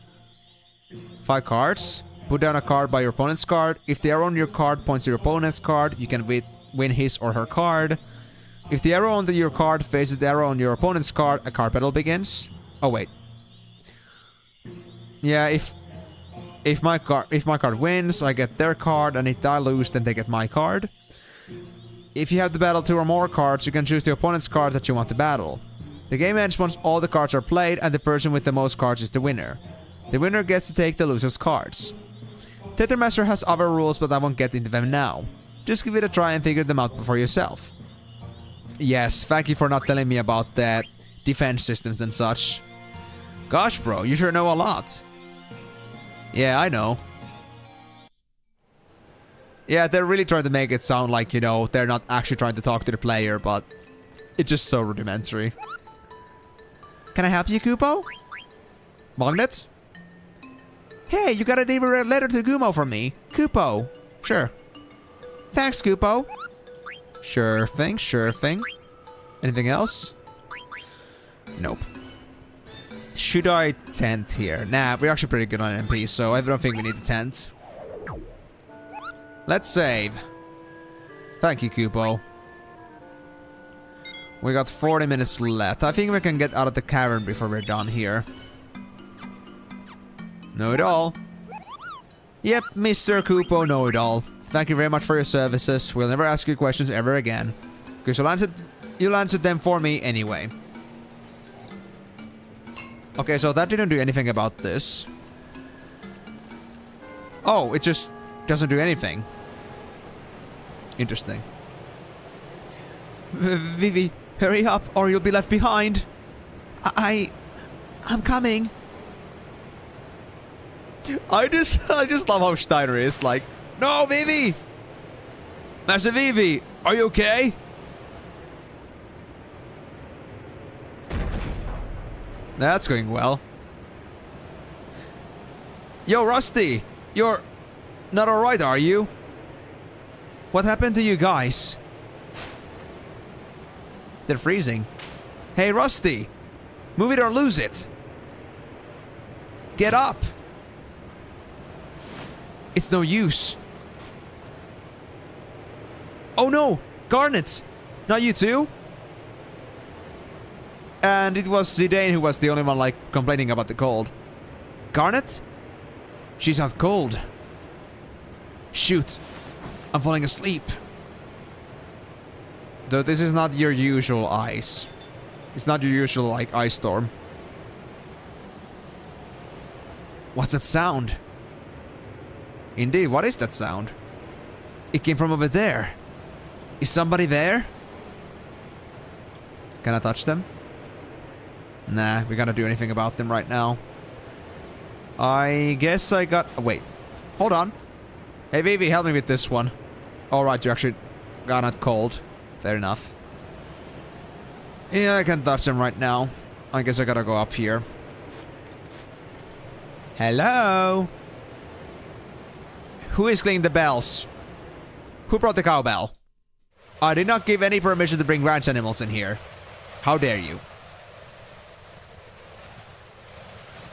5 cards. Put down a card by your opponent's card. If the arrow on your card points to your opponent's card, you can win his or her card. If the arrow on your card faces the arrow on your opponent's card, a card battle begins. Oh wait. Yeah, if my card wins, I get their card, and if I lose, then they get my card. If you have to battle 2 or more cards, you can choose the opponent's card that you want to battle. The game ends once all the cards are played and the person with the most cards is the winner. The winner gets to take the loser's cards. Tetramaster has other rules, but I won't get into them now. Just give it a try and figure them out for yourself. Yes, thank you for not telling me about the defense systems and such. Gosh bro, you sure know a lot. Yeah, I know. Yeah, they're really trying to make it sound like, you know, they're not actually trying to talk to the player, but it's just so rudimentary. Can I help you, Kupo? Magnet? Hey, you got a delivery letter to Gumo from me. Kupo. Sure. Thanks, Kupo. Sure thing, sure thing. Anything else? Nope. Should I tent here? Nah, we're actually pretty good on MP, so I don't think we need to tent. Let's save. Thank you, Kupo. We got 40 minutes left. I think we can get out of the cavern before we're done here. Know it all. Yep, Mr. Kupo, know it all. Thank you very much for your services. We'll never ask you questions ever again. Because you'll answer them for me anyway. Okay, so that didn't do anything about this. Oh, it just doesn't do anything. Interesting. Vivi, hurry up or you'll be left behind. I'm coming. I just love how Steiner is like, no, Vivi! Master Vivi, are you okay? That's going well. Yo, Rusty! You're not alright, are you? What happened to you guys? They're freezing. Hey, Rusty! Move it or lose it! Get up! It's no use. Oh no! Garnet! Not you too? And it was Zidane who was the only one, like, complaining about the cold. Garnet? She's not cold. Shoot. I'm falling asleep. Though this is not your usual ice. It's not your usual, like, ice storm. What's that sound? Indeed, what is that sound? It came from over there. Is somebody there? Can I touch them? Nah, we gotta do anything about them right now. I guess I got... Oh, wait. Hold on. Hey, Vivi, help me with this one. Alright, you actually got it cold. Fair enough. Yeah, I can touch them right now. I guess I gotta go up here. Hello? Who is cleaning the bells? Who brought the cowbell? I did not give any permission to bring ranch animals in here. How dare you?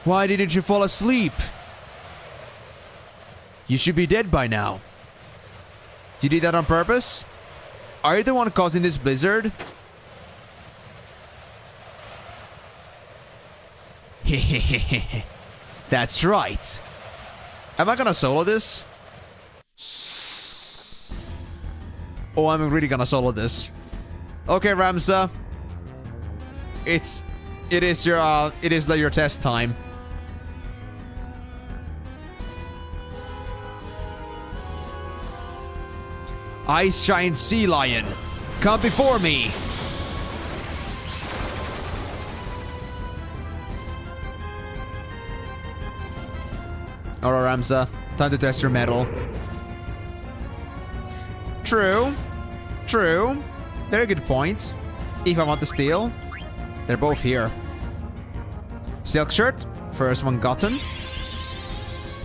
Why didn't you fall asleep? You should be dead by now. You did that on purpose? Are you the one causing this blizzard? Hehehehe. That's right. Am I gonna solo this? Oh, I'm really gonna solo this. Okay, Ramza. It is your test time. Ice Giant Sea Lion, come before me! Alright, Ramza, time to test your metal. True. True. Very good point. If I want to steal, they're both here. Silk shirt, first one gotten.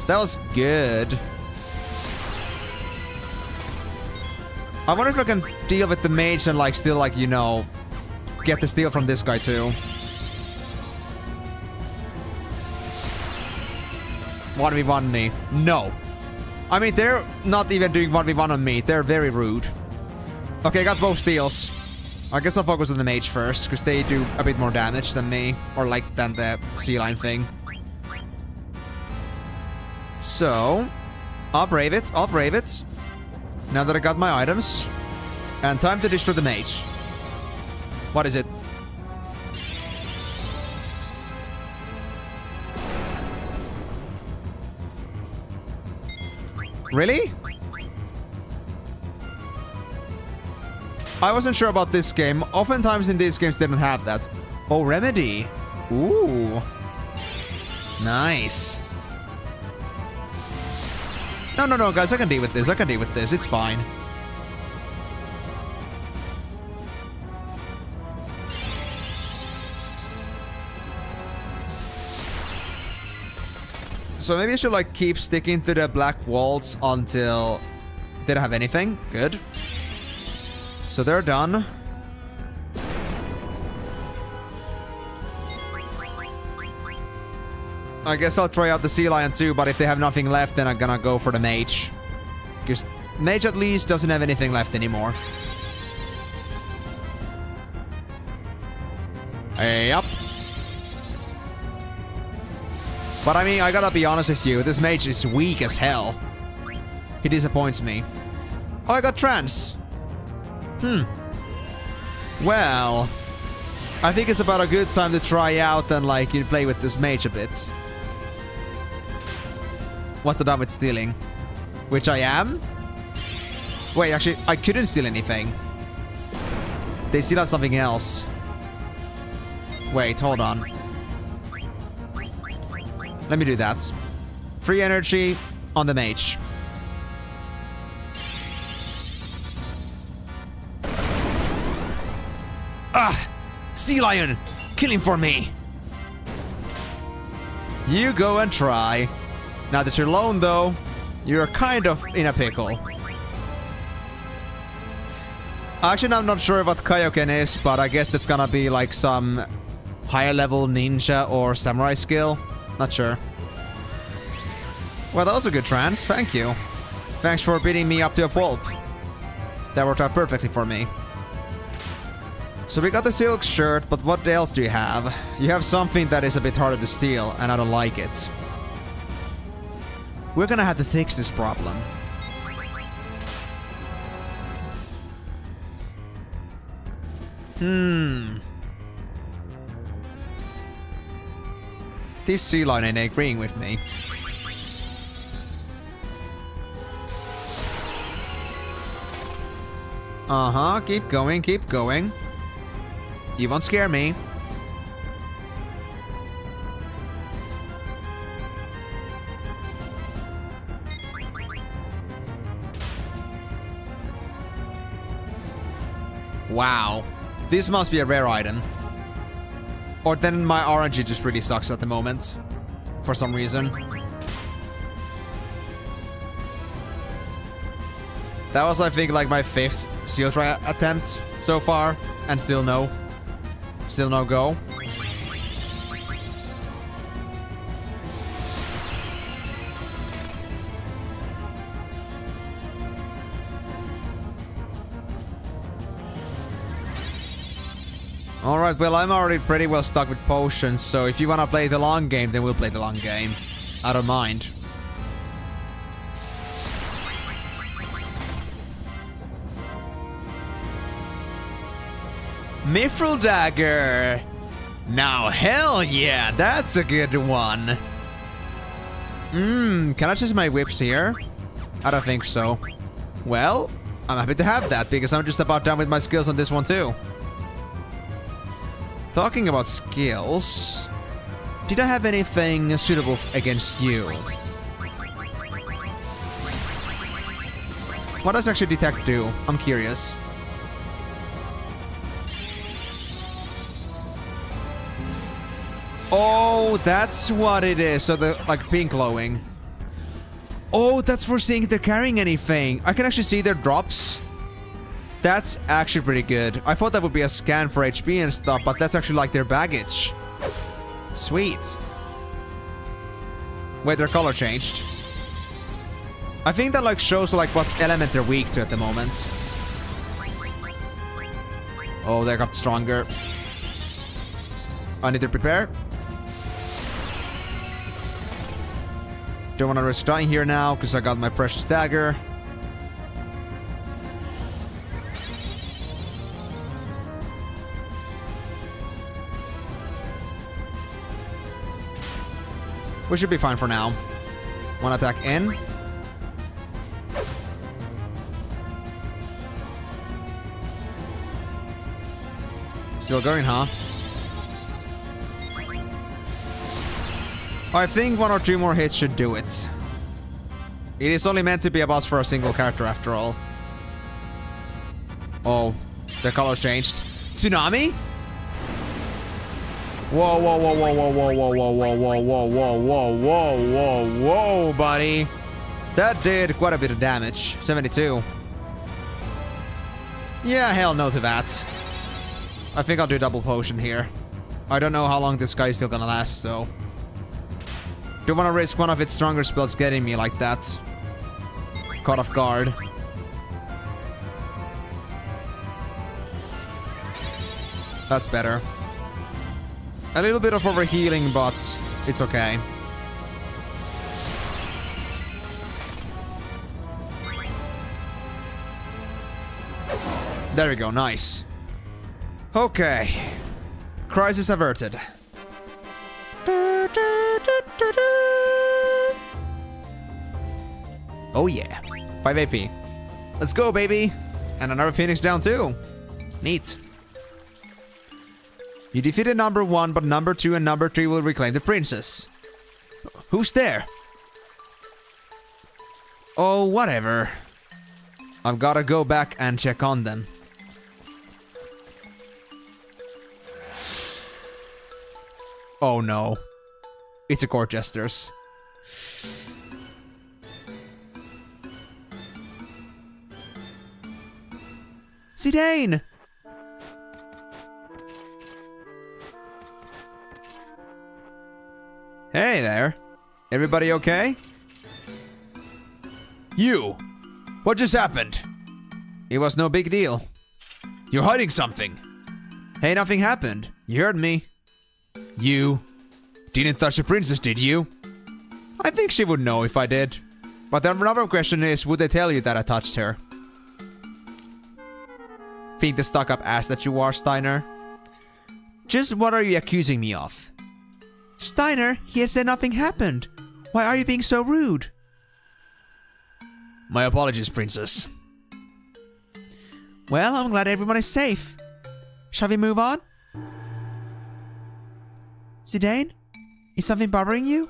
That was good. I wonder if I can deal with the mage and like still like, you know, get the steal from this guy too. 1v1 me. No. I mean, they're not even doing 1v1 on me. They're very rude. Okay, I got both steals. I guess I'll focus on the mage first, because they do a bit more damage than me. Or like, than the sea lion thing. So, I'll brave it. I'll brave it. Now that I got my items. And time to destroy the mage. What is it? Really? I wasn't sure about this game. Oftentimes in these games they don't have that. Oh, remedy. Ooh. Nice. No, no, no, guys. I can deal with this. I can deal with this. It's fine. So maybe I should like keep sticking to the black walls until they don't have anything. Good. So they're done. I guess I'll try out the sea lion too, but if they have nothing left, then I'm gonna go for the mage. Because mage at least doesn't have anything left anymore. Yep. But I mean, I gotta be honest with you, this mage is weak as hell. He disappoints me. Oh, I got trance. Well, I think it's about a good time to try out and like you play with this mage a bit. What's the done with stealing? Which I am? Wait, actually, I couldn't steal anything. They still have something else. Wait, hold on. Let me do that. Free energy on the mage. Ah! Sea lion! Kill him for me! You go and try. Now that you're alone though, you're kind of in a pickle. Actually, I'm not sure what Kaioken is, but I guess that's gonna be like some higher level ninja or samurai skill. Not sure. Well, that was a good trance. Thank you. Thanks for beating me up to a pulp. That worked out perfectly for me. So we got the silk shirt, but what else do you have? You have something that is a bit harder to steal, and I don't like it. We're gonna have to fix this problem. This sea lion ain't agreeing with me. Uh-huh, keep going, keep going. You won't scare me. Wow. This must be a rare item. Or then my RNG just really sucks at the moment. For some reason. That was, I think, like my 5th seal try attempt so far. And still no. Still no go. Alright, well, I'm already pretty well stuck with potions, so if you wanna play the long game, then we'll play the long game. I don't mind. Mithril Dagger! Now, hell yeah, that's a good one! Can I choose my whips here? I don't think so. Well, I'm happy to have that, because I'm just about done with my skills on this one too. Talking about skills, did I have anything suitable against you? What does actually detect do? I'm curious. Oh, that's what it is. So the like pink glowing. Oh, that's for seeing if they're carrying anything. I can actually see their drops. That's actually pretty good. I thought that would be a scan for HP and stuff, but that's actually like their baggage. Sweet. Wait, their color changed. I think that like shows like what element they're weak to at the moment. Oh, they got stronger. I need to prepare. Don't want to risk dying here now because I got my precious dagger. We should be fine for now. One attack in. Still going, huh? I think 1 or 2 more hits should do it. It is only meant to be a boss for a single character after all. Oh, the color changed. Tsunami? Whoa, whoa, whoa, whoa, whoa, whoa, whoa, whoa, whoa, whoa, whoa, whoa, whoa, whoa, whoa, whoa, buddy. That did quite a bit of damage. 72. Yeah, hell no to that. I think I'll do double potion here. I don't know how long this guy is still gonna last, so... Don't want to risk one of its stronger spells getting me like that. Caught off guard. That's better. A little bit of overhealing, but it's okay. There we go, nice. Okay. Crisis averted. Oh yeah. 5 AP. Let's go, baby. And another Phoenix down too. Neat. You defeated number 1, but number 2 and number 3 will reclaim the princess. Who's there? Oh, whatever. I've gotta go back and check on them. Oh no. It's a court jesters. Zidane! Hey there. Everybody okay? You! What just happened? It was no big deal. You're hiding something. Hey, nothing happened. You heard me. You didn't touch the princess, did you? I think she would know if I did. But the another question is, would they tell you that I touched her? Think the stuck-up ass that you are, Steiner. Just what are you accusing me of? Steiner, he has said nothing happened. Why are you being so rude? My apologies, princess. Well, I'm glad everyone is safe. Shall we move on? Zidane? Is something bothering you?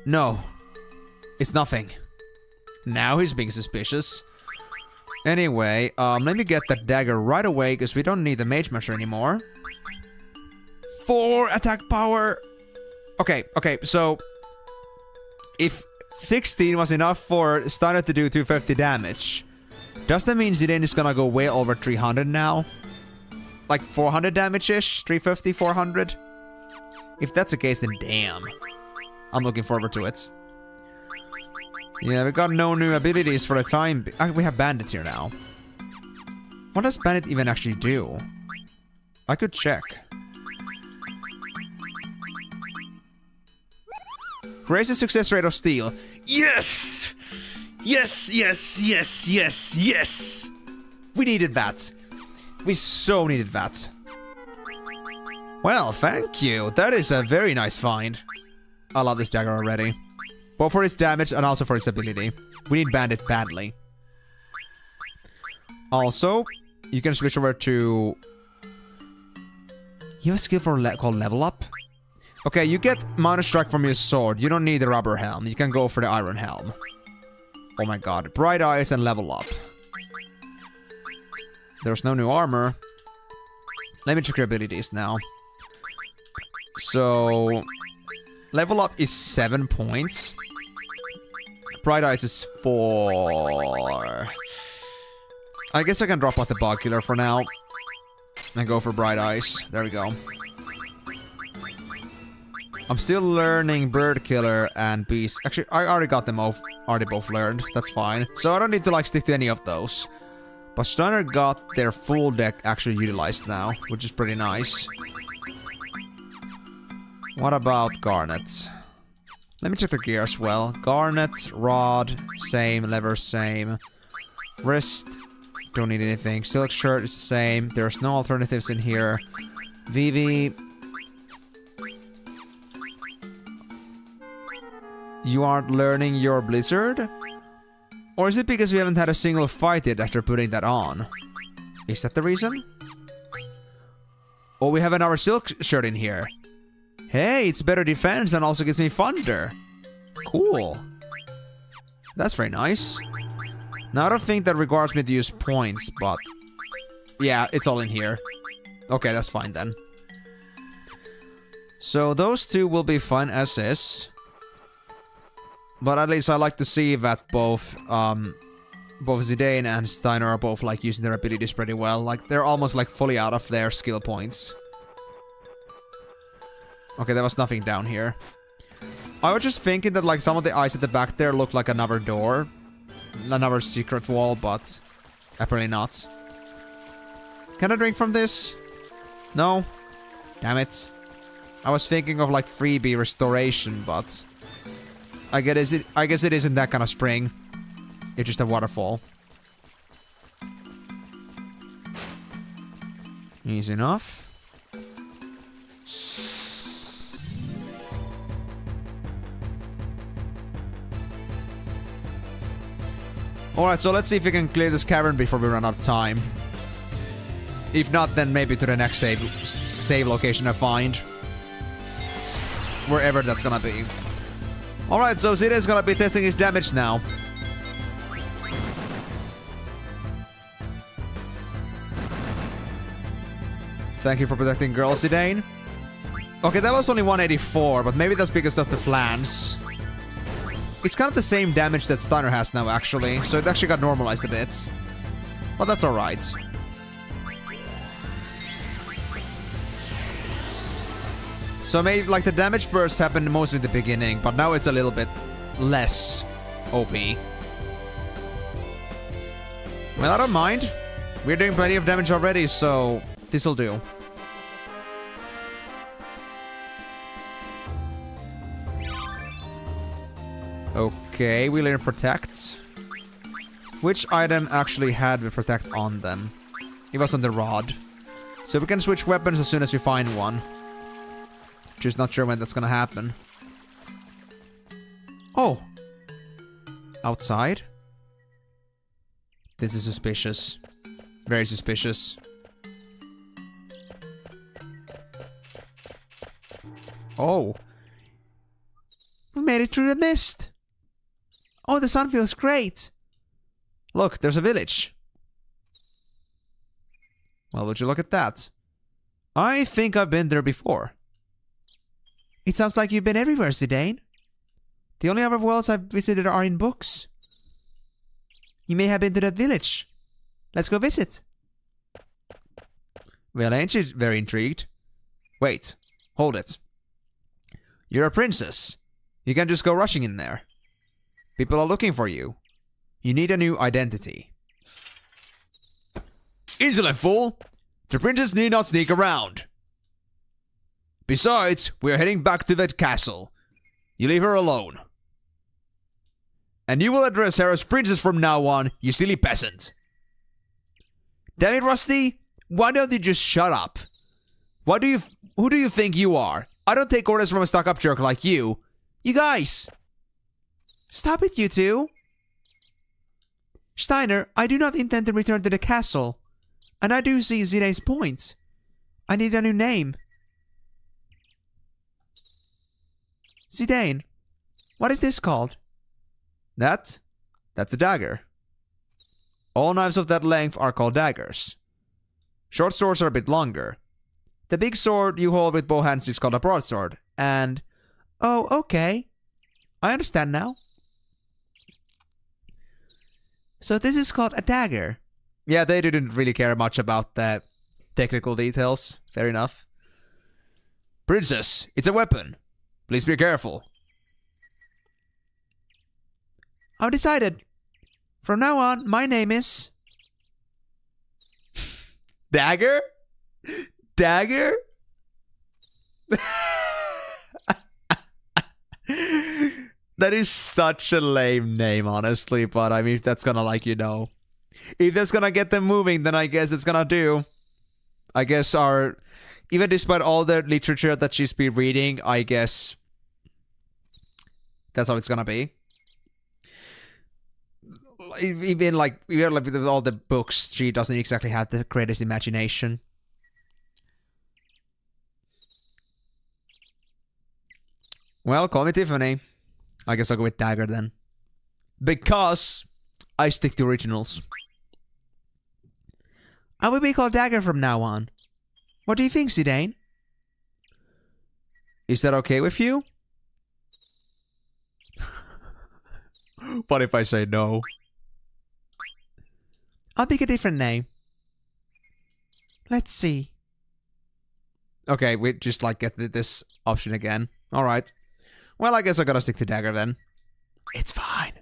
No. It's nothing. Now he's being suspicious. Anyway, let me get that dagger right away, because we don't need the mage measure anymore. 4 attack power. Okay, so... if 16 was enough for Steiner to do 250 damage, does that mean Zidane is gonna go way over 300 now? Like 400 damage-ish? 350, 400? If that's the case, then damn. I'm looking forward to it. Yeah, we got no new abilities for the time. We have Bandit here now. What does Bandit even actually do? I could check. Raise the success rate of steel. Yes! Yes, yes, yes, yes, yes! We needed that. We so needed that. Well, thank you. That is a very nice find. I love this dagger already. Both for its damage and also for its ability. We need Bandit badly. Also, you can switch over to... You have a skill for called Level Up? Okay, you get minor strike from your sword. You don't need the rubber helm. You can go for the iron helm. Oh my god. Bright Eyes and Level Up. There's no new armor. Let me check your abilities now. So... Level Up is 7 points. Bright Eyes is 4. I guess I can drop out the Bug Killer for now. And go for Bright Eyes. There we go. I'm still learning Bird Killer and Beast. Actually, I already got them already both learned. That's fine. So I don't need to like stick to any of those. But Steiner got their full deck actually utilized now, which is pretty nice. What about Garnet? Let me check the gear as well. Garnet, Rod, same. Lever, same. Wrist, don't need anything. Silk Shirt is the same. There's no alternatives in here. Vivi. You aren't learning your Blizzard? Or is it because we haven't had a single fight yet after putting that on? Is that the reason? Oh, we have another Silk Shirt in here. Hey, it's better defense and also gives me thunder. Cool. That's very nice. Now, I don't think that requires me to use points, but... yeah, it's all in here. Okay, that's fine then. So, those two will be fun as is. But at least I like to see that both Zidane and Steiner are both, like, using their abilities pretty well. Like, they're almost, like, fully out of their skill points. Okay, there was nothing down here. I was just thinking that, like, some of the eyes at the back there look like another door. Another secret wall, but apparently not. Can I drink from this? No? Damn it. I was thinking of, like, freebie restoration, but... I guess it isn't that kind of spring. It's just a waterfall. Easy enough. Alright, so let's see if we can clear this cavern before we run out of time. If not, then maybe to the next save location I find. Wherever that's gonna be. Alright, so Zidane is gonna be testing his damage now. Thank you for protecting girls, Zidane. Okay, that was only 184, but maybe that's because of the flans. It's kind of the same damage that Steiner has now, actually, so it actually got normalized a bit. But that's alright. So maybe, like, the damage bursts happened mostly in the beginning, but now it's a little bit less OP. Well, I don't mind. We're doing plenty of damage already, so this'll do. Okay, we learn Protect. Which item actually had the Protect on them? It was on the Rod. So we can switch weapons as soon as we find one. Just not sure when that's gonna happen. Oh! Outside? This is suspicious. Very suspicious. Oh. We made it through the mist. Oh, the sun feels great. Look, there's a village. Well, would you look at that? I think I've been there before. It sounds like you've been everywhere, Zidane. The only other worlds I've visited are in books. You may have been to that village. Let's go visit. Well, ain't you very intrigued? Wait, hold it. You're a princess. You can't just go rushing in there. People are looking for you. You need a new identity. Insolent fool! The princess need not sneak around. Besides, we're heading back to that castle. You leave her alone. And you will address her as princess from now on, you silly peasant. Damn it, Rusty! Why don't you just shut up? Who do you think you are? I don't take orders from a stuck-up jerk like you. You guys! Stop it, you two! Steiner, I do not intend to return to the castle. And I do see Zidane's point. I need a new name. Zidane, what is this called? That's a dagger. All knives of that length are called daggers. Short swords are a bit longer. The big sword you hold with both hands is called a broadsword, and... Oh, okay. I understand now. So this is called a dagger. Yeah, they didn't really care much about the technical details. Fair enough. Princess, it's a weapon. Please be careful. I've decided. From now on, my name is... Dagger? Dagger? That is such a lame name, honestly, but I mean, if that's gonna, like, you know... If that's gonna get them moving, then I guess it's gonna do. I guess even despite all the literature that she's been reading, I guess... That's how it's gonna be. Even with all the books, she doesn't exactly have the greatest imagination. Well, call me Tiffany. I guess I'll go with Dagger then. Because I stick to originals. I will be called Dagger from now on. What do you think, Zidane? Is that okay with you? What if I say no? I'll pick a different name. Let's see. Okay, we just like get this option again. Alright. Well, I guess I gotta stick to Dagger then. It's fine.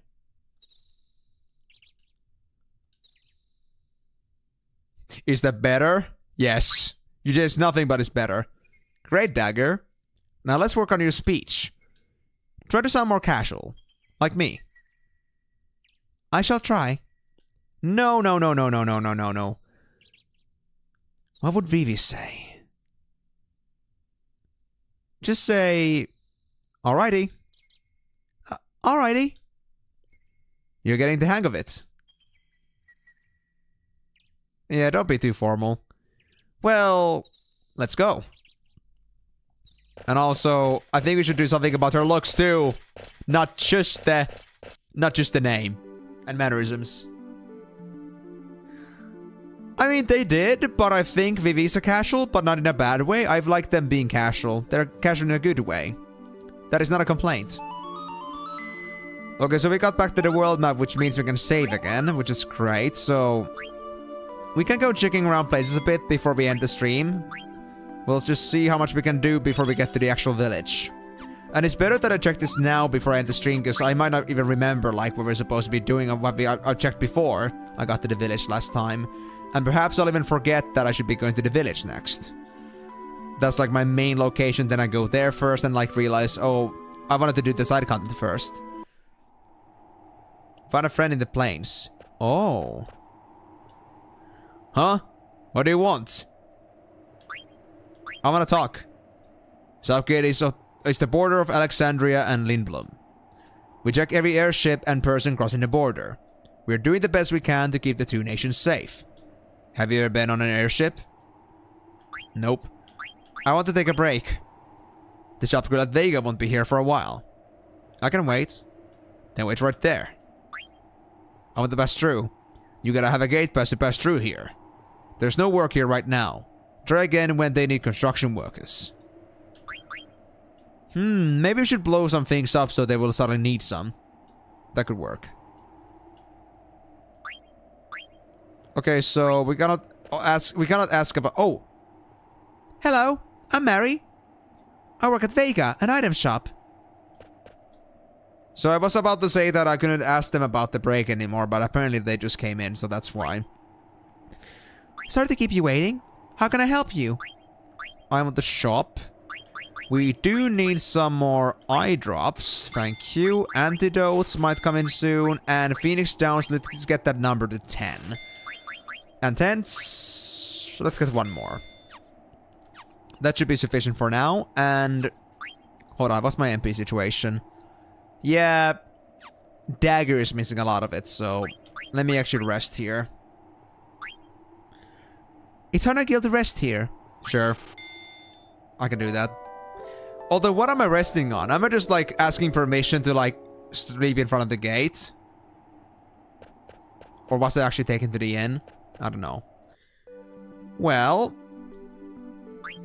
Is that better? Yes. You just nothing but it's better. Great, Dagger. Now let's work on your speech. Try to sound more casual. Like me. I shall try. No. What would Vivi say? Just say... Alrighty. Alrighty. You're getting the hang of it. Yeah, don't be too formal. Well, let's go. And also, I think we should do something about her looks too. Not just the name and mannerisms. I mean, they did, but I think Vivi's a casual, but not in a bad way. I've liked them being casual. They're casual in a good way. That is not a complaint. Okay, so we got back to the world map, which means we can save again, which is great. So we can go checking around places a bit before we end the stream. We'll just see how much we can do before we get to the actual village. And it's better that I check this now before I end the stream, because I might not even remember like what we're supposed to be doing or what I checked before I got to the village last time. And perhaps I'll even forget that I should be going to the village next. That's like my main location, then I go there first and like realize, oh, I wanted to do the side content first. Find a friend in the plains. Oh. Huh? What do you want? I want to talk. Southgate is the border of Alexandria and Lindblom. We check every airship and person crossing the border. We're doing the best we can to keep the two nations safe. Have you ever been on an airship? Nope. I want to take a break. The shop girl at Vega won't be here for a while. I can wait. Then wait right there. I want to pass through. You gotta have a gate pass to pass through here. There's no work here right now. Try again when they need construction workers. Maybe we should blow some things up so they will suddenly need some. That could work. Okay, so we cannot ask about... Oh! Hello, I'm Mary. I work at Vega, an item shop. So I was about to say that I couldn't ask them about the break anymore, but apparently they just came in, so that's why. Sorry to keep you waiting. How can I help you? I'm at the shop. We do need some more eye drops. Thank you. Antidotes might come in soon. And Phoenix Downs, let's get that number to 10. And tents... Let's get one more. That should be sufficient for now. And... Hold on, what's my MP situation? Yeah... Dagger is missing a lot of it, so... Let me actually rest here. It's on our guild to rest here. Sure. I can do that. Although, what am I resting on? Am I just, like, asking permission to, like, sleep in front of the gate? Or was I actually taken to the inn? I don't know. Well...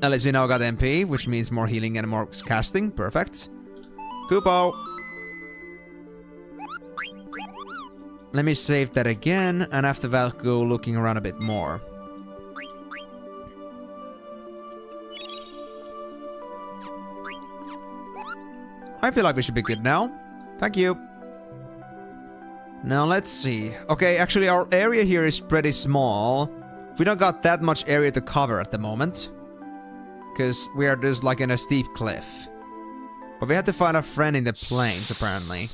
At least we now got MP, which means more healing and more casting. Perfect. Kupo! Let me save that again, and after that go looking around a bit more. I feel like we should be good now. Thank you. Now let's see. Okay, actually our area here is pretty small. We don't got that much area to cover at the moment. Because we are just like in a steep cliff. But we had to find a friend in the plains, apparently.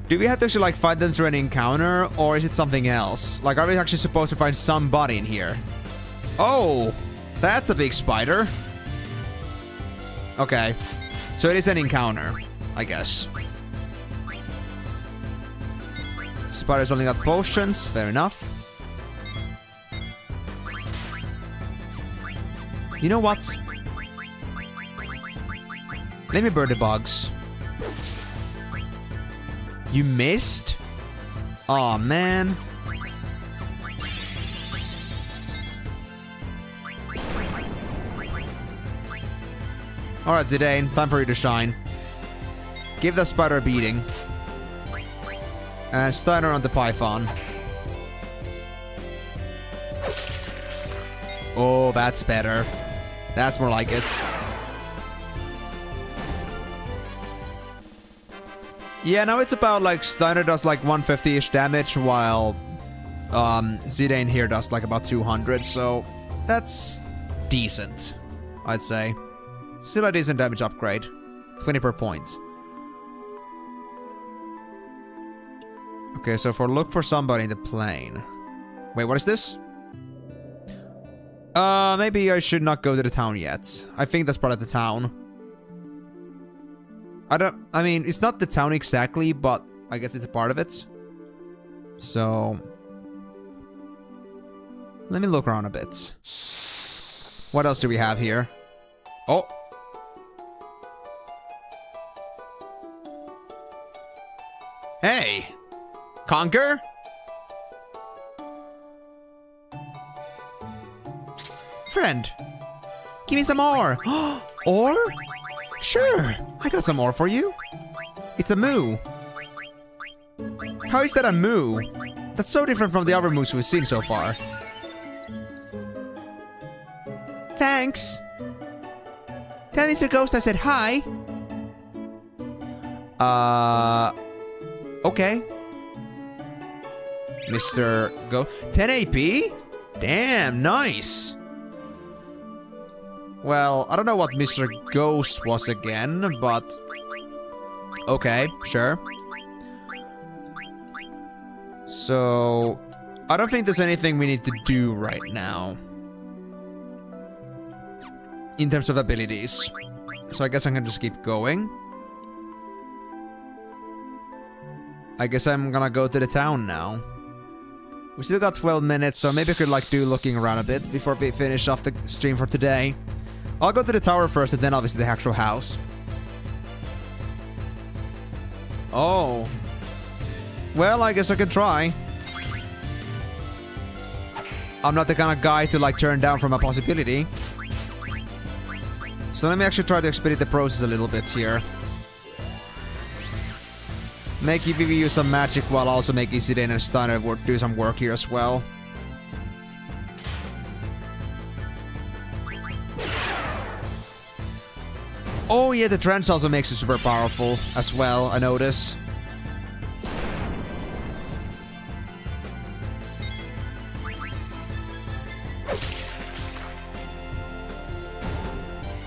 Do we have to actually like find them through an encounter? Or is it something else? Like, are we actually supposed to find somebody in here? Oh! That's a big spider. Okay. So it is an encounter, I guess. Spider's only got potions. Fair enough. You know what? Let me burn the bugs. You missed? Aw, man. Alright, Zidane. Time for you to shine. Give the spider a beating. And Steiner on the Python. Oh, that's better. That's more like it. Yeah, now it's about like Steiner does like 150-ish damage while Zidane here does like about 200, so that's decent, I'd say. Still a decent damage upgrade. 20 per point. Okay, so if we look for somebody in the plane. Wait, what is this? Maybe I should not go to the town yet. I think that's part of the town. I mean, it's not the town exactly, but I guess it's a part of it. So... let me look around a bit. What else do we have here? Oh! Hey! Conquer? Friend, give me some ore. Ore? Sure, I got some ore for you. It's a moo. How is that a moo? That's so different from the other moos we've seen so far. Thanks. Tell Mr. Ghost I said hi. Okay. Mr. Go 10 AP? Damn, nice. Well, I don't know what Mr. Ghost was again, but... okay, sure. So... I don't think there's anything we need to do right now. In terms of abilities. So I guess I can just keep going. I guess I'm gonna go to the town now. We still got 12 minutes, so maybe I could like do looking around a bit before we finish off the stream for today. I'll go to the tower first and then obviously the actual house. Oh. Well, I guess I can try. I'm not the kind of guy to like turn down from a possibility. So let me actually try to expedite the process a little bit here. Make EVV use some magic while also making Zidane and Steiner do some work here as well. Oh yeah, the trance also makes it super powerful as well, I notice.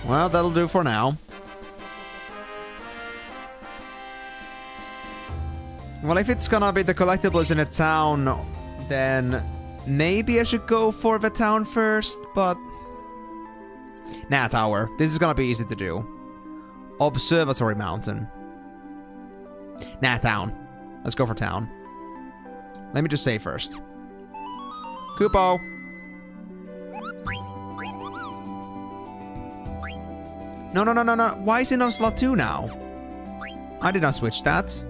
Well, that'll do for now. Well, if it's gonna be the collectibles in a town, then maybe I should go for the town first, but... Nah, tower. This is gonna be easy to do. Observatory Mountain. Nah, town. Let's go for town. Let me just say first. Kupo! No, no, no, no, no. Why is it on slot 2 now? I did not switch that.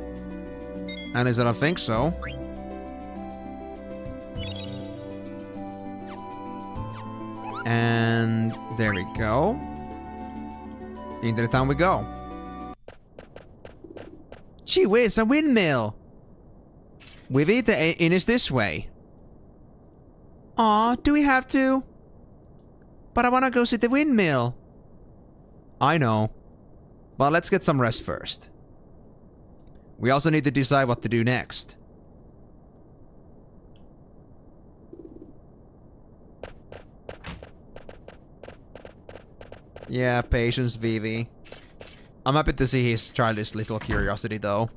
And is that I think so. And there we go. Into the town we go. Gee whiz, a windmill! We've eaten the inn is this way. Aw, do we have to? But I wanna go see the windmill. I know. But let's get some rest first. We also need to decide what to do next. Yeah, patience, Vivi. I'm happy to see his childish little curiosity, though.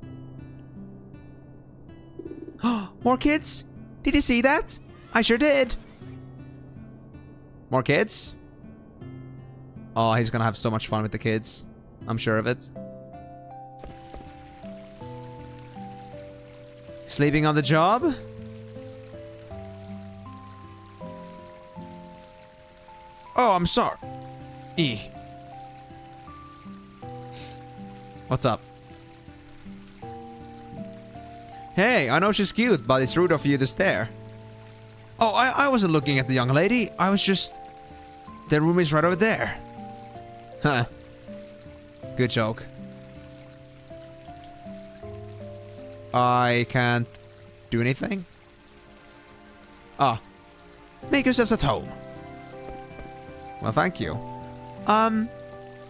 More kids? Did you see that? I sure did. More kids? Oh, he's gonna have so much fun with the kids. I'm sure of it. Sleeping on the job? Oh, I'm sorry. What's up? Hey, I know she's cute, but it's rude of you to stare. Oh, I wasn't looking at the young lady. I was just... The room is right over there. Huh. Good joke. I can't do anything? Ah. Make yourselves at home. Well, thank you.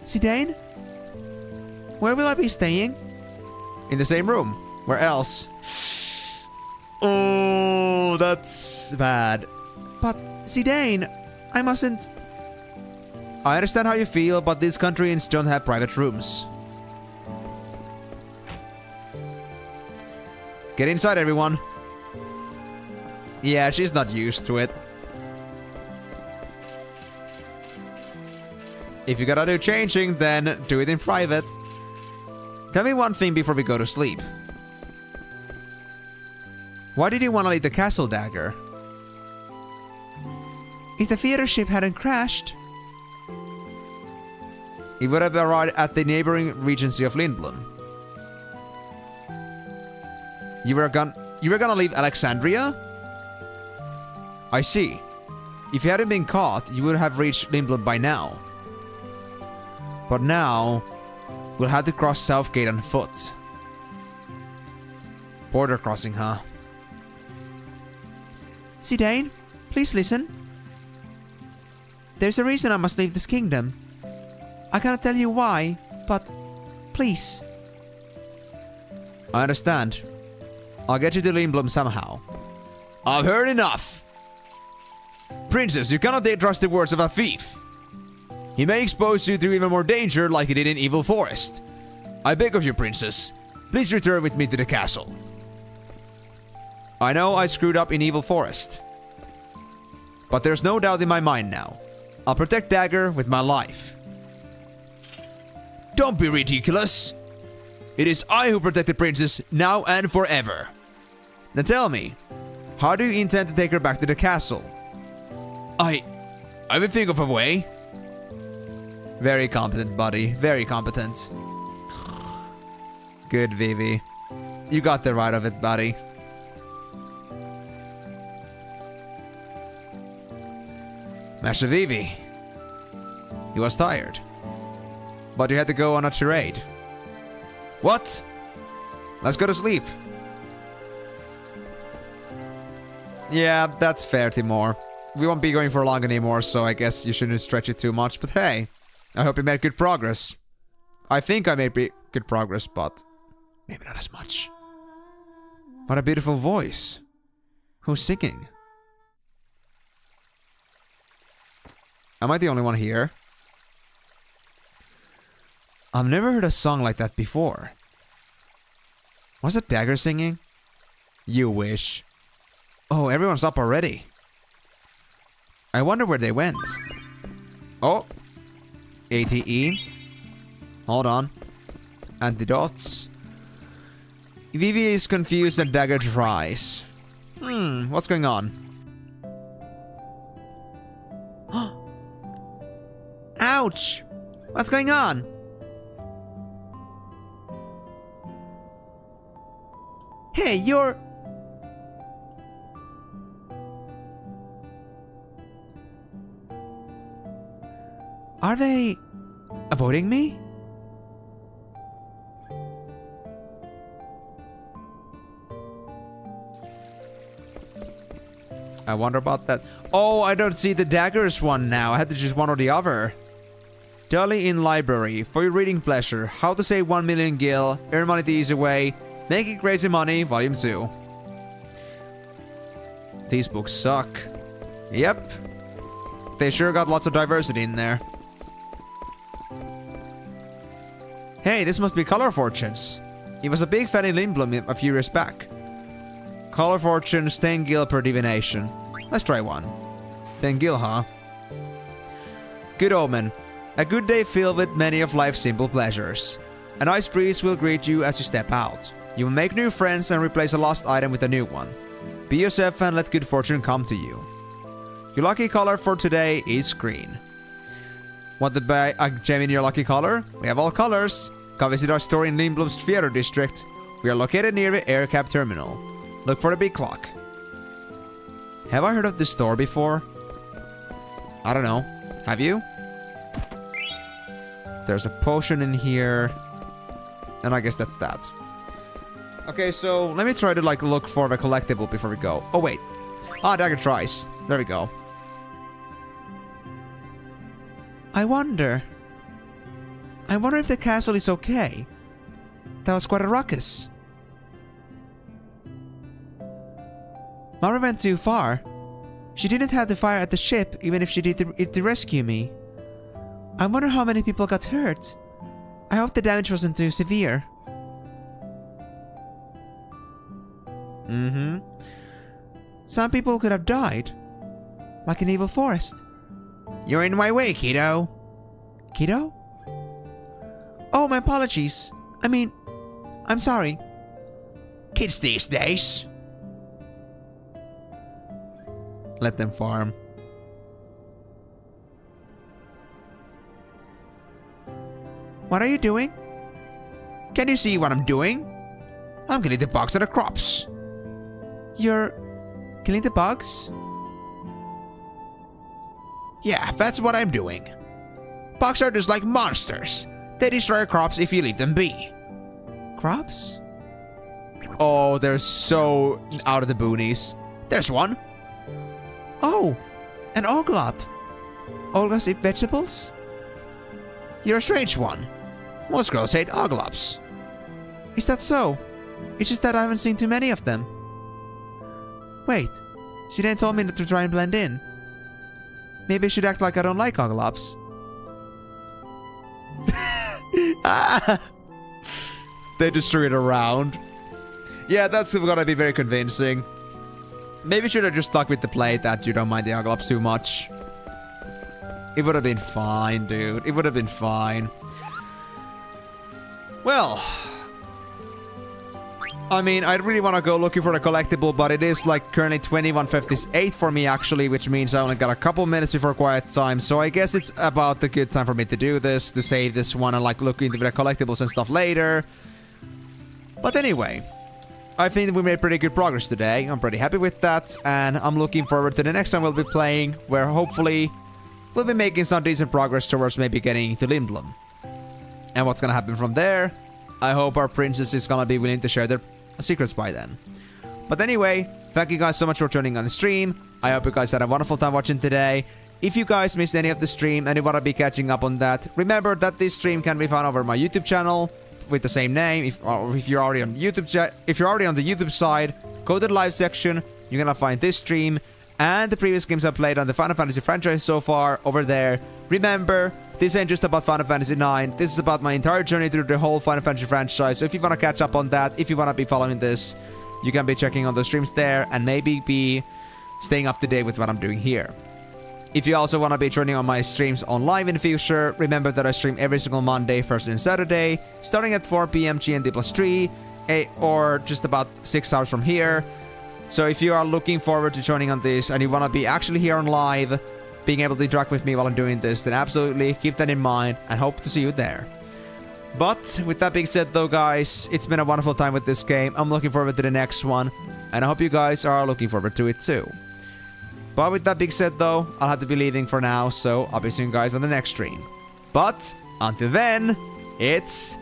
Zidane? Where will I be staying? In the same room. Where else? Oh, that's bad. But, Zidane, I mustn't... I understand how you feel, but these country inns don't have private rooms. Get inside, everyone. Yeah, she's not used to it. If you gotta do changing, then do it in private. Tell me one thing before we go to sleep. Why did you want to leave the castle, Dagger? If the theater ship hadn't crashed, it would have arrived at the neighboring regency of Lindblom. You were gonna leave Alexandria? I see. If you hadn't been caught, you would have reached Lindblom by now. But now, we'll have to cross Southgate on foot. Border crossing, huh? Zidane, please listen. There's a reason I must leave this kingdom. I cannot tell you why, but please. I understand. I'll get you to Lindblom somehow. I've heard enough! Princess, you cannot trust the words of a thief. He may expose you to even more danger like he did in Evil Forest. I beg of you, Princess. Please return with me to the castle. I know I screwed up in Evil Forest. But there's no doubt in my mind now. I'll protect Dagger with my life. Don't be ridiculous. It is I who protect the princess now and forever. Now tell me, how do you intend to take her back to the castle? I will think of a way. Very competent, buddy. Very competent. Good, Vivi. You got the right of it, buddy. Master Vivi. He was tired. But you had to go on a charade. What? Let's go to sleep. Yeah, that's fair, Timur. We won't be going for long anymore, so I guess you shouldn't stretch it too much. But hey, I hope you made good progress. I think I made good progress, but maybe not as much. What a beautiful voice. Who's singing? Am I the only one here? I've never heard a song like that before. Was it Dagger singing? You wish. Oh, everyone's up already. I wonder where they went. Oh. ATE. Hold on. Antidotes. Vivi is confused and Dagger tries. What's going on? Ouch! What's going on? Hey, you're... Are they avoiding me? I wonder about that. Oh, I don't see the daggers one now. I had to choose one or the other. Dolly in library. For your reading pleasure. How to save 1 million gil. Earn money the easy way. Making crazy money. Volume 2. These books suck. Yep. They sure got lots of diversity in there. Hey, this must be Color Fortunes. He was a big fan in Lindblom a few years back. Color Fortunes, 10 gil per divination. Let's try one. 10 gil, huh? Good omen. A good day filled with many of life's simple pleasures. A nice breeze will greet you as you step out. You will make new friends and replace a lost item with a new one. Be yourself and let good fortune come to you. Your lucky color for today is green. Want to buy a gem in your lucky color? We have all colors. Come visit our store in Lindblom's Theater District. We are located near the AirCap terminal. Look for the big clock. Have I heard of this store before? I don't know. Have you? There's a potion in here. And I guess that's that. Okay, so let me try to look for the collectible before we go. Oh, wait. Ah, Dagger tries. There we go. I wonder if the castle is okay. That was quite a ruckus. Mara went too far. She didn't have to fire at the ship even if she did it to rescue me. I wonder how many people got hurt. I hope the damage wasn't too severe. Some people could have died. Like an evil forest. You're in my way, kiddo. Kiddo? Oh, my apologies. I mean, I'm sorry. Kids these days. Let them farm. What are you doing? Can you see what I'm doing? I'm killing the bugs and the crops. You're killing the bugs? Yeah, that's what I'm doing. Bugs are just like monsters. They destroy crops if you leave them be. Crops? Oh, they're so out of the boonies. There's one. Oh, an oglop. Olgas eat vegetables? You're a strange one. Most girls hate oglops. Is that so? It's just that I haven't seen too many of them. Wait, she then told me not to try and blend in. Maybe I should act like I don't like oglops. They just threw it around. Yeah, that's gonna be very convincing. Maybe you should have just stuck with the plate that you don't mind the oglops too much. It would have been fine, dude. It would have been fine. Well, I mean, I really want to go looking for the collectible, but it is like currently 21:58 for me actually, which means I only got a couple minutes before quiet time. So I guess it's about the good time for me to do this, to save this one and like look into the collectibles and stuff later. But anyway, I think we made pretty good progress today. I'm pretty happy with that, and I'm looking forward to the next time we'll be playing, where hopefully we'll be making some decent progress towards maybe getting to Lindblom. And what's gonna happen from there? I hope our princess is gonna be willing to share their secrets by then. But anyway, thank you guys so much for joining on the stream. I hope you guys had a wonderful time watching today. If you guys missed any of the stream and you want to be catching up on that, remember that this stream can be found over my YouTube channel with the same name. If you're already on YouTube, if you're already on the YouTube side, go to the live section. You're gonna find this stream and the previous games I played on the Final Fantasy franchise so far over there. Remember, this ain't just about Final Fantasy IX. This is about my entire journey through the whole Final Fantasy franchise. So if you want to catch up on that, if you want to be following this, you can be checking on the streams there and maybe be staying up to date with what I'm doing here. If you also want to be joining on my streams on live in the future, remember that I stream every single Monday, Thursday, and Saturday, starting at 4 p.m. GMT+3, or just about 6 hours from here. So if you are looking forward to joining on this and you want to be actually here on live, being able to interact with me while I'm doing this, then absolutely keep that in mind and hope to see you there. But with that being said though, guys, it's been a wonderful time with this game. I'm looking forward to the next one, and I hope you guys are looking forward to it too. But with that being said though, I'll have to be leaving for now, so I'll be seeing you guys on the next stream. But until then, it's